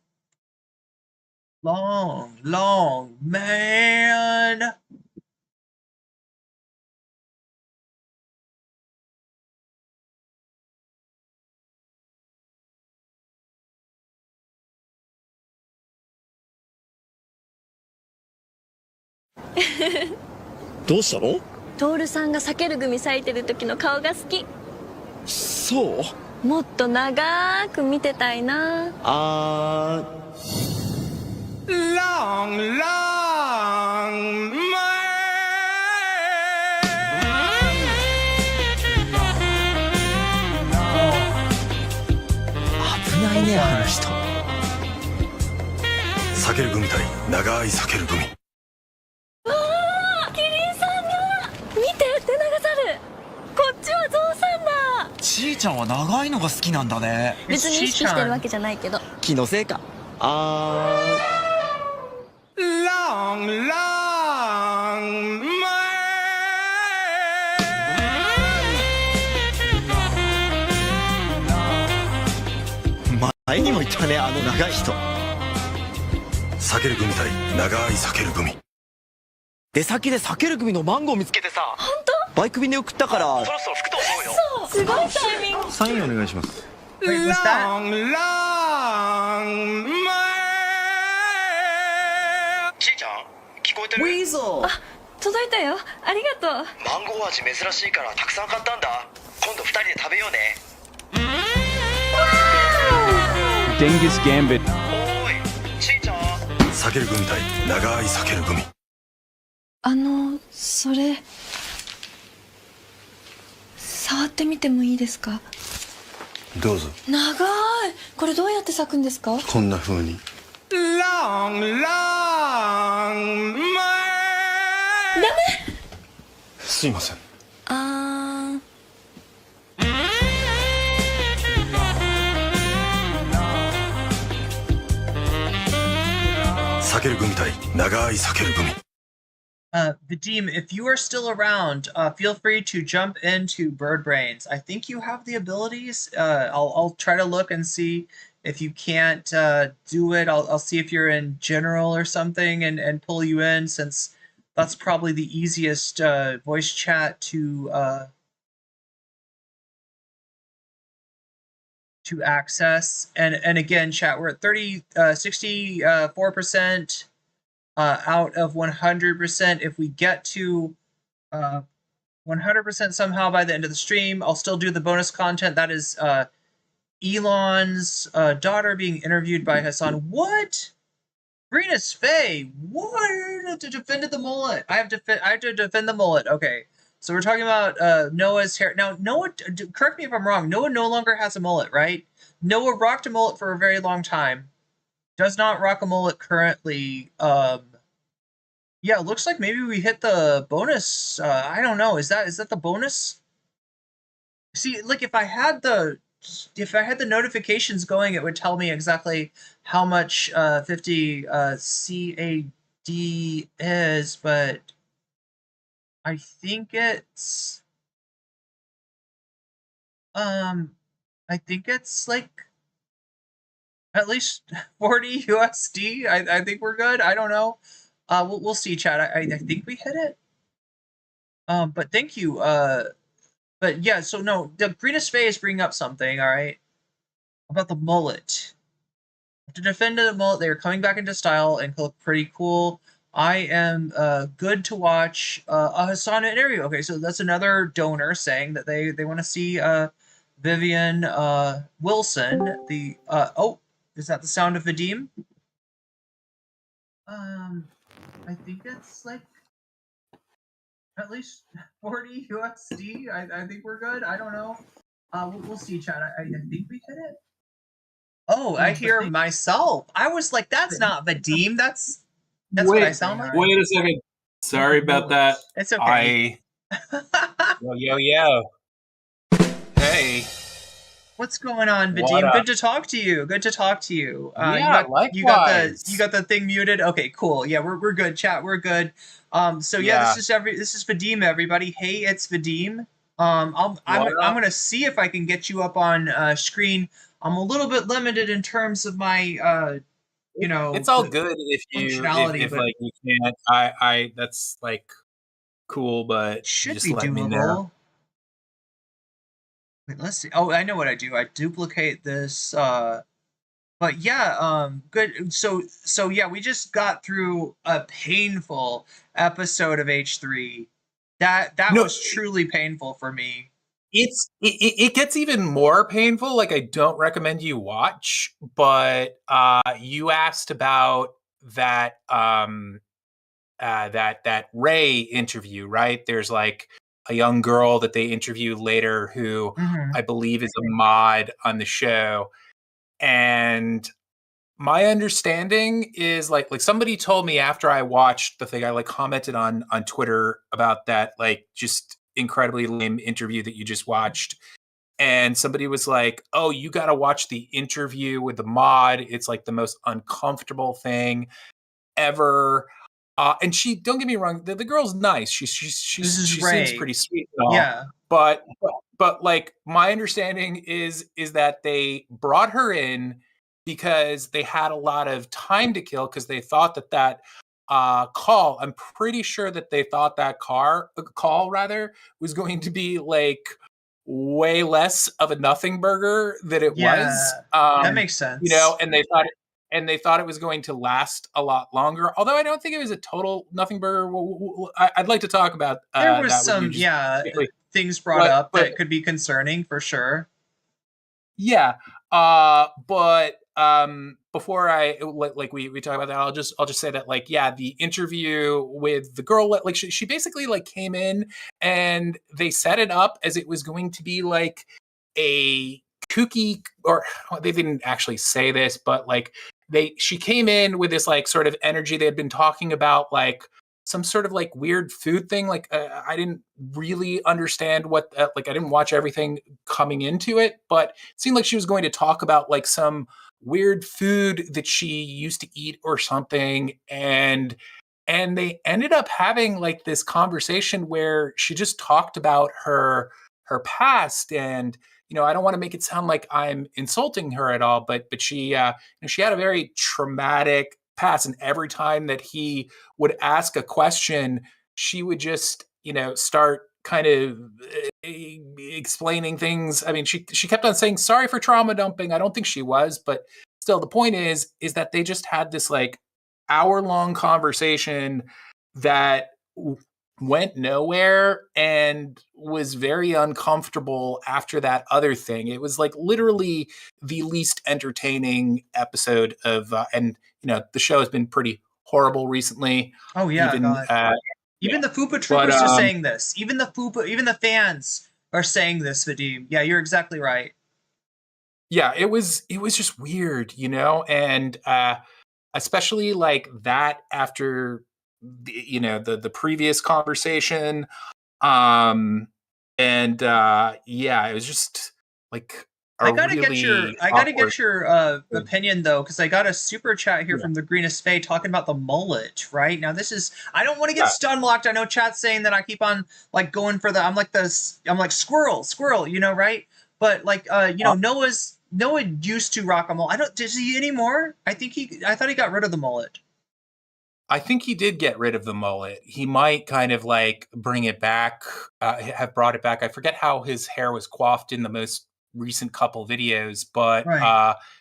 どうしたの？トールさんが避ける組咲いてる時の顔が好き。そう？もっと長く見てたいな。Long man. 危ないね、あの人。避ける組対長い避ける組。キリンさんが見てテナガザル。こっちはゾウさんだ。ちーちゃんは長いのが好きなんだね。別に意識してるわけじゃないけど。気のせいか。Long man. 前にも言ったね、あの長い人。避ける組対長い避ける組。出先で避ける組のマンゴー見つけてさ。本当？バイク便で送ったから。そろそろ吹くと思うよ。すごいタイミング。サインお願いします。Long man. ちーちゃん、聞こえてる？ウィーゾー。あ、届いたよ。ありがとう。マンゴー味珍しいからたくさん買ったんだ。今度2人で食べようね。Dingus Gambit。おい、ちーちゃん。避ける組対長い避ける組。それ触ってみてもいいですか？どうぞ。長い。これどうやって咲くんですか？こんな風に。Long man. ダメ。すいません。避ける組対長い避ける組。Vadim, if you are still around, feel free to jump into Bird Brains. I think you have the abilities. I'll try to look and see if you can't do it. I'll see if you're in general or something and pull you in, since that's probably the easiest voice chat to access. And again, chat, we're at 64%. Out of 100%. If we get to 100% somehow by the end of the stream, I'll still do the bonus content. That is Elon's daughter being interviewed by Hassan. What? Greenest Faye. What? To defend the mullet. I have to defend the mullet. Okay. So we're talking about Noah's hair. Now, Noah, correct me if I'm wrong. Noah no longer has a mullet, right? Noah rocked a mullet for a very long time. Does not rock a mullet currently. Yeah, it looks like maybe we hit the bonus. I don't know. Is that the bonus? See, like if I had the notifications going, it would tell me exactly how much 50 CAD is, but I think it's like at least 40 USD. I think we're good. I don't know. We'll see, chat. I think we hit it. But thank you. But yeah, so no, the greenest Faye is bringing up something, all right, about the mullet. To defend the mullet, they are coming back into style and look pretty cool. I am good to watch a Hassan interview. Okay, so that's another donor saying that they want to see Vivian Wilson. The oh, is that the sound of Vadim? I think it's like at least 40 USD. I think we're good. I don't know. We'll see, Chad. I think we hit it. Oh, I hear myself. I was like, that's not Vadim. That's what I sound like. Wait a second. Sorry about that. It's okay. Yo. Hey. What's going on, What Vadim? up? Good to talk to you. Good to talk to you. Yeah, you got likewise. the thing muted. Okay, cool. Yeah, we're good. Chat, we're good. So yeah, this is Vadim, everybody. Hey, it's Vadim. I'm gonna see if I can get you up on screen. I'm a little bit limited in terms of my It's all good if functionality, but like you can't. I that's like cool, but should just be let me know. doable. Wait, let's see. Oh, I know what I do. I duplicate this. But yeah, good. So yeah, we just got through a painful episode of H3. That was truly painful for me. It gets even more painful. Like, I don't recommend you watch, but you asked about that that Ray interview, right? There's like a young girl that they interview later who I believe is a mod on the show. And my understanding is like somebody told me after I watched the thing, I like commented on Twitter about that like just incredibly lame interview that you just watched. And somebody was like, "Oh, you got to watch the interview with the mod. It's like the most uncomfortable thing ever." And she, don't get me wrong, the girl's nice. She seems pretty sweet and all. Yeah. But like my understanding is that they brought her in because they had a lot of time to kill because they thought that call, I'm pretty sure that they thought that call was going to be like way less of a nothing burger than it was. That makes sense. You know, and they thought it was going to last a lot longer. Although I don't think it was a total nothing burger. I'd like to talk about there was that some things brought up that could be concerning for sure. Yeah, but before I like we talk about that, I'll just say that like the interview with the girl, like she basically like came in and they set it up as it was going to be like a kooky, or they didn't actually say this, but like she came in with this like sort of energy. They had been talking about like some sort of like weird food thing. Like I didn't really understand what like I didn't watch everything coming into it, but it seemed like she was going to talk about like some weird food that she used to eat or something. And they ended up having like this conversation where she just talked about her past. And you know, I don't want to make it sound like I'm insulting her at all, but she she had a very traumatic past, and every time that he would ask a question, she would just start kind of explaining things. I mean, she kept on saying sorry for trauma dumping. I don't think she was, but still, the point is that they just had this like hour-long conversation that went nowhere and was very uncomfortable after that other thing. It was like literally the least entertaining episode of and the show has been pretty horrible recently. Oh yeah, even the Fupa troopers are saying this. Even the fans are saying this, Vadim. Yeah, you're exactly right. Yeah, it was just weird, and especially like that after the previous conversation. It was just like I gotta get your opinion though, because I got a super chat here from the Greenest Fae talking about the mullet. Right now, this is, I don't want to get stun locked. I know chat's saying that I keep on like going for I'm like squirrel, right? But like Noah used to rock a mullet. Does he anymore? I thought he got rid of the mullet. I think he did get rid of the mullet. He might kind of like bring it back, have brought it back. I forget how his hair was coiffed in the most recent couple videos, but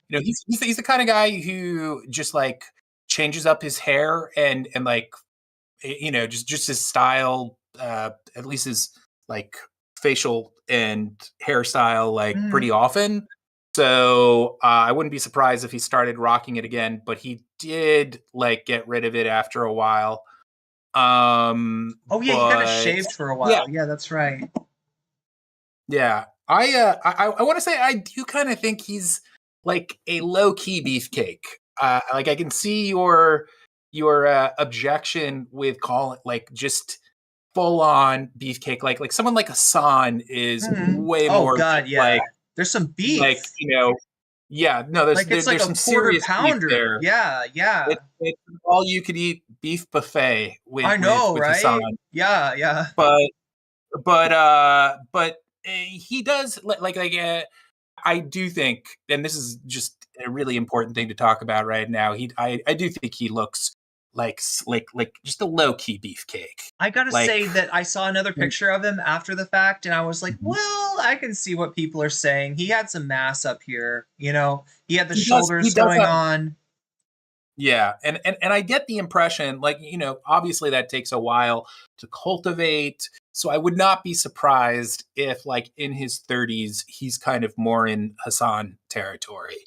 he's the kind of guy who just like changes up his hair and like just his style, at least his like facial and hairstyle, like pretty often. So I wouldn't be surprised if he started rocking it again, but he did like get rid of it after a while. Oh yeah, he kind of but- shaved for a while. Yeah, that's right. Yeah, I want to say I do kind of think he's like a low key beefcake. Like I can see your objection with calling like just full on beefcake. Like someone like Hassan is way more. Oh god, yeah. Like, there's some beef. like yeah. No, there's like it's like there's a some quarter serious beef pounder. there. Yeah. It's an all you could eat beef buffet with. I know, with right? Hassan. Yeah. But he does like I do think, and this is just a really important thing to talk about right now. I do think he looks like just a low key beefcake. I gotta Like- say that I saw another picture of him after the fact, and I was like, well, I can see what people are saying. He had some mass up here, He had the shoulders going on. Yeah, and I get the impression, like, obviously that takes a while to cultivate. So I would not be surprised if, like, in his 30s, he's kind of more in Hassan territory.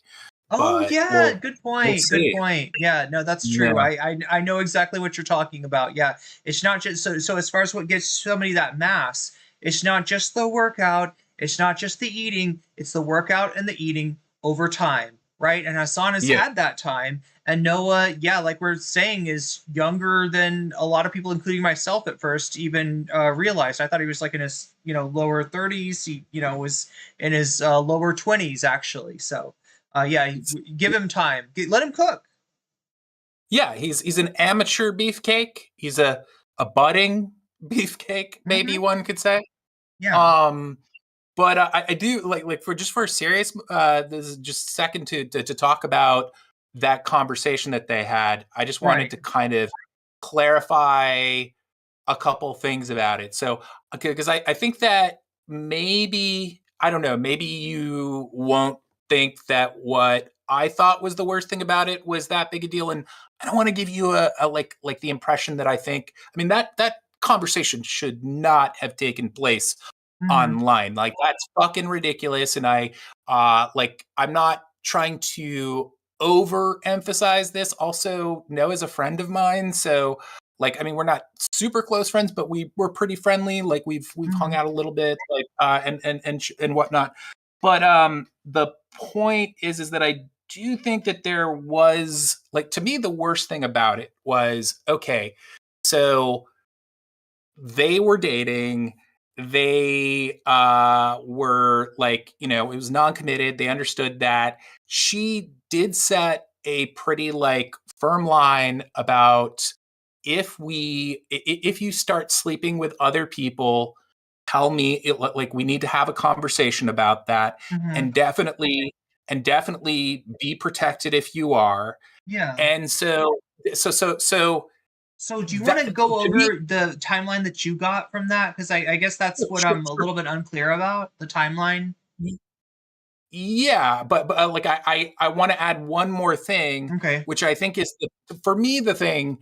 Oh But yeah, we'll- good point. we'll Good see. point. Yeah, no, that's true. Yeah. I know exactly what you're talking about. Yeah, it's not just so as far as what gets somebody that mass, it's not just the workout, it's not just the eating, it's the workout and the eating over time, right? And Hassan has had that time, and Noah, yeah, like we're saying, is younger than a lot of people, including myself at first, even realized. I thought he was like in his lower 30s. He was in his lower 20s actually. So. Yeah, give him time. Let him cook. Yeah, he's an amateur beefcake. He's a budding beefcake, maybe one could say. Yeah. But I do like for a serious. This is just a second to talk about that conversation that they had. I just wanted to kind of clarify a couple things about it. So, because I think that maybe I don't know, maybe you won't think that what I thought was the worst thing about it was that big a deal, and I don't want to give you a like the impression that I think. I mean that conversation should not have taken place online. Like that's fucking ridiculous, and I'm not trying to overemphasize this. Also, Noah's a friend of mine, so like I mean we're not super close friends, but we're pretty friendly. Like we've hung out a little bit, like and whatnot. But the point is that I do think that there was, like, to me, the worst thing about it was, okay, so they were dating. They were like, it was non-committed. They understood that. She did set a pretty like firm line about if you start sleeping with other people, tell me, like we need to have a conversation about that, and definitely be protected if you are. Yeah. And so do you want to go over the timeline that you got from that? Because I guess that's what I'm a little bit unclear about, the timeline. Yeah, but like I want to add one more thing, which I think is for me the thing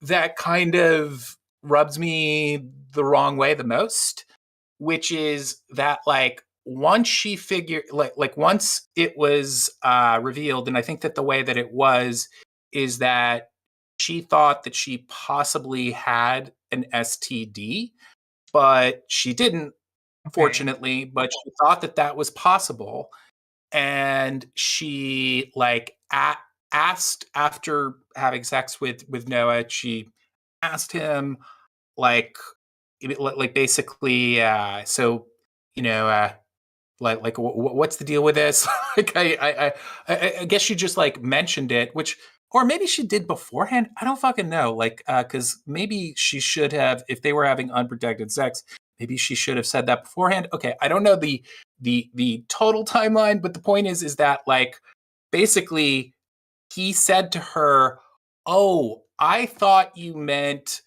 that kind of rubs me the wrong way the most, which is that like once she figured like once it was revealed, and I think that the way that it was is that she thought that she possibly had an STD, but she didn't, fortunately, but she thought that was possible. And she like asked after having sex with Noah, she asked him like basically, so, like what's the deal with this? Like I guess she just like mentioned it, which, or maybe she did beforehand. I don't fucking know. Like, because maybe she should have, if they were having unprotected sex, maybe she should have said that beforehand. Okay, I don't know the total timeline, but the point is that like basically he said to her, "Oh, I thought you meant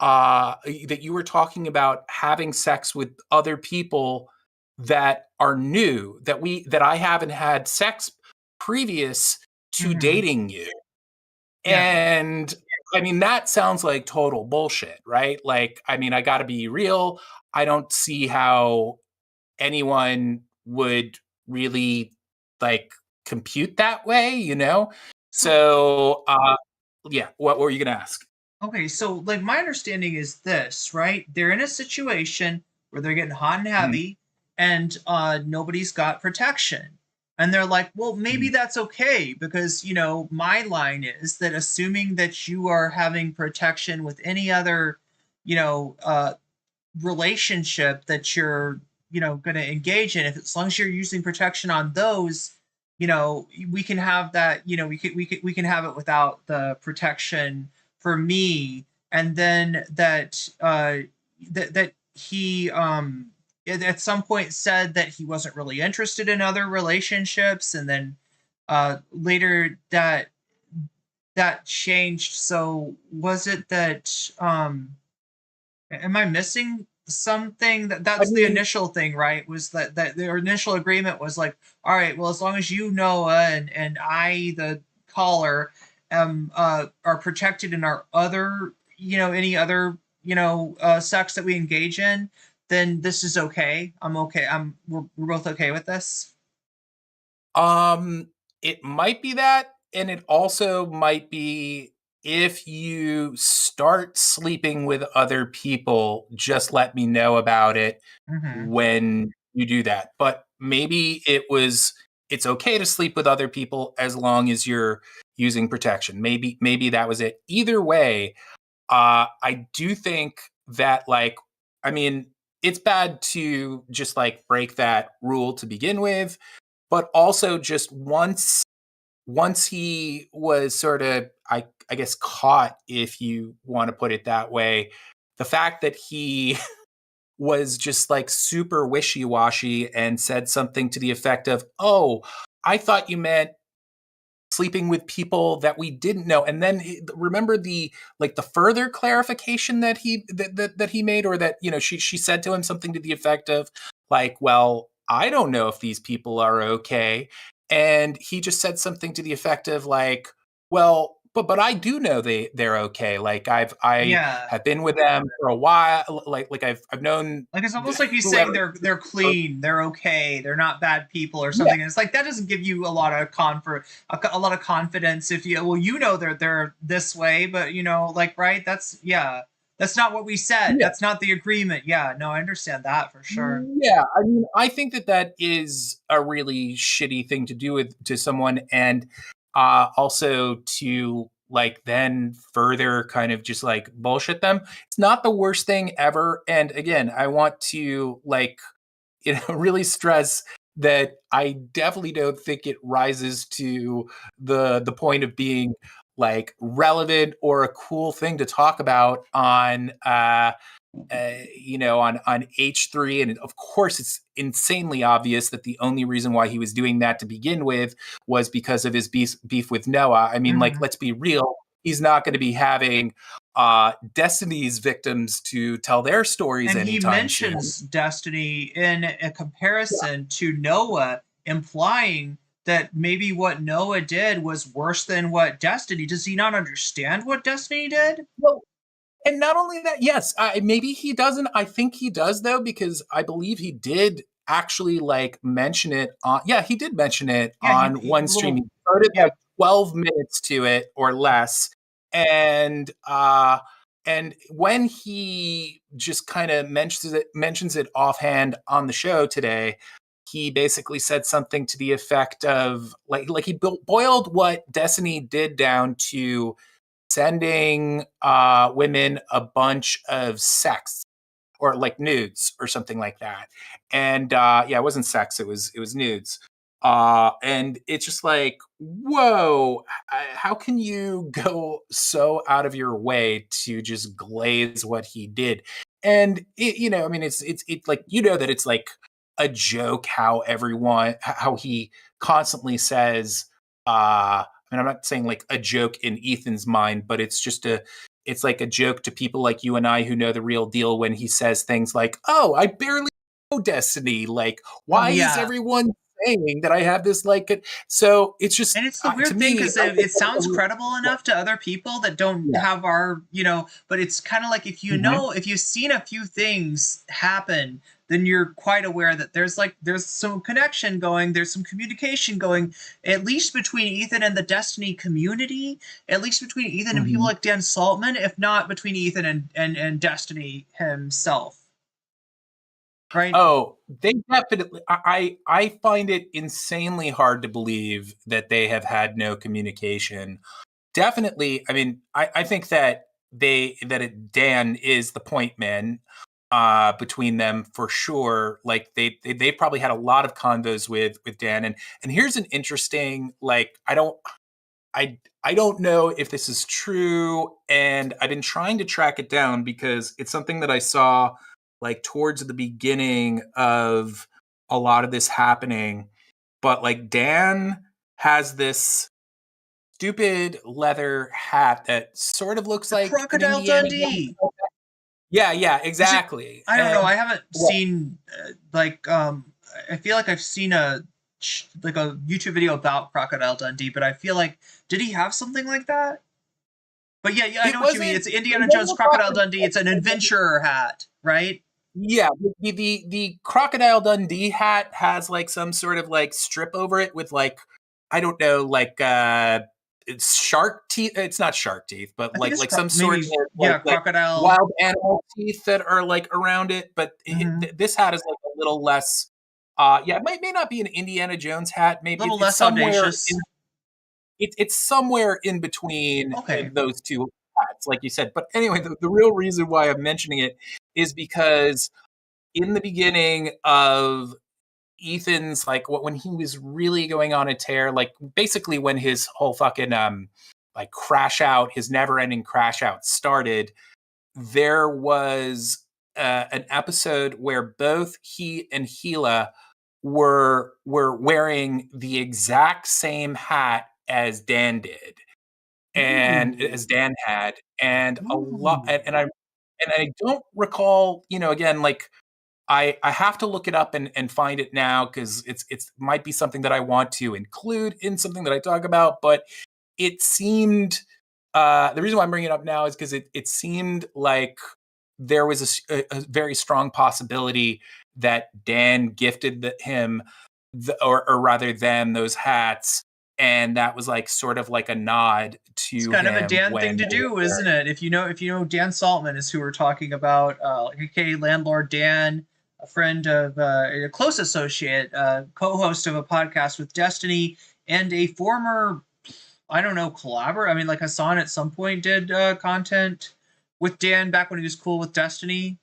that you were talking about having sex with other people that are new, that I haven't had sex previous to dating you." And I mean, that sounds like total bullshit, right? Like, I mean, I got to be real. I don't see how anyone would really like compute that way, you know? So, yeah, what were you going to ask? Okay, so like my understanding is this, right? They're in a situation where they're getting hot and heavy and nobody's got protection. And they're like, well, maybe that's okay because, you know, my line is that assuming that you are having protection with any other, you know, relationship that you're, you know, going to engage in, if as long as you're using protection on those, you know, we can have that, you know, we can have it without the protection for me. And then that he at some point said that he wasn't really interested in other relationships, and then later that changed. So was it that am I missing something? That's the initial thing, right? Was that their initial agreement was like, all right, well, as long as you, Noah, and I, the caller, are protected in our other, you know, any other, you know, sex that we engage in, then this is okay. I'm okay. We're both okay with this. It might be that, and it also might be if you start sleeping with other people, just let me know about it when you do that. But maybe it's okay to sleep with other people as long as you're using protection. Maybe that was it. Either way, I do think that like, I mean, it's bad to just like break that rule to begin with, but also just once he was sort of I guess caught, if you want to put it that way, the fact that he was just like super wishy-washy and said something to the effect of, oh, I thought you meant sleeping with people that we didn't know. And then remember the further clarification that he made, or that, you know, she said to him something to the effect of like, well, I don't know if these people are okay. And he just said something to the effect of like, well, but I do know they're okay. Like I have been with them for a while. Like I've known, like it's almost like he's saying they're clean, they're okay, they're not bad people or something. And it's like that doesn't give you a lot of a lot of confidence if you, well, you know, they're this way, but you know, like, right, that's not what we said. That's not the agreement. Yeah, no, I understand that for sure. Yeah, I mean, I think that is a really shitty thing to do to someone, and also to like then further kind of just like bullshit them. It's not the worst thing ever. And again, I want to like, you know, really stress that I definitely don't think it rises to the point of being like relevant or a cool thing to talk about on you know, on H3. And of course, it's insanely obvious that the only reason why he was doing that to begin with was because of his beef with Noah. I mean, like, let's be real. He's not going to be having Destiny's victims to tell their stories and anytime he mentions soon. Destiny in a comparison to Noah, implying that maybe what Noah did was worse than what Destiny. Does he not understand what Destiny did? Well, and not only that, yes, maybe he doesn't. I think he does, though, because I believe he did actually like mention it on. Yeah, he did mention it on one stream. He started like 12 minutes to it or less, and when he just kind of mentions it offhand on the show today, he basically said something to the effect of like he boiled what Destiny did down to sending women a bunch of sex or like nudes or something like that. And yeah, it wasn't sex, it was nudes. And it's just like, whoa, how can you go so out of your way to just glaze what he did? And you know, I mean, it's like, you know, that it's like a joke how he constantly says, and I'm not saying like a joke in Ethan's mind, but it's like a joke to people like you and I who know the real deal when he says things like, oh, I barely know Destiny. Like, why is everyone saying that I have this like. So it's just, and it's the weird thing because it sounds credible enough to other people that don't have our, but it's kind of like if if you've seen a few things happen, then you're quite aware that there's some connection going, there's some communication going, at least between Ethan and the Destiny community, at least between Ethan and people like Dan Saltman, if not between Ethan and Destiny himself. Right? Oh, they definitely. I find it insanely hard to believe that they have had no communication. Definitely. I mean, I think that Dan is the point man between them for sure. Like they probably had a lot of convos with Dan. And here's an interesting, like, I don't know if this is true, and I've been trying to track it down because it's something that I saw like towards the beginning of a lot of this happening. But like Dan has this stupid leather hat that sort of looks like Crocodile Dundee. Yeah, exactly. I don't know. I haven't seen I feel like I've seen a YouTube video about Crocodile Dundee, but I feel like, did he have something like that? But yeah, I know what you mean. It's Indiana Jones Crocodile Dundee. It's an adventurer hat, right? Yeah, the Crocodile Dundee hat has like some sort of like strip over it with like, I don't know, like it's shark teeth. It's not shark teeth, but like some sort of crocodile wild animal teeth that are like around it. But this hat is like a little less. It may not be an Indiana Jones hat. Maybe a little it's less somewhere audacious. It's somewhere in between those two hats, like you said. But anyway, the real reason why I'm mentioning it is because in the beginning of Ethan's, like when he was really going on a tear, like basically when his whole fucking like crash out, his never-ending crash out started, there was an episode where both he and Gila were wearing the exact same hat as Dan did, and as Dan had, and a lot, and I don't recall, again, like I have to look it up and find it now because it's might be something that I want to include in something that I talk about, but it seemed the reason why I'm bringing it up now is because it seemed like there was a very strong possibility that Dan gifted him or rather them those hats, and that was like sort of like a nod to it's kind of a Dan thing to do, isn't it? If you know Dan Saltman is who we're talking about, aka Landlord Dan, a friend of a close associate, co-host of a podcast with Destiny, and a former, I don't know, collaborator. I mean, like Hassan at some point did content with Dan back when he was cool with Destiny.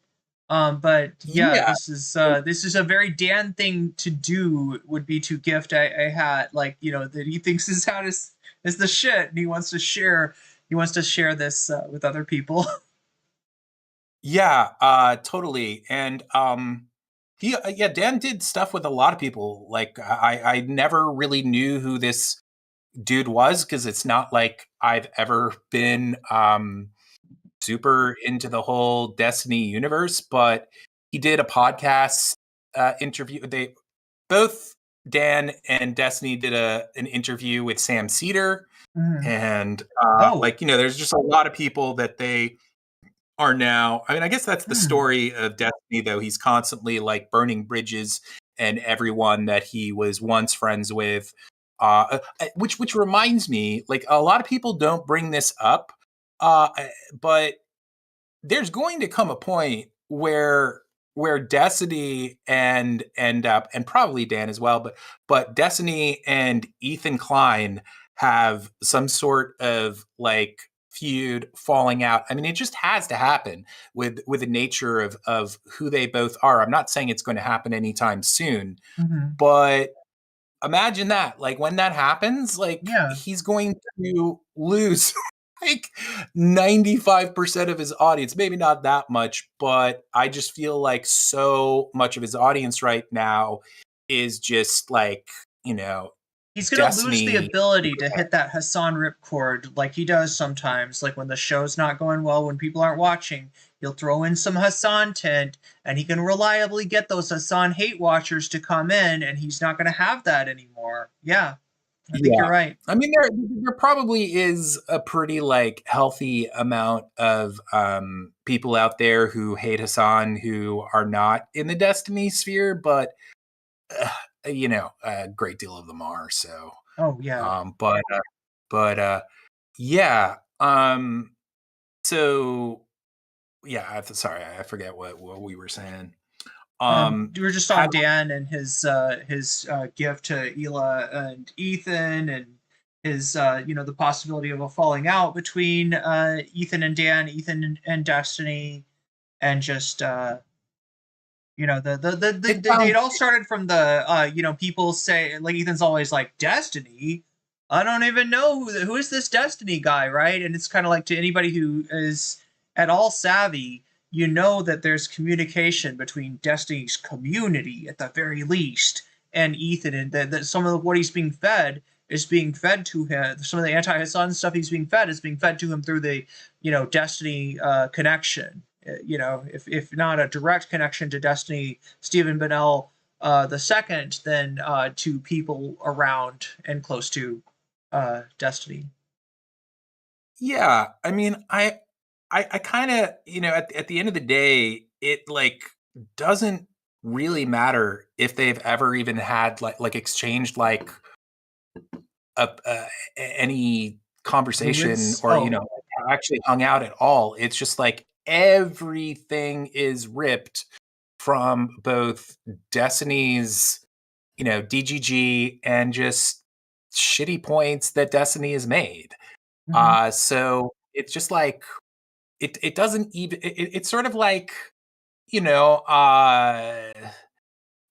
But this is a very Dan thing to do, would be to gift a hat, like, that he thinks his hat is the shit, and he wants to share this with other people. Yeah, totally. And Dan did stuff with a lot of people. Like I never really knew who this dude was because it's not like I've ever been super into the whole Destiny universe, but he did a podcast interview. Both Dan and Destiny did an interview with Sam Cedar, and there's just a lot of people that they are now. I mean, I guess that's the story of Destiny, though. He's constantly like burning bridges and everyone that he was once friends with, which reminds me, like, a lot of people don't bring this up. But there's going to come a point where Destiny and probably Dan as well, but Destiny and Ethan Klein have some sort of like feud falling out. I mean, it just has to happen with the nature of who they both are. I'm not saying it's going to happen anytime soon, but imagine that, like, when that happens, like, he's going to lose like 95% of his audience. Maybe not that much, but I just feel like so much of his audience right now is just like, he's going to lose the ability to hit that Hassan ripcord like he does sometimes, like when the show's not going well, when people aren't watching. He'll throw in some Hassan tint, and he can reliably get those Hassan hate watchers to come in, and he's not going to have that anymore. Yeah, I think you're right. I mean, there probably is a pretty like healthy amount of people out there who hate Hassan who are not in the Destiny sphere, but you know, a great deal of them are. So, oh yeah, yeah. So yeah. Sorry, I forget what we were saying. we were just on Dan and his gift to Ela and Ethan, and his you know, the possibility of a falling out between Ethan and Dan, Ethan and Destiny, and just you know, it all started from the you know, people say, like, Ethan's always like, Destiny, I don't even know who is this Destiny guy, right? And it's kind of like, to anybody who is at all savvy, you know that there's communication between Destiny's community at the very least and Ethan, and that some of what he's being fed is being fed to him. Some of the anti-Hassan stuff he's being fed is being fed to him through the, you know, Destiny connection. You know, if not a direct connection to Destiny, Stephen Bennell the second, then to people around and close to Destiny. Yeah, I mean, I kind of, you know, at the end of the day, it like doesn't really matter if they've ever even had like exchanged like any conversation or you know, actually hung out at all. It's just like everything is ripped from both Destiny's, you know, DGG and just shitty points that Destiny has made. So it's just like it doesn't even it's sort of like, you know,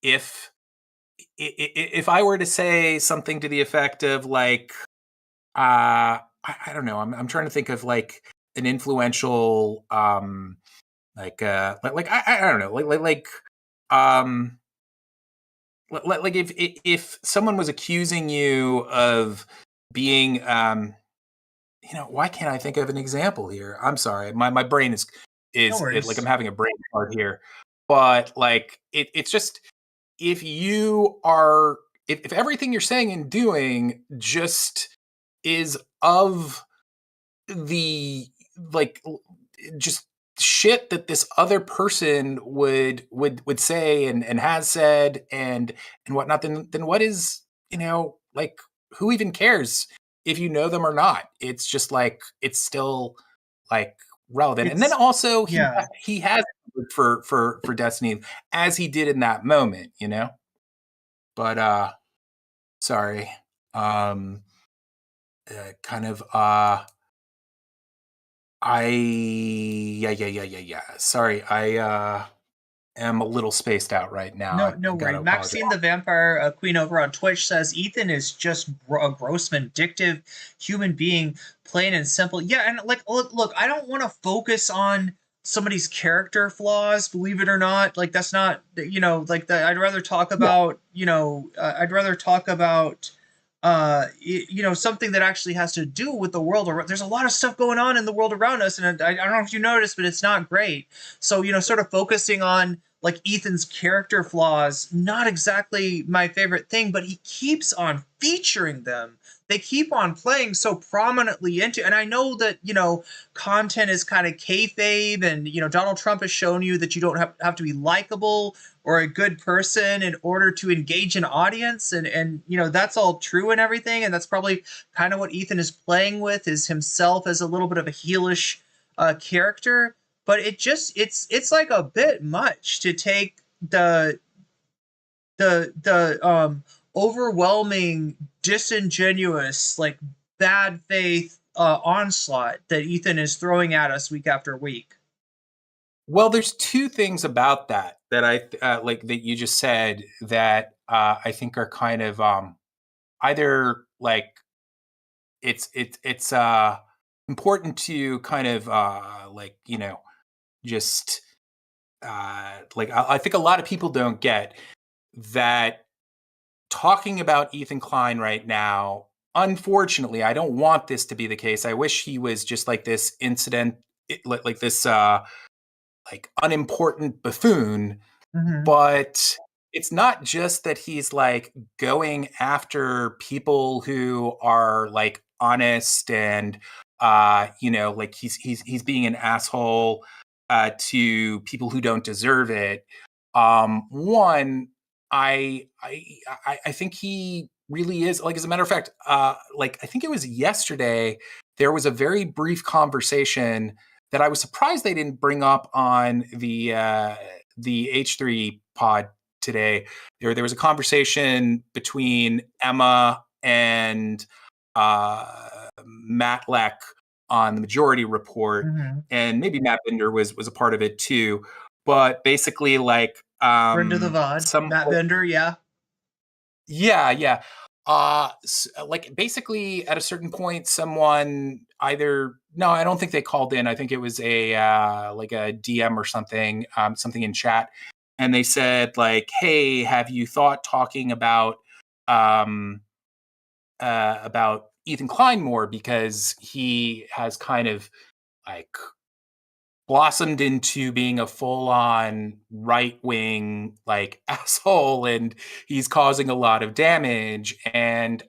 if I were to say something to the effect of like I don't know, I'm trying to think of like an influential like I don't know, like if someone was accusing you of being you know, why can't I think of an example here? I'm sorry. My brain is like I'm having a brain fart here. But like it's just if you are if everything you're saying and doing just is of the like just shit that this other person would say and has said and whatnot, then what is, you know, like who even cares if you know them or not? It's just like it's still like relevant. And then also he has for Destiny as he did in that moment, you know. But sorry. Kind of yeah. Sorry, I am a little spaced out right now. No worry. Maxine the Vampire Queen over on Twitch says Ethan is just a gross, vindictive human being, plain and simple. Yeah, and like, look, I don't want to focus on somebody's character flaws, believe it or not. Like, that's not, you know, like that. I'd rather talk about, you know, you know, something that actually has to do with the world. There's a lot of stuff going on in the world around us, and I don't know if you noticed, but it's not great. So, you know, sort of focusing on like Ethan's character flaws, not exactly my favorite thing, but he keeps on featuring them. They keep on playing so prominently into, and I know that, you know, content is kind of kayfabe, and, you know, Donald Trump has shown you that you don't have to be likable or a good person in order to engage an audience, and you know, that's all true and everything, and that's probably kind of what Ethan is playing with, is himself as a little bit of a heelish character. But it just it's like a bit much to take the overwhelming, disingenuous, like bad faith onslaught that Ethan is throwing at us week after week. Well, there's two things about that I like that you just said that I think are kind of either like it's important to kind of like, you know, just like I think a lot of people don't get that talking about Ethan Klein right now. Unfortunately, I don't want this to be the case. I wish he was just like this incident, like this like unimportant buffoon, Mhm. but it's not just that he's like going after people who are like honest and like he's being an asshole to people who don't deserve it. One, I think he really is, like, as a matter of fact, like I think it was yesterday there was a very brief conversation that I was surprised they didn't bring up on the H3 pod today. There was a conversation between Emma and Matt Leck on the Majority Report, Mhm. and maybe Matt Bender was a part of it too. But basically, like Friend of the VOD, Matt Bender, yeah. yeah. Like basically at a certain point, someone no, I don't think they called in. I think it was a like a DM or something, something in chat. And they said like, hey, have you thought talking about Ethan Klein more, because he has kind of like blossomed into being a full-on right-wing like asshole, and he's causing a lot of damage. And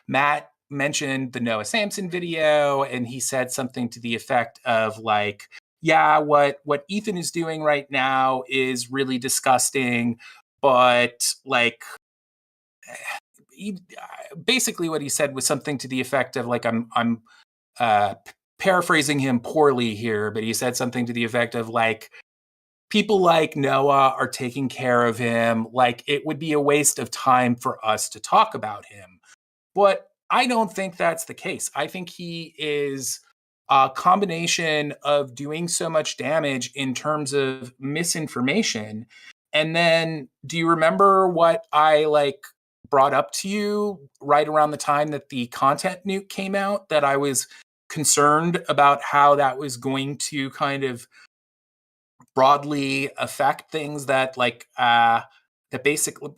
Matt mentioned the Noah Samsen video, and he said something to the effect of like, yeah, what Ethan is doing right now is really disgusting, but like basically what he said was something to the effect of like, I'm paraphrasing him poorly here, but he said something to the effect of like, people like Noah are taking care of him. Like, it would be a waste of time for us to talk about him. But I don't think that's the case. I think he is a combination of doing so much damage in terms of misinformation. And then, do you remember what I like brought up to you right around the time that the content nuke came out, that I was concerned about how that was going to kind of broadly affect things that like that basically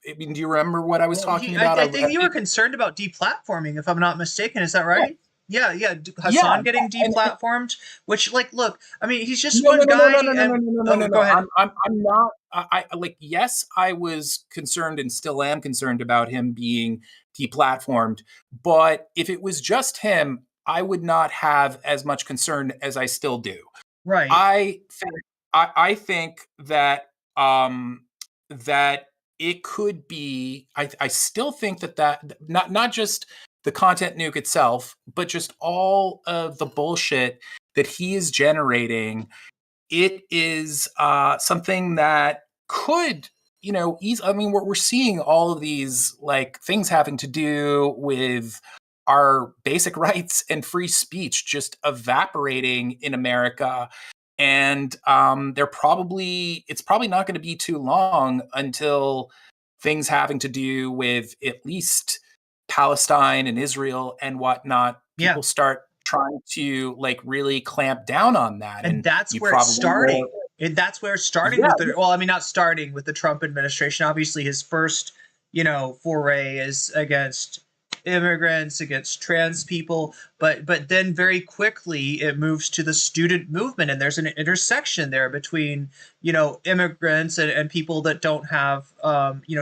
I mean, do you remember what I was talking about? I think you were concerned about deplatforming, if I'm not mistaken. Is that right? Yeah. Hassan getting deplatformed, which, like, look, I mean, he's just one guy. No. Go ahead. I'm not. I like. Yes, I was concerned and still am concerned about him being deplatformed. But if it was just him, I would not have as much concern as I still do. Right. I think that that it could be. I still think that not just the content nuke itself, but just all of the bullshit that he is generating. It is something that could, I mean, we're seeing all of these like things having to do with our basic rights and free speech just evaporating in America. And it's probably not going to be too long until things having to do with at least Palestine and Israel and whatnot, people start trying to like really clamp down on that. And that's where it's starting. And that's where it's starting with the, well, I mean, not starting with the Trump administration. Obviously, his first, foray is against immigrants, against trans people, but then very quickly it moves to the student movement, and there's an intersection there between immigrants and people that don't have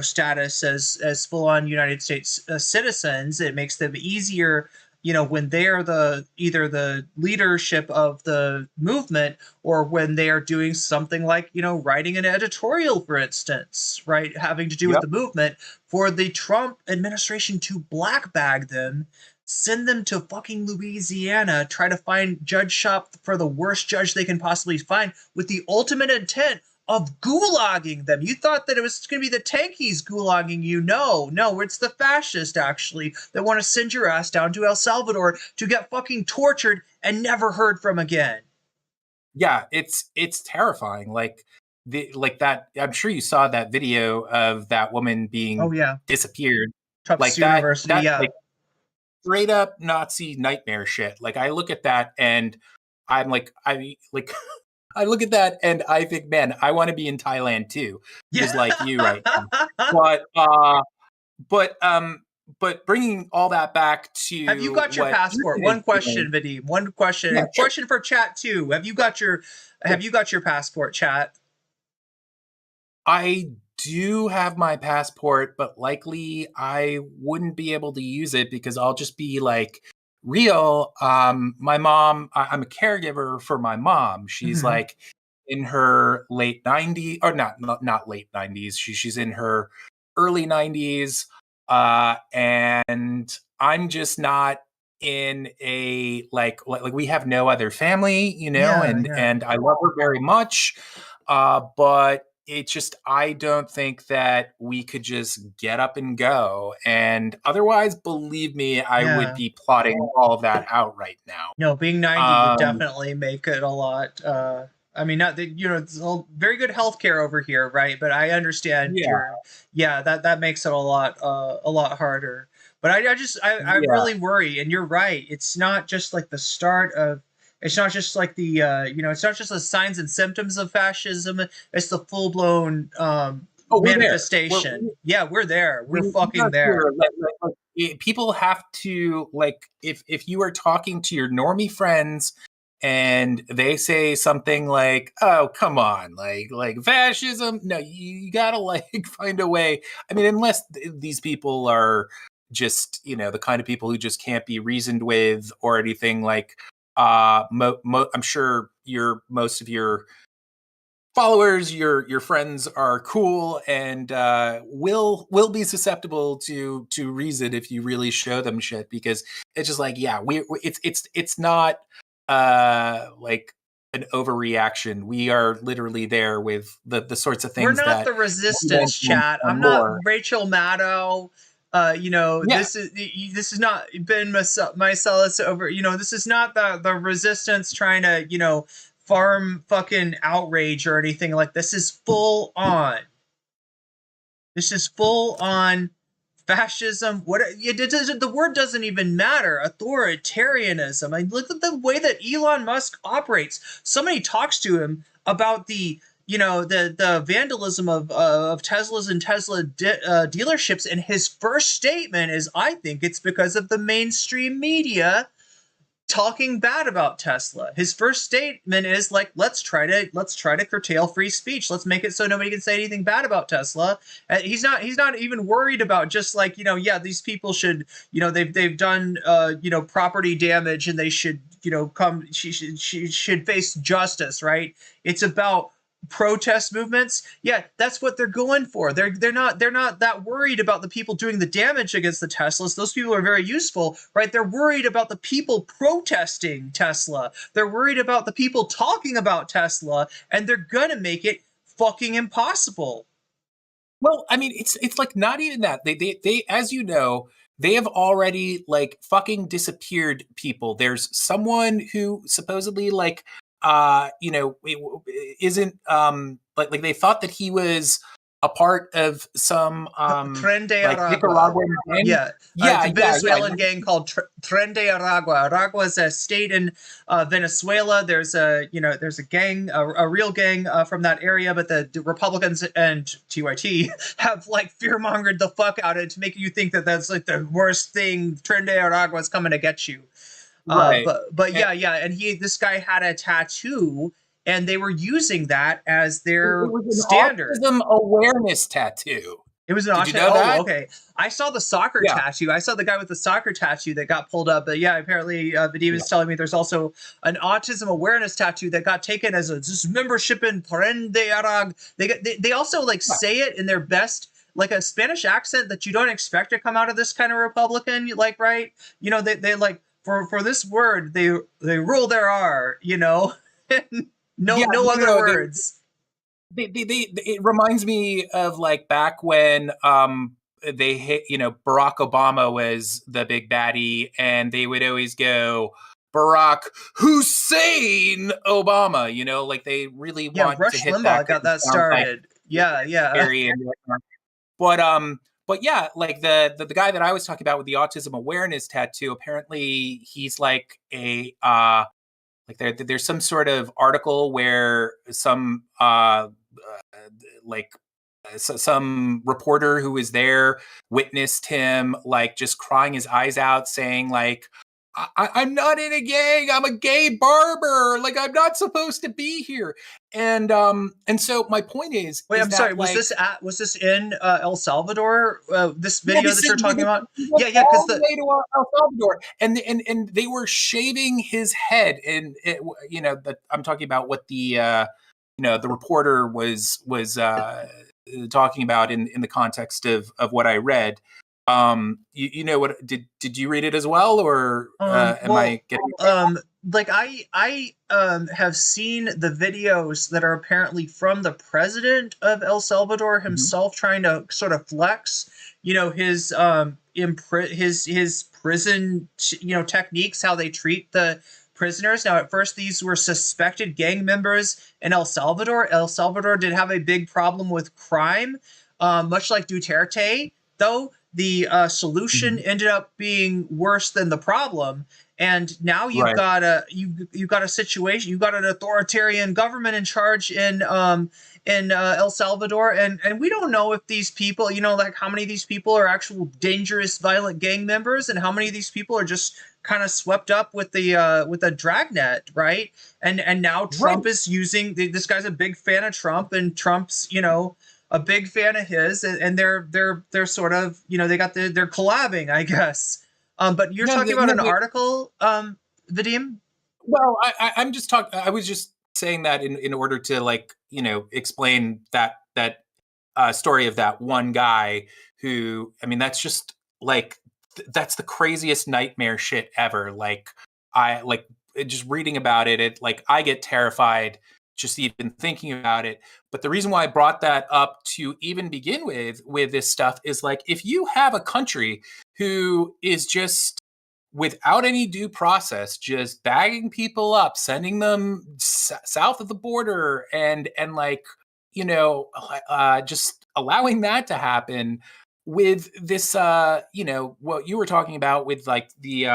status as full-on United States citizens. It makes them easier when they are either the leadership of the movement, or when they are doing something like, writing an editorial, for instance, right, having to do with the movement, for the Trump administration to black bag them, send them to fucking Louisiana, try to judge shop for the worst judge they can possibly find, with the ultimate intent of gulagging them. You thought that it was going to be the tankies gulagging you. No, it's the fascists, actually, that want to send your ass down to El Salvador to get fucking tortured and never heard from again. Yeah, it's terrifying. Like that. I'm sure you saw that video of that woman being disappeared. Tufts University, like, straight up Nazi nightmare shit. Like, I look at that and I'm like, I look at that and I think, man, I want to be in Thailand too, just like you right now. but bringing all that back to have you got your passport? One question, Vadim. One question. Yeah, sure. Question for chat too. Have you got your passport, chat? I do have my passport, but likely I wouldn't be able to use it because I'll just be like real. My mom, I'm a caregiver for my mom. She's like in her late 90s, or not late 90s. She's in her early 90s. And I'm just not in a like we have no other family, you know, and I love her very much. But it's just, I don't think that we could just get up and go. And otherwise, believe me, I would be plotting all of that out right now. No, being 90 would definitely make it a lot. I mean, not that, you know, it's all very good healthcare over here, right? But I understand. That makes it a lot harder. But I really worry, and you're right. It's not just like the start of. It's not just like the it's not just the signs and symptoms of fascism. It's the full blown manifestation. We're there. We're fucking there. People have to, like, if you are talking to your normie friends and they say something like, "Oh, come on, like fascism," no, you gotta like find a way. I mean, unless these people are just, you know, the kind of people who just can't be reasoned with or anything like. I'm sure most of your followers, your friends are cool and will be susceptible to reason if you really show them shit, because it's just like, it's not like an overreaction. We are literally there with the sorts of things. We're not the resistance, chat. I'm not Rachel Maddow. This is not Ben Mycelis over. You know, this is not the resistance trying to, you know, farm fucking outrage or anything like. This is full on. This is full on fascism. The word doesn't even matter. Authoritarianism. I mean, look at the way that Elon Musk operates. Somebody talks to him about the vandalism of Teslas and Tesla dealerships, and his first statement is, "I think it's because of the mainstream media talking bad about Tesla." His first statement is like, let's try to curtail free speech. Let's make it so nobody can say anything bad about Tesla. And he's not even worried about just like, these people should, they've done property damage and they should, she should face justice, right? It's about protest movements. That's what they're going for. They're not that worried about the people doing the damage against the Teslas. Those people are very useful, right? They're worried about the people protesting Tesla. They're worried about the people talking about Tesla, and they're gonna make it fucking impossible. Well, I mean, it's like not even that. They as you know, they have already like fucking disappeared people. There's someone who supposedly like isn't like they thought that he was a part of some Tren de like Aragua. Nicaraguan gang. It's a Venezuelan gang called Tren de Aragua. Aragua is a state in Venezuela. There's a gang, a real gang from that area, but the Republicans and TYT have like fearmongered the fuck out of it to make you think that that's like the worst thing. Tren de Aragua is coming to get you. Right. And this guy had a tattoo, and they were using that as their standard. Autism awareness tattoo. It was an autism. Did you know that? Okay. I saw the soccer tattoo. I saw the guy with the soccer tattoo that got pulled up. But apparently Vadim is telling me there's also an autism awareness tattoo that got taken as a membership in Tren de Aragua. They also say it in their best, like a Spanish accent that you don't expect to come out of this kind of Republican, like, right? They like. For this word, they rule their R, no other words. It reminds me of like back when they hit, Barack Obama was the big baddie, and they would always go Barack Hussein Obama, like they really want Rush to hit Limbaugh that. got that started. But yeah, like the guy that I was talking about with the autism awareness tattoo, apparently he's like a there's some sort of article where some like some reporter who was there witnessed him like just crying his eyes out, saying like, I'm not in a gang. I'm a gay barber. Like I'm not supposed to be here. And so my point is, wait, is I'm that, sorry. like, Was this in El Salvador? This video this that you're talking about? Yeah, Because all the way to El Salvador, and they were shaving his head, and I'm talking about what the the reporter was talking about in the context of what I read. You know what? Did you read it as well, or am I getting? Like I have seen the videos that are apparently from the president of El Salvador himself trying to sort of flex, his his prison techniques, how they treat the prisoners. Now, at first, these were suspected gang members in El Salvador. El Salvador did have a big problem with crime, much like Duterte, though. The solution ended up being worse than the problem, and now you've got you've got a situation. You've got an authoritarian government in charge in El Salvador, and we don't know if these people, like how many of these people are actual dangerous, violent gang members, and how many of these people are just kind of swept up with the dragnet, right? And now Trump is using this guy's a big fan of Trump, and Trump's a big fan of his, and they're sort of they're collabing, I guess. But you're talking about an article, Vadim? Well, I'm just talking. I was just saying that in order to explain that story of that one guy who, I mean, that's just like that's the craziest nightmare shit ever. Like just reading about it, I get terrified just even thinking about it. But the reason why I brought that up to even begin with this stuff is like, if you have a country who is just without any due process, just bagging people up, sending them south of the border, and just allowing that to happen with this, what you were talking about with like the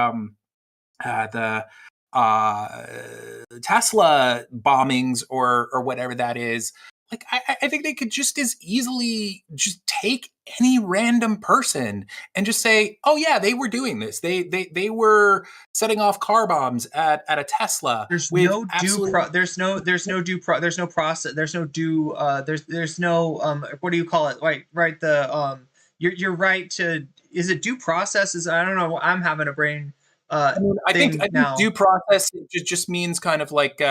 Tesla bombings or whatever that is. Like I think they could just as easily just take any random person and just say, oh yeah, they were doing this. They were setting off car bombs at a Tesla. There's no there's no process. There's no due there's no what do you call it? Right the you're right to, is it due process? I don't know. I'm having a brain I think due process just means kind of like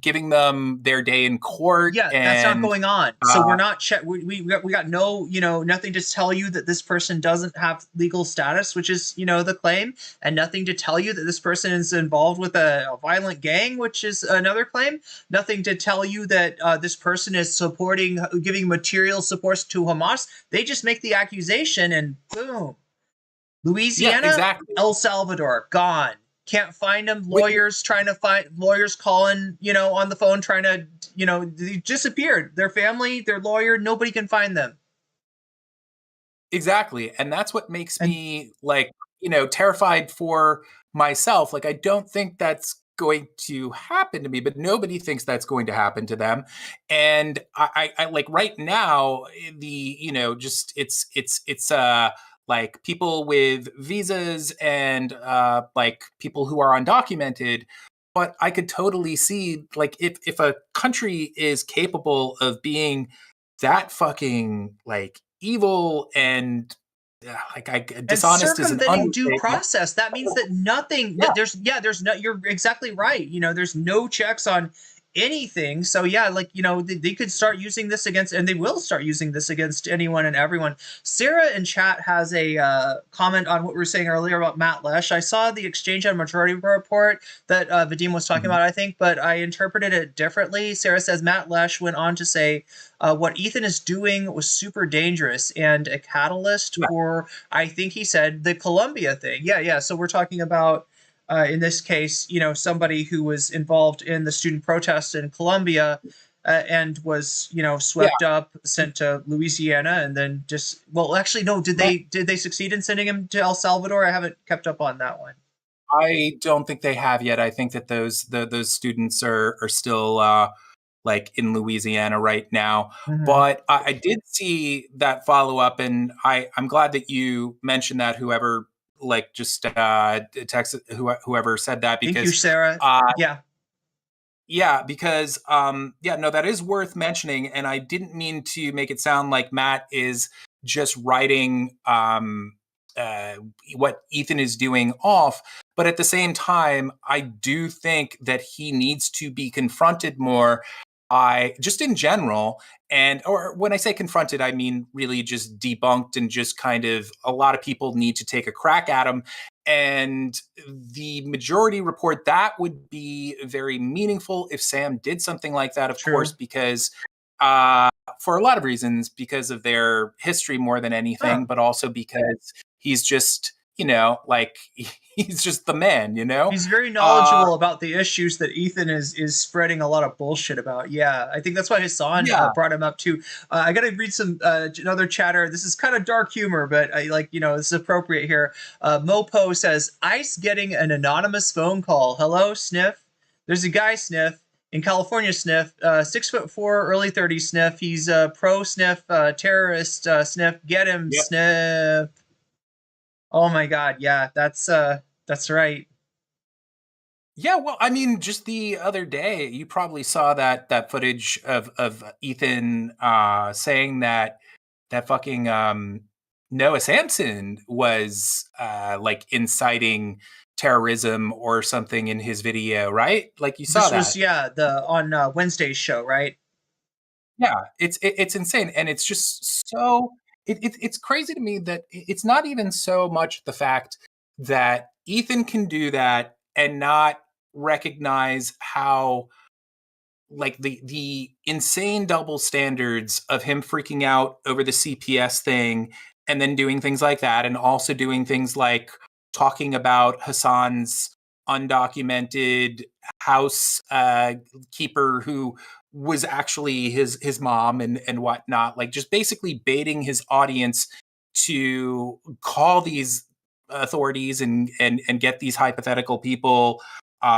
giving them their day in court. Yeah, that's not going on. So we're not we got no, nothing to tell you that this person doesn't have legal status, which is, the claim, and nothing to tell you that this person is involved with a violent gang, which is another claim. Nothing to tell you that this person is giving material support to Hamas. They just make the accusation and boom. Louisiana, exactly. El Salvador, gone. Can't find them. Lawyers calling, on the phone trying to, they disappeared. Their family, their lawyer, nobody can find them. Exactly. And that's what makes me terrified for myself. Like, I don't think that's going to happen to me, but nobody thinks that's going to happen to them. And I like right now, it's like people with visas and like people who are undocumented. But I could totally see, like, if a country is capable of being that fucking like evil and dishonest as an circumventing due process, that means that nothing. Yeah. There's no. You're exactly right. There's no checks on anything. So yeah, they could start using this against, and they will start using this against anyone and everyone. Sarah in chat has a comment on what we were saying earlier about Matt Lesh. I saw the exchange on Majority Report that Vadim was talking about, I think, but I interpreted it differently. Sarah says Matt Lesh went on to say what Ethan is doing was super dangerous and a catalyst for, I think he said, the Colombia thing. Yeah. So we're talking about in this case, somebody who was involved in the student protests in Colombia and was, swept up, sent to Louisiana, and then just, well, actually, no, did they succeed in sending him to El Salvador? I haven't kept up on that one. I don't think they have yet. I think that those students are still like in Louisiana right now. Mhm. But I did see that follow up, and I'm glad that you mentioned that. Whoever like just texted whoever said that, Thank you, because Sarah. Yeah. yeah, because yeah, no, that is worth mentioning, and I didn't mean to make it sound like Matt is just writing what Ethan is doing off, but at the same time, I do think that he needs to be confronted more. I just in general, and or when I say confronted, I mean really just debunked, and just kind of a lot of people need to take a crack at him. And the majority report that would be very meaningful if Sam did something like that, of course, because for a lot of reasons, because of their history more than anything, but also because he's just, you know, like he's just the man, you know? He's very knowledgeable about the issues that Ethan is spreading a lot of bullshit about. Yeah, I think that's why Hassan brought him up too. I got to read some another chatter. This is kind of dark humor, but I like, you know, this is appropriate here. Mopo says, Ice getting an anonymous phone call. Hello, Sniff. There's a guy, Sniff, in California, Sniff. 6'4", early 30s, Sniff. He's pro Sniff, terrorist Sniff. Get him, Sniff. Oh my God, yeah, that's right. Yeah, well, I mean, just the other day, you probably saw that footage of Ethan saying that fucking Noah Samsen was like inciting terrorism or something in his video, right? Like you saw This that. was the on Wednesday's show, right? Yeah, it's insane, and it's just so it's crazy to me that it's not even so much the fact that Ethan can do that and not recognize how like the insane double standards of him freaking out over the CPS thing and then doing things like that, and also doing things like talking about Hassan's undocumented house keeper who was actually his mom and whatnot, like just basically baiting his audience to call these authorities and get these hypothetical people.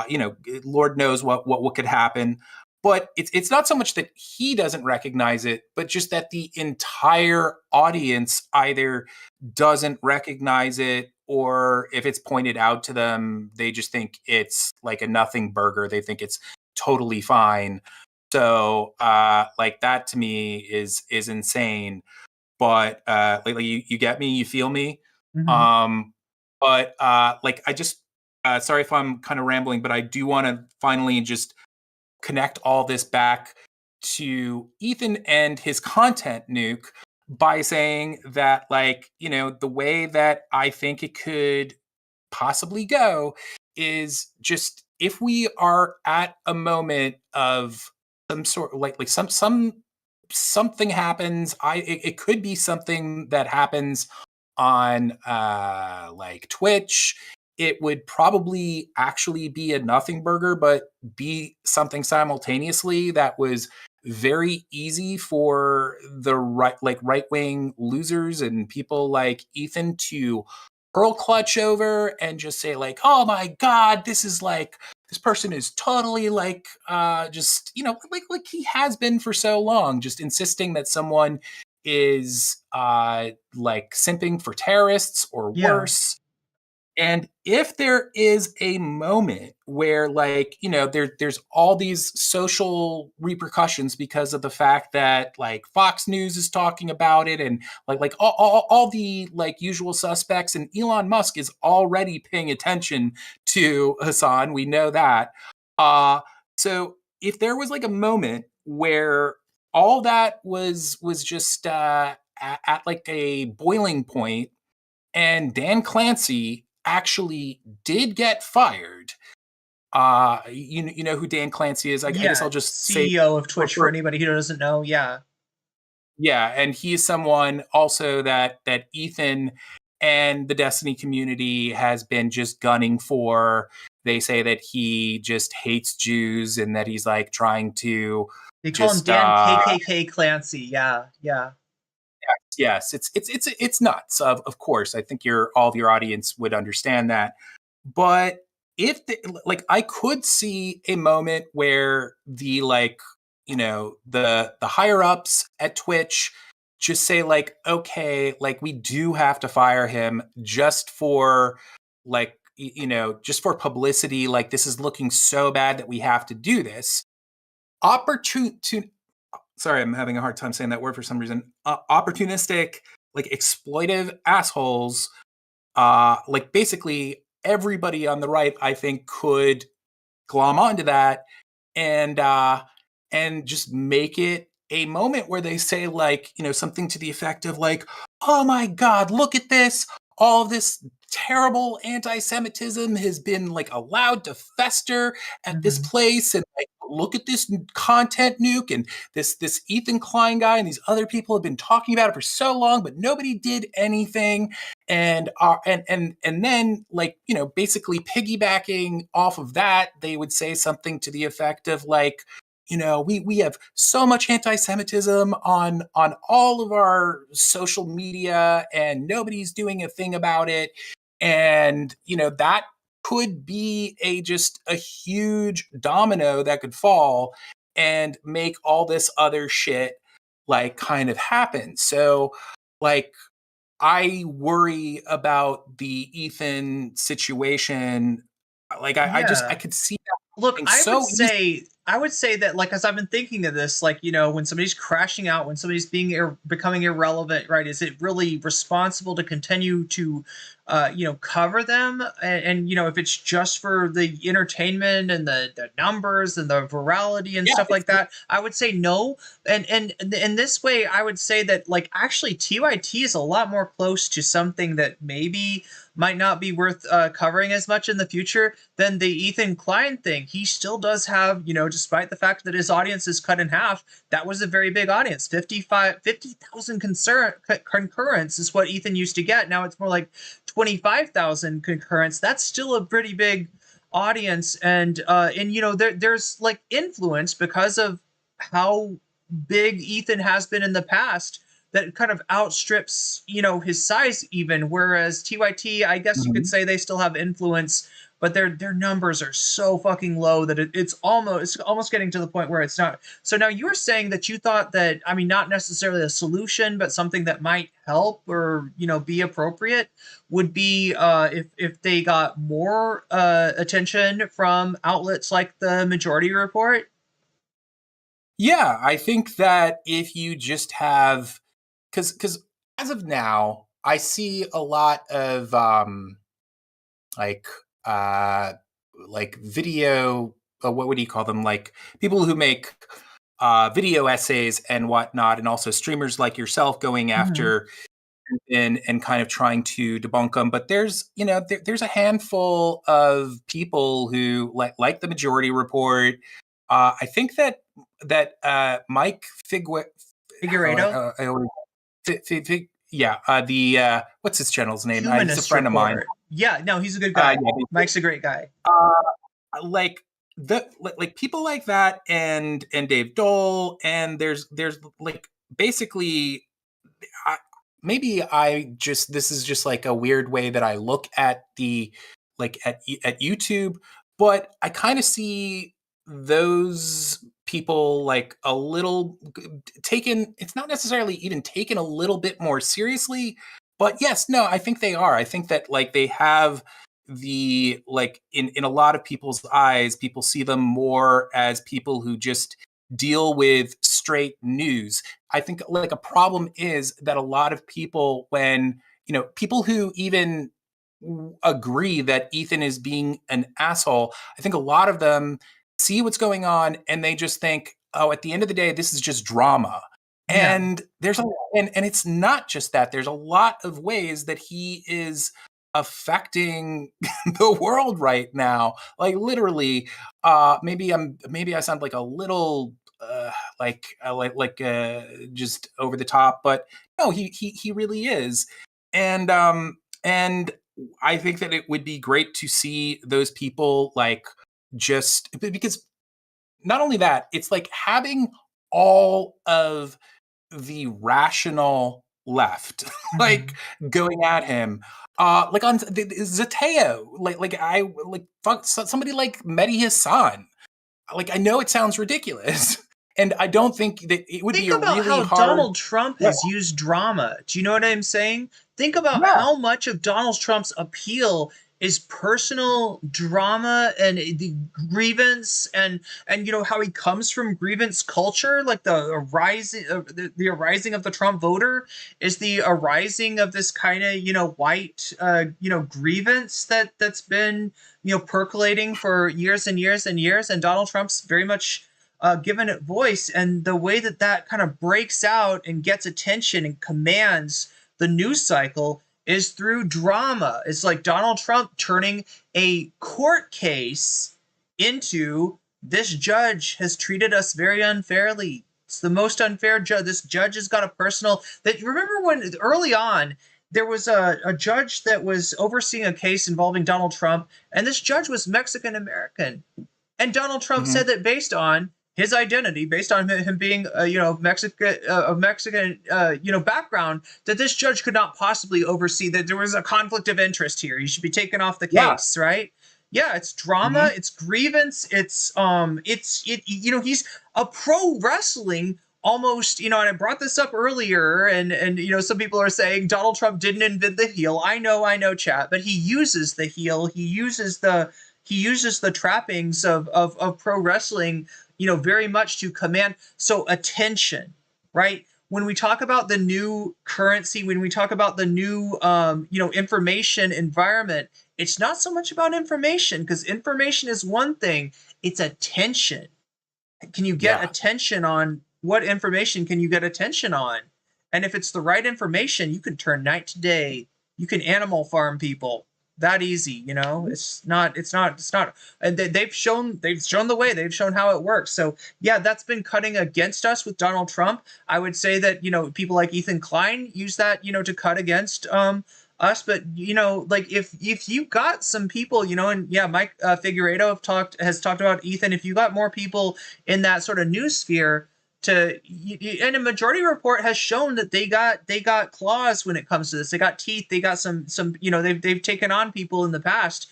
You know, Lord knows what could happen. But it's not so much that he doesn't recognize it, but just that the entire audience either doesn't recognize it, or if it's pointed out to them, they just think it's like a nothing burger. They think it's totally fine. So like that to me is insane. But like you get me, you feel me. But like I just sorry if I'm kind of rambling, but I do want to finally just connect all this back to Ethan and his content nuke by saying that, like, you know, the way that I think it could possibly go is just if we are at a moment of some sort, like something happens. It could be something that happens on like Twitch. It would probably actually be a nothing burger, but be something simultaneously that was very easy for the right wing losers and people like Ethan to hurl clutch over and just say like, oh my God, this is like, this person is totally like just, you know, like he has been for so long, just insisting that someone is like simping for terrorists or worse. And if there is a moment where, like, you know, there's all these social repercussions because of the fact that like Fox News is talking about it, and like all the like usual suspects, and Elon Musk is already paying attention to Hassan. We know that. So if there was like a moment where all that was just at like a boiling point, and Dan Clancy actually did get fired. You know who Dan Clancy is? I guess I'll just say CEO of Twitch for anybody who doesn't know. Yeah, and he's someone also that Ethan and the Destiny community has been just gunning for. They say that he just hates Jews and that he's like trying to. They call him Dan KKK Clancy. Yeah. Yes, it's nuts. Of course, I think all of your audience would understand that. But if like I could see a moment where the like the higher ups at Twitch just say like, okay, like we do have to fire him just for like, just for publicity. Like this is looking so bad that we have to do this. Sorry, I'm having a hard time saying that word for some reason. Opportunistic, like exploitive assholes. Like basically everybody on the right, I think, could glom onto that and just make it a moment where they say like, something to the effect of like, oh my God, look at this. All of this terrible anti-Semitism has been like allowed to fester at this place. And like, look at this content nuke and this Ethan Klein guy and these other people have been talking about it for so long, but nobody did anything. And then like, basically piggybacking off of that, they would say something to the effect of like, we have so much anti-Semitism on all of our social media and nobody's doing a thing about it. And, that could be just a huge domino that could fall and make all this other shit like kind of happen. So like, I worry about the Ethan situation. Like I could see that. Look, I would say that, like, as I've been thinking of this, like, when somebody's crashing out, when somebody's becoming irrelevant, right? Is it really responsible to continue to, cover them? And if it's just for the entertainment and the numbers and the virality and stuff like that, I would say no. And in this way, I would say that, like, actually TYT is a lot more close to something that maybe might not be worth covering as much in the future than the Ethan Klein thing. He still does have, despite the fact that his audience is cut in half, that was a very big audience. 50,000 concurrents is what Ethan used to get. Now it's more like 25,000 concurrents. That's still a pretty big audience. And there's like influence because of how big Ethan has been in the past that kind of outstrips, his size even. Whereas TYT, I guess you could say they still have influence, but their numbers are so fucking low that it's almost getting to the point where it's not. So now you were saying that you thought that, I mean, not necessarily a solution, but something that might help or, be appropriate would be if they got more attention from outlets like the Majority Report. Yeah, I think that if you just have, because as of now, I see a lot of like video. What would you call them? Like people who make video essays and whatnot, and also streamers like yourself going after and kind of trying to debunk them. But there's there's a handful of people who like the Majority Report. I think that Mike Figueredo. What's his channel's name? Humanist He's a friend of mine. Yeah, no, he's a good guy. Mike's a great guy. Like people like that and Dave Dole, and there's like basically this is just like a weird way that I look at at YouTube, but I kind of see those people like a little taken. It's not necessarily even taken a little bit more seriously, but yes, no, I think they are. I think that like they have the like in a lot of people's eyes, people see them more as people who just deal with straight news. I think like a problem is that a lot of people, when people who even agree that Ethan is being an asshole, I think a lot of them see what's going on and they just think, oh, at the end of the day, this is just drama. Yeah. And there's and it's not just that. There's a lot of ways that he is affecting the world right now. Like literally, maybe I sound like a little just over the top, but no, he really is. And I think that it would be great to see those people like just because not only that, it's like having all of the rational left like going at him like on Zateo, like fuck somebody like Mehdi Hassan. Like I know it sounds ridiculous And I don't think that it would Think be a about really how hard. Donald Trump has used drama. Do you know what I'm saying? Think about how much of Donald Trump's appeal is personal drama and the grievance and how he comes from grievance culture, like the arising of the Trump voter is the arising of this kind of white grievance that's been percolating for years and years and years, and Donald Trump's very much given it voice, and the way that kind of breaks out and gets attention and commands the news cycle is through drama. It's like Donald Trump turning a court case into this judge has treated us very unfairly. It's the most unfair judge. This judge has got a personal. That remember when early on there was a judge that was overseeing a case involving Donald Trump, and this judge was Mexican American, and Donald Trump said that based on his identity, based on him being Mexican background, that this judge could not possibly oversee, that there was a conflict of interest here. He should be taken off the case, right? Yeah, it's drama, it's grievance, it's he's a pro wrestling almost, and I brought this up earlier, and some people are saying Donald Trump didn't invent the heel. I know, chat, but he uses the heel. He uses the trappings of pro wrestling, very much to command. So attention, right? When we talk about the new currency, when we talk about the new, information environment, it's not so much about information, because information is one thing. It's attention. Can you get attention on what information can you get attention on? And if it's the right information, you can turn night to day. You can animal farm people. That easy, it's not, and they've shown the way, they've shown how it works. So yeah, that's been cutting against us with Donald Trump. I would say that, people like Ethan Klein use that, to cut against, us. But, like if you got some people, and yeah, Mike Figueredo has talked about Ethan, if you got more people in that sort of news sphere and a majority report has shown that they got claws when it comes to this. They got teeth. They got some they've taken on people in the past.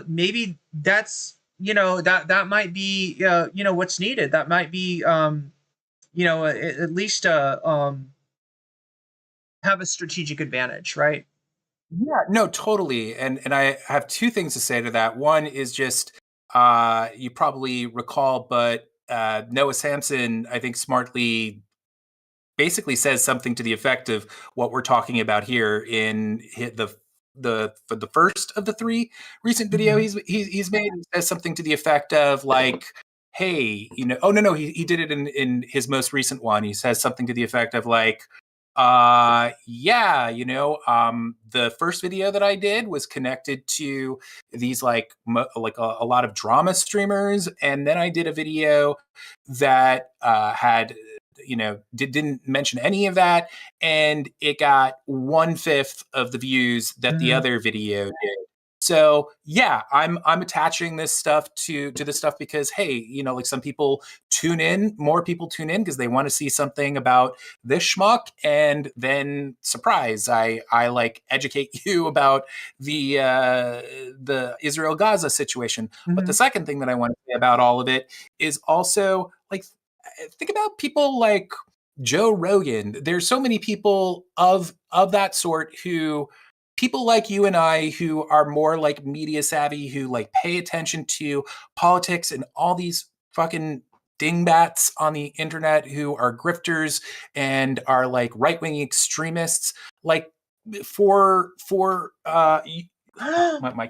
Maybe that's that might be what's needed. That might be at least have a strategic advantage, right? Yeah, no, totally. And I have two things to say to that. One is just you probably recall, but Noah Samsen, I think, smartly basically says something to the effect of what we're talking about here in the first of the three recent video he's made. He says something to the effect of like, hey, oh no, he did it in his most recent one. He says something to the effect of like, the first video that I did was connected to these like a lot of drama streamers, and then I did a video that had didn't mention any of that, and it got 1/5 of the views that the other video did. So yeah, I'm attaching this stuff to this stuff because hey, like some people more people tune in because they want to see something about this schmuck, and then surprise, I like educate you about the Israel-Gaza situation. But the second thing that I want to say about all of it is also like think about people like Joe Rogan. There's so many people of that sort who. People like you and I who are more like media savvy, who like pay attention to politics and all these fucking dingbats on the internet who are grifters and are like right-wing extremists. Like my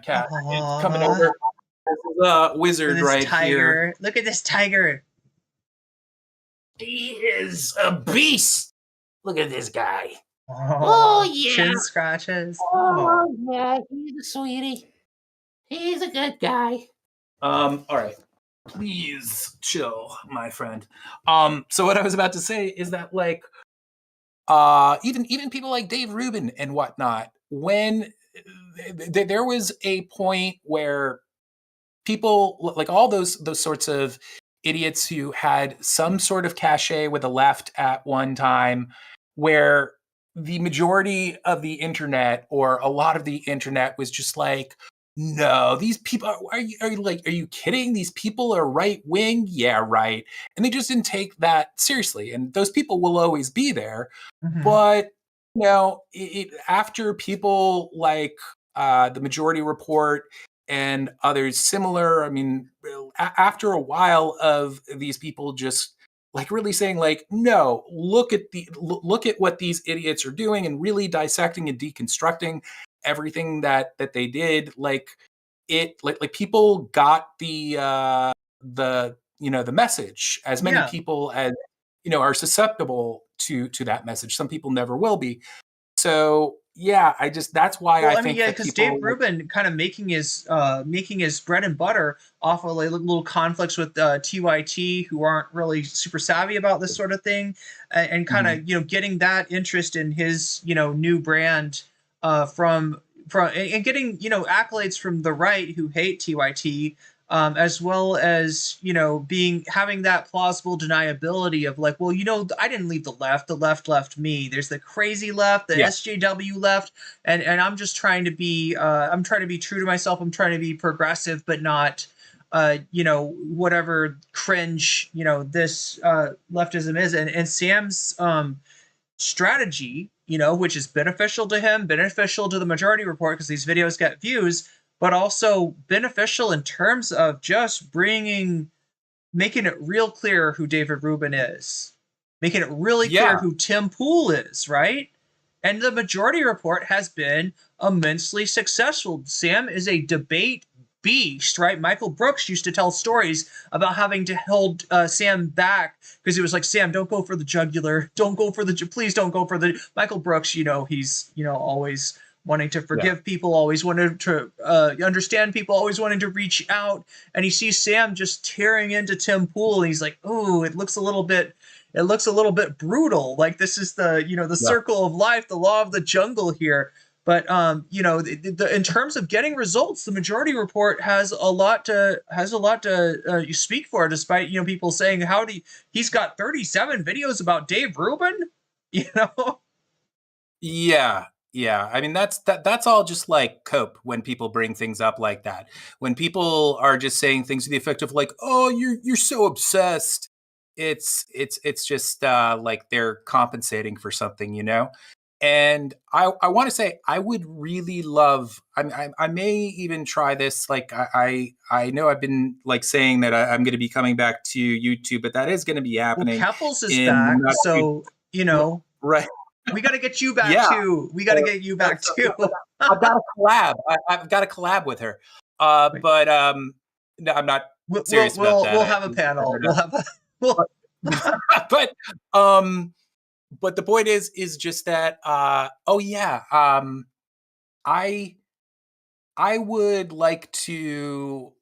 cat is coming over. This is a wizard right tiger. here. Look at this tiger. He is a beast. Look at this guy. Oh yeah. Chin scratches. Oh yeah, he's a sweetie. He's a good guy. All right. Please chill, my friend. So what I was about to say is that like even people like Dave Rubin and whatnot, when there was a point where people like all those sorts of idiots who had some sort of cachet with the left at one time, where the majority of the internet or a lot of the internet was just like, no, these people are you kidding? These people are right wing? Yeah, right. And they just didn't take that seriously. And those people will always be there. But after people like the Majority Report and others similar, I mean, after a while of these people just like really saying like, no, look at what these idiots are doing and really dissecting and deconstructing everything that they did, like people got the the message. As many people as are susceptible to that message. Some people never will be. So that's why I think because Dave Rubin kind of making his bread and butter off of like little conflicts with TYT, who aren't really super savvy about this sort of thing, and kind of getting that interest in his new brand from and getting accolades from the right who hate TYT. As well as having that plausible deniability of like, well, I didn't leave the left left me. There's the crazy left, the SJW left, and I'm just trying to be true to myself. I'm trying to be progressive, but not whatever cringe this leftism is. And Sam's strategy, which is beneficial to him, beneficial to the Majority Report because these videos get views, but also beneficial in terms of just making it real clear who David Rubin is, making it really clear who Tim Pool is, right? And the Majority Report has been immensely successful. Sam is a debate beast, right? Michael Brooks used to tell stories about having to hold Sam back because he was like, Sam, don't go for the jugular. Please don't go for the... Michael Brooks, he's, always wanting to forgive people, always wanted to understand people, always wanting to reach out. And he sees Sam just tearing into Tim Pool, and he's like, "Ooh, it looks a little bit brutal. Like this is the circle of life, the law of the jungle here." But in terms of getting results, the Majority Report has a lot to speak for, despite people saying he's got 37 videos about Dave Rubin. Yeah, I mean that's all just like cope when people bring things up like that. When people are just saying things to the effect of like, "Oh, you're so obsessed," it's just like they're compensating for something, And I want to say I would really love. I may even try this. Like I know I've been like saying that I'm going to be coming back to YouTube, but that is going to be happening. Well, Keffels is back, so right. We got to get you back too. We got to get you back too. I've got a collab. I've got a collab with her. But no, I'm not serious about that. We'll have a panel. But the point is just that. I would like to.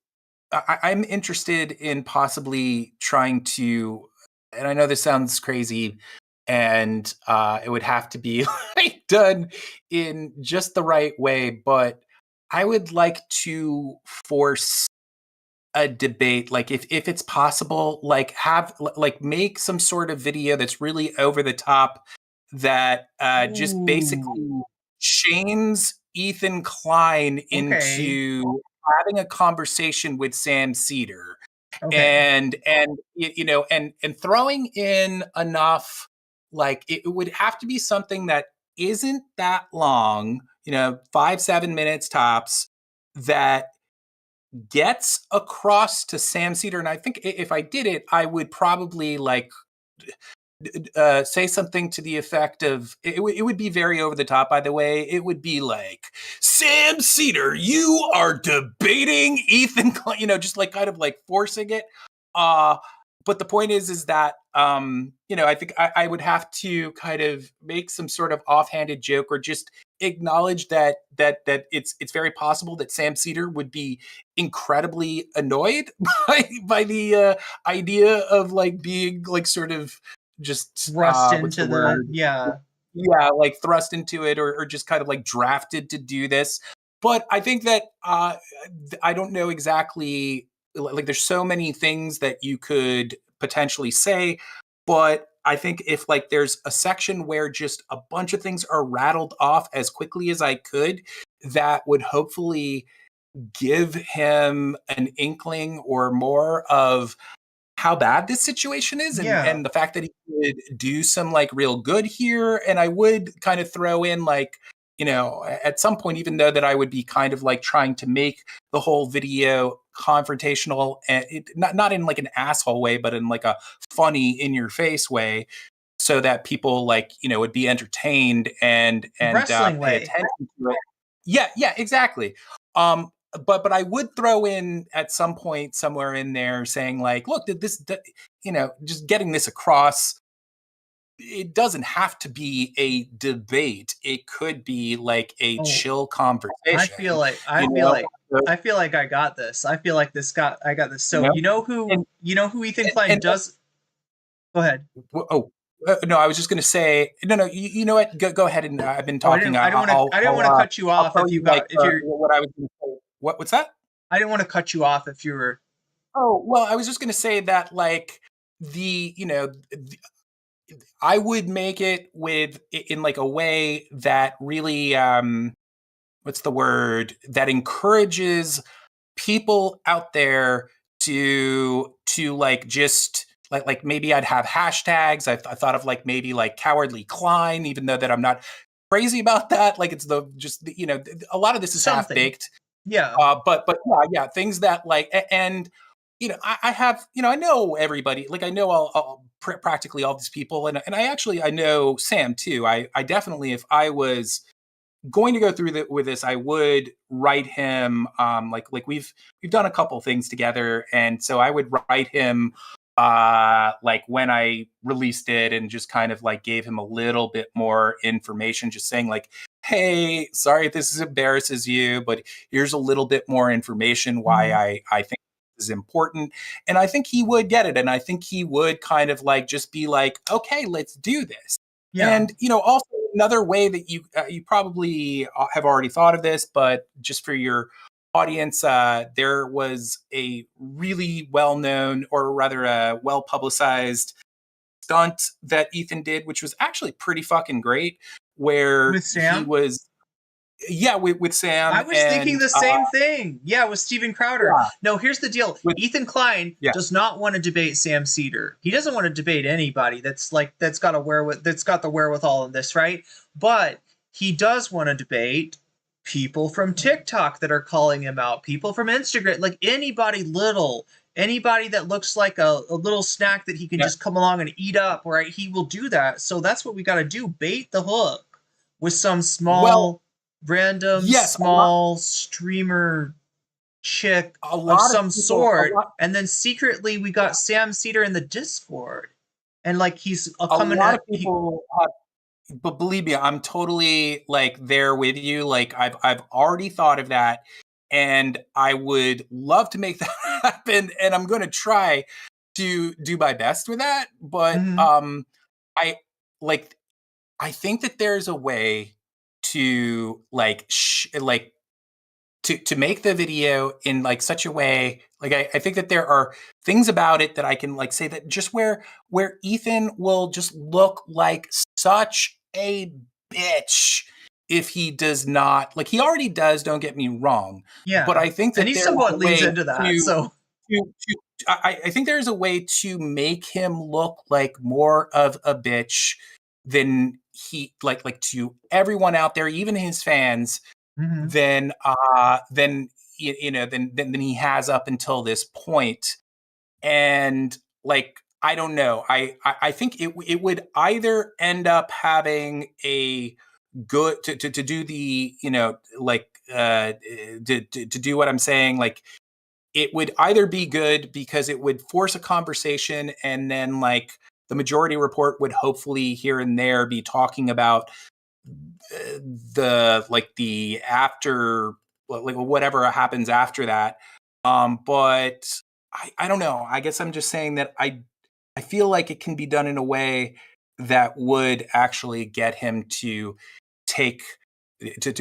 I'm interested in possibly trying to, and I know this sounds crazy. And it would have to be like done in just the right way, but I would like to force a debate, like if it's possible, like make some sort of video that's really over the top that just basically shames Ethan Klein into having a conversation with Sam Cedar, and throwing in enough. Like it would have to be something that isn't that long, 5-7 minutes tops, that gets across to Sam Cedar. And I think if I did it, I would probably like say something to the effect of, it would be very over the top, by the way. It would be like, Sam Cedar, you are debating Ethan Klein, just like kind of like forcing it. But the point is that, I think I would have to kind of make some sort of offhanded joke or just acknowledge that it's very possible that Sam Cedar would be incredibly annoyed by the idea of like being like sort of just thrust into like thrust into it or just kind of like drafted to do this. But I think that I don't know exactly. Like there's so many things that you could potentially say, but I think if like there's a section where just a bunch of things are rattled off as quickly as I could, that would hopefully give him an inkling or more of how bad this situation is, and the fact that he could do some like real good here. And I would kind of throw in like, you know, at some point, even though that I would be kind of like trying to make the whole video confrontational, and not in like an asshole way, but in like a funny in your face way, so that people like, you know, would be entertained and pay attention to it. Yeah, exactly. But I would throw in at some point somewhere in there saying like, look, you know, just getting this across. It doesn't have to be a debate. It could be like a chill conversation. I feel like I got this. I feel like I got this. So you know who Ethan Klein does? Go ahead. No, I was just going to say no. You know what? Go ahead, and I've been talking. I didn't want to cut you off if you got if you're what I was going to say. What's that? I didn't want to cut you off if you were. Oh well, I was just going to say that like I would make it in like a way that really what's the word, that encourages people out there to like just like maybe I'd have hashtags. I thought of like maybe like cowardly Klein, even though that I'm not crazy about that. Like it's you know, a lot of this is half baked. Yeah. But yeah, things that like, and you know, I have, you know, I know everybody, like I know practically all these people, and I know Sam too. I definitely, if I was going to go through with this, I would write him like we've done a couple things together, and so I would write him like when I released it, and just kind of like gave him a little bit more information, just saying like, hey, sorry if this embarrasses you, but here's a little bit more information why I think this is important. And I think he would get it, and I think he would kind of like just be like, okay, let's do this. Yeah. And you know, also another way that you probably have already thought of this, but just for your audience, there was a really well-known, or rather a well-publicized stunt that Ethan did, which was actually pretty fucking great, where with Sam? He was with Sam. I was thinking the same thing. Yeah, with Steven Crowder. Yeah. No, here's the deal. Ethan Klein does not want to debate Sam Cedar. He doesn't want to debate anybody that's got the wherewithal in this, right? But he does want to debate people from TikTok that are calling him out, people from Instagram, like anybody that looks like a little snack that he can just come along and eat up, right? He will do that. So that's what we got to do. Bait the hook with some small, random, small streamer chick of some sort. And then secretly we got Sam Cedar in the Discord. And like he's coming at people. But believe me, I'm totally like there with you. Like I've already thought of that, and I would love to make that happen, and I'm going to try to do my best with that. But I think that there's a way to to make the video in like such a way, like I think that there are things about it that I can like say that just where Ethan will just look like such a bitch if he does not, like he already does, don't get me wrong. Yeah. But I think that he somewhat leads into that. I think there's a way to make him look like more of a bitch than he like to everyone out there, even his fans, than he has up until this point. And like, I don't know. I think it would either end up having a good to do the, you know, like to do what I'm saying, like it would either be good because it would force a conversation, and then like the Majority Report would hopefully here and there be talking about the after, like whatever happens after that. But I don't know. I guess I'm just saying that I feel like it can be done in a way that would actually get him to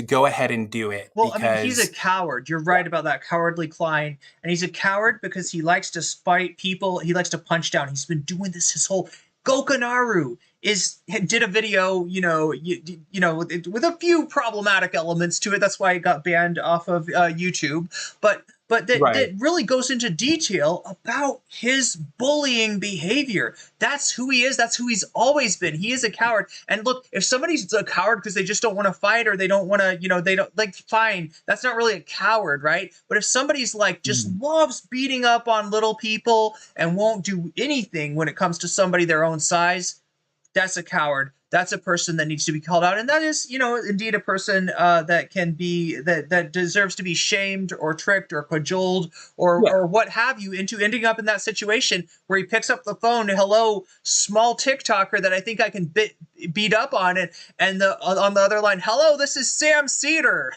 go ahead and do it. Well, I mean, he's a coward. You're right about that, cowardly Klein. And he's a coward because he likes to spite people. He likes to punch down. He's been doing this his whole... Gokanaru did a video, with a few problematic elements to it. That's why it got banned off of YouTube. But that really goes into detail about his bullying behavior. That's who he is. That's who he's always been. He is a coward. And look, if somebody's a coward because they just don't want to fight, or they don't want to, they don't like, fine. That's not really a coward, right? But if somebody's like just loves beating up on little people and won't do anything when it comes to somebody their own size, that's a coward. That's a person that needs to be called out, and that is, indeed a person that can be that deserves to be shamed or tricked or cajoled or what have you into ending up in that situation where he picks up the phone, hello, small TikToker that I think I can beat up on it, and on the other line, hello, this is Sam Cedar.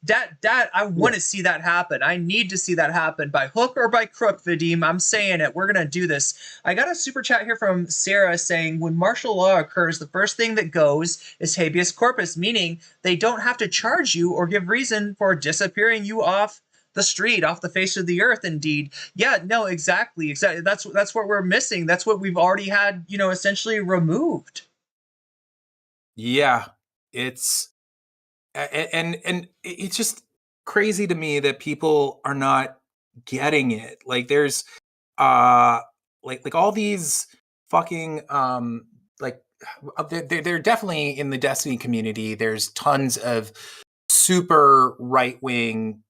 That I want to see that happen. I need to see that happen by hook or by crook, Vadim. I'm saying it. We're going to do this. I got a super chat here from Sarah saying, when martial law occurs, the first thing that goes is habeas corpus, meaning they don't have to charge you or give reason for disappearing you off the street, off the face of the earth. Indeed. Yeah, no, exactly. That's what we're missing. That's what we've already had, essentially removed. Yeah, it's and it's just crazy to me that people are not getting it. Like there's like all these fucking they're definitely in the Destiny community. There's tons of super right-wing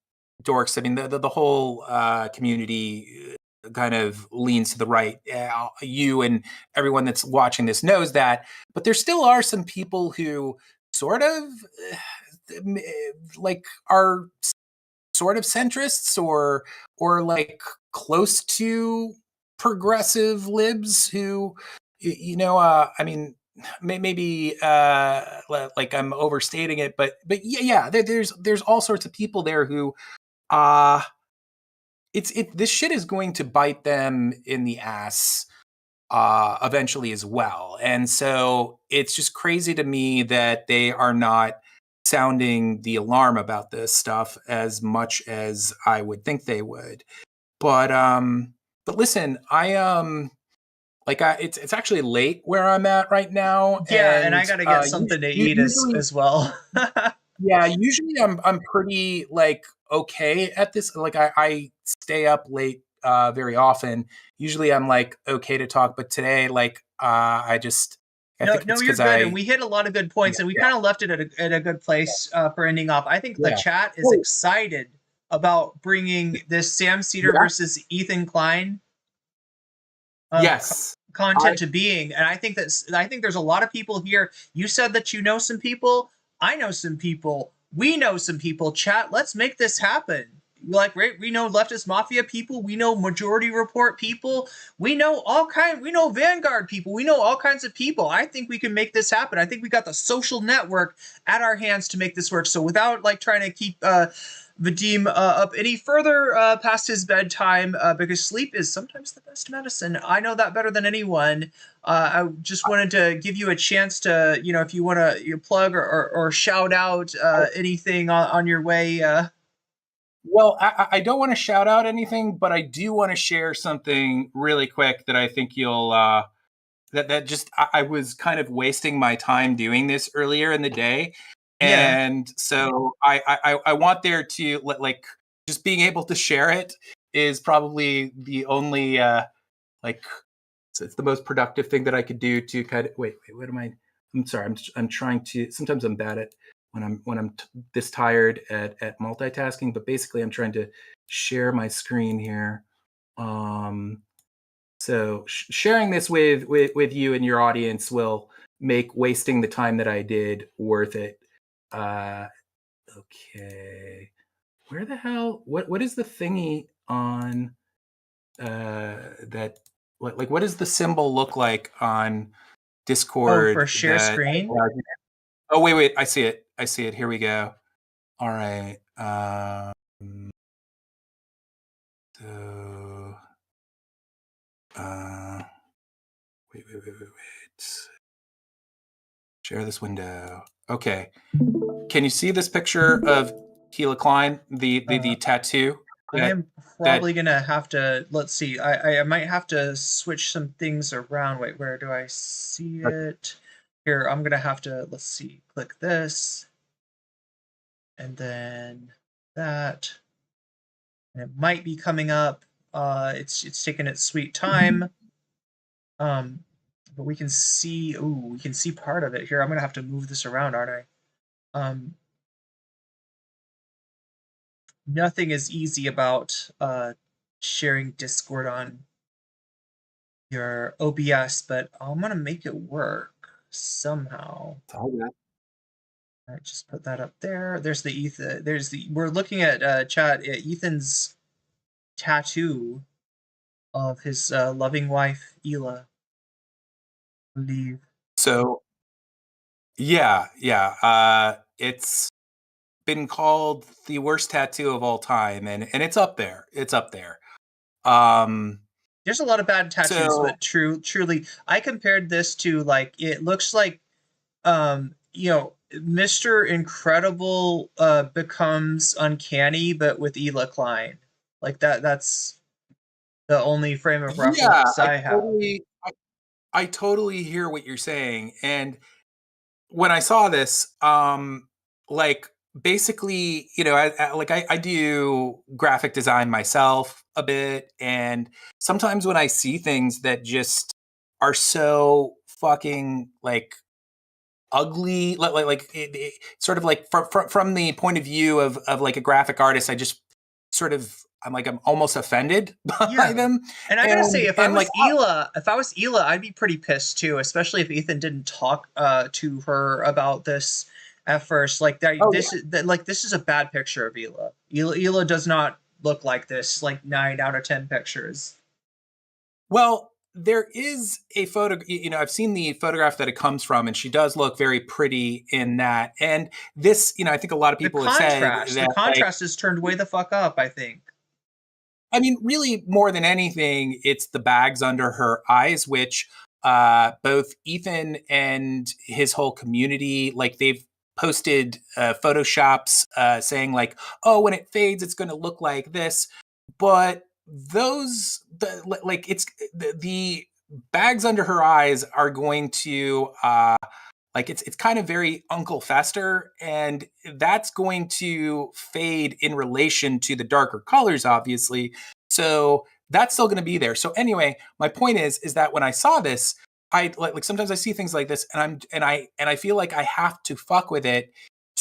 dorks. I mean, the whole community kind of leans to the right. You and everyone that's watching this knows that, but there still are some people who sort of like are sort of centrists or like close to progressive libs who, I mean, maybe like I'm overstating it, but yeah, there's all sorts of people there who this shit is going to bite them in the ass eventually as well. And so it's just crazy to me that they are not sounding the alarm about this stuff as much as I would think they would. But listen, it's actually late where I'm at right now. Yeah, and I gotta get something to eat as well. Yeah, usually I'm pretty like okay at this. Like I stay up late very often. Usually I'm like okay to talk, but today like I think you're good. And we hit a lot of good points, and we kind of left it at a good place for ending off. I think the chat is excited about bringing this Sam Cedar versus Ethan Klein content to being, and I think there's a lot of people here. You said that you know some people. I know some people. We know some people. Chat, let's make this happen. We know leftist mafia people. We know Majority Report people. We know we know Vanguard people. We know all kinds of people. I think we can make this happen. I think we got the social network at our hands to make this work. So without like trying to keep Vadim up any further past his bedtime, because sleep is sometimes the best medicine. I know that better than anyone. I just wanted to give you a chance to, if you want to plug or shout out anything on your way. Well, I don't want to shout out anything, but I do want to share something really quick that I think you'll I was kind of wasting my time doing this earlier in the day. And so I want there to like just being able to share it is probably the only it's the most productive thing that I could do to kind of wait, what am I? I'm sorry. I'm trying to, sometimes I'm bad at when I'm this tired at multitasking, but basically I'm trying to share my screen here. So sharing this with you and your audience will make wasting the time that I did worth it. Okay. Where the hell, what is the thingy on that, what does the symbol look like on Discord? For share screen? Oh, wait, I see it. Here we go. All right. Wait. Share this window. Okay. Can you see this picture of Keela Klein, the tattoo? I am probably gonna have to, let's see, I might have to switch some things around. Wait, where do I see it? Here, I'm gonna have to, let's see, click this, and then that, and it might be coming up. It's taking its sweet time. But we can see, we can see part of it here. I'm gonna have to move this around, aren't I? Nothing is easy about sharing Discord on your OBS, but I'm gonna make it work somehow. All right, just put that up there. There's the Ethan. We're looking at chat. Ethan's tattoo of his loving wife Ela. I believe. So, yeah. It's been called the worst tattoo of all time, and it's up there. It's up there. There's a lot of bad tattoos, but truly, I compared this to, like, it looks like, Mr. Incredible becomes uncanny, but with Ela Klein. Like that's the only frame of reference I have. I totally hear what you're saying, and when I saw this, like basically, I do graphic design myself a bit, and sometimes when I see things that just are so fucking like ugly, sort of like from the point of view of like a graphic artist, I just sort of I'm almost offended by them. And I gotta say, if I was Ela, I'd be pretty pissed too, especially if Ethan didn't talk to her about this at first. Like this is a bad picture of Ela. Ela does not look like this. Like 9 out of 10 pictures. Well, there is a photo. I've seen the photograph that it comes from, and she does look very pretty in that. And this, I think a lot of people have said that the contrast is turned way the fuck up, I think. I mean, really, more than anything, it's the bags under her eyes, which both Ethan and his whole community, like they've posted Photoshops saying like, oh, when it fades, it's going to look like this. But the bags under her eyes are going to it's kind of very Uncle Fester, and that's going to fade in relation to the darker colors, obviously. So that's still going to be there. So anyway, my point is that when I saw this, I like sometimes I see things like this, and I feel like I have to fuck with it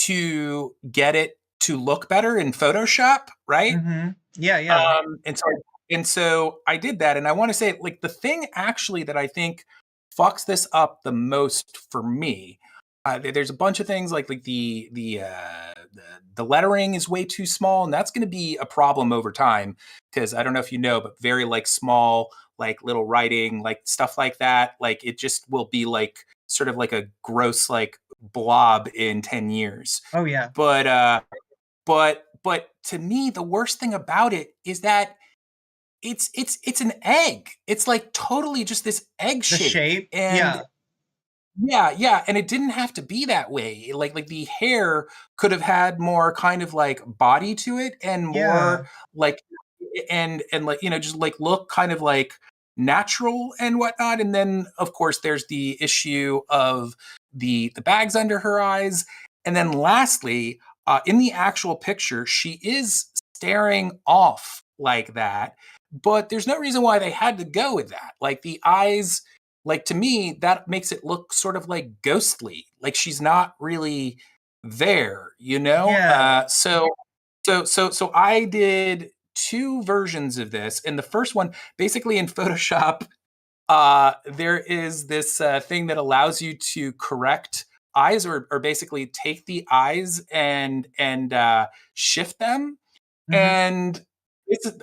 to get it to look better in Photoshop, right? Mm-hmm. Yeah. And so I did that, and I want to say, like, the thing actually that I think fucks this up the most for me. There's a bunch of things like the lettering is way too small, and that's going to be a problem over time because I don't know if you know, but very like small, like little writing, like stuff like that, like it just will be like sort of like a gross like blob in 10 years. Oh yeah. But to me, the worst thing about it is that it's an egg. It's like totally just this egg shape. And yeah, and it didn't have to be that way. Like the hair could have had more kind of like body to it and more like and like just like look kind of like natural and whatnot. And then of course there's the issue of the bags under her eyes. And then lastly, in the actual picture, she is staring off like that. But there's no reason why they had to go with that. Like the eyes, like to me, that makes it look sort of like ghostly. Like she's not really there, Yeah. So I did 2 versions of this. And the first one, basically in Photoshop, there is this thing that allows you to correct eyes or basically take the eyes and shift them. Mm-hmm. And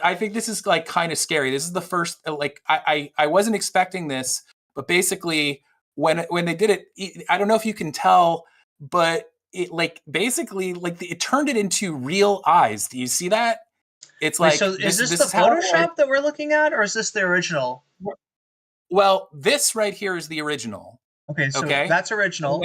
I think this is like kind of scary. This is the first, like I wasn't expecting this, but basically when they did it, I don't know if you can tell, but it like basically like it turned it into real eyes. Do you see that? It's like, so is this the Photoshop that we're looking at, or is this the original? Well, this right here is the original. Okay, so that's original.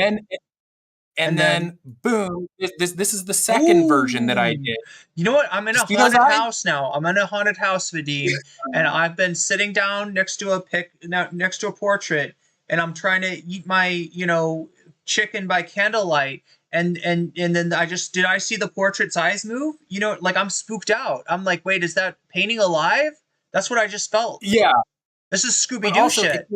and then boom, this is the second version that I did. You know what? I'm in a See those haunted eyes? house now. I'm in a haunted house, Vadim, and I've been sitting down next to a portrait, and I'm trying to eat my, chicken by candlelight, and then did I see the portrait's eyes move? Like I'm spooked out. I'm like, wait, is that painting alive? That's what I just felt. Yeah. This is But Scooby Doo also, shit.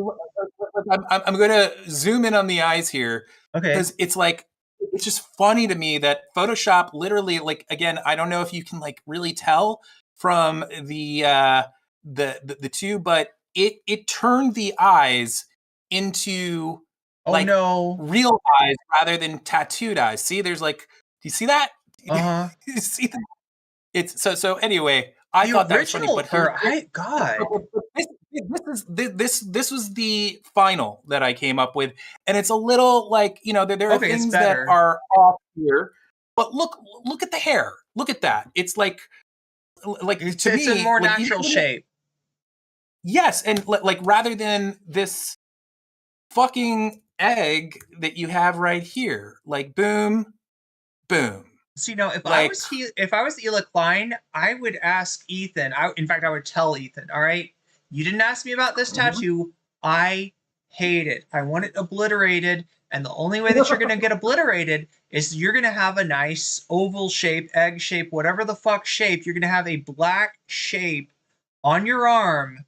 I'm going to zoom in on the eyes here. Okay. Because it's like, it's just funny to me that Photoshop literally, like, again, I don't know if you can like really tell from the two, but it turned the eyes into real eyes rather than tattooed eyes. See, there's like, do you see that? You see that? It's so anyway, I thought that was funny, but this was the final that I came up with, and it's a little like, there are things that are off here, but look at the hair. Look at that. It's like it's a more natural shape. Yes, and like rather than this fucking egg that you have right here, like boom, boom. See, if I was Ela Klein, I would ask Ethan. In fact, I would tell Ethan. All right, you didn't ask me about this tattoo. I hate it. I want it obliterated, and the only way that you're gonna get obliterated is you're gonna have a nice oval shape, egg shape, whatever the fuck shape. You're gonna have a black shape on your arm,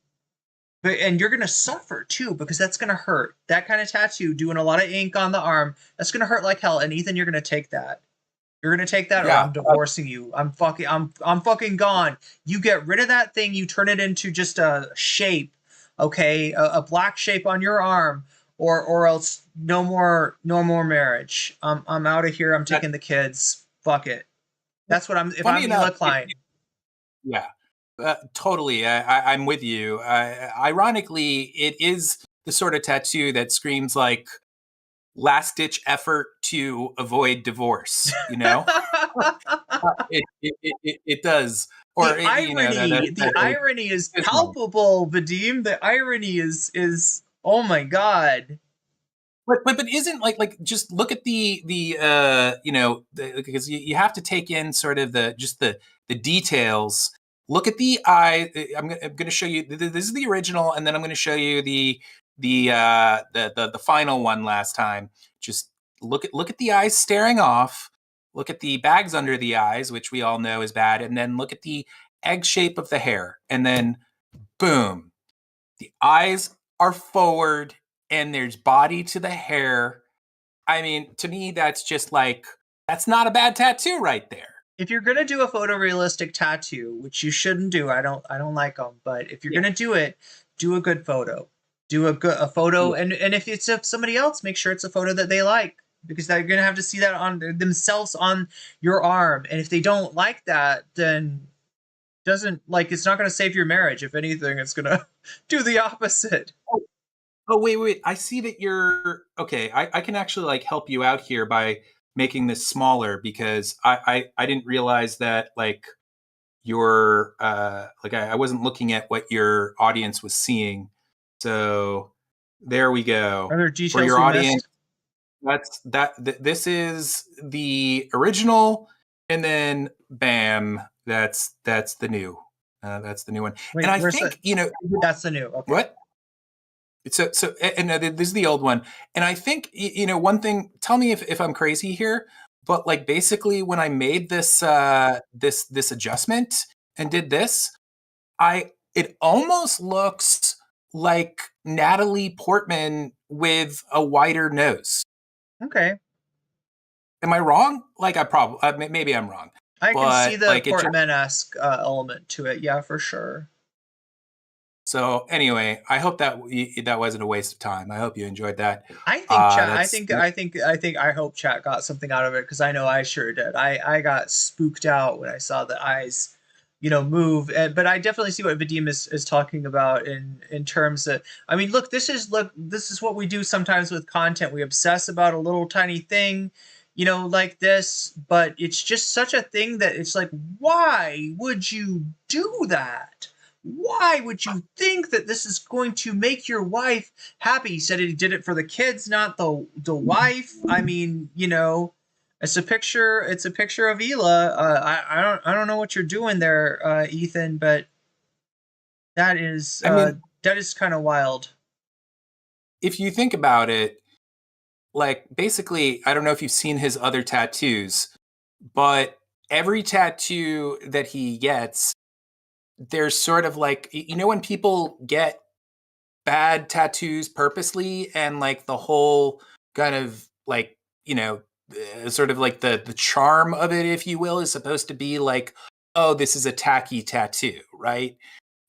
and you're gonna suffer too because that's gonna hurt. That kind of tattoo, doing a lot of ink on the arm, that's gonna hurt like hell. And Ethan, you're gonna take that. You're gonna take that, or I'm divorcing you. I'm fucking gone. You get rid of that thing. You turn it into just a shape, okay, a black shape on your arm, or else no more marriage. I'm out of here. I'm taking the kids. Fuck it. That's what I'm. If I'm Ela Klein. Yeah, totally. I'm with you. Ironically, it is the sort of tattoo that screams like last-ditch effort to avoid divorce, it does. Or the irony is palpable, Vadim. The irony is oh my god. But isn't like just look at the because you have to take in sort of the details. Look at the eye. I'm going to show you. This is the original, and then I'm going to show you the final one last time. Just look at the eyes staring off. Look at the bags under the eyes, which we all know is bad, and then look at the egg shape of the hair, and then boom, the eyes are forward, and there's body to the hair. I mean, to me, that's just like, that's not a bad tattoo right there. If you're gonna do a photorealistic tattoo, which you shouldn't do, I don't like them, but if you're gonna do it, do a good photo. Do a photo, and if it's of somebody else, make sure it's a photo that they like, because they're gonna have to see that on themselves on your arm, and if they don't like that, then it's not gonna save your marriage. If anything, it's gonna do the opposite. Oh wait, I see that you're okay. I can actually like help you out here by making this smaller, because I didn't realize that like your I wasn't looking at what your audience was seeing. So there we go. Are there details for your we audience? Missed? This is the original, and then bam, that's the new. That's the new one. Wait, and I think that's the new. Okay. What? So this is the old one, and I think one thing. Tell me if I'm crazy here, but like basically when I made this this adjustment and did this, it almost looks like Natalie Portman with a wider nose. Okay. Am I wrong? Like maybe I'm wrong. I can see the Portman-esque element to it. Yeah, for sure. So anyway, I hope that wasn't a waste of time. I hope you enjoyed that. I think chat. I hope chat got something out of it, because I know I sure did. I got spooked out when I saw the eyes, move. But I definitely see what Vadim is talking about in terms of. I mean, this is what we do sometimes with content. We obsess about a little tiny thing, like this, but it's just such a thing that it's like, why would you do that? why would you think that this is going to make your wife happy? He said he did it for the kids, not the wife. I mean, you know, it's a picture of Hila. I don't know what you're doing there, Ethan, but that is kind of wild. If you think about it, like basically, I don't know if you've seen his other tattoos, but every tattoo that he gets, there's sort of like, you know, when people get bad tattoos purposely, and like the whole kind of like, you know, sort of like the charm of it, if you will, is supposed to be like, oh, this is a tacky tattoo, right?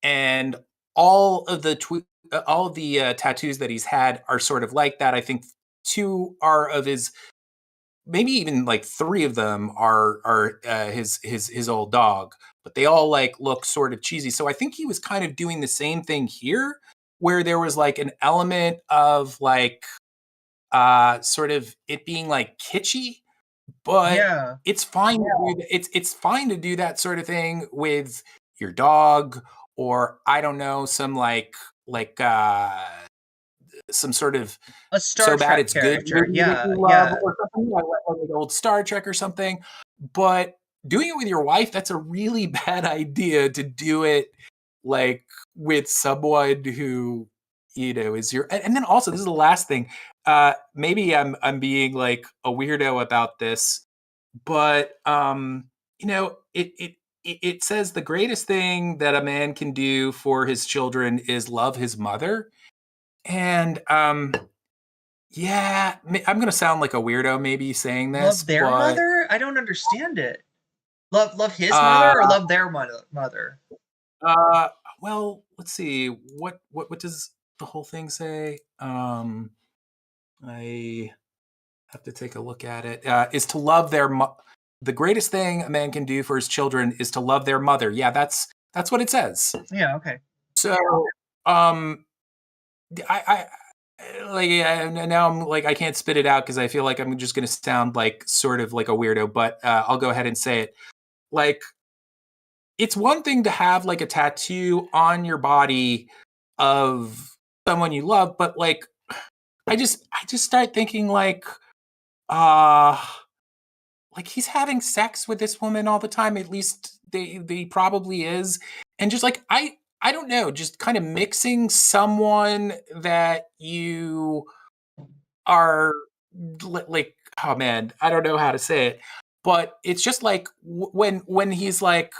And all of the tattoos that he's had are sort of like that. I think 2 are of his, maybe even like 3 of them are his old dog, but they all like look sort of cheesy. So I think he was kind of doing the same thing here, where there was like an element of like sort of it being like kitschy, but it's fine to do it's fine to do that sort of thing with your dog, or I don't know, some like some sort of a Star so Trek bad it's character. good, Yeah, or something like old Star Trek or something. But doing it with your wife, that's a really bad idea to do it like with someone who, you know, is your. And then also, this is the last thing. Maybe I'm being like a weirdo about this, but you know, it says the greatest thing that a man can do for his children is love his mother. And yeah, I'm gonna sound like a weirdo maybe saying this. Love their but, mother? I don't understand it. Love his mother or love their mother? Well, let's see. What does the whole thing say? I have to take a look at it. Is to love their the greatest thing a man can do for his children is to love their mother. Yeah, that's what it says. Yeah. Okay. So, I like now I'm like I can't spit it out because I feel like I'm just gonna sound like sort of like a weirdo, but I'll go ahead and say it. Like, it's one thing to have like a tattoo on your body of someone you love, but like I just start thinking like he's having sex with this woman all the time. At least they probably is, and just like I don't know, just kind of mixing someone that you are like, oh man, I don't know how to say it, but it's just like when he's like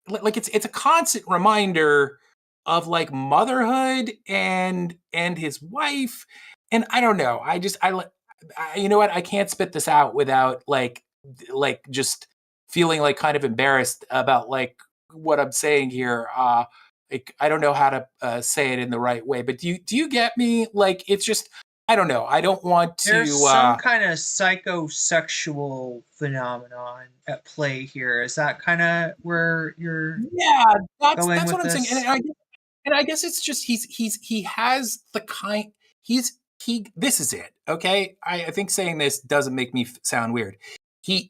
it's a constant reminder of like motherhood and his wife, and I don't know, I you know what, I can't spit this out without like just feeling like kind of embarrassed about like what I'm saying here. Like, I don't know how to say it in the right way, but do you get me? Like, it's just, I don't know. I don't want to. There's some kind of psychosexual phenomenon at play here. Is that kind of where you're? Yeah, that's going what with I'm this? saying. And I guess it's just he has the kind this is it. Okay, I think saying this doesn't make me sound weird. He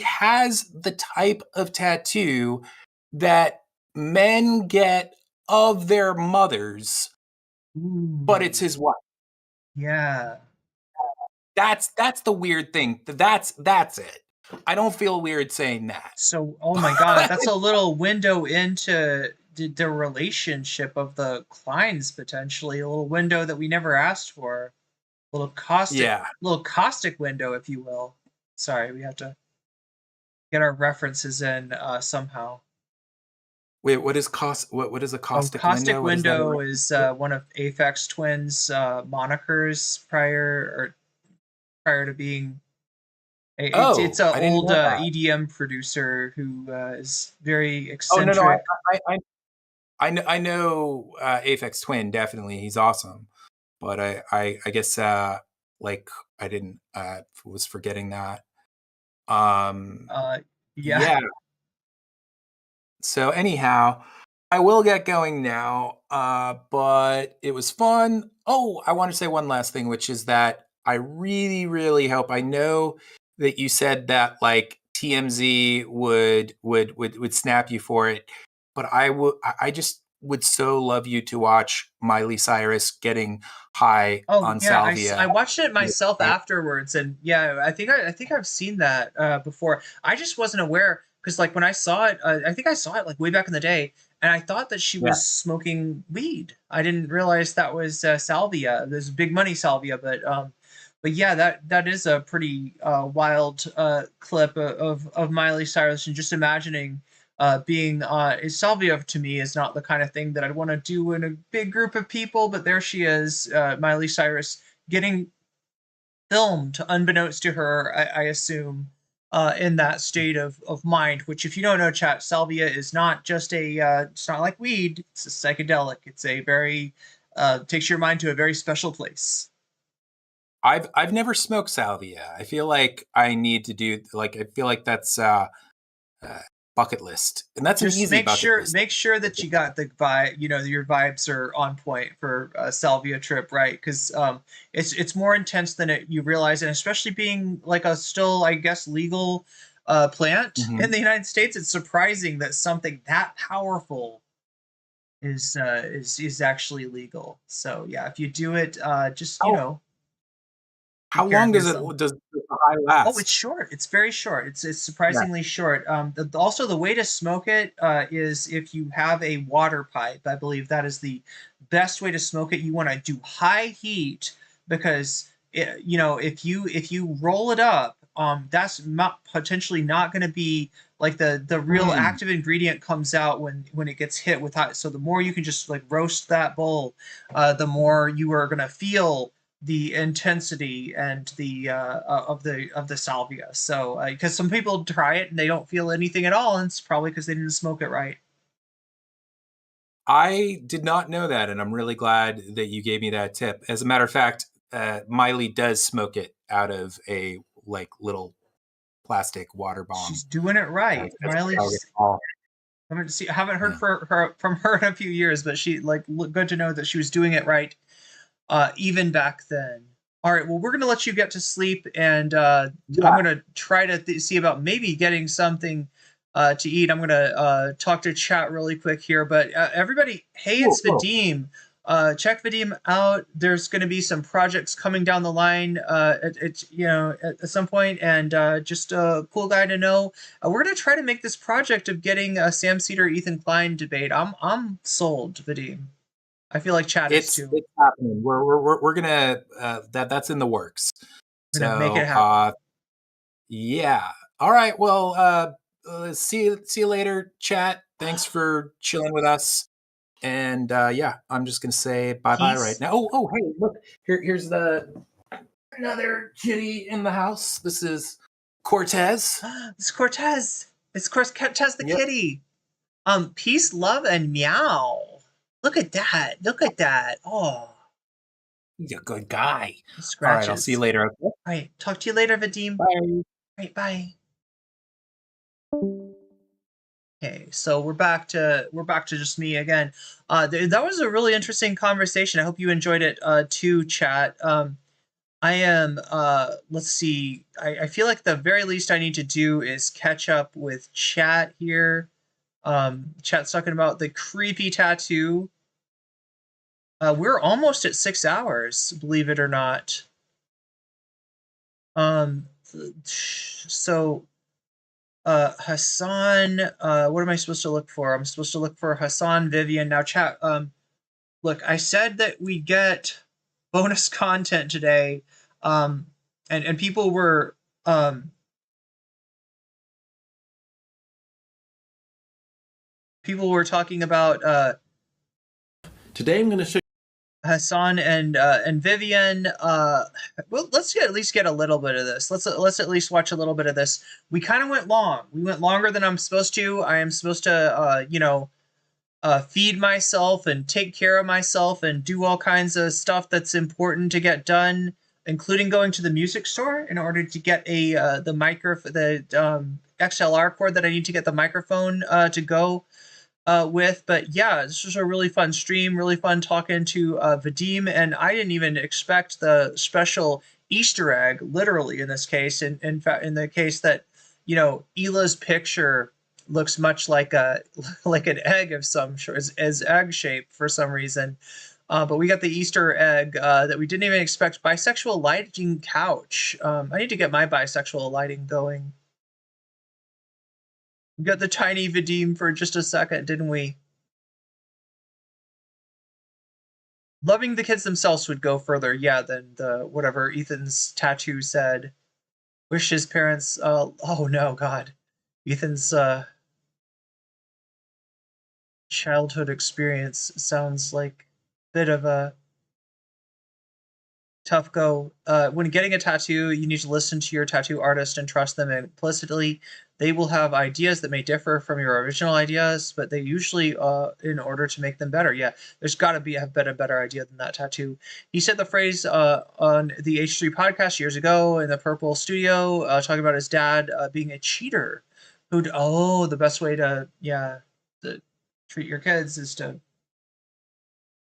has the type of tattoo that men get of their mothers, but it's his wife. Yeah. That's the weird thing. That's it. I don't feel weird saying that. So, oh my god, that's a little window into the relationship of the Kleins, potentially. A little window that we never asked for. A little caustic window, if you will. Sorry, we have to get our references in somehow. Wait, what is a caustic window? Caustic window is one of Aphex Twin's monikers prior to being. It's an old EDM producer who is very eccentric. Oh no, I know Aphex Twin, definitely, he's awesome. But I guess like I didn't was forgetting that. Yeah. So anyhow, I will get going now. But it was fun. Oh, I want to say one last thing, which is that I really, really hope. I know that you said that like TMZ would snap you for it. but I just would so love you to watch Miley Cyrus getting high on salvia. I watched it myself afterwards, and yeah, I think I've seen that before. I just wasn't aware because like when I saw it, I think I saw it like way back in the day, and I thought that she was smoking weed. I didn't realize that was salvia. There's big money salvia, but yeah, that is a pretty wild clip of Miley Cyrus, and just imagining being salvia to me is not the kind of thing that I'd want to do in a big group of people, but there she is, Miley Cyrus, getting filmed unbeknownst to her, I assume, in that state of mind, which if you don't know, chat, salvia is not just it's not like weed, it's a psychedelic. It's a very, takes your mind to a very special place. I've never smoked salvia. I feel like I need to do, like, I feel like that's bucket list, and that's just an easy bucket list. Make sure that you got the vibe, your vibes are on point for a salvia trip, right? Because it's more intense than you realize, and especially being like a still, I guess, legal plant in the United States, it's surprising that something that powerful is actually legal. So yeah, if you do it, just How long does the high last? Oh, it's short. It's very short. It's surprisingly short. Also, the way to smoke it is if you have a water pipe. I believe that is the best way to smoke it. You want to do high heat because if you roll it up, that's potentially not going to be like the real active ingredient comes out when it gets hit with hot. So the more you can just like roast that bowl, the more you are going to feel the intensity and the of the salvia. So because some people try it and they don't feel anything at all, and it's probably because they didn't smoke it right. I did not know that, and I'm really glad that you gave me that tip. As a matter of fact, Miley does smoke it out of a like little plastic water bomb. She's doing it right. Miley's. I haven't heard from her in a few years, but she good to know that she was doing it right. Even back then. All right, well, we're going to let you get to sleep, and I'm going to try to see about maybe getting something to eat. I'm going to talk to chat really quick here, but everybody, hey, it's Vadim. Check Vadim out. There's going to be some projects coming down the line at some point, and just a cool guy to know. We're going to try to make this project of getting a Sam Cedar Ethan Klein debate. I'm sold, Vadim. I feel like chat is too. It's happening. We're gonna that's in the works. We're gonna make it happen. Yeah. All right. Well, see you later, chat. Thanks for chilling with us. And yeah, I'm just gonna say bye right now. Oh, hey, look, here's another kitty in the house. This is Cortez. It's Cortez. It's Cortez the kitty. Peace, love, and meow. Look at that. Look at that. Oh. He's a good guy. Scratches. All right, I'll see you later. Okay? All right. Talk to you later, Vadim. Bye. All right, bye. Okay, so we're back to just me again. That was a really interesting conversation. I hope you enjoyed it too, chat. I am let's see. I feel like the very least I need to do is catch up with chat here. Chat's talking about the creepy tattoo. We're almost at 6 hours, believe it or not. So Hassan, what am I supposed to look for? I'm supposed to look for Hassan Vivian. Now chat, look, I said that we get bonus content today. And people were talking about today I'm going to show Hassan and Vivian. Well, let's at least get a little bit of this. Let's at least watch a little bit of this. We kind of went long. We went longer than I'm supposed to. I am supposed to feed myself and take care of myself and do all kinds of stuff that's important to get done, including going to the music store in order to get the XLR cord that I need to get the microphone to go with. But yeah, this was a really fun stream, really fun talking to Vadim, and I didn't even expect the special Easter egg, literally in this case, in fact, in the case that Hila's picture looks much like a like an egg of some sort, is egg shaped for some reason. But we got the Easter egg that we didn't even expect. Bisexual lighting couch. I need to get my bisexual lighting going. We got the tiny Vadim for just a second, didn't we? Loving the kids themselves would go further, yeah, than the whatever Ethan's tattoo said. Wish his parents. Oh no, God, Ethan's childhood experience sounds like a bit of a tough go. When getting a tattoo, you need to listen to your tattoo artist and trust them implicitly. They will have ideas that may differ from your original ideas, but they usually, in order to make them better. Yeah, there's got to be a better idea than that tattoo. He said the phrase on the H3 podcast years ago in the Purple Studio, talking about his dad being a cheater. The best way to treat your kids is to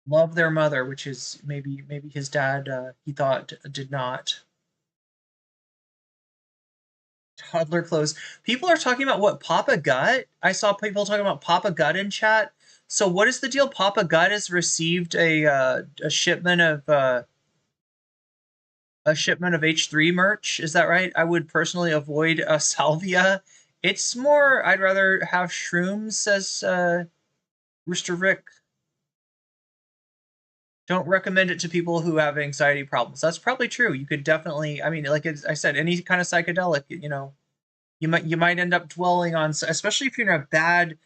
love their mother, which is maybe his dad he thought did not. Toddler clothes. People are talking about what, Papa Gut? I saw people talking about Papa Gut in chat. So what is the deal? Papa Gut has received a shipment of H3 merch. Is that right? I would personally avoid salvia. It's more, I'd rather have shrooms, says Rooster Rick. Don't recommend it to people who have anxiety problems. That's probably true. You could definitely, I mean, like I said, any kind of psychedelic, you know, you might end up dwelling on, especially if you're in a bad,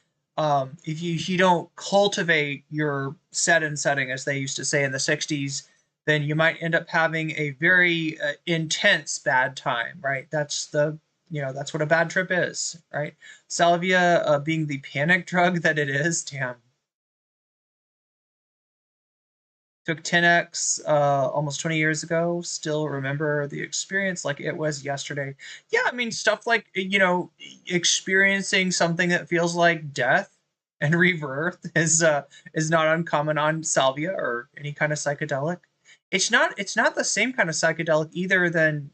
if you don't cultivate your setting, as they used to say in the 60s, then you might end up having a very intense bad time, right? That's that's what a bad trip is, right? Salvia being the panic drug that it is, damn. Took 10x almost 20 years ago. Still remember the experience like it was yesterday. Yeah, I mean, stuff like, experiencing something that feels like death and rebirth is not uncommon on salvia or any kind of psychedelic. It's not the same kind of psychedelic either than,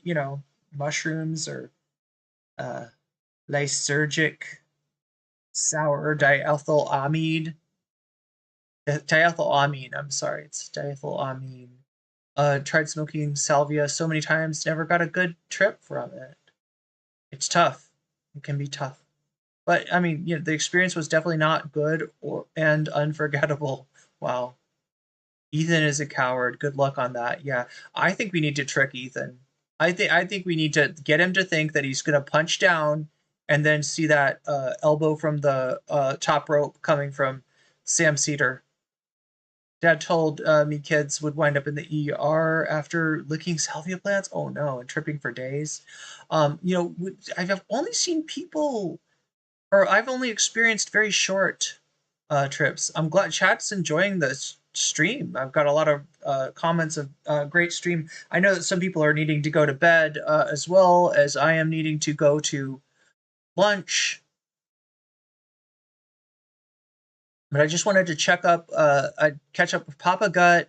mushrooms or lysergic sour diethylamide. Diethylamine, I'm sorry, it's diethylamine. Tried smoking salvia so many times, never got a good trip from it. It's tough. It can be tough. But, I mean, the experience was definitely not good and unforgettable. Wow. Ethan is a coward. Good luck on that. Yeah, I think we need to trick Ethan. I think we need to get him to think that he's going to punch down and then see that elbow from the top rope coming from Sam Cedar. Dad told me kids would wind up in the ER after licking salvia plants. Oh no, and tripping for days. I've only seen people, or I've only experienced very short trips. I'm glad chat's enjoying this stream. I've got a lot of comments of great stream. I know that some people are needing to go to bed as well as I am needing to go to lunch. But I just wanted to catch up with Papa Gut.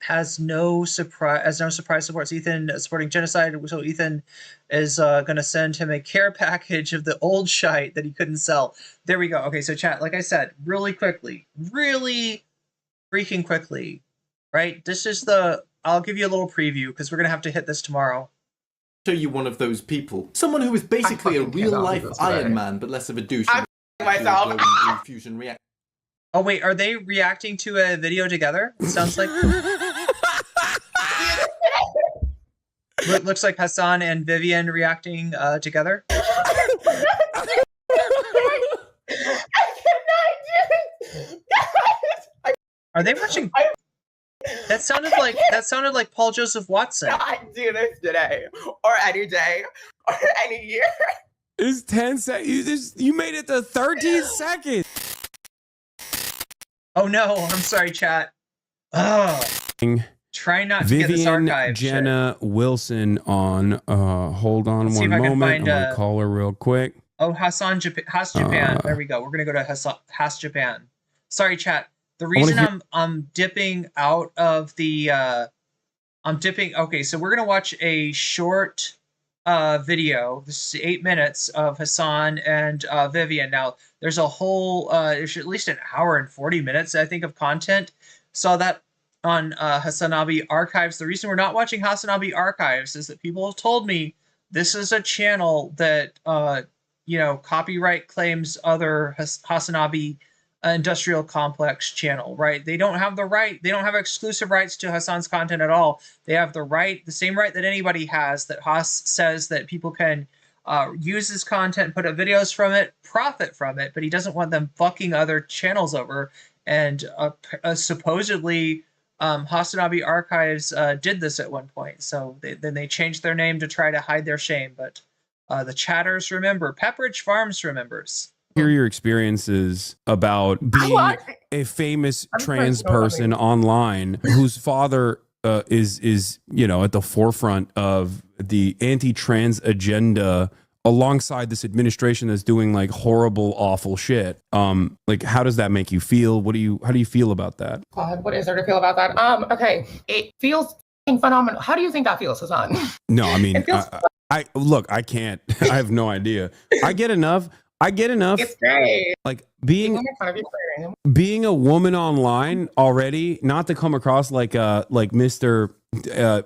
Has no surprise supports Ethan supporting genocide. So Ethan is going to send him a care package of the old shite that he couldn't sell. There we go. Okay, so chat, like I said, really freaking quickly, right? This is I'll give you a little preview because we're going to have to hit this tomorrow. Show you one of those people. Someone who is basically a real-life Iron Man, but less of a douche. Myself. Fusion react. Oh wait, are they reacting to a video together? It sounds like looks like Hassan and Vivian reacting together. Are they watching? That sounded like Paul Joseph Watson. Not do this today, or any day, or any year. It's 10 seconds. You made it to 13 seconds. Oh no, I'm sorry, chat. Oh. Try not to get this Vivian archived. Jenna Wilson on. Hold on one moment. I'm gonna call her real quick. Oh, Has Japan. There we go. We're gonna go to Has Japan. Sorry, chat. The reason I'm dipping out of the okay, so we're gonna watch a short video. This is 8 minutes of Hassan and Vivian. Now, there's a whole, there's at least an hour and 40 minutes, I think, of content. Saw that on Hasanabi Archives. The reason we're not watching Hasanabi Archives is that people have told me this is a channel that, you know, copyright claims other Hasanabi industrial complex channel, right? They don't have the right, they don't have exclusive rights to Hassan's content at all. They have the right, the same right that anybody has, that Haas says that people can use his content, put up videos from it, profit from it, but he doesn't want them fucking other channels over. And supposedly Hasanabi Archives did this at one point. So then they changed their name to try to hide their shame. But the chatters remember. Pepperidge Farms remembers. Hear your experiences about being a famous trans person online whose father is you know, at the forefront of the anti-trans agenda alongside this administration that's doing like horrible, awful shit. Like, how does that make you feel? How do you feel about that? God, what is there to feel about that? Okay, it feels phenomenal. How do you think that feels, Hassan? No, I mean, I look, I can't. I have no idea. I get enough. It's great. Like being a woman online already, not to come across like Mr.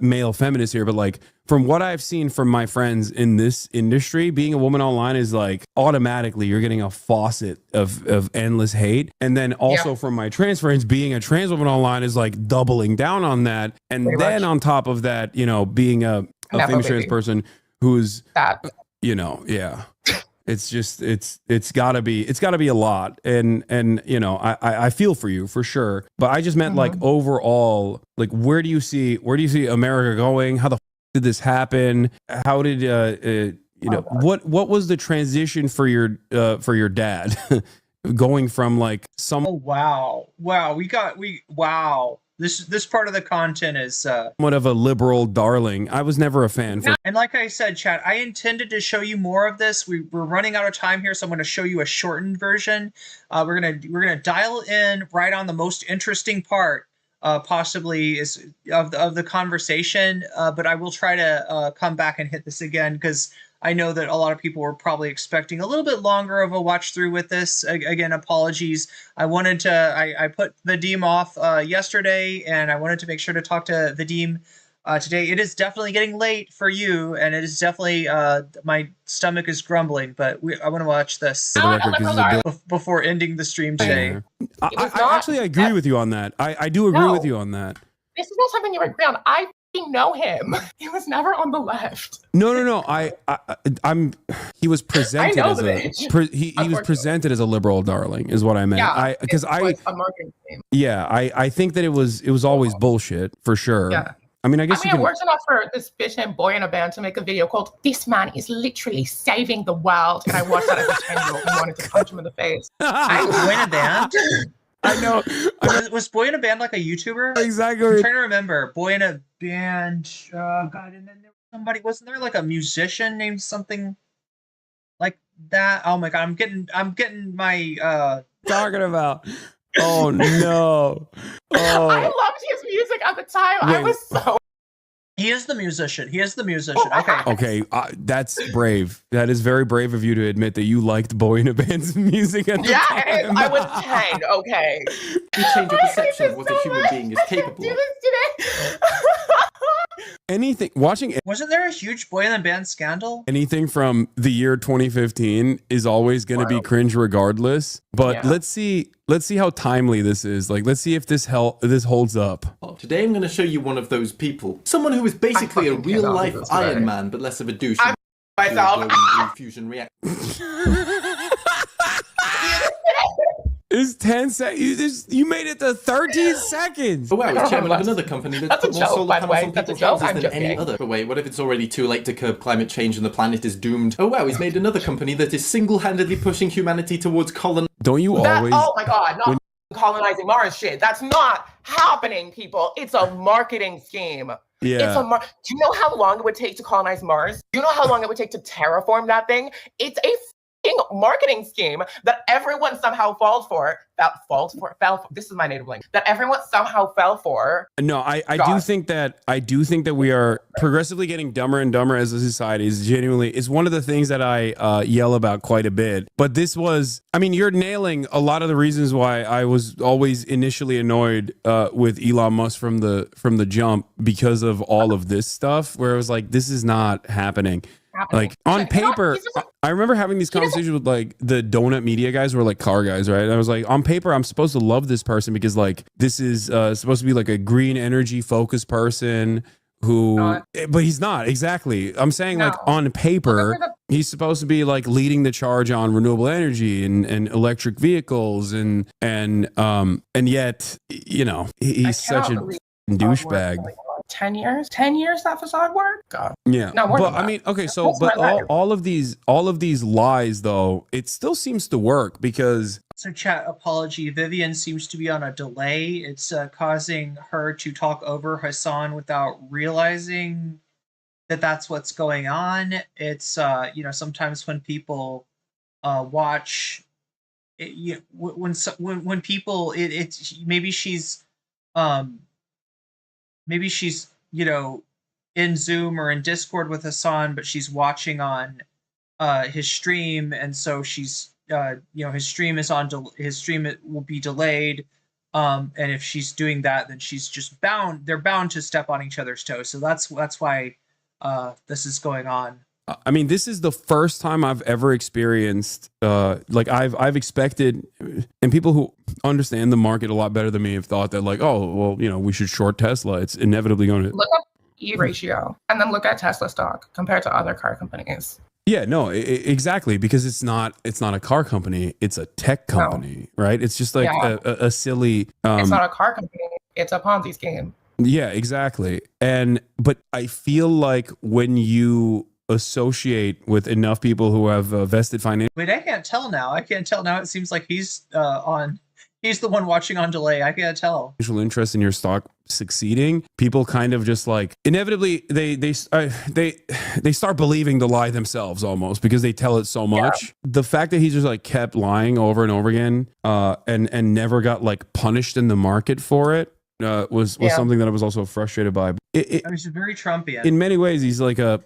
Male feminist here, but like from what I've seen from my friends in this industry, being a woman online is like automatically you're getting a faucet of endless hate. And then also from my trans friends, being a trans woman online is like doubling down on that. And then on top of that, you know, being a famous trans person who's you know, it's just it's gotta be a lot, and you know, I feel for you for sure, but I just meant like overall, like where do you see America going? How the did this happen? How did you know, what was the transition for your dad going from like some wow this part of the content is somewhat of a liberal darling. I was never a fan. And like I said, chat, I intended to show you more of this. We're running out of time here, so I'm going to show you a shortened version. We're gonna dial in right on the most interesting part, possibly is of the conversation. But I will try to come back and hit this again because I know that a lot of people were probably expecting a little bit longer of a watch through with this. Again, apologies. I wanted to, I put Vadim off yesterday, and I wanted to make sure to talk to Vadim today. It is definitely getting late for you, and it is definitely, my stomach is grumbling, but I want to watch this before ending the stream today. I agree with you on that. I do agree with you on that. This is not something you agree on. I know him. He was never on the left. No. He was presented as he was presented as a liberal darling, is what I meant. I think that it was always bullshit for sure. Yeah. I mean, it works enough for this fish and boy in a band to make a video called "This Man is Literally Saving the World," and I watched that as a 10-year-old and wanted to punch him in the face. Boy in a band. I know. Was Boy in a Band like a YouTuber? Exactly. I'm trying to remember. Boy in a Band. God, and then there was somebody. Wasn't there like a musician named something like that? Oh my God, I'm getting my talking about. Oh no. Oh. I loved his music at the time. Wait. I was so. He is the musician. Okay. That's brave. That is very brave of you to admit that you liked Boy in a Band's music at the time. I was 10. Okay. You change your perception of what a human being is capable of. Anything wasn't there a huge Boy in a Band scandal? Anything from the year 2015 is always going to be cringe regardless. But let's see how timely this is. Like, let's see if this holds up. Today I'm going to show you one of those people. Someone who is basically a real life Iron Man, but less of a douche. Myself. Fusion reaction. It's 10 seconds. You made it to 13 seconds. Oh wow, he's chairman of another company that put more solar panels on people's houses than any other. But wait, what if it's already too late to curb climate change and the planet is doomed? Oh wow, he's made another company that is single-handedly pushing humanity towards Don't you always? Oh my God, not colonizing Mars shit. That's not happening, people. It's a marketing scheme. Yeah. Do you know how long it would take to colonize Mars? Do you know how long it would take to terraform that thing? It's a fucking marketing scheme that everyone somehow fell for. This is my native language. That everyone somehow fell for. No, I do think that we are progressively getting dumber and dumber as a society. Is genuinely, it's one of the things that I yell about quite a bit. But this was, I mean, you're nailing a lot of the reasons why I was always initially annoyed with Elon Musk from the jump, because of all of this stuff, where it was like, this is not happening. Like on paper, I remember having these conversations with like the donut media guys, who were like car guys, right? And I was like, on paper, I'm supposed to love this person because like this is supposed to be like a green energy focused person who, but he's not. Exactly. I'm saying like on paper, he's supposed to be like leading the charge on renewable energy and electric vehicles and yet, you know, he's such a douchebag. 10 years? 10 years that facade work? God. Yeah. No, but I mean, okay, so but all of these lies though, it still seems to work because So chat, apology. Vivian seems to be on a delay. It's causing her to talk over Hassan without realizing that that's what's going on. It's you know, sometimes when people watch it, when people it's maybe she's you know, in Zoom or in Discord with Hassan, but she's watching on his stream, and so she's you know, his stream will be delayed, and if she's doing that, then she's just they're bound to step on each other's toes. So that's why this is going on. I mean, this is the first time I've ever experienced like I've expected, and people who understand the market a lot better than me have thought that like, oh, well, you know, we should short Tesla. It's inevitably going to look up E ratio and then look at Tesla stock compared to other car companies. Yeah, no, exactly, because it's not a car company, it's a tech company, right? It's just like a silly. It's not a car company. It's a Ponzi scheme. Yeah, exactly. But I feel like when you associate with enough people who have vested financial. Wait, I can't tell now. It seems like he's the one watching on delay. I can't tell. Interest in your stock succeeding, people kind of just like inevitably they start believing the lie themselves almost because they tell it so much. Yeah. The fact that he just like kept lying over and over again and never got like punished in the market for it was something that I was also frustrated by. He's very Trumpian. In many ways, he's like a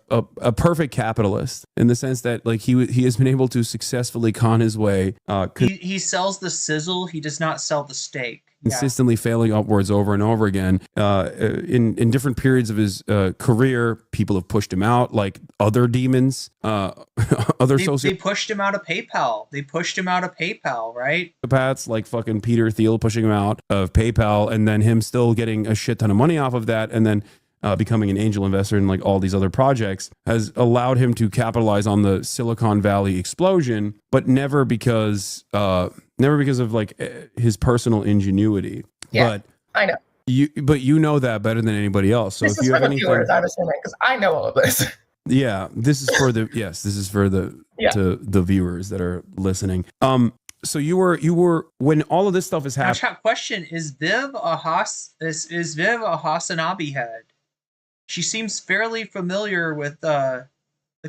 perfect capitalist in the sense that like he has been able to successfully con his way. He sells the sizzle. He does not sell the steak. Consistently failing upwards over and over again. In different periods of his career, people have pushed him out, like other demons, They pushed him out of PayPal. Right? Psychopaths like fucking Peter Thiel pushing him out of PayPal, and then him still getting a shit ton of money off of that, and then becoming an angel investor in like all these other projects has allowed him to capitalize on the Silicon Valley explosion, but never because of like his personal ingenuity. Yeah, but I know. You know that better than anybody else. So this if is you for have the anything, viewers, I'm assuming, because I know all of this. Yeah, this is for the to the viewers that are listening. So you were when all of this stuff is happening. Question: Is Viv a Hasanabi head? She seems fairly familiar with the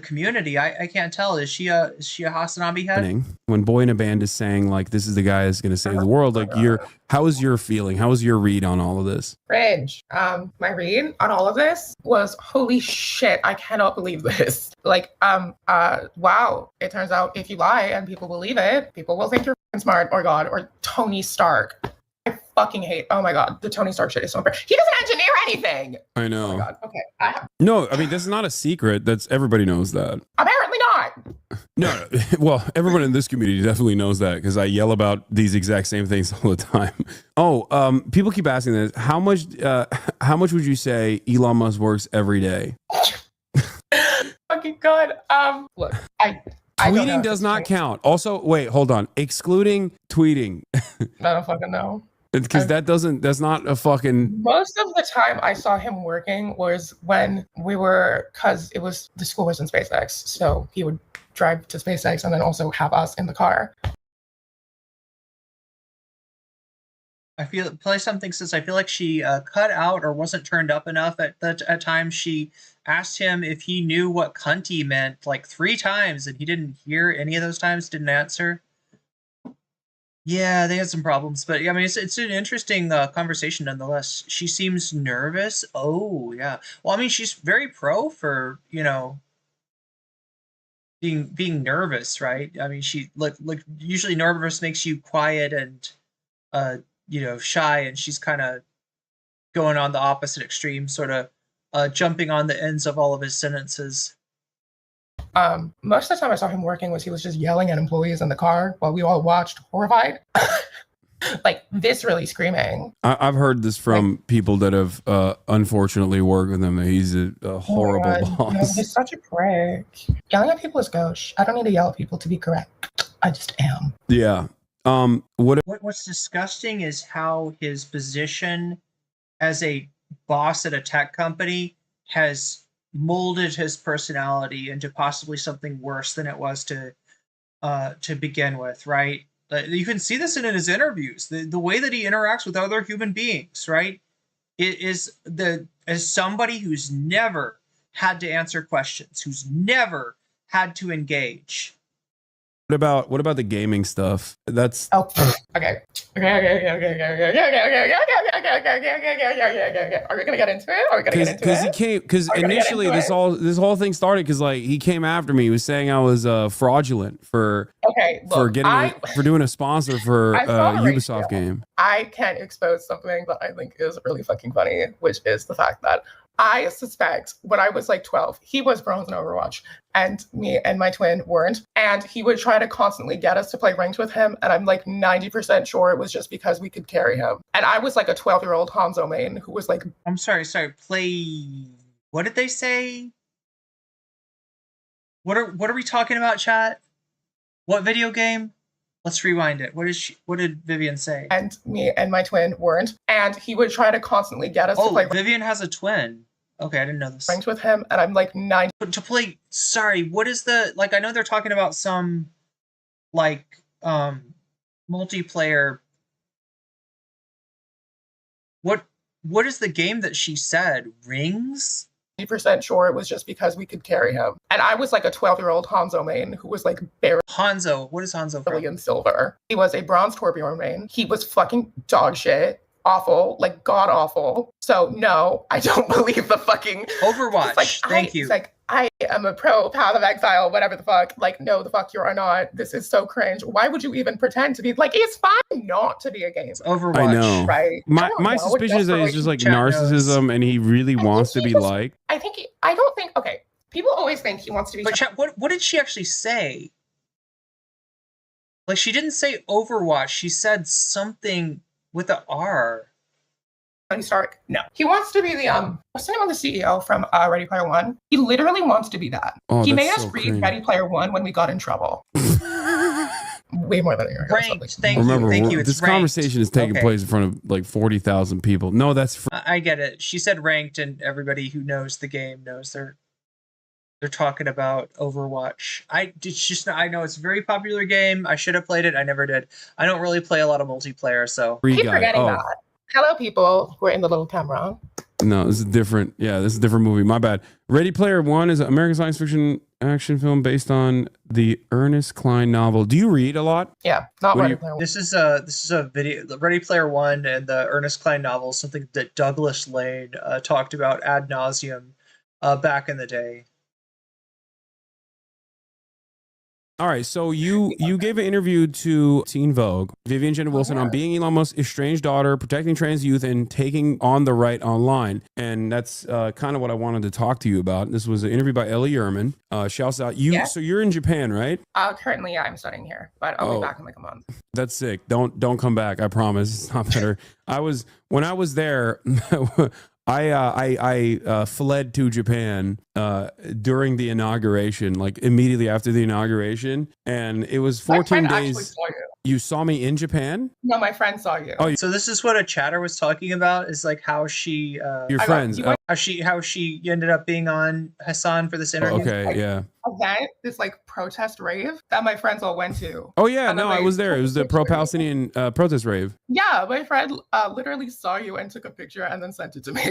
community. I can't tell. Is she a Hasanabi head? When Boy in a Band is saying like this is the guy that's going to save the world, like how is your feeling? How is your read on all of this? Cringe. My read on all of this was holy shit, I cannot believe this. Like, wow. It turns out if you lie and people believe it, people will think you're smart or God or Tony Stark. I fucking hate. Oh my God, the Tony Stark shit is so embarrassing. He doesn't engineer anything. I know. Oh my God. Okay. No, I mean this is not a secret. That's everybody knows that. Apparently not. No. Well, everyone in this community definitely knows that because I yell about these exact same things all the time. Oh, people keep asking this. How much would you say Elon Musk works every day? Fucking God. Look, tweeting does not count. Also, wait, hold on. Excluding tweeting. I don't fucking know. Because that's not a fucking. Most of the time I saw him working was when because the school was in SpaceX. So he would drive to SpaceX and then also have us in the car. Play something says I feel like she cut out or wasn't turned up enough at times. She asked him if he knew what cunty meant like 3 times, and he didn't hear any of those times. Didn't answer. Yeah, they had some problems, but yeah, I mean, it's an interesting conversation nonetheless. She seems nervous. Oh yeah. Well, I mean, she's very pro for being nervous, right? I mean, she like usually nervous makes you quiet and shy, and she's kind of going on the opposite extreme, sort of jumping on the ends of all of his sentences. Most of the time I saw him working was he was just yelling at employees in the car while we all watched horrified. Like viscerally screaming. I've heard this from people that have unfortunately worked with him. He's a horrible boss. No, he's such a prick. Yelling at people is gauche. I don't need to yell at people to be correct. I just am. Yeah. What's disgusting is how his position as a boss at a tech company has molded his personality into possibly something worse than it was to begin with, right? You can see this in his interviews. The way that he interacts with other human beings, right? It is as somebody who's never had to answer questions, who's never had to engage. What about the gaming stuff? That's okay. Are we gonna get into it? Because initially this whole thing started because like he came after me. He was saying I was fraudulent for doing a sponsor for a Ubisoft game. I can't expose something that I think is really fucking funny, which is the fact that I suspect when I was like 12, he was bronze in Overwatch and me and my twin weren't. And he would try to constantly get us to play ranked with him. And I'm like 90% sure it was just because we could carry him. And I was like a 12-year-old Hanzo main who was like... I'm sorry. Play... What did they say? What are we talking about, chat? What video game? Let's rewind it. What did Vivian say? And me and my twin weren't. And he would try to constantly get us to play... Vivian has a twin. Okay, I didn't know this. Ranked with him, and I'm like 9... To play... Sorry, what is the... Like, I know they're talking about some, like, multiplayer... What is the game that she said? Rings? 90% sure it was just because we could carry him. And I was like a 12-year-old Hanzo main who was like barely... Hanzo? What is Hanzo from? In silver. He was a bronze Torbjorn main. He was fucking dog shit. Awful. Like, god awful. So, no, I don't believe the fucking... Overwatch. Like, Thank you. It's like, I am a pro Path of Exile, whatever the fuck. Like, no, the fuck you are not. This is so cringe. Why would you even pretend to be... Like, it's fine not to be a gamer. Overwatch. I know. Right? My suspicion is that it's just like narcissism and he really wants to be liked. I don't think... Okay, people always think he wants to be... But chat, what did she actually say? Like, she didn't say Overwatch. She said something with an R. Tony Stark? No. He wants to be the what's the name of the CEO from Ready Player One? He literally wants to be that. He made us read Ready Player One when we got in trouble. Way more than a year ago. Thank you. This conversation is taking place in front of like 40,000 people. No, that's... I get it. She said ranked, and everybody who knows the game knows they're talking about Overwatch. I know it's a very popular game. I should have played it. I never did. I don't really play a lot of multiplayer, so... Keep forgetting that. Hello, people who are in the little camera. No, this is different. Yeah, this is a different movie. My bad. Ready Player One is an American science fiction action film based on the Ernest Klein novel. Do you read a lot? Yeah, not Ready Player One. This is a video. The Ready Player One and the Ernest Klein novel, something that Douglas Lane talked about ad nauseum back in the day. All right, so you gave an interview to Teen Vogue, Vivian Jenna Wilson, on being Elon Musk's estranged daughter, protecting trans youth, and taking on the right online. And that's kind of what I wanted to talk to you about. This was an interview by Ellie Yerman. Shouts out. So you're in Japan, right? Currently, yeah, I'm studying here, but I'll be back in like a month. That's sick. Don't come back. I promise. It's not better. When I was there, I fled to Japan during the inauguration, like immediately after the inauguration, and it was 14 days. You saw me in Japan? No, my friend saw you. Oh, so this is what a chatter was talking about, is like how she your friends. How she ended up being on Hassan for this interview. Okay, yeah. Event, this like protest rave that my friends all went to. Oh yeah, no, I was there. It was the pro-Palestinian protest rave. Yeah, my friend literally saw you and took a picture and then sent it to me.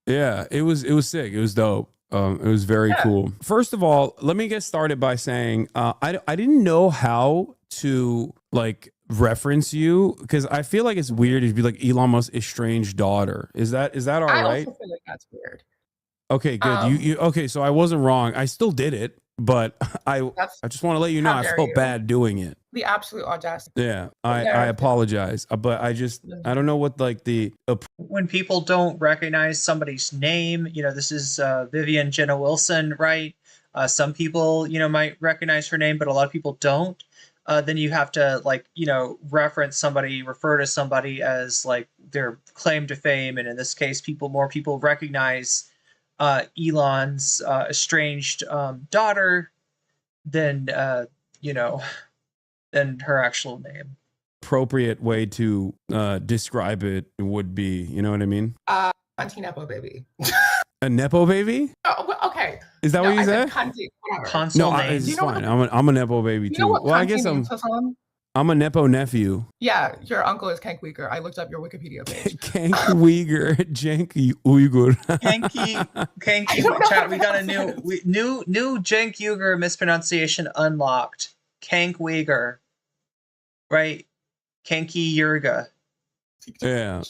Yeah, it was sick. It was dope. It was very cool. First of all, let me get started by saying I didn't know how to like reference you, because I feel like it's weird to be like Elon Musk's estranged daughter. Is that all right? I also feel like that's weird. Okay, good. You okay? So I wasn't wrong. I still did it, but I just want to let you know I felt bad doing it. The absolute audacity. Yeah, I apologize, but I don't know what like the when people don't recognize somebody's name. You know, this is Vivian Jenna Wilson, right? Some people, you know, might recognize her name, but a lot of people don't. Then you have to like, you know, refer to somebody as like their claim to fame, and in this case, more people recognize Elon's estranged daughter than you know, than her actual name. Appropriate way to describe it would be, you know what I mean? Nepo baby. A Nepo baby? Oh, well, okay. Is that what you said? Console name. It's fine. I'm a Nepo baby too. Well, I guess I'm a Nepo nephew. Yeah, your uncle is Kank Uyghur. I looked up your Wikipedia page. Kank Uyghur, Janky Uyghur. Kanky, chat. We got a new Jank Uyghur mispronunciation unlocked. Kank Uyghur, right? Kanky Yurga. Yeah.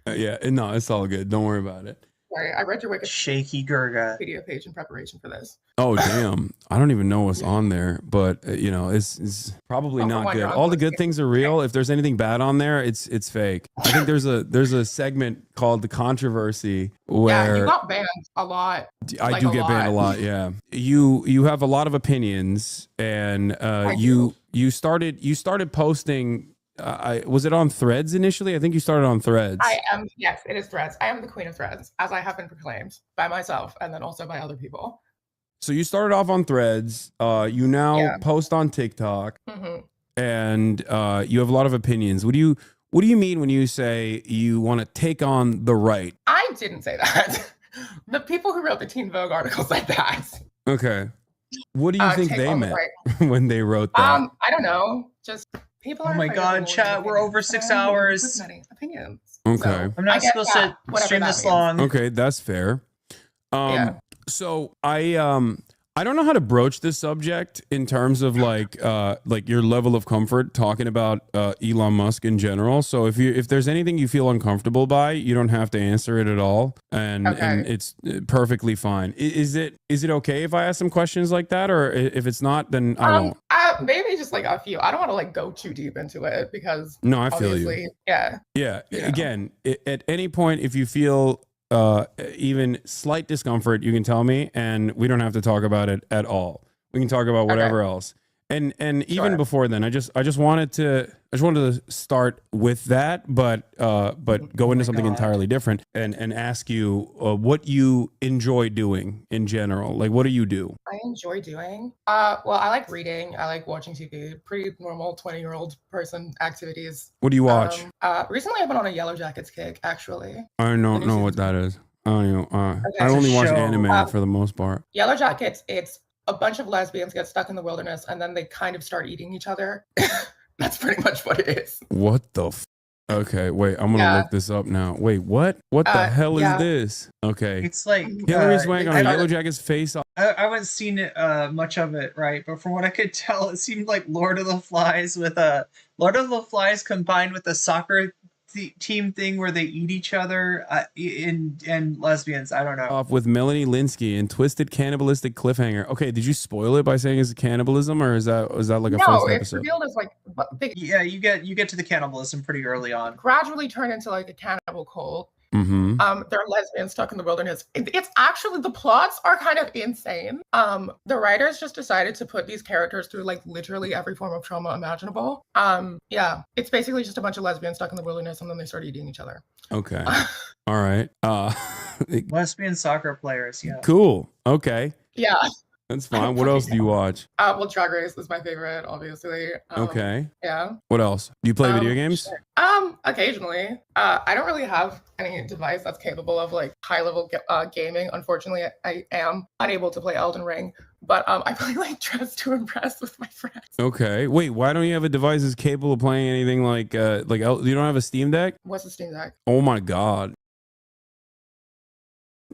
Yeah. No, it's all good. Don't worry about it. Sorry, I read your Wikipedia Shaky Gurga page in preparation for this. Oh damn! I don't even know what's on there, but you know, it's probably not good. All the good things are real. If there's anything bad on there, it's fake. I think there's a segment called The Controversy where you got banned a lot. I do get banned a lot. Yeah, you have a lot of opinions, and you started posting. Was it on Threads initially? I think you started on Threads. Yes, it is Threads. I am the queen of Threads, as I have been proclaimed by myself and then also by other people. So you started off on Threads. You now post on TikTok, and you have a lot of opinions. What do you mean when you say you want to take on the right? I didn't say that. The people who wrote the Teen Vogue article said that. Okay. What do you think they meant when they wrote that? I don't know. Just people. Oh my god, chat! We're over 6 hours. Opinions. Okay. So I'm not supposed to stream this long. Okay, that's fair. So I don't know how to broach this subject in terms of like your level of comfort talking about Elon Musk in general. So if there's anything you feel uncomfortable by, you don't have to answer it at all, and it's perfectly fine. Is it okay if I ask some questions like that, or if it's not, then I won't? Maybe just like a few. I don't want to like go too deep into it because no, I feel you. Yeah. Again, at any point, if you feel even slight discomfort, you can tell me, and we don't have to talk about it at all. We can talk about whatever else. And even before then, I just wanted to start with that, but go into something entirely different and ask you what you enjoy doing in general. Like, what do you do? I enjoy doing. Well, I like reading. I like watching TV. Pretty normal 20-year-old person activities. What do you watch? Recently, I've been on a Yellow Jackets kick. Actually, I don't know what that is. I don't even. I only watch anime for the most part. Yellow Jackets. It's a bunch of lesbians get stuck in the wilderness and then they kind of start eating each other. That's pretty much what it is. What the Okay, wait, I'm gonna look this up now. Wait, what? What the hell is this? Okay. It's like Hillary Swank on a Yellow Jacket's face. I haven't seen much of it, right? But from what I could tell, it seemed like Lord of the Flies with Lord of the Flies combined with a soccer team thing where they eat each other and lesbians. I don't know. Off with Melanie Linsky and twisted cannibalistic cliffhanger. Okay, did you spoil it by saying it's cannibalism, or is that like a first episode? No, it's revealed as like yeah. You get to the cannibalism pretty early on. Gradually turn into like a cannibal cult. Mm-hmm. They're lesbians stuck in the wilderness. It's actually, the plots are kind of insane. The writers just decided to put these characters through like literally every form of trauma imaginable. Yeah, it's basically just a bunch of lesbians stuck in the wilderness and then they start eating each other. Okay. All right. Lesbian soccer players. Yeah. Cool. Okay. Yeah. That's fine. What else do you watch? Well, Drag Race is my favorite, obviously. Okay. Yeah. What else? Do you play video games? Sure. Occasionally. I don't really have any device that's capable of like high-level gaming. Unfortunately, I am unable to play Elden Ring, but I play like Dress to Impress with my friends. Okay. Wait, why don't you have a device that's capable of playing anything like you don't have a Steam Deck? What's the Steam Deck? Oh my God.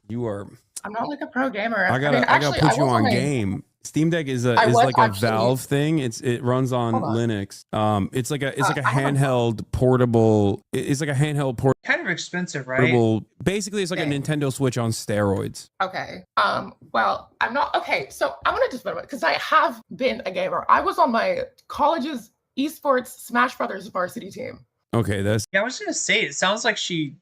You are. I'm not like a pro gamer. I gotta put you on game. Steam Deck is like a Valve thing. It runs on Linux. It's like a handheld portable. It's like a handheld portable. Kind of expensive, right? Basically, it's like a Nintendo Switch on steroids. Okay. Well, I'm not. Okay. So I'm gonna just because I have been a gamer. I was on my college's esports Smash Brothers varsity team. Okay, that's. Yeah, I was gonna say it sounds like she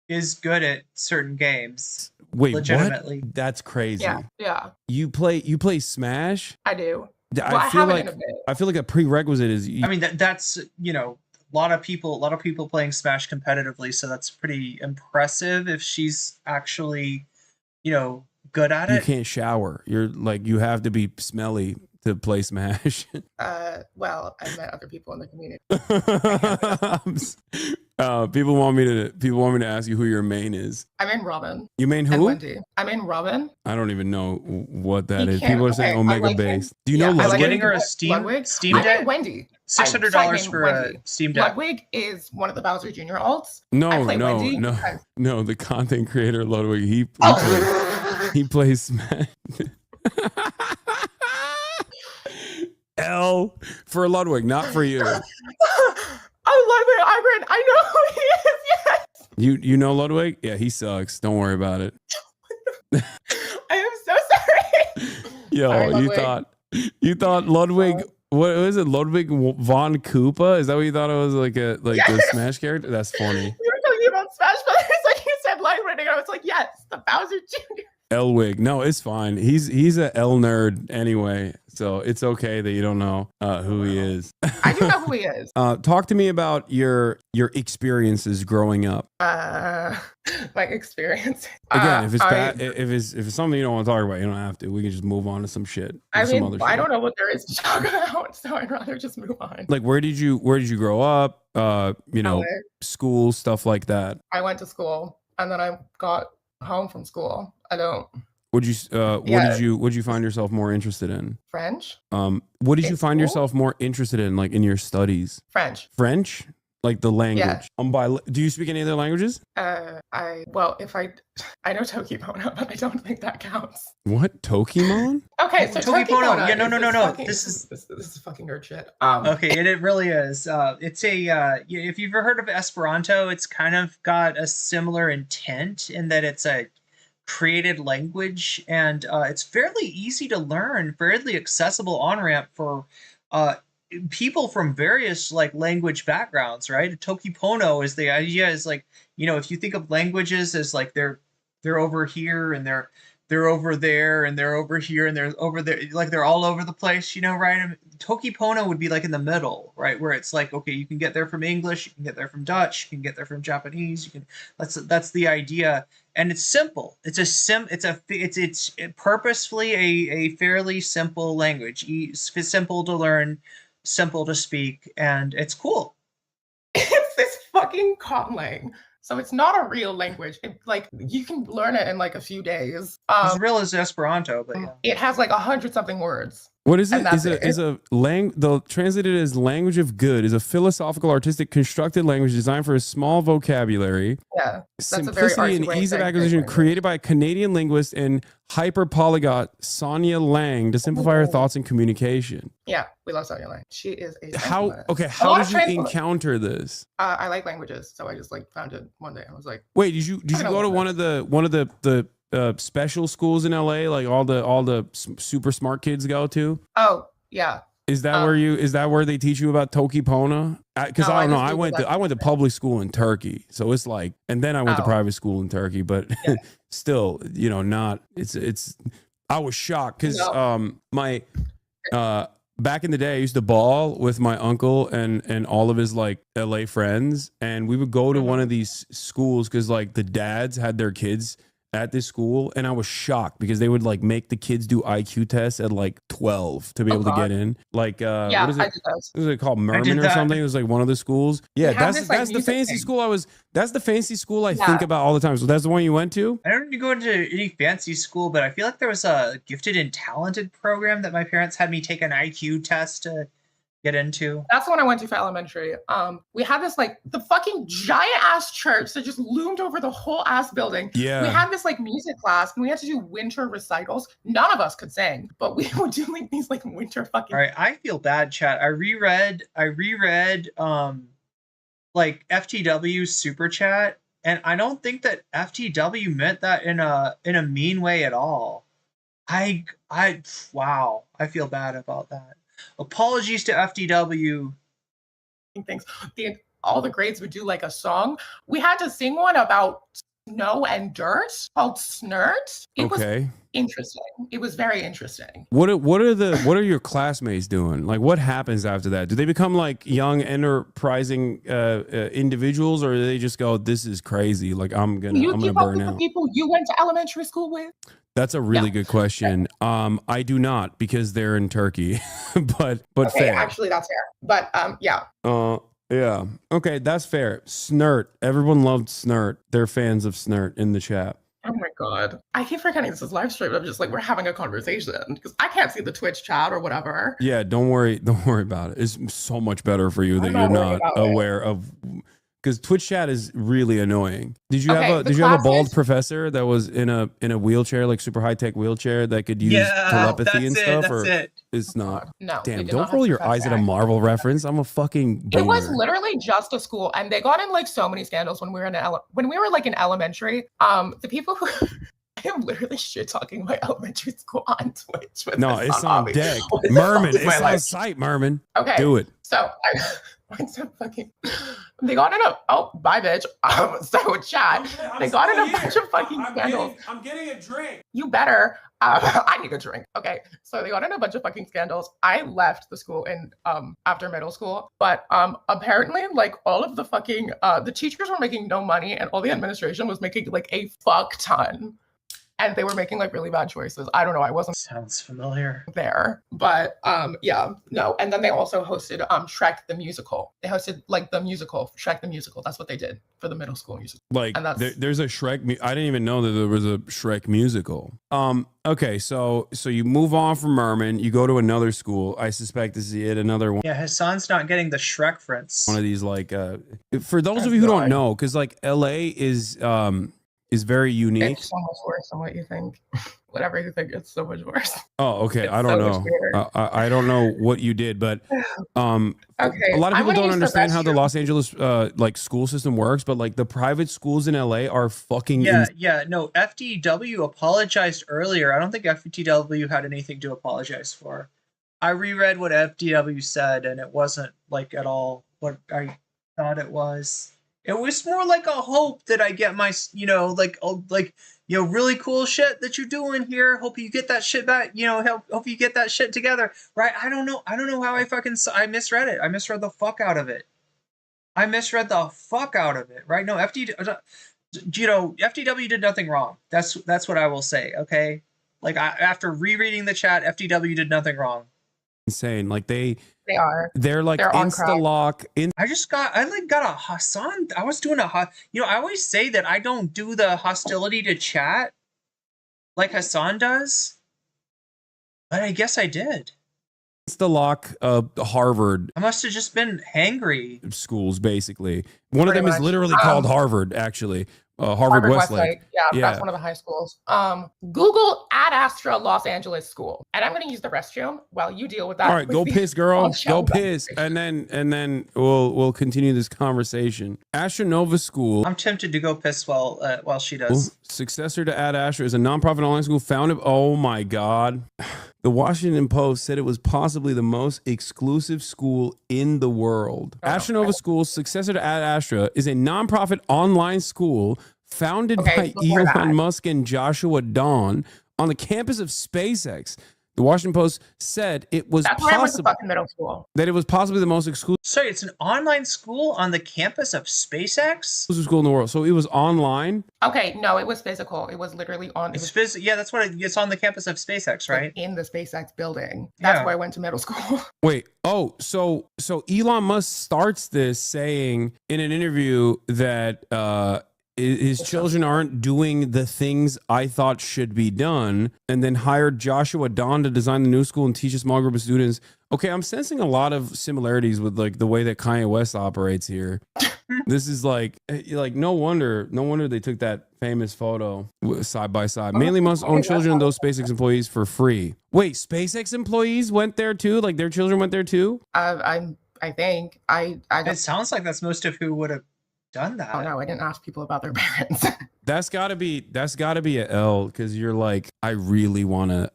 is good at certain games. Wait, legitimately. What? That's crazy. Yeah. You play Smash? I do. I feel like a prerequisite is. I mean that's a lot of people playing Smash competitively, so that's pretty impressive. If she's actually, good at it. You can't shower. You have to be smelly to play Smash. Well, I met other people in the community. People want me to ask you who your main is. I'm in Robin. You main who? And Wendy. I'm in Robin. I don't even know what that is. People are saying Omega Base. Do you know Ludwig? Ludwig? Getting her a Steam Deck. I'm in Wendy. $600 for a Steam Deck. Ludwig is one of the Bowser Jr. alts. No. The content creator Ludwig. He plays Smash. L for Ludwig, not for you. Ludwig, Irene, I know who he is. Yes. You know Ludwig? Yeah, he sucks. Don't worry about it. I am so sorry. Yo, sorry, you thought Ludwig. What was it? Ludwig von Koopa? Is that what you thought it was? Like a Smash character? That's funny. You were talking about Smash Brothers, like you said, Lightning, and I was like, yes, the Bowser Jr. Elwig. No, it's fine. He's a L nerd anyway, so it's okay that you don't know who he is. I do know who he is. Talk to me about your experiences growing up. My experience. Again, if it's bad, if it's something you don't want to talk about, you don't have to. We can just move on to some shit. I don't know what there is to talk about, so I'd rather just move on. Like, where did you grow up? School, stuff like that. I went to school, and then I got home from school. What did you find yourself more interested in? French. What did you find yourself more interested in, like in your studies? French. Like the language. Yeah. Do you speak any other languages? I know Tokipono, but I don't think that counts. What? Tokimon? Okay, so Tokipono. Yeah, no. This is fucking nerd shit. Okay, and it really is. It's if you've ever heard of Esperanto, it's kind of got a similar intent in that it's a created language, and it's fairly easy to learn, fairly accessible on-ramp for people from various language backgrounds, right? Tokipono is the idea is if you think of languages as they're over here and they're over there and they're over here and they're over there, they're all over the place, right? I mean, Tokipono would be in the middle, right? Where it's okay, you can get there from English, you can get there from Dutch, you can get there from Japanese, that's the idea. And it's simple. It's purposefully a fairly simple language, simple to learn, simple to speak, and it's cool. It's this fucking Conlang. So it's not a real language. You can learn it in a few days. As real as Esperanto, but yeah. It has 100 something words. What is it? The translated as language of good is a philosophical, artistic, constructed language designed for a small vocabulary. Yeah, simplicity and ease of acquisition, created by a Canadian linguist and hyper-polyglot Sonia Lang to simplify her thoughts and communication. Yeah, we love Sonia Lang. She is a how did you encounter this? I like languages, so I just found it one day. I was like, wait, did you go to one of the special schools in LA, like all the super smart kids go to? Oh yeah. Is that where they teach you about Tokipono? Because I don't know. I went to public school in Turkey, so it's and then I went to private school in Turkey, but still, not. It's. I was shocked because my back in the day, I used to ball with my uncle and all of his LA friends, and we would go to one of these schools because the dads had their kids at this school, and I was shocked because they would like make the kids do IQ tests at like 12 to be able to get in. Like, what is it? What is it called? Merman or something? It was like one of the schools. Yeah, that's the fancy school that's the fancy school I think about all the time. So that's the one you went to? I don't go into any fancy school, but I feel like there was a gifted and talented program that my parents had me take an IQ test to get into. That's the one I went to for elementary. We had this like the fucking giant ass church that just loomed over the whole ass building. Yeah. We had this like music class and we had to do winter recitals. None of us could sing, but we were doing these like winter fucking. All right, I feel bad, chat. I reread like FTW super chat, and I don't think that FTW meant that in a mean way at all. Wow, I feel bad about that. Apologies to FTW. Things. All the grades would do like a song. We had to sing one about snow and dirt called Snert. It was interesting. It was very interesting. What are your classmates doing? Like, what happens after that? Do they become like young, enterprising individuals, or do they just go, "This is crazy. Like, I'm gonna burn out"? The people you went to elementary school with. That's a really good question. I do not, because they're in Turkey, but okay, fair. Actually, that's fair. But yeah. Yeah. Okay, that's fair. Snert. Everyone loved Snert. They're fans of Snert in the chat. Oh my god. I keep forgetting this is live stream. I'm just like, we're having a conversation because I can't see the Twitch chat or whatever. Yeah, don't worry about it. It's so much better for you that you're not aware of, because Twitch chat is really annoying. Did you have a bald professor that was in a wheelchair, like super high tech wheelchair, that could use telepathy and stuff? It's not. No. Damn! Don't roll your eyes at a Marvel reference. I'm a fucking boomer. It was literally just a school, and they got in like so many scandals when we were in elementary. The people who. I am literally shit talking my elementary school on Twitch. No, it's on deck. Merman, it's on site, Merman. Okay. Do it. So I went to fucking. They got in bye, bitch. So chat. They got in a bunch of fucking scandals. I'm getting a drink. You better. I need a drink. Okay. So they got in a bunch of fucking scandals. I left the school in after middle school, but apparently like all of the fucking the teachers were making no money, and all the administration was making like a fuck ton. And they were making like really bad choices. I don't know. I wasn't. Sounds familiar. There, but yeah, no. And then they also hosted Shrek the musical. They hosted like the musical, Shrek the musical. That's what they did for the middle school musical. Like, and there's a Shrek. I didn't even know that there was a Shrek musical. Okay, so you move on from Merman, you go to another school. I suspect this is it, another one. Yeah, Hassan's not getting the Shrek reference. One of these like, for those of you who don't know, because like LA is very unique. It's so much worse than what you think. Whatever you think, it's so much worse. Oh, okay. I don't know. I don't know what you did, but okay. A lot of people don't understand how the Los Angeles like school system works, but like the private schools in LA are fucking no, FTW apologized earlier. I don't think FTW had anything to apologize for. I reread what FTW said, and it wasn't like at all what I thought it was. It was more like a hope that I get my, really cool shit that you're doing here. Hope you get that shit back. Hope you get that shit together. Right? I don't know how I misread it. I misread the fuck out of it. Right? No, FTW did nothing wrong. That's what I will say. Okay. Like after rereading the chat, FTW did nothing wrong. Insane. Like they're like insta lock. I got a Hassan. I was doing I always say that I don't do the hostility to chat like Hassan does, but I guess I did. Insta lock Harvard. I must have just been hangry. Schools, basically. One of them is literally called Harvard, actually. Harvard Westlake. Yeah, that's one of the high schools. Google Ad Astra Los Angeles School, and I'm going to use the restroom while you deal with that. All right, go piss, girl. Go piss, and then we'll continue this conversation. Astra Nova School. I'm tempted to go piss while she does. Successor to Ad Astra is a nonprofit online school founded. Oh my God. The Washington Post said it was possibly the most exclusive school in the world. Astra Nova School, successor to Ad Astra, is a nonprofit online school founded by Elon Musk and Joshua Dawn on the campus of SpaceX. The Washington Post said it was That's where I went to possible fucking middle school. that it was possibly the most exclusive Sorry, it's an online school on the campus of SpaceX? school in the world. So it was online. Okay, no, it was physical. It was literally on. Yeah, that's what it's on the campus of SpaceX, right? In the SpaceX building. That's where I went to middle school. Wait, so Elon Musk starts this saying in an interview that his children aren't doing the things I thought should be done, and then hired Joshua Don to design the new school and teach a small group of students. Okay, I'm sensing a lot of similarities with like the way that Kanye West operates here. This is like no wonder they took that famous photo side by side. Mainly must own children and those SpaceX employees for free. Wait, SpaceX employees went there too? Like their children went there too? I think It sounds like that's most of who would have done that. Oh no, I didn't ask people about their parents. That's gotta be a L, because you're like, I really want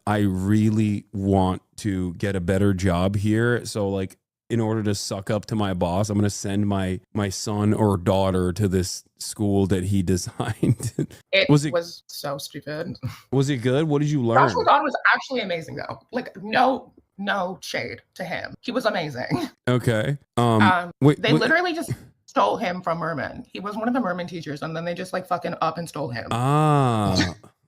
to get a better job here. So like, in order to suck up to my boss, I'm gonna send my son or daughter to this school that he designed. It was so stupid. Was it good? What did you learn? Joshua Don was actually amazing though. Like no shade to him. He was amazing. Okay. They literally just stole him from Merman. He was one of the Merman teachers, and then they just like fucking up and stole him.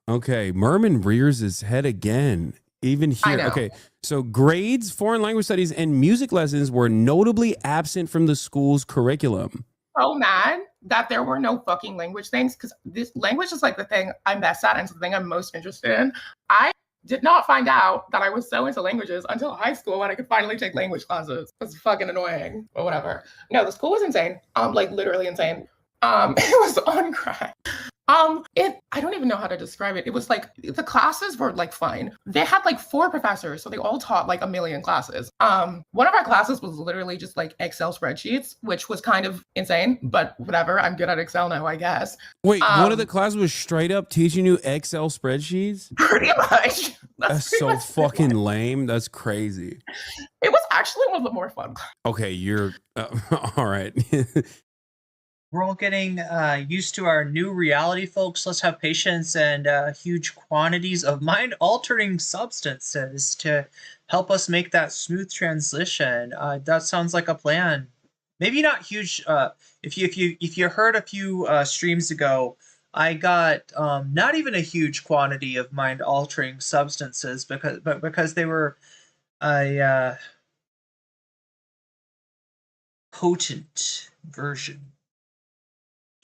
Okay. Merman rears his head again. Even here. Okay. So grades, foreign language studies, and music lessons were notably absent from the school's curriculum. So mad that there were no fucking language things, because this language is like the thing I'm best at and it's the thing I'm most interested in. I did not find out that I was so into languages until high school when I could finally take language classes. It was fucking annoying, but whatever. No, the school was insane. Like literally insane. It was on crack. I don't even know how to describe it. It was like the classes were like fine. They had like 4 professors, so they all taught like a million classes. One of our classes was literally just like Excel spreadsheets, which was kind of insane, but whatever. I'm good at Excel now, I guess. Wait, one of the classes was straight up teaching you Excel spreadsheets? Pretty much. That's so fucking lame. That's crazy. It was actually one of the more fun. Okay, you're all right. We're all getting used to our new reality, folks. Let's have patience and huge quantities of mind-altering substances to help us make that smooth transition. That sounds like a plan. Maybe not huge. If you heard a few streams ago, I got not even a huge quantity of mind-altering substances because they were a potent version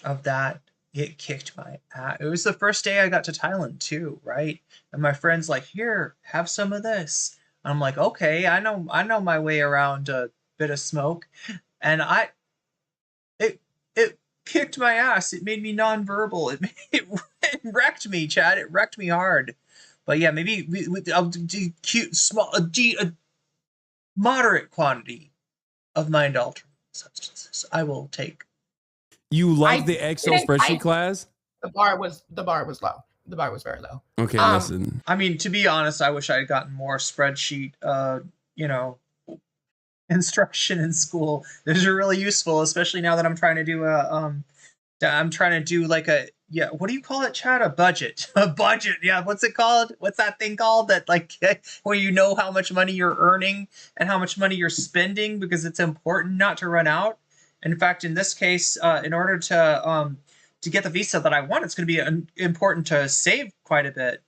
of that. It kicked my ass. It was the first day I got to Thailand too, right? And my friend's like, "Here, have some of this." And I'm like, "Okay, I know my way around a bit of smoke," and it kicked my ass. It made me nonverbal. It wrecked me, Chad. It wrecked me hard. But yeah, maybe I'll do a moderate quantity of mind-altering substances. I will take. You like the Excel spreadsheet class? The bar was low. The bar was very low. Okay, listen. I mean, to be honest, I wish I had gotten more spreadsheet, instruction in school. Those are really useful, especially now that I'm trying to do what do you call it, Chad? A budget. A budget. Yeah, what's it called? What's that thing called? That like where you know how much money you're earning and how much money you're spending, because it's important not to run out. In fact, in this case, in order to get the visa that I want, it's going to be important to save quite a bit.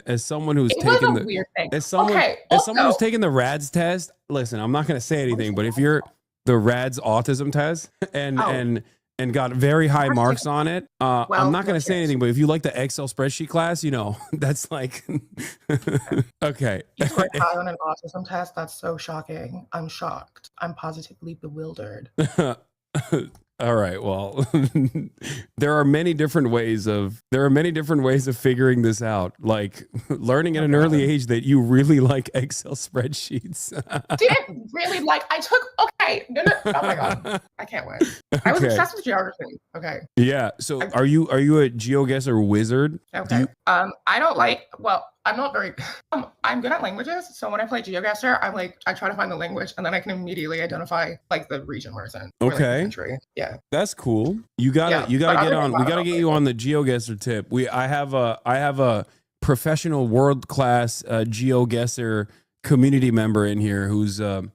As someone who's taken who's taken the RADS test, listen, I'm not going to say anything, but if you're the RADS autism test and got very high marks on it, I'm not going to say anything, but if you like the Excel spreadsheet class, that's like okay. You scored high on an autism test? That's so shocking. I'm shocked. I'm positively bewildered. All right. Well, there are many different ways of figuring this out. Like learning at an early age that you really like Excel spreadsheets. Didn't really like. I took. Okay. No. Oh my god. I can't win. I was obsessed with geography. Okay. Yeah. So are you a GeoGuessr wizard? Okay. I don't like. Well, I'm not very. I'm good at languages, so when I play GeoGuessr, I try to find the language, and then I can immediately identify like the region where it's in. Or, like, the country. Yeah. That's cool. You gotta get on. We gotta get you on the GeoGuessr tip. I have a professional world class GeoGuessr community member in here who's no,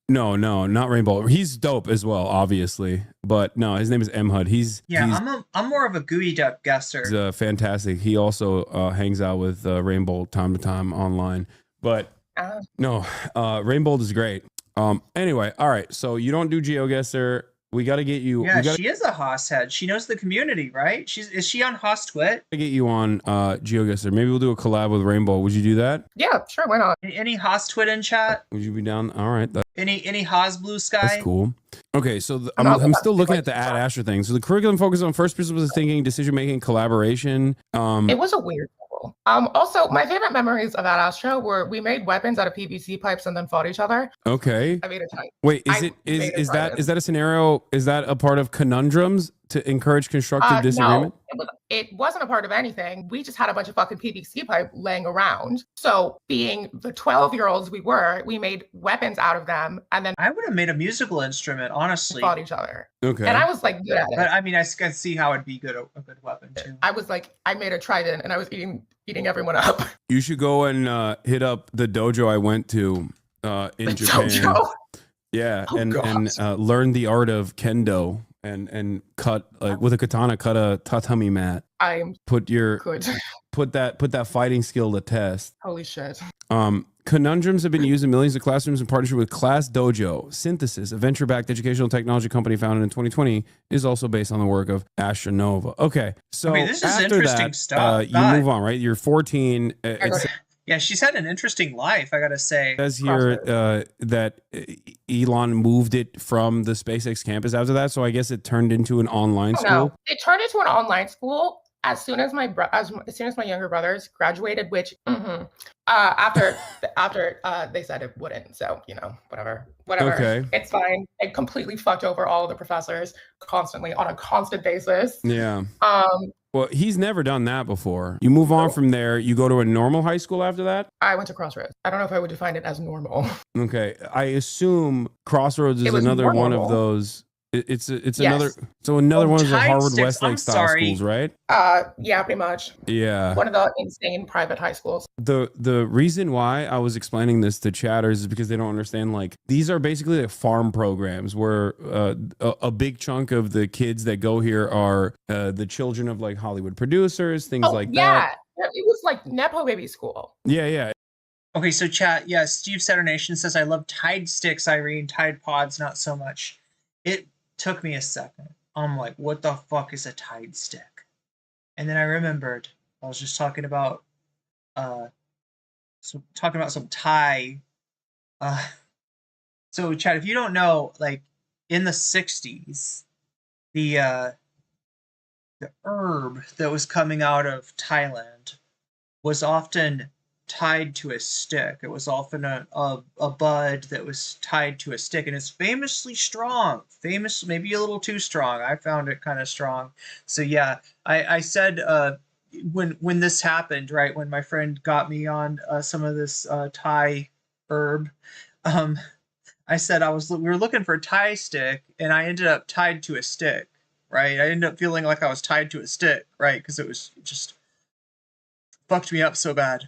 not Rainbow. He's dope as well, obviously, but no, his name is MHUD. I'm more of a GUI duck guesser. He's fantastic. He also hangs out with Rainbow time to time online, but no, Rainbow is great. Anyway, all right, so you don't do GeoGuessr. We got to get you. Yeah, she is a Haas head. She knows the community, right? Is she on Haas Twit? Get you on GeoGuessr. Maybe we'll do a collab with Rainbow. Would you do that? Yeah, sure. Why not? Any Haas Twit in chat? Would you be down? All right. Any Haas Blue Sky? That's cool. Okay, so I'm still looking at the Ad Asher thing. So the curriculum focuses on first principles of thinking, decision making, collaboration. It was a weird school. Also, my favorite memories of Ad Astra were we made weapons out of PVC pipes and then fought each other. Okay. I made a type. Wait, is that a scenario? Is that a part of conundrums to encourage constructive disagreement? No, it wasn't a part of anything. We just had a bunch of fucking PVC pipe laying around. So being the 12-year-olds we were, we made weapons out of them, and then I would have made a musical instrument, honestly. Fought each other. Okay. And I was like good at it. But I mean, I can see how it'd be a good weapon too. I was like, I made a trident, and I was eating everyone up. You should go and hit up the dojo I went to in Japan. Dojo? Yeah, and learn the art of kendo and cut with a katana, cut a tatami mat. Put that fighting skill to test. Holy shit. Conundrums have been used in millions of classrooms in partnership with Class Dojo. Synthesis, a venture-backed educational technology company founded in 2020, is also based on the work of Astronova. Okay, so this is after interesting that, stuff. you move on, right? You're 14. Yeah, she's had an interesting life, I gotta say. It says here that Elon moved it from the SpaceX campus after that, so I guess it turned into an online school. No, it turned into an online school as soon as my younger brothers graduated, which after they said it wouldn't. So whatever. Okay. It's fine. It completely fucked over all of the professors constantly on a constant basis. Yeah. Well, he's never done that before. You move on from there. You go to a normal high school after that? I went to Crossroads. I don't know if I would define it as normal. Okay. I assume Crossroads is another one of those. It's another one of the Harvard Westlake style schools, right? Yeah, pretty much. Yeah. One of the insane private high schools. The reason why I was explaining this to chatters is because they don't understand, like, these are basically like farm programs where a big chunk of the kids that go here are the children of like Hollywood producers, things like that. Yeah, it was like Nepo baby school. Yeah. Okay, so chat, Steve Saturnation says, I love Tide Sticks, Irene, Tide Pods, not so much. It took me a second. I'm like, what the fuck is a Tide Stick? And then I remembered I was just talking about some Thai. So Chad, if you don't know, like in the 60s, the herb that was coming out of Thailand was often tied to a stick. It was often a bud that was tied to a stick, and it's famously strong. Maybe a little too strong. I found it kind of strong. So yeah, I said when this happened, right, when my friend got me on some of this Thai herb, I said we were looking for a Thai stick, and I ended up tied to a stick, right? I ended up feeling like I was tied to a stick, right, because it just fucked me up so bad.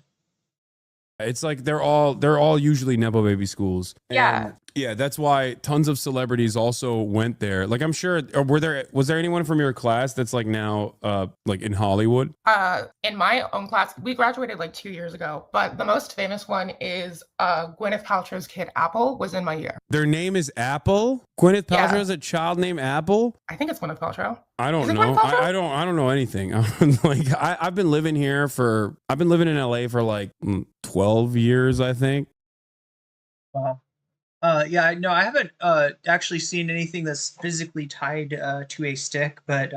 It's like they're all usually Nepo baby schools. Yeah. Yeah, that's why tons of celebrities also went there. Like, I'm sure, was there anyone from your class that's like now like in Hollywood? In my own class, we graduated like 2 years ago, but the most famous one is Gwyneth Paltrow's kid Apple was in my year. Their name is Apple? Gwyneth Paltrow has a child named Apple? I think it's Gwyneth Paltrow. I don't know. I don't know anything. Like I've been living in LA for like 12 years, I think. Wow. Yeah, no, I haven't actually seen anything that's physically tied to a stick, but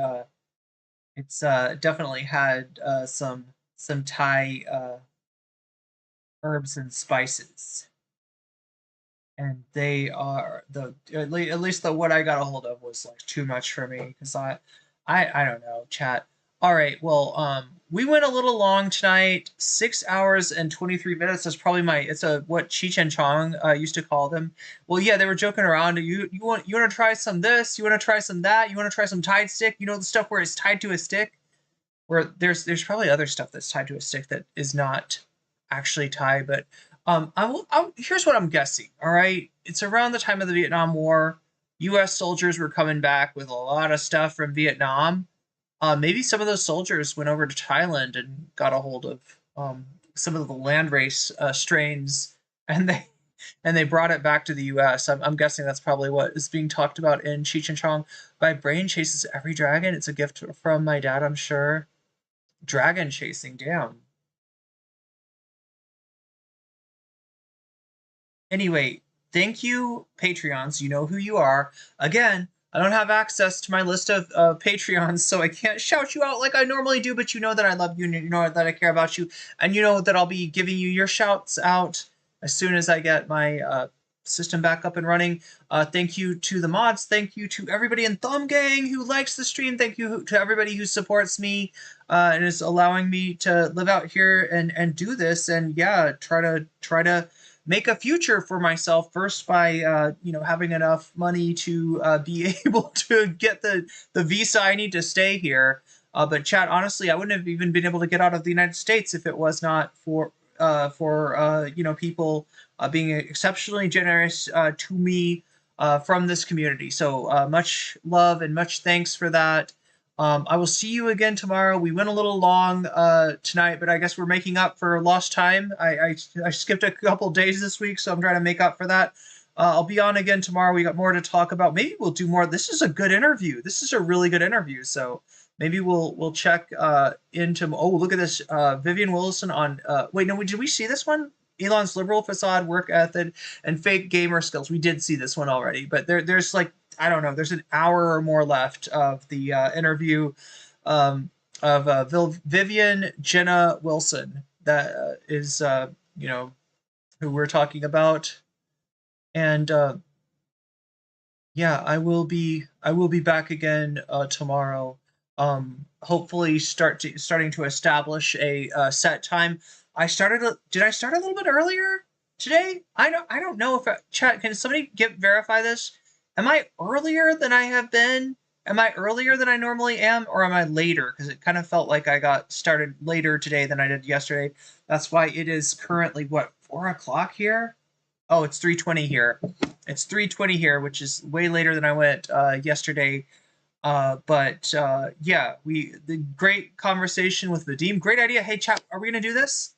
it's definitely had some Thai herbs and spices, and they are at least the what I got a hold of was like too much for me because I don't know, chat. All right, well, we went a little long tonight, 6 hours and 23 minutes. That's probably what Cheech and Chong used to call them. Well, yeah, they were joking around. You want to try some this? You want to try some that? You want to try some Tide Stick? You know, the stuff where it's tied to a stick? where there's probably other stuff that's tied to a stick that is not actually tied, but here's what I'm guessing. All right, it's around the time of the Vietnam War. U.S. soldiers were coming back with a lot of stuff from Vietnam. Maybe some of those soldiers went over to Thailand and got a hold of some of the landrace strains, and they brought it back to the U.S. I'm guessing that's probably what is being talked about in Cheech and Chong. My brain chases every dragon. It's a gift from my dad, I'm sure. Dragon chasing, damn. Anyway, thank you, Patreons. You know who you are. Again, I don't have access to my list of Patreons, so I can't shout you out like I normally do, but you know that I love you, and you know that I care about you, and you know that I'll be giving you your shouts out as soon as I get my system back up and running. Thank you to the mods. Thank you to everybody in Thumb Gang who likes the stream. Thank you to everybody who supports me and is allowing me to live out here and do this, and yeah, try to make a future for myself first by having enough money to be able to get the visa I need to stay here. But chat, honestly, I wouldn't have even been able to get out of the United States if it was not for people being exceptionally generous to me from this community. So much love and much thanks for that. I will see you again tomorrow. We went a little long tonight, but I guess we're making up for lost time. I skipped a couple days this week, so I'm trying to make up for that. I'll be on again tomorrow. We got more to talk about. Maybe we'll do more. This is a good interview. This is a really good interview. So maybe we'll check into. Oh, look at this. Vivian Wilson on. Wait, no. Did we see this one? Elon's liberal facade, work ethic, and fake gamer skills. We did see this one already, but there's like, I don't know, there's an hour or more left of the interview of Vivian Jenna Wilson that is, who we're talking about. And yeah, I will be back again tomorrow. Hopefully starting to establish a set time. Did I start a little bit earlier today? I don't know if chat, can somebody verify this? Am I earlier than I have been? Am I earlier than I normally am, or am I later? Because it kind of felt like I got started later today than I did yesterday. That's why it is currently, what, 4 o'clock here? Oh, it's 3:20 here. It's 3:20 here, which is way later than I went yesterday. But yeah, the great conversation with Vadim. Great idea. Hey, chat, are we going to do this?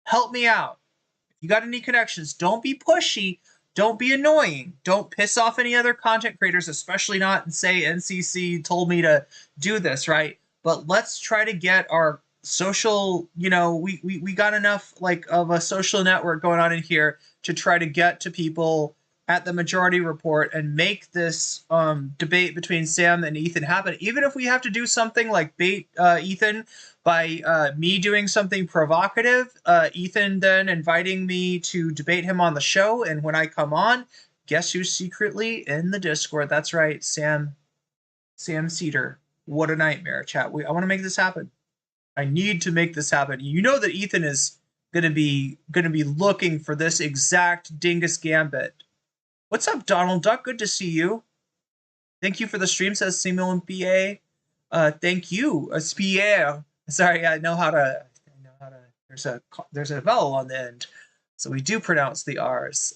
Help me out. If you got any connections, don't be pushy. Don't be annoying. Don't piss off any other content creators, especially not say NCC told me to do this, right? But let's try to get our social, we got enough like of a social network going on in here to try to get to people at the Majority Report and make this debate between Sam and Ethan happen. Even if we have to do something like bait Ethan by me doing something provocative, Ethan then inviting me to debate him on the show, and when I come on, guess who's secretly in the Discord? That's right, Sam Cedar. What a nightmare, chat. I want to make this happen. I need to make this happen. You know that Ethan is gonna be looking for this exact dingus gambit. What's up, Donald Duck? Good to see you. Thank you for the stream, says Simon PA. Thank you, Pierre. Sorry, I know how to. There's a vowel on the end, so we do pronounce the R's.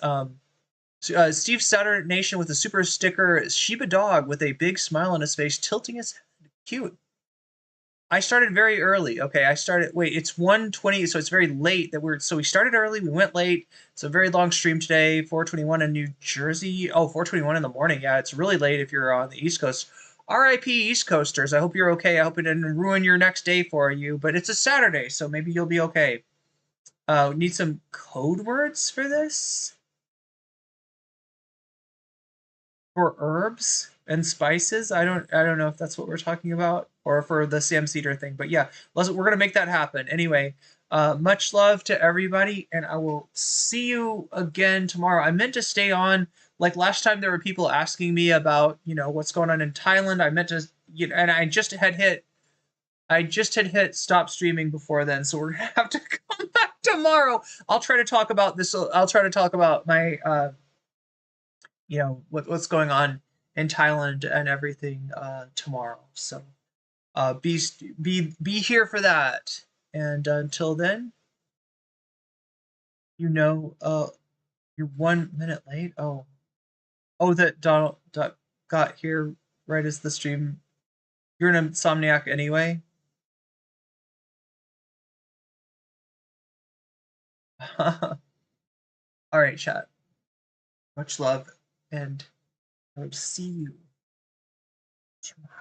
Steve Sutter Nation with a super sticker. Shiba dog with a big smile on his face, tilting his head. Cute. I started very early. Okay, it's 1:20, so it's very late so we started early, we went late. It's a very long stream today, 4:21 in New Jersey. Oh, 4:21 in the morning. Yeah, it's really late if you're on the East Coast. RIP East Coasters. I hope you're okay. I hope it didn't ruin your next day for you, but it's a Saturday, so maybe you'll be okay. Need some code words for this? For herbs and spices? I don't know if that's what we're talking about, or for the Sam Cedar thing, but yeah, we're gonna make that happen. Anyway, much love to everybody, and I will see you again tomorrow. I meant to stay on, like last time there were people asking me about, what's going on in Thailand. I meant to, and I just had hit stop streaming before then, so we're gonna have to come back tomorrow. I'll try to talk about this. I'll try to talk about my, what's going on in Thailand and everything tomorrow. So be here for that. And until then, you're 1 minute late. Oh, that Donald Duck got here right as the stream. You're an insomniac anyway. All right, chat. Much love, and I will see you tomorrow.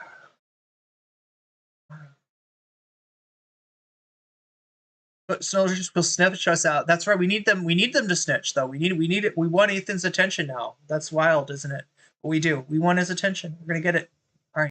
But soldiers will snitch us out. That's right. We need them. We need them to snitch, though. We need it. We want Ethan's attention now. That's wild, isn't it? But we do. We want his attention. We're gonna get it.